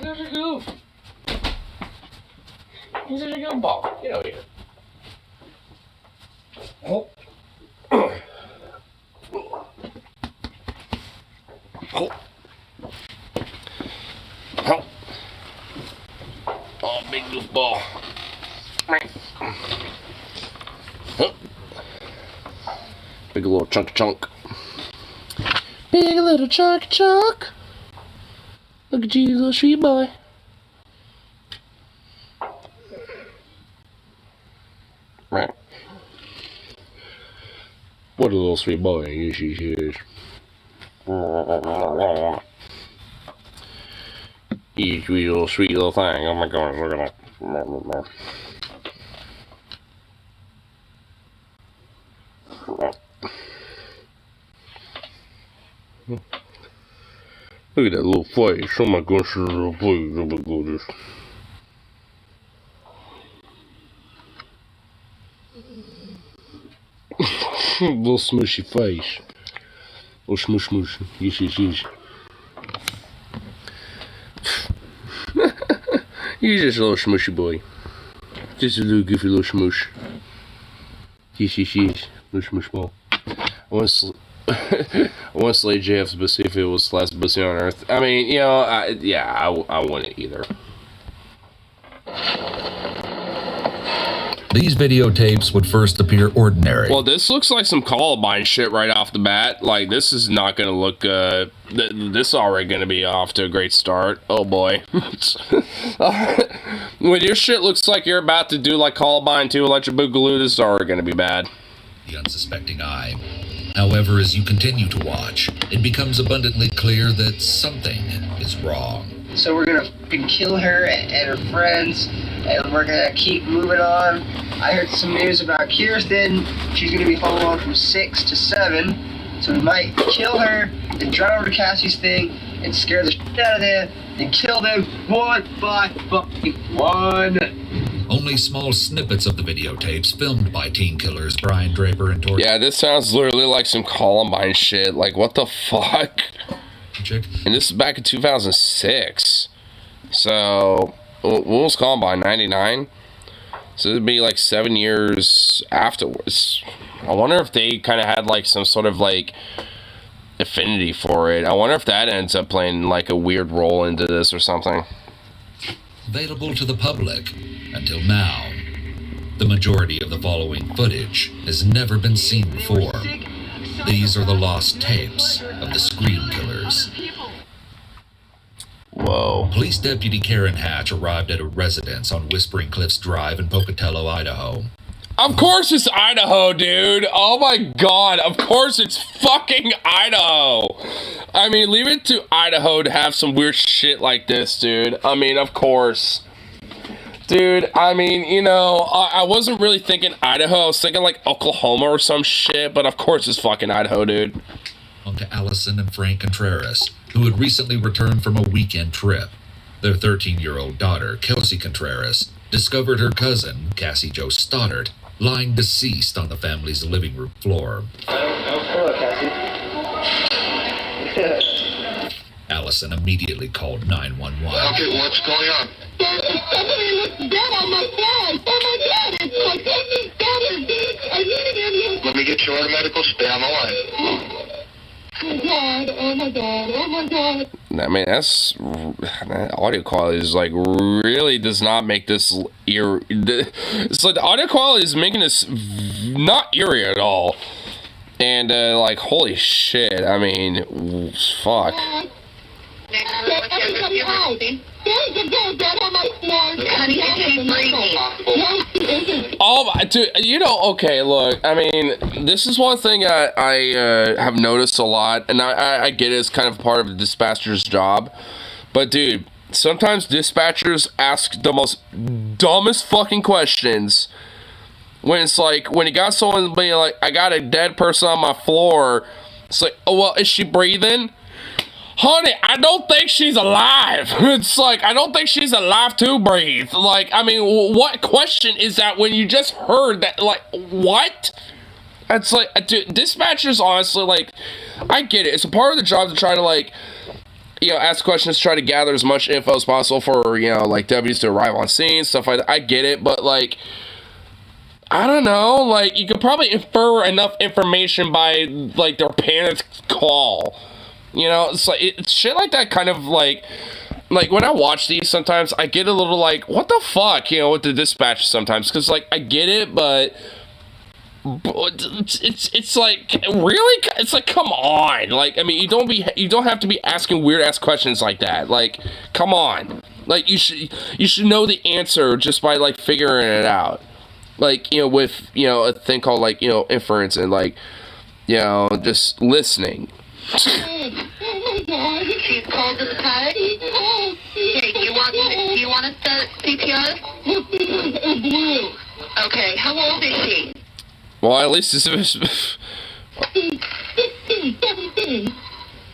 He's such a goof. He's such a goofball. Get over here. Oh. Oh. Oh. Oh, big goofball. Oh. Big little chunk. Big little chunk. Look at you, little sweet boy. Right. What a little sweet boy. Yes, he is. You sweet little thing. Oh my gosh, look at that. Look at that little face. Oh my gosh, little face. Oh my goodness. Little smushy face. Little smoosh. Yes. You're just a little smushy boy. Just a little goofy little smoosh. Yes. Little smoosh ball. I want to slay JF's pussy if it was the last pussy on earth. I mean, you know, I wouldn't either. These videotapes would first appear ordinary. Well, this looks like some Columbine shit right off the bat. Like, this is not going to look, this is already going to be off to a great start. Oh, boy. When your shit looks like you're about to do like Columbine 2 Electric Boogaloo, this is already going to be bad. The unsuspecting eye. However, as you continue to watch, it becomes abundantly clear that something is wrong. So we're gonna kill her and her friends, and we're gonna keep moving on. I heard some news about Kirsten. She's gonna be following on from 6 to 7. So we might kill her, then drive over to Cassie's thing, and scare the shit out of them, and kill them one by fucking one. Only small snippets of the videotapes filmed by teen killers Brian Draper and Tori. Yeah, this sounds literally like some Columbine shit. Like, what the fuck? And this is back in 2006. So, what was Columbine? 99? So it'd be like 7 years afterwards. I wonder if they kind of had like some sort of like affinity for it. I wonder if that ends up playing like a weird role into this or something. Available to the public until now. The majority of the following footage has never been seen before. These are the lost tapes of the Scream Killers. Whoa. Police Deputy Karen Hatch arrived at a residence on Whispering Cliffs Drive in Pocatello, Idaho. Of course it's Idaho, dude. Oh my god. Of course it's fucking Idaho. I mean, leave it to Idaho to have some weird shit like this, dude. I mean, of course. Dude, I mean, you know, I wasn't really thinking Idaho. I was thinking like Oklahoma or some shit, but of course it's fucking Idaho, dude. On to Allison and Frank Contreras, who had recently returned from a weekend trip. Their 13-year-old daughter, Kelsey Contreras, discovered her cousin, Cassie Jo Stoddard, lying deceased on the family's living room floor. Hello, Cassie. Allison immediately called 911. Okay, what's going on? Somebody looks dead on my phone. Oh my god, it's my cousin's daughter. I need to get him. Let me get you on medical. Stay on the line. Oh my god. I mean, that audio quality is like really does not make this eerie. It's like the audio quality is making this not eerie at all. And like, holy shit, I mean, fuck. Oh my, dude, you know, okay, look, I mean, this is one thing I have noticed a lot, and I get it, it's kind of part of the dispatcher's job, but dude, sometimes dispatchers ask the most dumbest fucking questions, when it's like, when you got someone being like, I got a dead person on my floor, it's like, oh, well, is she breathing? Honey, I don't think she's alive. It's like, I don't think she's alive to breathe. Like, I mean, what question is that when you just heard that? Like, what? It's like, dude, dispatchers, honestly, like, I get it. It's a part of the job to try to, like, ask questions, try to gather as much info as possible for, like, deputies to arrive on scene, stuff like that. I get it, but, like, I don't know, like, you could probably infer enough information by, like, their parents' call. It's like, it's shit like that kind of, like, when I watch these, sometimes I get a little, like, what the fuck, with the dispatch sometimes, because, like, I get it, but it's like, really? It's like, come on. Like, I mean, you don't have to be asking weird ass questions like that. Like, come on. Like, you should know the answer just by, like, figuring it out. Like, with, a thing called, like, inference and, like, just listening. She's called the cut. Hey, do you want to start CPR? Okay, how old is she? Well, at least it's... 17.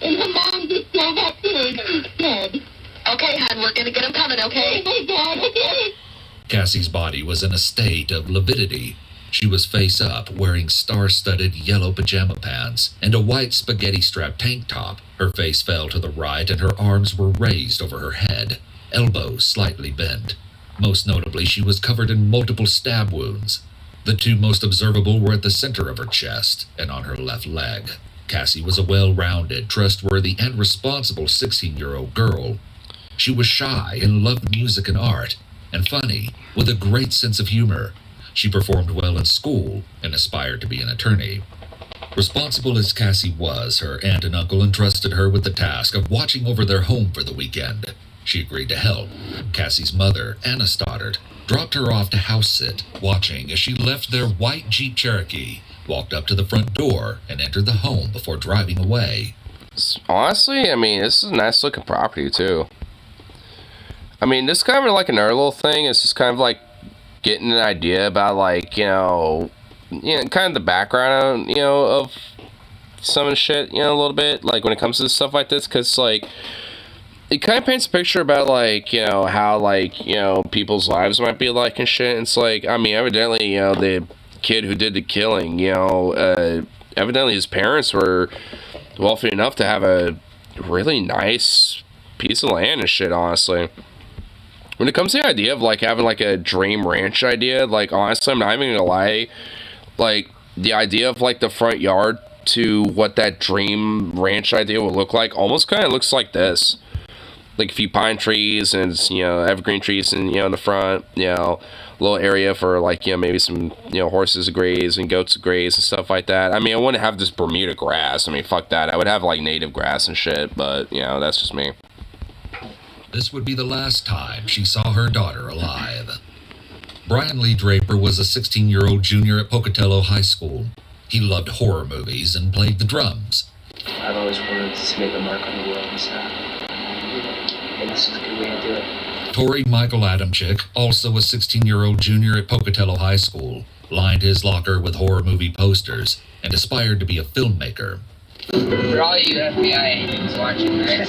And her mom just drove up here and she's dead. Okay, hon, we're gonna get him coming, okay? Oh my God, okay. Cassie's body was in a state of lividity. She was face up, wearing star-studded yellow pajama pants and a white spaghetti-strap tank top. Her face fell to the right and her arms were raised over her head, elbows slightly bent. Most notably, she was covered in multiple stab wounds. The two most observable were at the center of her chest and on her left leg. Cassie was a well-rounded, trustworthy, and responsible 16-year-old girl. She was shy and loved music and art, and funny, with a great sense of humor. She performed well in school and aspired to be an attorney. Responsible as Cassie was, her aunt and uncle entrusted her with the task of watching over their home for the weekend. She agreed to help. Cassie's mother, Anna Stoddard, dropped her off to house sit, watching as she left their white Jeep Cherokee, walked up to the front door, and entered the home before driving away. Honestly, I mean, this is a nice looking property, too. I mean, this is kind of like another little thing. It's just kind of like getting an idea about, like, kind of the background, of some of the shit, a little bit, like, when it comes to stuff like this, because, like, it kind of paints a picture about, like, how, like, people's lives might be like and shit. And it's like, I mean, evidently, the kid who did the killing, evidently his parents were wealthy enough to have a really nice piece of land and shit, honestly. When it comes to the idea of, like, having, like, a dream ranch idea, like, honestly, I'm not even gonna lie, like, the idea of, like, the front yard to what that dream ranch idea would look like almost kind of looks like this. Like, a few pine trees and, evergreen trees and, in the front, little area for, like, maybe some, horses to graze and goats to graze and stuff like that. I mean, I wouldn't have this Bermuda grass. I mean, fuck that. I would have, like, native grass and shit, but, that's just me. This would be the last time she saw her daughter alive. Brian Lee Draper was a 16-year-old junior at Pocatello High School. He loved horror movies and played the drums. I've always wanted to make a mark on the world, and this is a good way to do it. Tori Michael Adamczyk, also a 16-year-old junior at Pocatello High School, lined his locker with horror movie posters and aspired to be a filmmaker. For all you FBI agents watching this,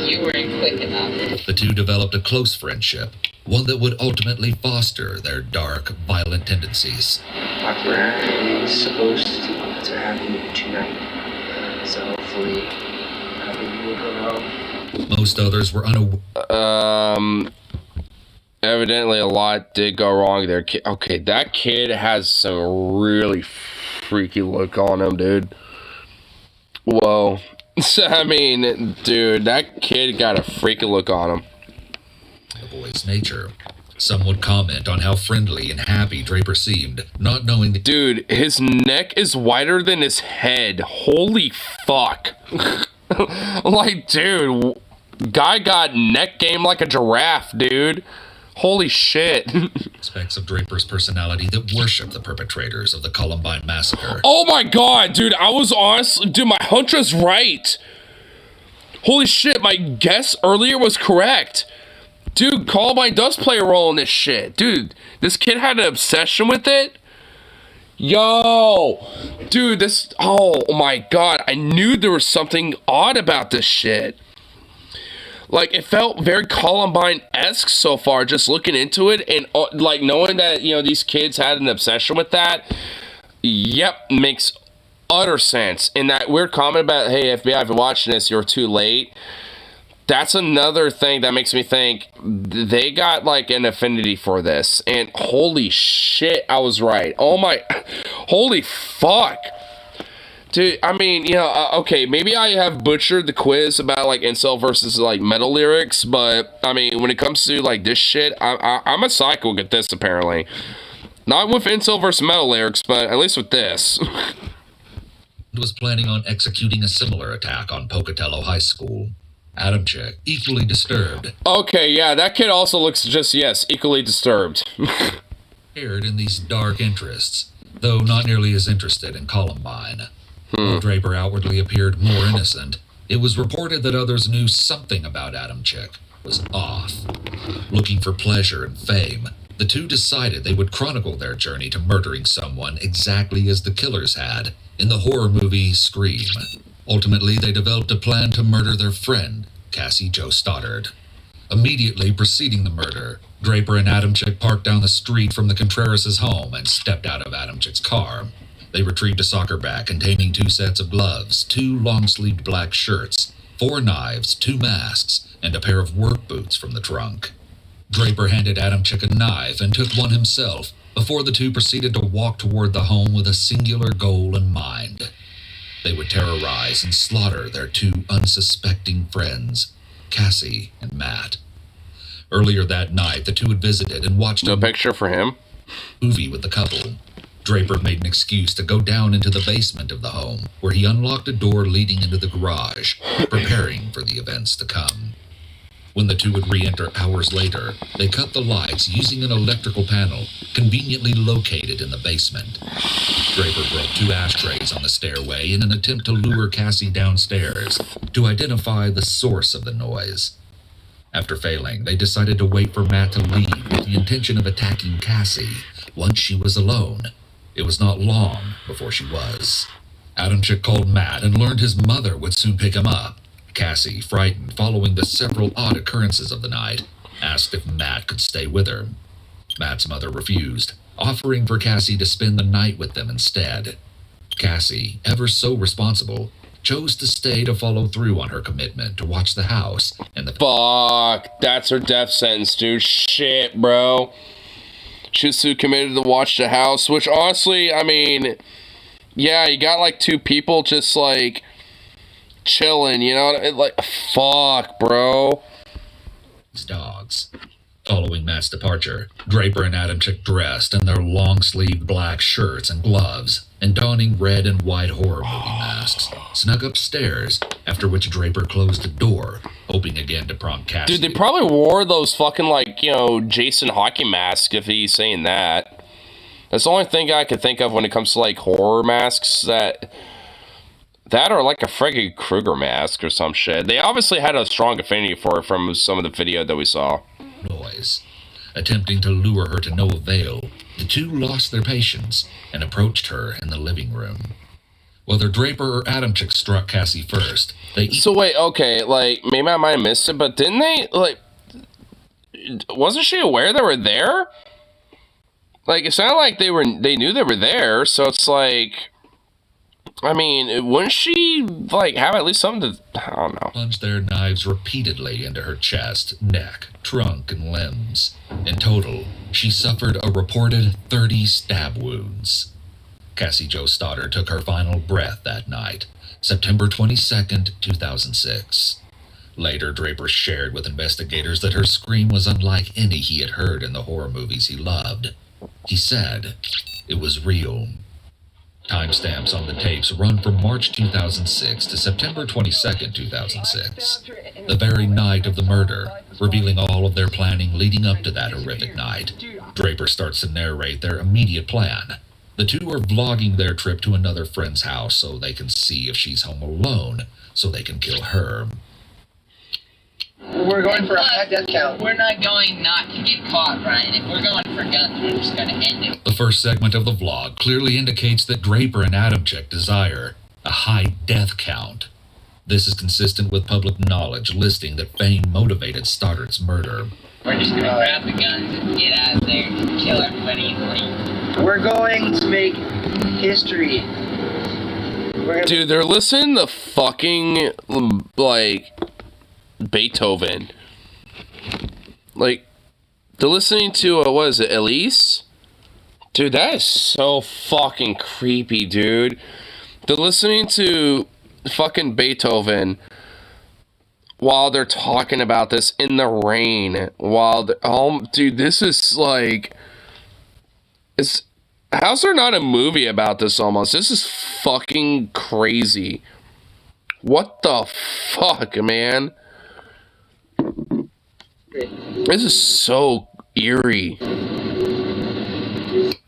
you weren't quick enough. The two developed a close friendship, one that would ultimately foster their dark, violent tendencies. Dr. Aaron is supposed to have you tonight, so hopefully you will go wrong. Most others were unaware. Evidently a lot did go wrong there. Okay, that kid has some really freaky look on him, dude. Whoa. I mean, dude, that kid got a freaky look on him. The boy's nature. Some would comment on how friendly and happy Draper seemed, not knowing that... Dude, his neck is wider than his head. Holy fuck. Like, dude, guy got neck game like a giraffe, dude. Holy shit. Aspects of Draper's personality that worship the perpetrators of the Columbine Massacre. Oh my god, dude, I was honestly... Dude, my hunch was right. Holy shit, my guess earlier was correct. Dude, Columbine does play a role in this shit. Dude, this kid had an obsession with it. Yo. Dude, this... Oh my god, I knew there was something odd about this shit. Like, it felt very Columbine-esque so far, just looking into it, and, like, knowing that, these kids had an obsession with that, yep, makes utter sense. And that weird comment about, hey, FBI, if you're watching this, you're too late. That's another thing that makes me think they got like an affinity for this. And holy shit, I was right. Oh my, holy fuck. Dude, I mean, you know, okay, maybe I have butchered the quiz about like incel versus like metal lyrics, but I mean, when it comes to like this shit, I'm a psycho at this apparently. Not with incel versus metal lyrics, but at least with this. Was planning on executing a similar attack on Pocatello High School. Adamczyk, equally disturbed. Okay, yeah, that kid also looks just, yes, equally disturbed. Shared in these dark interests, though not nearly as interested in Columbine. While Draper outwardly appeared more innocent, it was reported that others knew something about Adamczyk was off. Looking for pleasure and fame, the two decided they would chronicle their journey to murdering someone exactly as the killers had in the horror movie Scream. Ultimately, they developed a plan to murder their friend, Cassie Jo Stoddard. Immediately preceding the murder, Draper and Adamczyk parked down the street from the Contreras' home and stepped out of Adamczyk's car. They retrieved a soccer bag containing 2 sets of gloves, 2 long-sleeved black shirts, 4 knives, 2 masks, and a pair of work boots from the trunk. Draper handed Adamczyk a knife and took one himself before the two proceeded to walk toward the home with a singular goal in mind. They would terrorize and slaughter their 2 unsuspecting friends, Cassie and Matt. Earlier that night, the two had visited and watched a picture for him movie with the couple. Draper made an excuse to go down into the basement of the home, where he unlocked a door leading into the garage, preparing for the events to come. When the two would re-enter hours later, they cut the lights using an electrical panel conveniently located in the basement. Draper broke 2 ashtrays on the stairway in an attempt to lure Cassie downstairs to identify the source of the noise. After failing, they decided to wait for Matt to leave with the intention of attacking Cassie once she was alone. It was not long before she was. Adamczyk called Matt and learned his mother would soon pick him up. Cassie, frightened following the several odd occurrences of the night, asked if Matt could stay with her. Matt's mother refused, offering for Cassie to spend the night with them instead. Cassie, ever so responsible, chose to stay to follow through on her commitment to watch the house and the— Fuck, that's her death sentence, dude. Shit, bro. She was too committed to watch the house, which honestly, I mean, yeah, you got like 2 people just like chilling, you know, like, fuck, bro. Dogs. Following Matt's departure, Draper and Adamczyk dressed in their long-sleeved black shirts and gloves and donning red and white horror movie masks, snuck upstairs, after which Draper closed the door, hoping again to prompt Cassie. Dude, they probably wore those fucking, like, you know, Jason hockey masks, if he's saying that. That's the only thing I could think of when it comes to, like, horror masks, that or, like, a Freddy Krueger mask or some shit. They obviously had a strong affinity for it from some of the video that we saw. Noise. Attempting to lure her to no avail, the two lost their patience and approached her in the living room. Whether Draper or Adamczyk struck Cassie first, they— So wait, okay, like, maybe I might have missed it, but didn't they, like, wasn't she aware they were there? Like, it sounded like they knew they were there, so it's like, I mean, wouldn't she, like, have at least something to, I don't know. Plunged their knives repeatedly into her chest, neck, trunk, and limbs. In total, she suffered a reported 30 stab wounds. Cassie Jo Stoddard took her final breath that night, September 22nd, 2006. Later, Draper shared with investigators that her scream was unlike any he had heard in the horror movies he loved. He said it was real. Timestamps on the tapes run from March 2006 to September 22nd, 2006, the very night of the murder, revealing all of their planning leading up to that horrific night. Draper starts to narrate their immediate plan. The two are vlogging their trip to another friend's house so they can see if she's home alone, so they can kill her. We're going for a high death count. We're not going not to get caught, Ryan. If we're going for guns, we're just going to end it. The first segment of the vlog clearly indicates that Draper and Adamczyk desire a high death count. This is consistent with public knowledge listing that fame motivated Stoddard's murder. We're just going to grab the guns and get out of there and kill everybody and leave. We're going to make history. Dude, they're listening to fucking, like, Beethoven. Like, they're listening to, what is it, Elise? Dude, that is so fucking creepy, dude. They're listening to fucking Beethoven while they're talking about this in the rain. While they're, dude, this is like... How's there not a movie about this almost? This is fucking crazy. What the fuck, man? This is so eerie.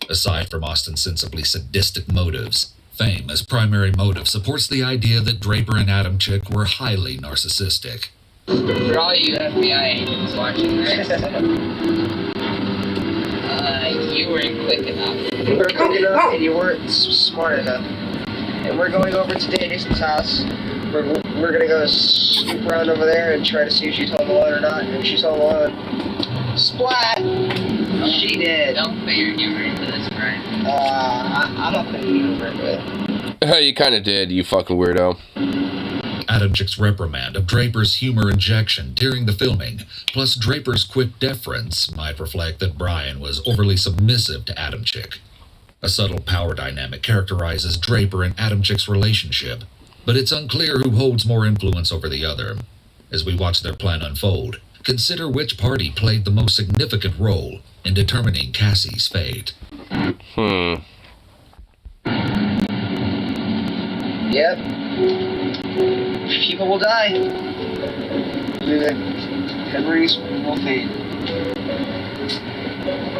Aside from ostensibly sadistic motives, fame as primary motive supports the idea that Draper and Adamczyk were highly narcissistic. For all you FBI agents watching this, you weren't quick enough. You weren't quick enough and you weren't smart enough. And we're going over to Dixon's house. We're gonna go snoop around over there and try to see if she's home alone or not. And if she's home alone, splat! She did. Don't put your humor into this, Brian. I'm not putting humor into it. You kind of did, you fucking weirdo. Adamczyk's reprimand of Draper's humor injection during the filming, plus Draper's quick deference, might reflect that Brian was overly submissive to Adamczyk. A subtle power dynamic characterizes Draper and Adamczyk's relationship, but it's unclear who holds more influence over the other. As we watch their plan unfold, consider which party played the most significant role in determining Cassie's fate. Yep. People will die. Memories will fade.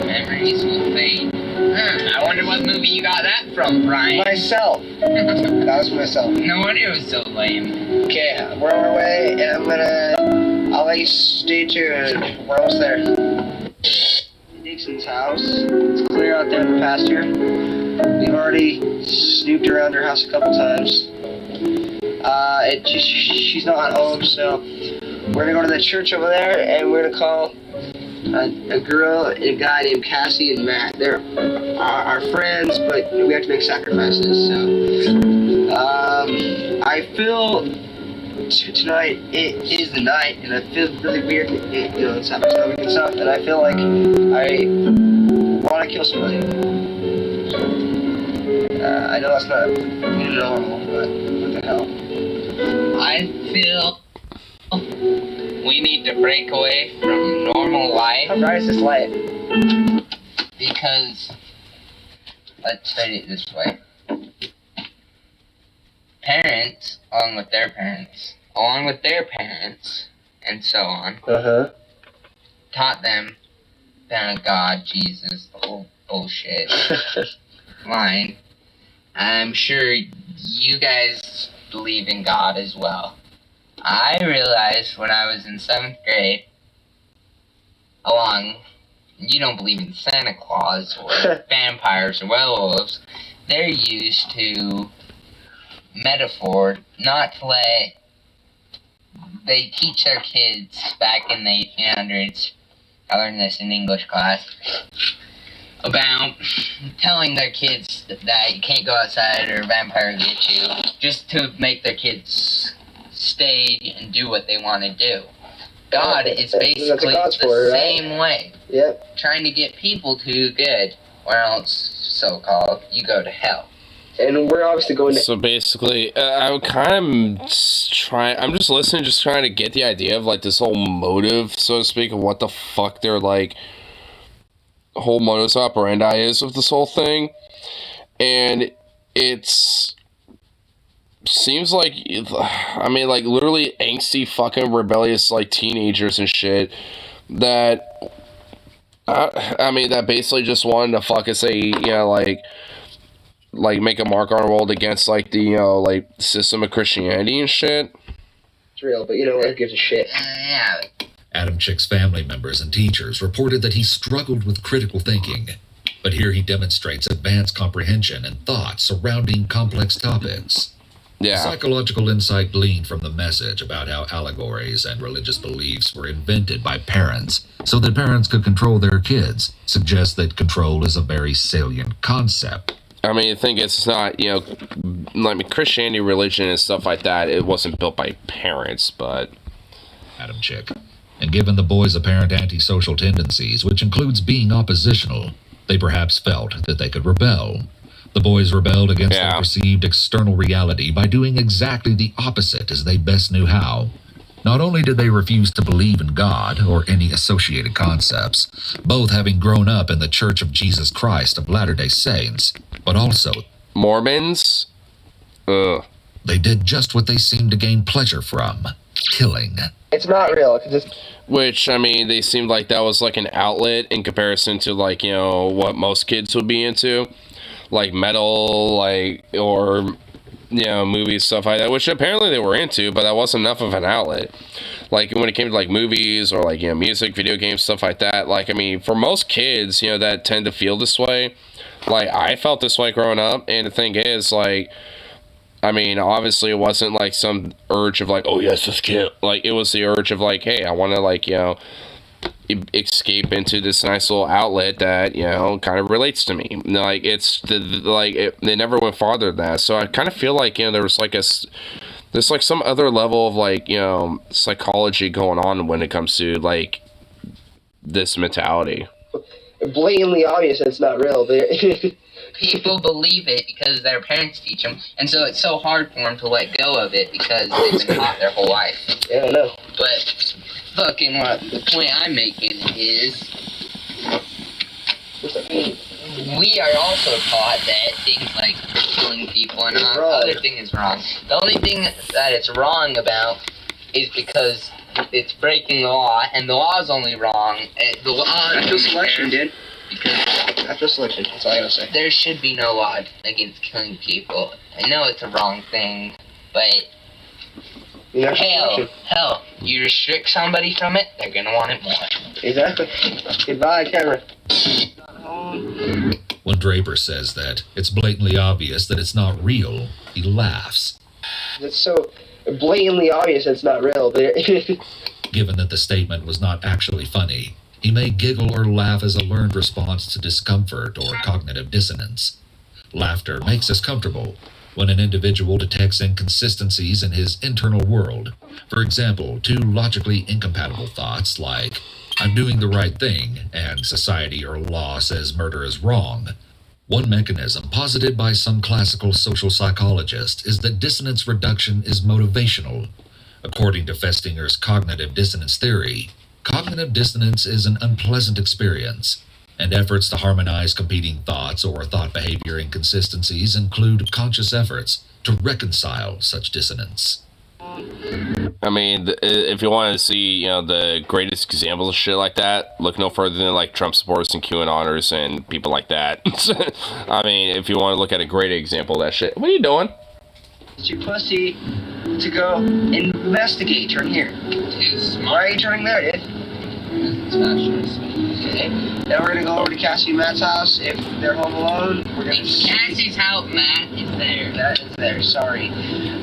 Memories will fade. I wonder what movie you got that from, Brian. Myself. That was myself. No wonder it was so lame. Okay, we're on our way, and I'll let you stay tuned. We're almost there. Dixon's house. It's clear out there in the pasture. We've already snooped around her house a couple times. She's not home, so we're gonna go to the church over there, and we're gonna call a girl and a guy named Cassie and Matt. They're our friends, but we have to make sacrifices. So, I feel tonight it is the night, and I feel really weird. It's happening and stuff, and I feel like I want to kill somebody. I know that's not normal, but what the hell? I feel we need to break away from normal life. How bright is this light? Because, let's say it this way. Parents, along with their parents, and so on, taught them about God, Jesus, the whole bullshit line. I'm sure you guys believe in God as well. I realized when I was in 7th grade, you don't believe in Santa Claus or vampires or werewolves. They're used to metaphor, not to let... They teach their kids back in the 1800s, I learned this in English class, about telling their kids that you can't go outside or a vampire will get you, just to make their kids stay and do what they want to do. God is basically the same way. Yep. Trying to get people to do good, or else, so-called, you go to hell. And we're obviously going to... So basically, I would kind of I'm just listening, just trying to get the idea of, like, this whole motive, so to speak, of what the fuck their, like, whole modus operandi is of this whole thing. And it's... seems like, I mean, like, literally angsty, fucking rebellious, like, teenagers and shit that, I mean, that basically just wanted to fucking say, you know, like make a mark on the world against, like, the, you know, like, system of Christianity and shit. It's real, but you know what, who gives a shit? Yeah. Adamczyk's family members and teachers reported that he struggled with critical thinking, but here he demonstrates advanced comprehension and thought surrounding complex topics. Yeah. Psychological insight gleaned from the message about how allegories and religious beliefs were invented by parents so that parents could control their kids suggests that control is a very salient concept. I mean, the thing is, it's not, you know, I mean, Christianity, religion, and stuff like that, it wasn't built by parents, but... Adam Chick. And given the boys' apparent antisocial tendencies, which includes being oppositional, they perhaps felt that they could rebel. The boys rebelled against their perceived external reality by doing exactly the opposite as they best knew how. Not only did they refuse to believe in God or any associated concepts, both having grown up in the Church of Jesus Christ of Latter-day Saints, but also Mormons? They did just what they seemed to gain pleasure from, killing. It's not real. Which, I mean, they seemed like that was like an outlet in comparison to, like, you know, what most kids would be into. Like metal, like, or... you know, movies, stuff like that, which apparently they were into, but that wasn't enough of an outlet. Like, when it came to, like, movies or, like, you know, music, video games, stuff like that, like, I mean, for most kids, you know, that tend to feel this way, like, I felt this way growing up, and the thing is, like, I mean, obviously it wasn't, like, some urge of, like, oh, yes, this kid, like, it was the urge of, like, hey, I want to, like, you know, escape into this nice little outlet that, you know, kind of relates to me. Like, it's they never went farther than that. So I kind of feel like, you know, there was like there's like some other level of, like, you know, psychology going on when it comes to, like, this mentality. Blatantly obvious it's not real. People believe it because their parents teach them, and so it's so hard for them to let go of it because they've been taught their whole life. Yeah, I know. But fucking what the point I'm making is, we are also taught that things like killing people and other thing is wrong. The only thing that it's wrong about is because it's breaking the law, and the law is only wrong. The law Natural selection, dude. Because natural selection. That's all I gotta say. There should be no law against killing people. I know it's a wrong thing, but hell, you restrict somebody from it, they're gonna want it more. Exactly. Goodbye, camera. When Draper says that it's blatantly obvious that it's not real, he laughs. It's so blatantly obvious it's not real. Given that the statement was not actually funny, he may giggle or laugh as a learned response to discomfort or cognitive dissonance. Laughter makes us comfortable when an individual detects inconsistencies in his internal world. For example, two logically incompatible thoughts like, I'm doing the right thing, and society or law says murder is wrong. One mechanism posited by some classical social psychologists is that dissonance reduction is motivational. According to Festinger's cognitive dissonance theory, cognitive dissonance is an unpleasant experience, and efforts to harmonize competing thoughts or thought-behavior inconsistencies include conscious efforts to reconcile such dissonance. I mean, if you want to see, you know, the greatest examples of shit like that, look no further than, like, Trump supporters and QAnoners and people like that. I mean, if you want to look at a great example of that shit, what are you doing? It's your pussy to go investigate. Turn here. Why are you turning there, dude? Okay. Then we're gonna go over to Cassie and Matt's house. If they're home alone, we're gonna. Cassie's house, Matt is there. Matt is there. Sorry.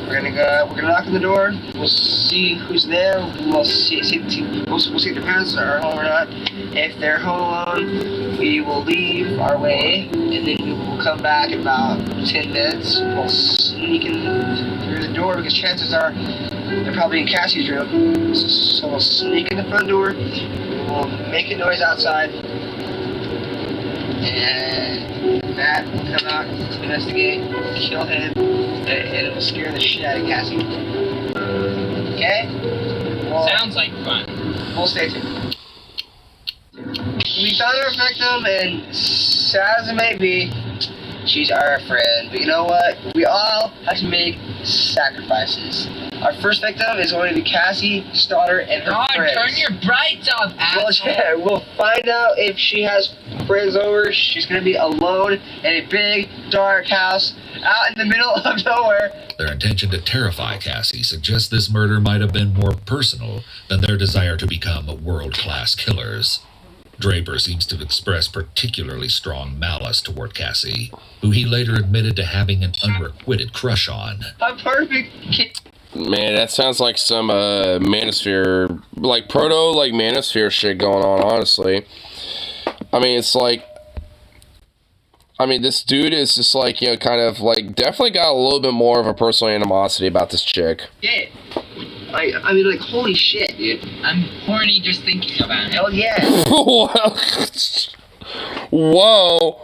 We're gonna knock on the door. We'll see who's there. We'll see if the parents are home or not. If they're home alone, we will leave our way, and then we will come back in about 10 minutes. We'll sneak in through the door because chances are they're probably in Cassie's room. So we'll sneak in the front door. We'll make a noise outside, and Matt will come out, investigate, kill him, and it will scare the shit out of Cassie. Okay? Sounds like fun. We'll stay tuned. We found our victim, and sad as it may be, she's our friend. But you know what? We all have to make sacrifices. Our first victim is going to be Cassie Stoddard and her friends. Turn your brights off, asshole. Well, yeah, we'll find out if she has friends over. She's going to be alone in a big, dark house out in the middle of nowhere. Their intention to terrify Cassie suggests this murder might have been more personal than their desire to become world-class killers. Draper seems to express particularly strong malice toward Cassie, who he later admitted to having an unrequited crush on. A perfect kid. Man, that sounds like some Manosphere, like proto, like Manosphere shit going on, honestly. I mean, it's like, I mean, this dude is just like, you know, kind of like definitely got a little bit more of a personal animosity about this chick. Yeah. I mean, like, holy shit, dude. I'm horny just thinking about it. Hell yeah. Whoa.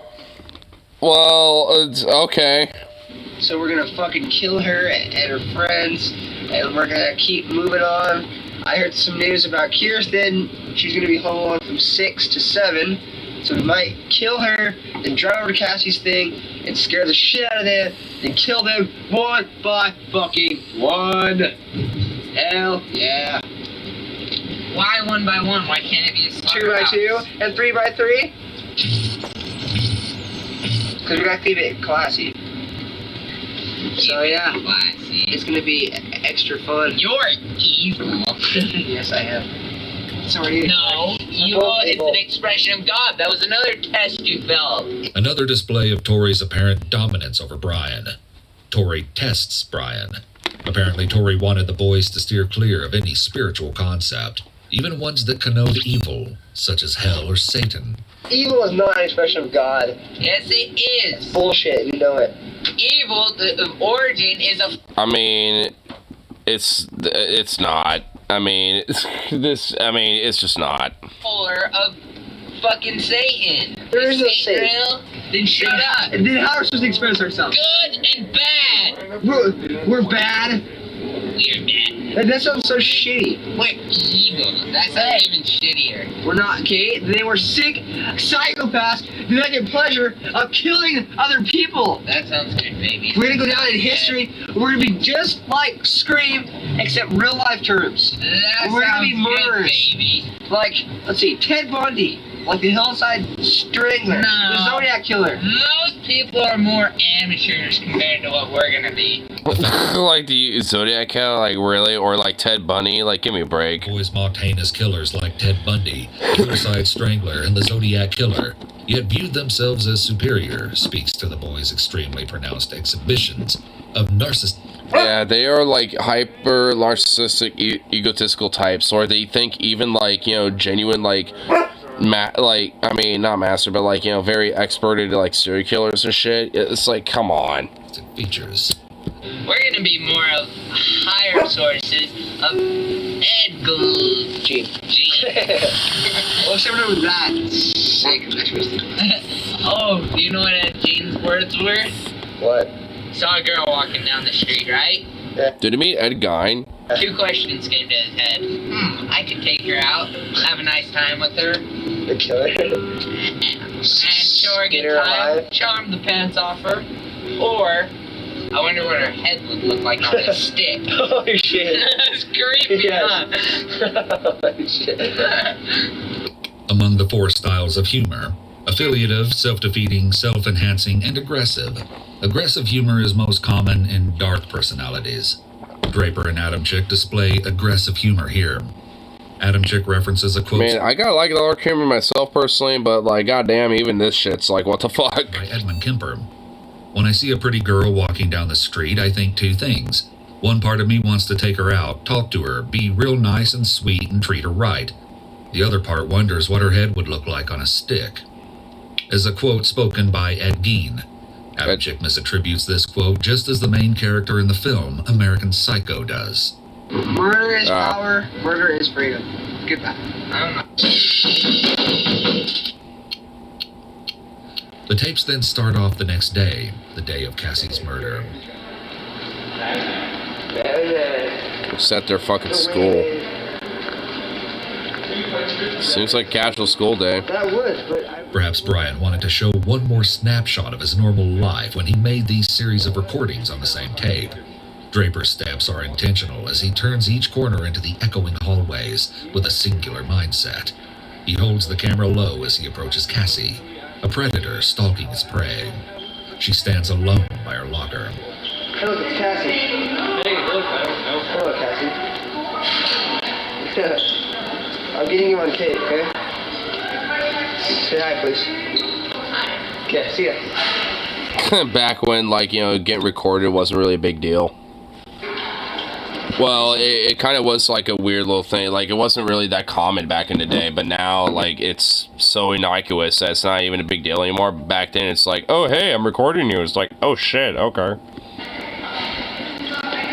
Well, it's okay. So we're gonna fucking kill her and her friends, and we're gonna keep moving on. I heard some news about Kirsten. She's gonna be home alone from 6 to 7. So we might kill her, then drive over to Cassie's thing, and scare the shit out of them, then kill them one by fucking one. Hell yeah. Why 1 by 1? Why can't it be a 2 by 2 and 3 by 3? Because we gotta keep it classy. So yeah, it's gonna be extra fun. You're evil. Yes, I am. So are you. No, evil is an expression of God. That was another test you failed. Another display of Tori's apparent dominance over Brian. Tori tests Brian. Apparently, Tori wanted the boys to steer clear of any spiritual concept, even ones that connote evil, such as hell or Satan. Evil is not an expression of God. Yes, it is. Bullshit, you know it. Evil, the origin is a. I mean, it's not. I mean, it's just not. Follower of fucking Satan. There is no Satan. Real? Then shut up. And then how are we supposed to express ourselves? Good and bad. We're bad. We're bad. That sounds so shitty. We're evil. That sounds even shittier. We're not, okay? They were sick psychopaths who had the pleasure of killing other people. That sounds good, baby. We're gonna go down in history. We're gonna be just like Scream, except real life terms. That We're gonna be sounds good, murderers. baby. Like, let's see, Ted Bundy, like the Hillside Strangler, the Zodiac Killer. Most people are more amateurs compared to what we're gonna be. Like the Zodiac Killer, like really, or like Ted Bundy, like give me a break. Boys mocked heinous killers like Ted Bundy, Hillside Strangler, and the Zodiac Killer, yet viewed themselves as superior, speaks to the boys' extremely pronounced exhibitions of narcissism. Yeah, they are like hyper narcissistic, egotistical types, or they think even like, you know, genuine like, not master, but like, you know, very experted like serial killers and shit. It's like, come on. Features. We're gonna be more of higher sources of Gene. Well, someone with that. Oh, do you know what Gene's words were? What? Saw a girl walking down the street, right? Yeah. Did he meet Ed Gein? 2 questions came to his head. I could take her out, have a nice time with her. The killer. And show her a good time, charm the pants off her. Or, I wonder what her head would look like on a stick. Holy shit. That's creepy, huh? Holy shit. Among the 4 styles of humor, affiliative, self-defeating, self-enhancing, and aggressive. Aggressive humor is most common in dark personalities. Draper and Adam Chick display aggressive humor here. Adam Chick references a quote. Man, I gotta like dark humor myself personally, but like, goddamn, even this shit's like, what the fuck? By Edmund Kemper. When I see a pretty girl walking down the street, I think 2 things. One part of me wants to take her out, talk to her, be real nice and sweet, and treat her right. The other part wonders what her head would look like on a stick. Is a quote spoken by Ed Gein. Adam Chick misattributes this quote just as the main character in the film, American Psycho, does. Murder is power, murder is freedom. Goodbye. The tapes then start off the next day, the day of Cassie's murder. Set their fucking school. Seems like casual school day. That would, but Perhaps Brian wanted to show one more snapshot of his normal life when he made these series of recordings on the same tape. Draper's steps are intentional as he turns each corner into the echoing hallways with a singular mindset. He holds the camera low as he approaches Cassie, a predator stalking his prey. She stands alone by her locker. Hello, it's Cassie. Hey, hello, Cassie. I'm getting you on tape, okay? Say hi, please. Okay, see ya. Back when, like, you know, getting recorded wasn't really a big deal. Well, it kind of was like a weird little thing. Like, it wasn't really that common back in the day, but now, like, it's so innocuous that it's not even a big deal anymore. Back then, it's like, oh, hey, I'm recording you. It's like, oh, shit, okay.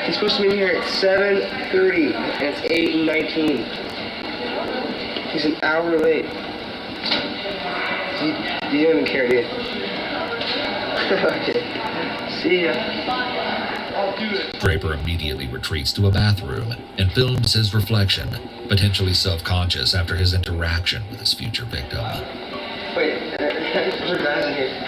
He's supposed to be here at 7:30, and it's 8:19. He's an hour late. You don't even care, do you? Okay. See ya. Draper immediately retreats to a bathroom and films his reflection, potentially self-conscious after his interaction with his future victim. Wait, there's a guy in here.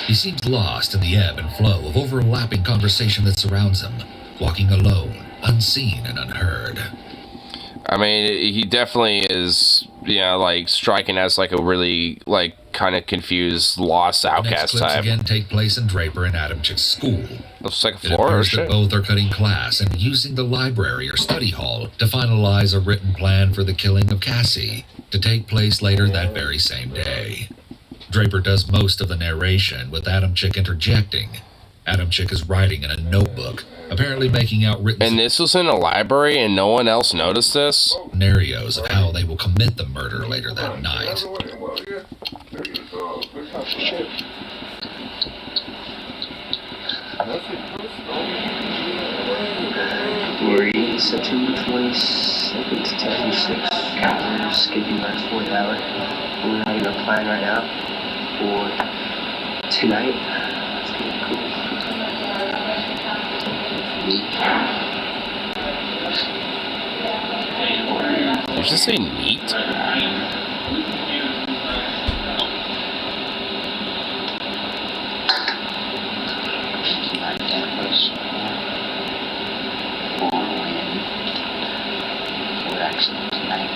He seems lost in the ebb and flow of overlapping conversation that surrounds him, walking alone, unseen and unheard. I mean, he definitely is, you know, like, striking as, like, a really, like, kind of confused, lost outcast Next clips type. again take place in Draper and Adamchik's school. The second It floor or appears shit? that both are cutting class and using the library or study hall to finalize a written plan for the killing of Cassie, to take place later that very same day. Draper does most of the narration, with Adamchik interjecting. Adamchik is writing in a notebook, apparently making out written And this was in a library and no one else noticed this? scenarios of how they will commit the murder later that night. Lori, September 22nd to 2006. We're skipping by 4th hour. We're having a plan right now for tonight. It's gonna be cool. Did you just say neat? We're actually tonight.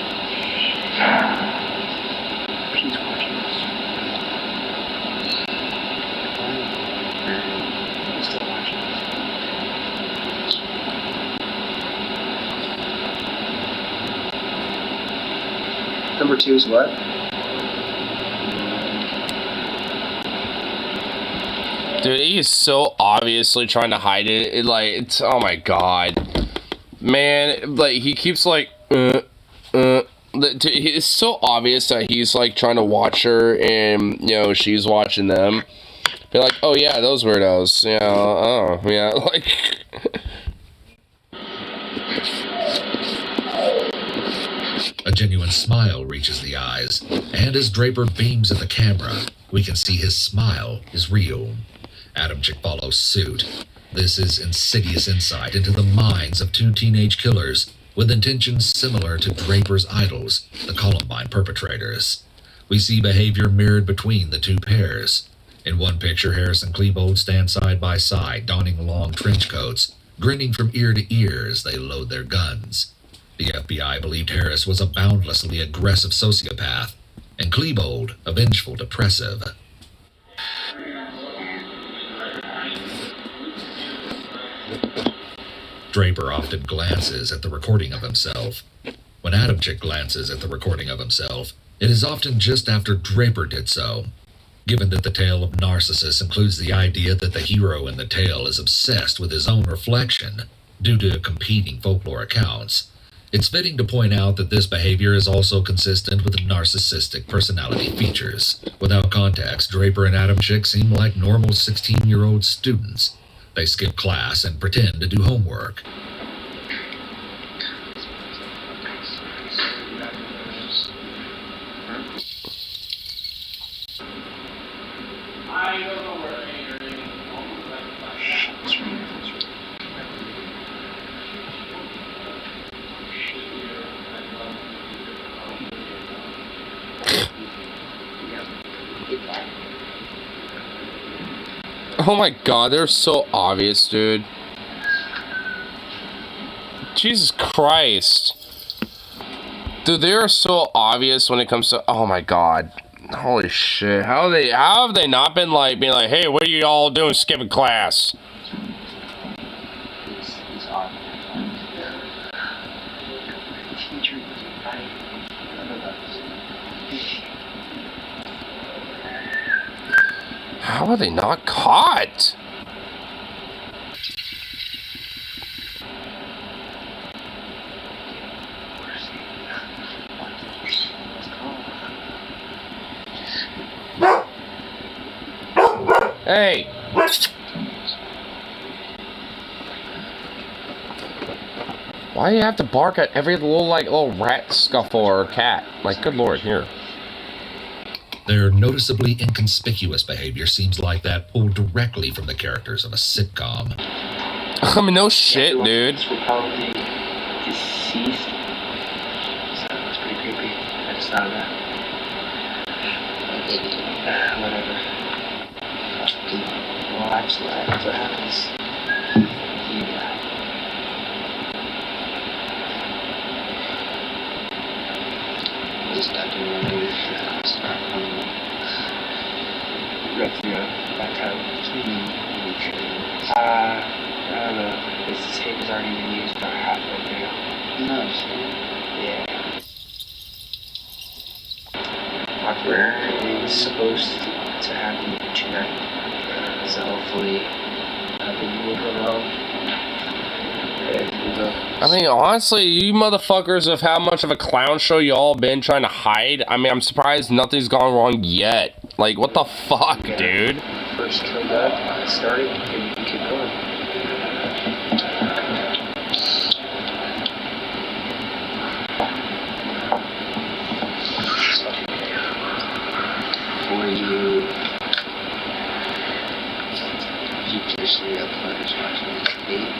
Please watch this. We're still watching this. Number 2 is what? Dude, he is so obviously trying to hide it. It's, oh my god. Man, like, he keeps, like, it's so obvious that he's, like, trying to watch her and, you know, she's watching them. Be like, oh yeah, those weirdos. You know, oh, yeah, like... A genuine smile reaches the eyes, and as Draper beams at the camera, we can see his smile is real. Adamchik follows suit. This is insidious insight into the minds of two teenage killers with intentions similar to Draper's idols, the Columbine perpetrators. We see behavior mirrored between the two pairs. In one picture, Harris and Klebold stand side by side, donning long trench coats, grinning from ear to ear as they load their guns. The FBI believed Harris was a boundlessly aggressive sociopath, and Klebold a vengeful depressive. Draper often glances at the recording of himself. When Adamchik glances at the recording of himself, it is often just after Draper did so. Given that the tale of Narcissus includes the idea that the hero in the tale is obsessed with his own reflection due to competing folklore accounts, it's fitting to point out that this behavior is also consistent with narcissistic personality features. Without context, Draper and Adamchik seem like normal 16-year-old students. They skip class and pretend to do homework. I don't know where any Oh my god, they're so obvious, dude. Jesus Christ. Dude, they are so obvious when it comes to... Oh my god. Holy shit. How have they not been like, being like, hey, what are you all doing skipping class? How are they not caught? Hey! Why do you have to bark at every little rat scuffle or cat? Like, good lord, here. Their noticeably inconspicuous behavior seems like that pulled directly from the characters of a sitcom. I mean, no shit, dude. Were probably deceased. So it's pretty creepy. I just thought of that. Whatever. Well, actually, that's what happens. You die. Just not doing anything. That's that time. I don't know. This tape has already been used about halfway through. No shit. Yeah. Where is supposed to happen tonight. So hopefully nothing will go wrong. I mean, honestly, you motherfuckers of how much of a clown show y'all been trying to hide. I mean, I'm surprised nothing's gone wrong yet. Like, what the fuck, dude? First killed up, started, and keep going. For you, futurely uploaders watching this video.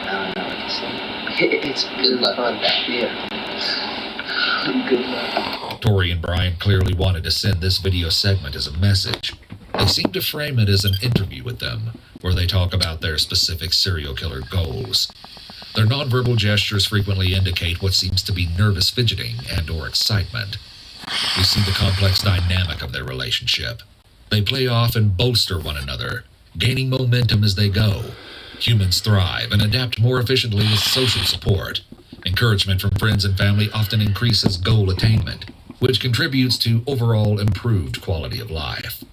I don't know what to say. It's good fun. Yeah. Good luck. Tori and Brian clearly wanted to send this video segment as a message. They seem to frame it as an interview with them, where they talk about their specific serial killer goals. Their nonverbal gestures frequently indicate what seems to be nervous fidgeting and/or excitement. We see the complex dynamic of their relationship. They play off and bolster one another, gaining momentum as they go. Humans thrive and adapt more efficiently with social support. Encouragement from friends and family often increases goal attainment, which contributes to overall improved quality of life.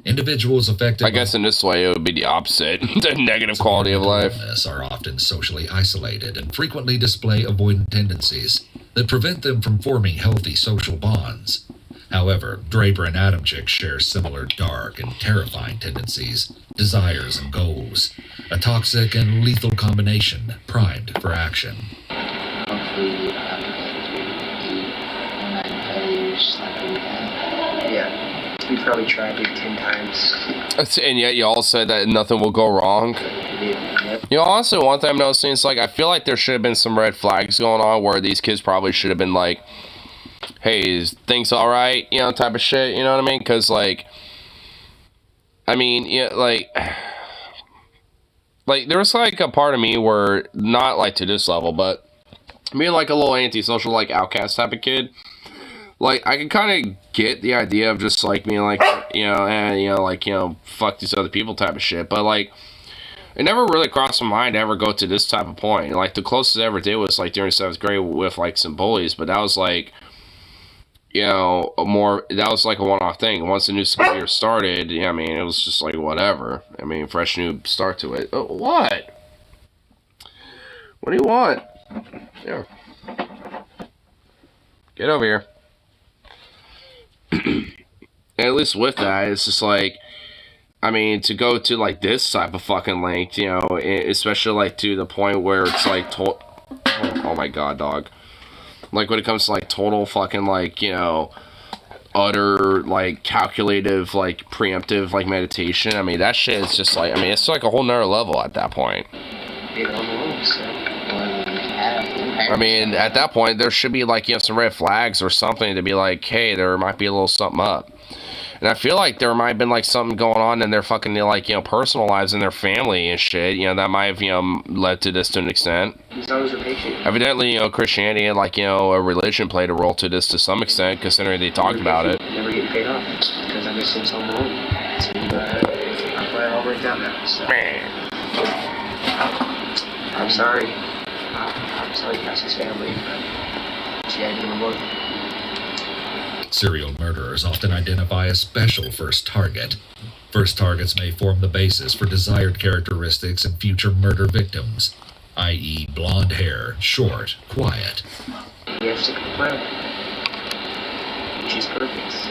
Individuals affected I guess in this way it would be the opposite. The negative quality of life. Are often socially isolated and frequently display avoidant tendencies that prevent them from forming healthy social bonds. However, Draper and Adamczyk share similar dark and terrifying tendencies, desires, and goals. A toxic and lethal combination primed for action. Hopefully, yeah, we probably tried it 10 times. And yet you all said that nothing will go wrong. Yep. You know, honestly, one thing I'm noticing is, like, I feel like there should have been some red flags going on where these kids probably should have been like, hey, is things alright? You know, type of shit, you know what I mean? Because, like, I mean, yeah, like, there was, like, a part of me where, not, like, to this level, but being, like, a little antisocial, like, outcast type of kid, like, I can kind of get the idea of just, like, being, like, fuck these other people type of shit, but, like, it never really crossed my mind to ever go to this type of point. Like, the closest I ever did was, like, during 7th grade with, like, some bullies, but that was, like, you know, that was, like, a one-off thing. Once the new school year started, I mean, it was just, like, whatever. I mean, fresh new start to it. Oh, what? What do you want? Here. Get over here. At least with that, it's just like, I mean, to go to, like, this type of fucking length, you know, especially, like, to the point where it's, like, oh my god, dog. Like, when it comes to, like, total fucking, like, you know, utter, like, calculative, like, preemptive, like, meditation, I mean, that shit is just, like, I mean, it's, like, a whole nother level at that point. I mean, at that point, there should be, like, you know, some red flags or something to be like, hey, there might be a little something up. And I feel like there might have been, like, something going on in their fucking, like, you know, personal lives and their family and shit, you know, that might have, you know, led to this to an extent. He's always a patient. Evidently, you know, Christianity and, like, you know, a religion played a role to this to some extent, considering they talked about it. Never getting paid off, because ever since I'm home, I'm playing all break down now, so. I'm sorry. I'm sorry, Cassie's family, but she had to do the work. Serial murderers often identify a special first target. First targets may form the basis for desired characteristics in future murder victims, i.e. blonde hair, short, quiet. You have to comply. She's perfect, so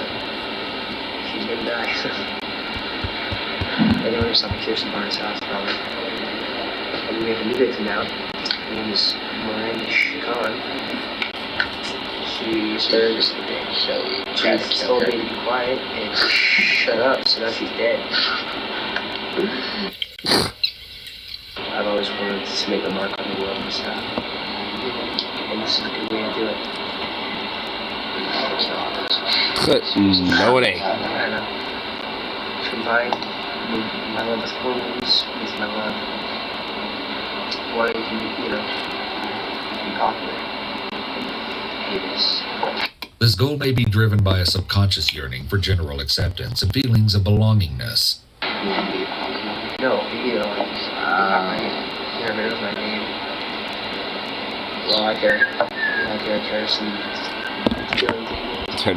she's gonna die. I know there's something Kirsten Barnes' house, probably. And we have a new victim now. Her name is Miranda Khan. She told me to be quiet and shut up, so now she's dead. I've always wanted to make a mark on the world and stuff. And this is a good way to do it. No, it ain't. I know. Combine my love of horror movies with my love wanting to, be popular. Hate this. This goal may be driven by a subconscious yearning for general acceptance and feelings of belongingness. No, everybody knows my name. Well, I care.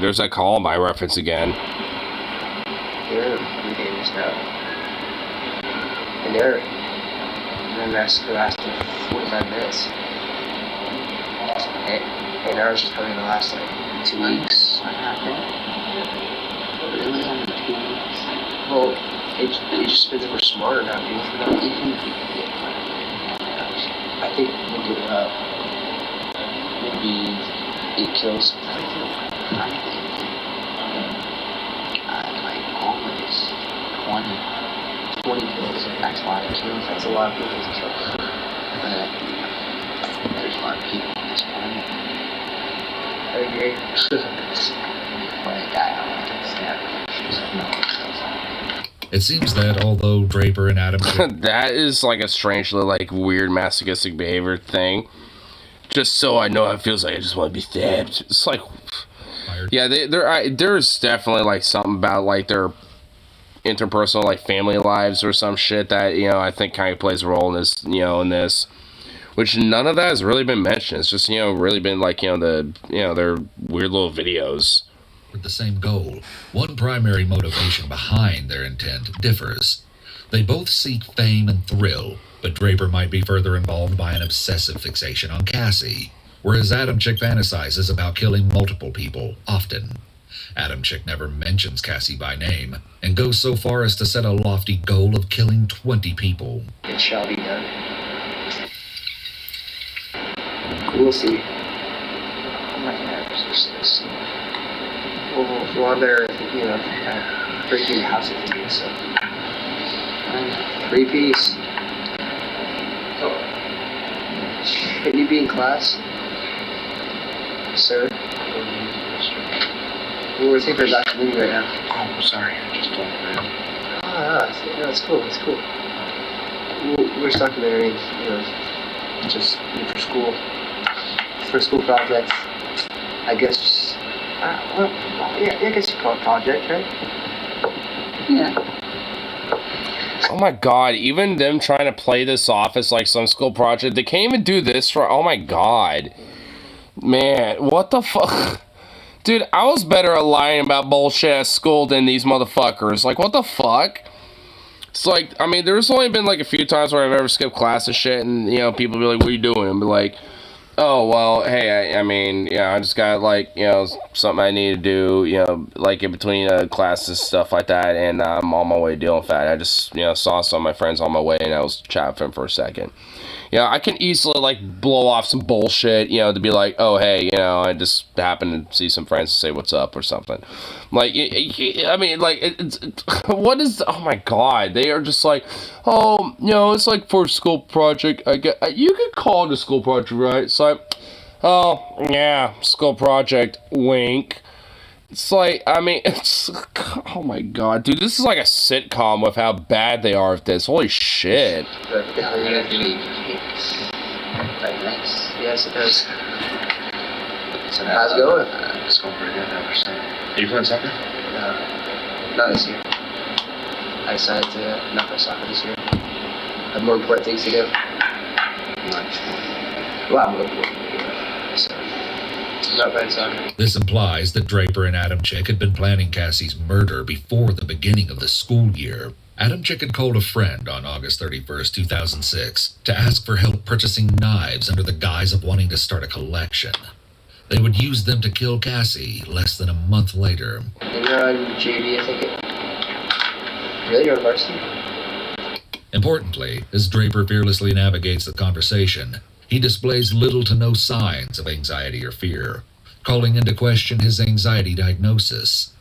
There's that Columbine reference again. They're really famous now. And their massacre lasted 45 minutes. And ours is probably gonna last like 2 weeks. Really? Only 2 weeks? Well, it just means we're smarter now, dude. For not even I think we'll do it up. Maybe it kills. I like always 20 kills. That's a lot of kills. That's a lot of people to kill. But there's a lot of people on this planet. I agree. It seems that although Draper and Adam... That is like a strangely like weird masochistic behavior thing. Just so I know how it feels like I just want to be stabbed. It's like... Yeah, there's definitely like something about like their interpersonal like family lives or some shit that, I think kind of plays a role in this, in this. Which none of that has really been mentioned. It's just, really been like, their weird little videos. With the same goal, one primary motivation behind their intent differs. They both seek fame and thrill, but Draper might be further involved by an obsessive fixation on Cassie, whereas Adam Chick fantasizes about killing multiple people, often. Adam Chick never mentions Cassie by name, and goes so far as to set a lofty goal of killing 20 people. It shall be done. We'll see. We'll on there, breaking the house if you do so. 3-piece. Can you be in class? Sir? We're taking her back to me right now. Oh, sorry. I just don't know. That's cool. That's cool. We're just documenting, just for school. For school projects. I guess. I guess you call it project, right? Yeah. Oh my god, even them trying to play this off as like some school project, they can't even do this for, oh my god. Man, what the fuck? Dude, I was better at lying about bullshit at school than these motherfuckers. Like, what the fuck? It's like, I mean, there's only been like a few times where I've ever skipped class and shit, and, people be like, what are you doing? And be like, oh, well, hey, I just got, like, something I need to do, like, in between classes and stuff like that, and I'm on my way to dealing with that. I just, saw some of my friends on my way, and I was chatting with them for a second. I can easily, like, blow off some bullshit, to be like, oh, hey, I just happened to see some friends and say what's up or something. Like, I mean, like, what is, oh my god, they are just like, oh, it's like for a school project, you could call it a school project, right? It's like, oh, yeah, school project, wink. It's like, I mean, it's, oh my god, dude, this is like a sitcom with how bad they are at this. Holy shit. Yes, it does. So how's it going? It's going pretty good, 100%. Are you playing soccer? No, not this year. I decided to not play soccer this year. I have more important things to do. A lot more important. So, Not playing soccer. This implies that Draper and Adamczyk had been planning Cassie's murder before the beginning of the school year. Adamczyk had called a friend on August 31st, 2006, to ask for help purchasing knives under the guise of wanting to start a collection. They would use them to kill Cassie less than a month later. And you're on JV, I think. Really? You're on varsity? Importantly, as Draper fearlessly navigates the conversation, he displays little to no signs of anxiety or fear, calling into question his anxiety diagnosis.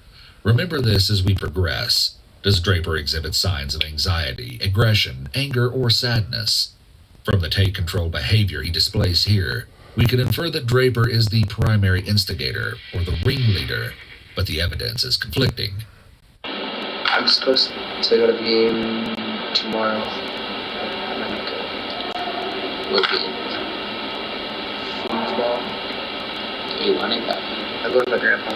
Remember this as we progress. Does Draper exhibit signs of anxiety, aggression, anger, or sadness? From the take-control behavior he displays here, we can infer that Draper is the primary instigator or the ringleader, but the evidence is conflicting. I'm supposed to go to the game tomorrow. I might not go. What game? Foosball. You want to go? I go with my grandpa.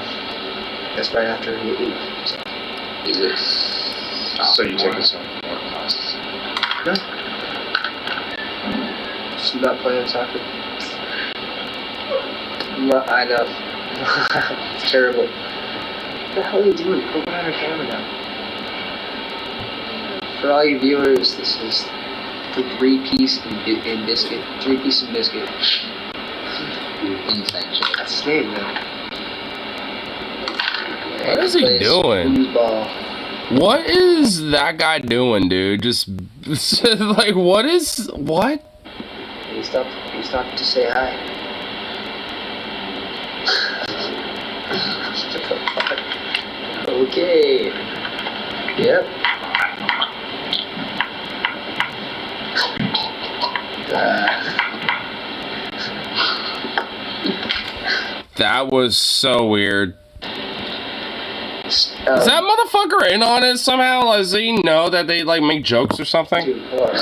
That's right after we eat. So. Is this... So you take this on more classes? No. Just not playing soccer. No, I know. It's terrible. What the hell are you doing? Go behind our camera now. For all you viewers, this is the three-piece and biscuit. Three-piece and biscuit. Inside joke. That's his name, man. What is he doing? Foosball. What is that guy doing, dude? Just like what? He stopped to say hi. Okay. Yep. That was so weird. Is that motherfucker in on it somehow? Does he know that they like make jokes or something? Dude, hold on.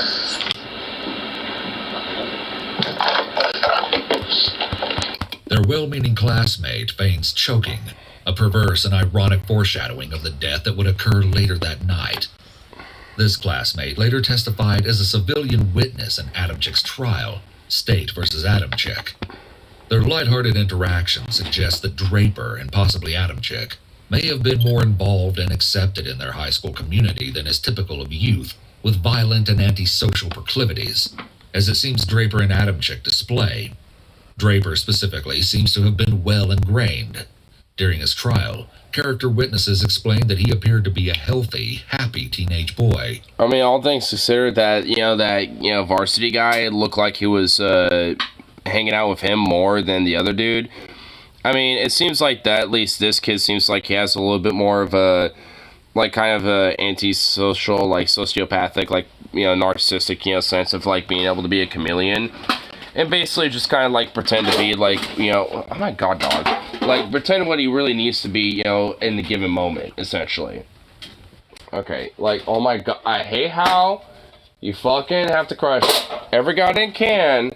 Their well-meaning classmate feigns choking, a perverse and ironic foreshadowing of the death that would occur later that night. This classmate later testified as a civilian witness in Adamczyk's trial, State versus Adamczyk. Their lighthearted interaction suggests that Draper and possibly Adamczyk may have been more involved and accepted in their high school community than is typical of youth with violent and antisocial proclivities, as it seems Draper and Adamczyk display. Draper specifically seems to have been well ingrained. During his trial, character witnesses explained that he appeared to be a healthy, happy teenage boy. I mean, all things considered, that varsity guy looked like he was hanging out with him more than the other dude. I mean, it seems like that, at least this kid seems like he has a little bit more of a, like, kind of a antisocial, like, sociopathic, like, narcissistic, sense of, like, being able to be a chameleon. And basically just kind of, like, pretend to be, like, oh my god, dog. Like, pretend what he really needs to be, in the given moment, essentially. Okay, like, oh my god, I hate how you fucking have to crush every goddamn can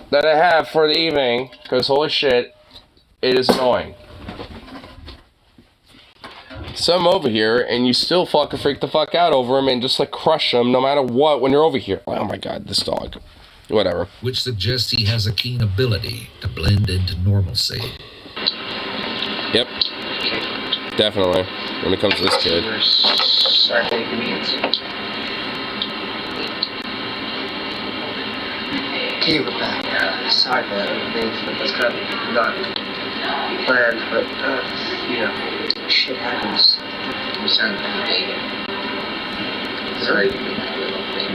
that I have for the evening, because holy shit, it is annoying. So I'm over here, and you still fucking freak the fuck out over him and just like crush him no matter what when you're over here. Oh my god, this dog. Whatever. Which suggests he has a keen ability to blend into normalcy. Yep. Definitely. When it comes to this kid. Sorry for the inconvenience. Okay, we're back. Sorry for that thing. That's kind of not planned, but, shit happens. You sound big. Sorry for that little thing.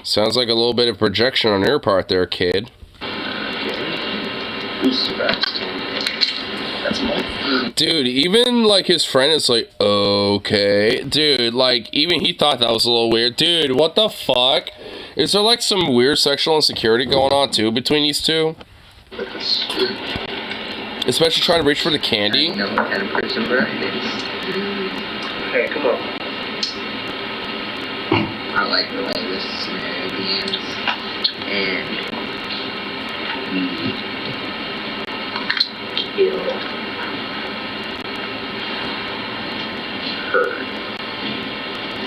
Sounds like a little bit of projection on your part there, kid. Who's surprised? That's my dude, even like his friend is like, okay. Dude, like, even he thought that was a little weird. Dude, what the fuck? Is there like some weird sexual insecurity going on too between these two? Especially trying to reach for the candy. I know what kind of person Brian is. Hey, come on. I like the way this scenario begins. And we kill her.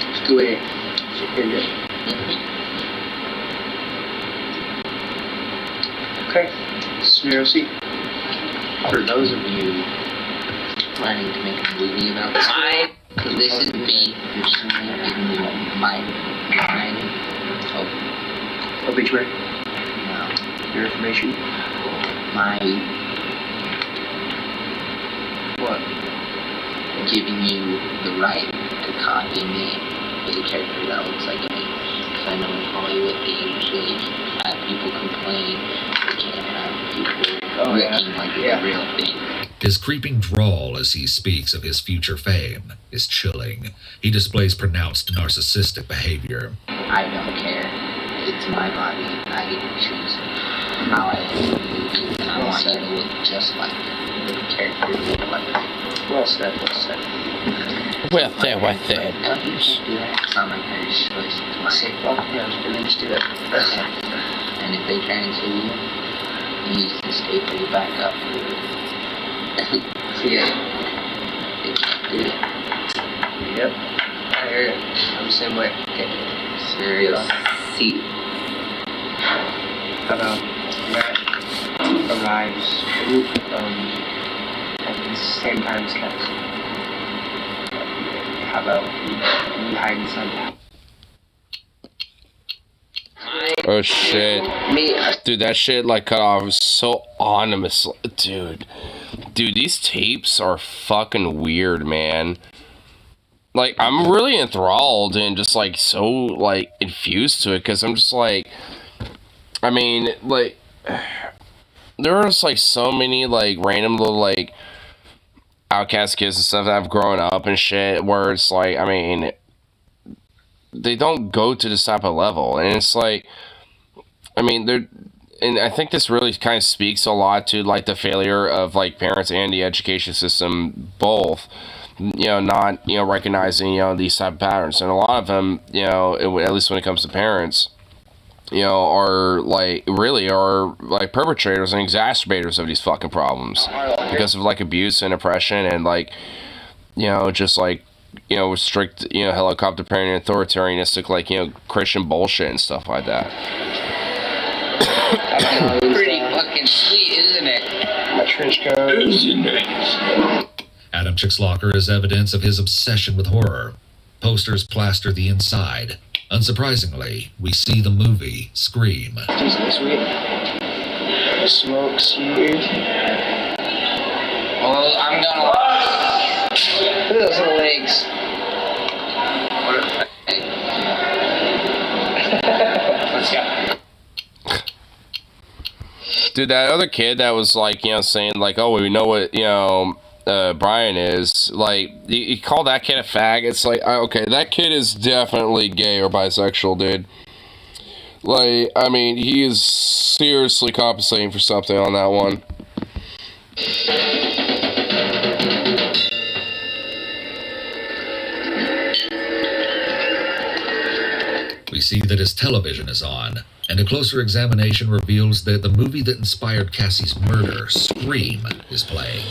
Let's do it. Okay. Scenario C. For those of you planning to make a movie about this, this is me personally giving you my obituary. No. Your information. What? Giving you the right to copy me as a character that looks like me. Because I know in Hollywood they usually have people complain they can't have people looking like the real thing. His creeping drawl as he speaks of his future fame is chilling. He displays pronounced narcissistic behavior. I don't care. It's my body. I choose how I live in the movie, and I want you to look just like the character you look like. Well said, well said. Well said, well said. You can't do that. It's not my parents' choice. It's my sick. Well, yeah, then just do that. And if they try and sue you, you use this tape as a backup. Yeah. They can't do it. Yep. I hear it. I'm the same way. Okay. Serious. See. Matt arrives at the same time as Cassie. How about we hide inside the house? Oh shit. Dude, that shit like cut off so ominous. Dude, these tapes are fucking weird, man. Like, I'm really enthralled and just like so like infused to it because I'm just like, I mean, like, there are just like so many like random little like outcast kids and stuff that I've grown up and shit where it's like, I mean, they don't go to this type of level, and it's like, I mean, and I think this really kind of speaks a lot to like the failure of like parents and the education system both, you know, not, you know, recognizing, you know, these type of patterns. And a lot of them, you know, at least when it comes to parents, you know, are like perpetrators and exacerbators of these fucking problems because of like abuse and oppression and like, you know, just like, you know, strict, you know, helicopter parenting, authoritarianistic, like, you know, Christian bullshit and stuff like that. Pretty fucking sweet, isn't it? My trench coat. Isn't it? Adam Chixlocker is evidence of his obsession with horror. Posters plaster the inside. Unsurprisingly, we see the movie Scream. Decently sweet. Smoke's huge. Well, I'm gonna look at those little legs. What Let's go. Dude, that other kid that was like, you know, saying like, oh, we know what, you know, Brian is, like, you call that kid a fag? It's like, okay, that kid is definitely gay or bisexual, dude. Like, I mean, he is seriously compensating for something on that one. We see that his television is on, and a closer examination reveals that the movie that inspired Cassie's murder, Scream, is playing.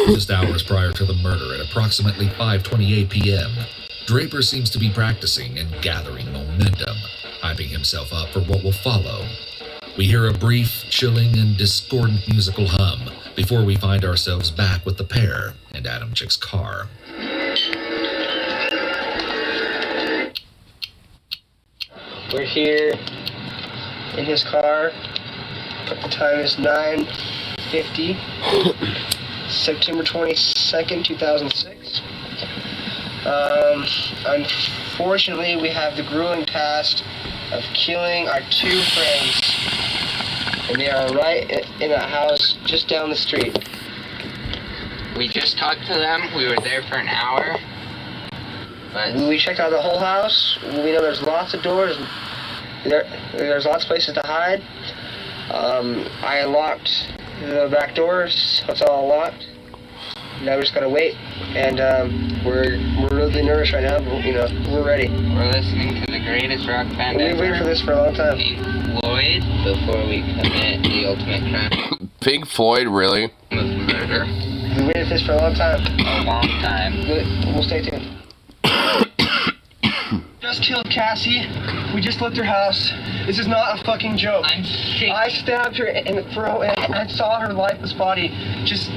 Just hours prior to the murder at approximately 5:28 p.m., Draper seems to be practicing and gathering momentum, hyping himself up for what will follow. We hear a brief, chilling, and discordant musical hum before we find ourselves back with the pair and Adam Chick's car. We're here in his car. The time is 9:50, September 22nd, 2006. Unfortunately, we have the grueling task of killing our two friends. And they are right in a house just down the street. We just talked to them. We were there for an hour. But we checked out the whole house. We know there's lots of doors. There's lots of places to hide. I unlocked the back doors, so it's all locked. Now we just gotta wait, and we're really nervous right now, but you know, we're ready. We're listening to the greatest rock band ever. We've waited for this for a long time. Pink Floyd, before we commit the ultimate crime Pink Floyd, really? of murder. We waited for this for a long time. A long time. We'll stay tuned. Just just killed Cassie. We just left her house. This is not a fucking joke. I stabbed her in the throat and I saw her lifeless body just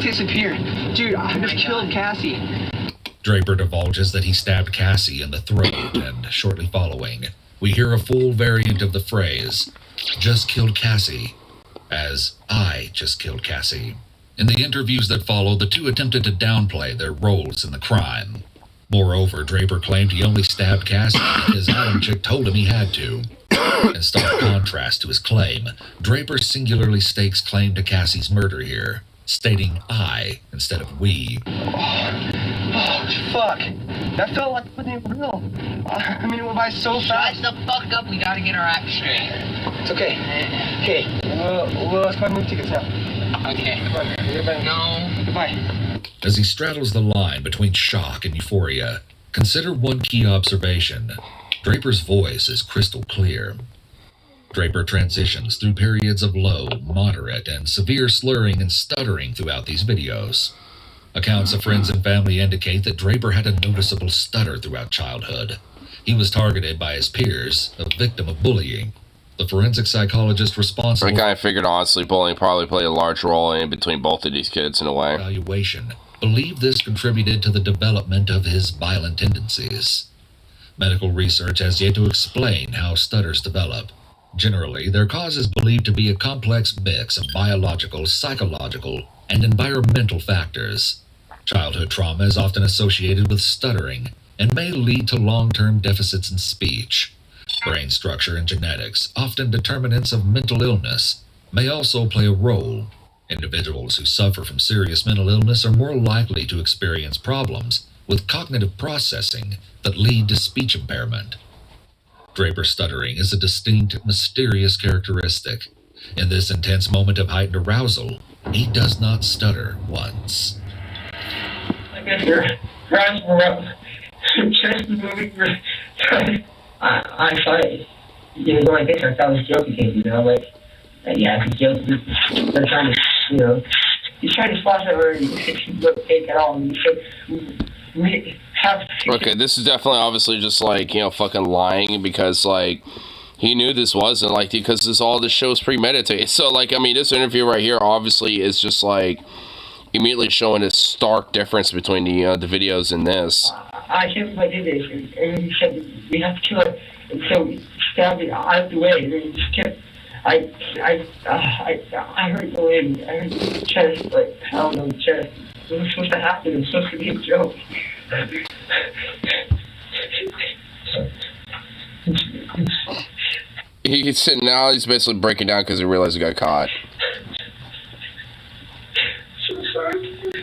disappear. Dude, I just killed Cassie. Draper divulges that he stabbed Cassie in the throat, and shortly following, we hear a full variant of the phrase, "just killed Cassie," as "I just killed Cassie." In the interviews that followed, the two attempted to downplay their roles in the crime. Moreover, Draper claimed he only stabbed Cassie because Adam Chick told him he had to. In stark contrast to his claim, Draper singularly stakes claim to Cassie's murder here, stating "I" instead of "we." Oh, fuck. That felt like it wasn't real. I mean, it went by so fast. Shut the fuck up, we gotta get our act straight. It's okay. Okay, let's buy movie tickets now. Okay. Goodbye. No. Goodbye. As he straddles the line between shock and euphoria, consider one key observation. Draper's voice is crystal clear. Draper transitions through periods of low, moderate, and severe slurring and stuttering throughout these videos. Accounts of friends and family indicate that Draper had a noticeable stutter throughout childhood. He was targeted by his peers, a victim of bullying. The forensic psychologist responsible... I kind of figured, honestly, bullying probably played a large role in between both of these kids in a way. ...evaluation believed this contributed to the development of his violent tendencies. Medical research has yet to explain how stutters develop. Generally, their cause is believed to be a complex mix of biological, psychological, and environmental factors. Childhood trauma is often associated with stuttering and may lead to long-term deficits in speech. Brain structure and genetics, often determinants of mental illness, may also play a role. Individuals who suffer from serious mental illness are more likely to experience problems with cognitive processing that lead to speech impairment. Draper stuttering is a distinct, mysterious characteristic. In this intense moment of heightened arousal, he does not stutter once. I guess your grasp around chest moving. I thought it was like this. I thought it was joking, like, yeah, it's joking. They're trying to, he's trying to spot that where he look fake at all. We have. Okay, this is definitely obviously just like, fucking lying because, like, he knew this wasn't, like, because all this show is premeditated. So, like, I mean, this interview right here obviously is just, like, immediately showing a stark difference between the videos in this. I can't believe I did this. And he said, we have to kill it. And so we stabbed it out of the way. And then he just kept, I heard the wind. I heard the chest, like, pound on the chest. It was supposed to happen. It was supposed to be a joke. He's sitting now, he's basically breaking down because he realized he got caught.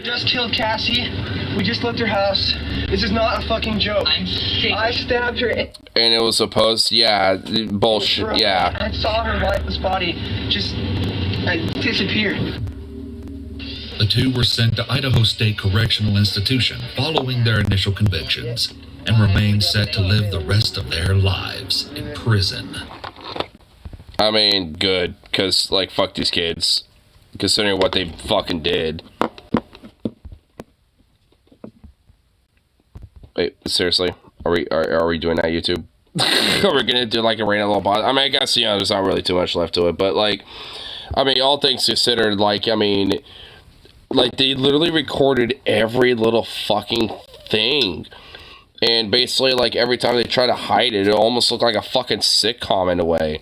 Just killed Cassie. We just left her house. This is not a fucking joke. I stabbed her. And it was supposed, yeah, bullshit, yeah. I saw her lifeless body just disappear. The two were sent to Idaho State Correctional Institution following their initial convictions and remain set to live the rest of their lives in prison. I mean, good, because, like, fuck these kids, considering what they fucking did. Wait, seriously? Are we doing that, YouTube? Are we gonna do, like, a random little pause? I mean, I guess, there's not really too much left to it, but, like, I mean, all things considered, like, I mean, like, they literally recorded every little fucking thing. And basically, like, every time they try to hide it, it almost looked like a fucking sitcom in a way.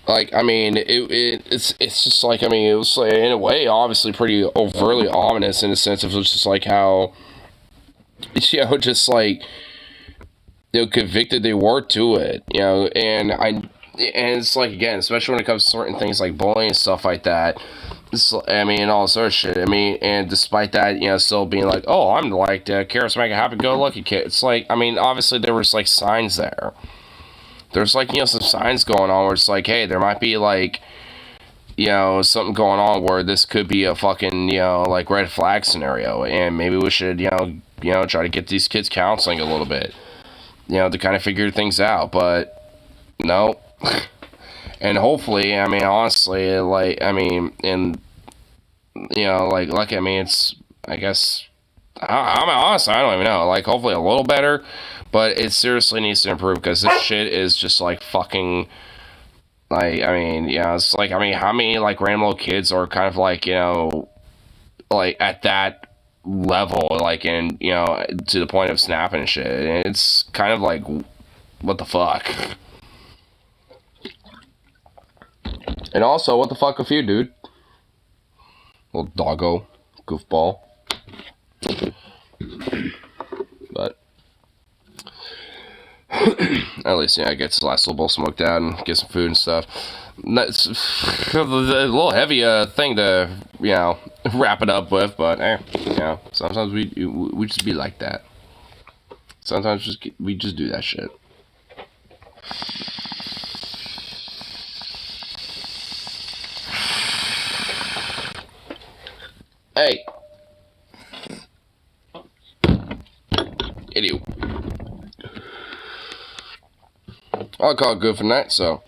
Like, I mean, it's just like, I mean, it was, in a way, obviously pretty overtly ominous in a sense of just like how, just like, convicted they were to it, and it's like, again, especially when it comes to certain things like bullying and stuff like that, I mean, and all this other shit, I mean, and despite that, still being like, oh, I'm like the charismatic, happy-go-lucky kid, it's like, I mean, obviously there was, like, signs there. There's, like, some signs going on where it's like, hey, there might be, like, something going on where this could be a fucking, like, red flag scenario, and maybe we should, try to get these kids counseling a little bit, to kind of figure things out, but, no. And hopefully, I mean, honestly, like, I mean, and, I mean, it's, I guess, I mean, honestly, I don't even know. Like, hopefully a little better, but it seriously needs to improve because this shit is just like fucking. Like, I mean, yeah, it's like, I mean, how many like random little kids are kind of like, you know, like at that level, like, in, you know, to the point of snapping and shit. And it's kind of like, what the fuck? And also, what the fuck with you, dude? Little doggo, goofball. But at least, yeah, I get the last little bowl smoked out and get some food and stuff. That's a little heavy thing to, you know, wrap it up with, but you know, sometimes we just be like that. Sometimes we just do that shit. Hey. Idiot. I'll call it good for night, so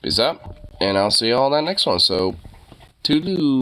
peace out, and I'll see you all in that next one, so toodaloo.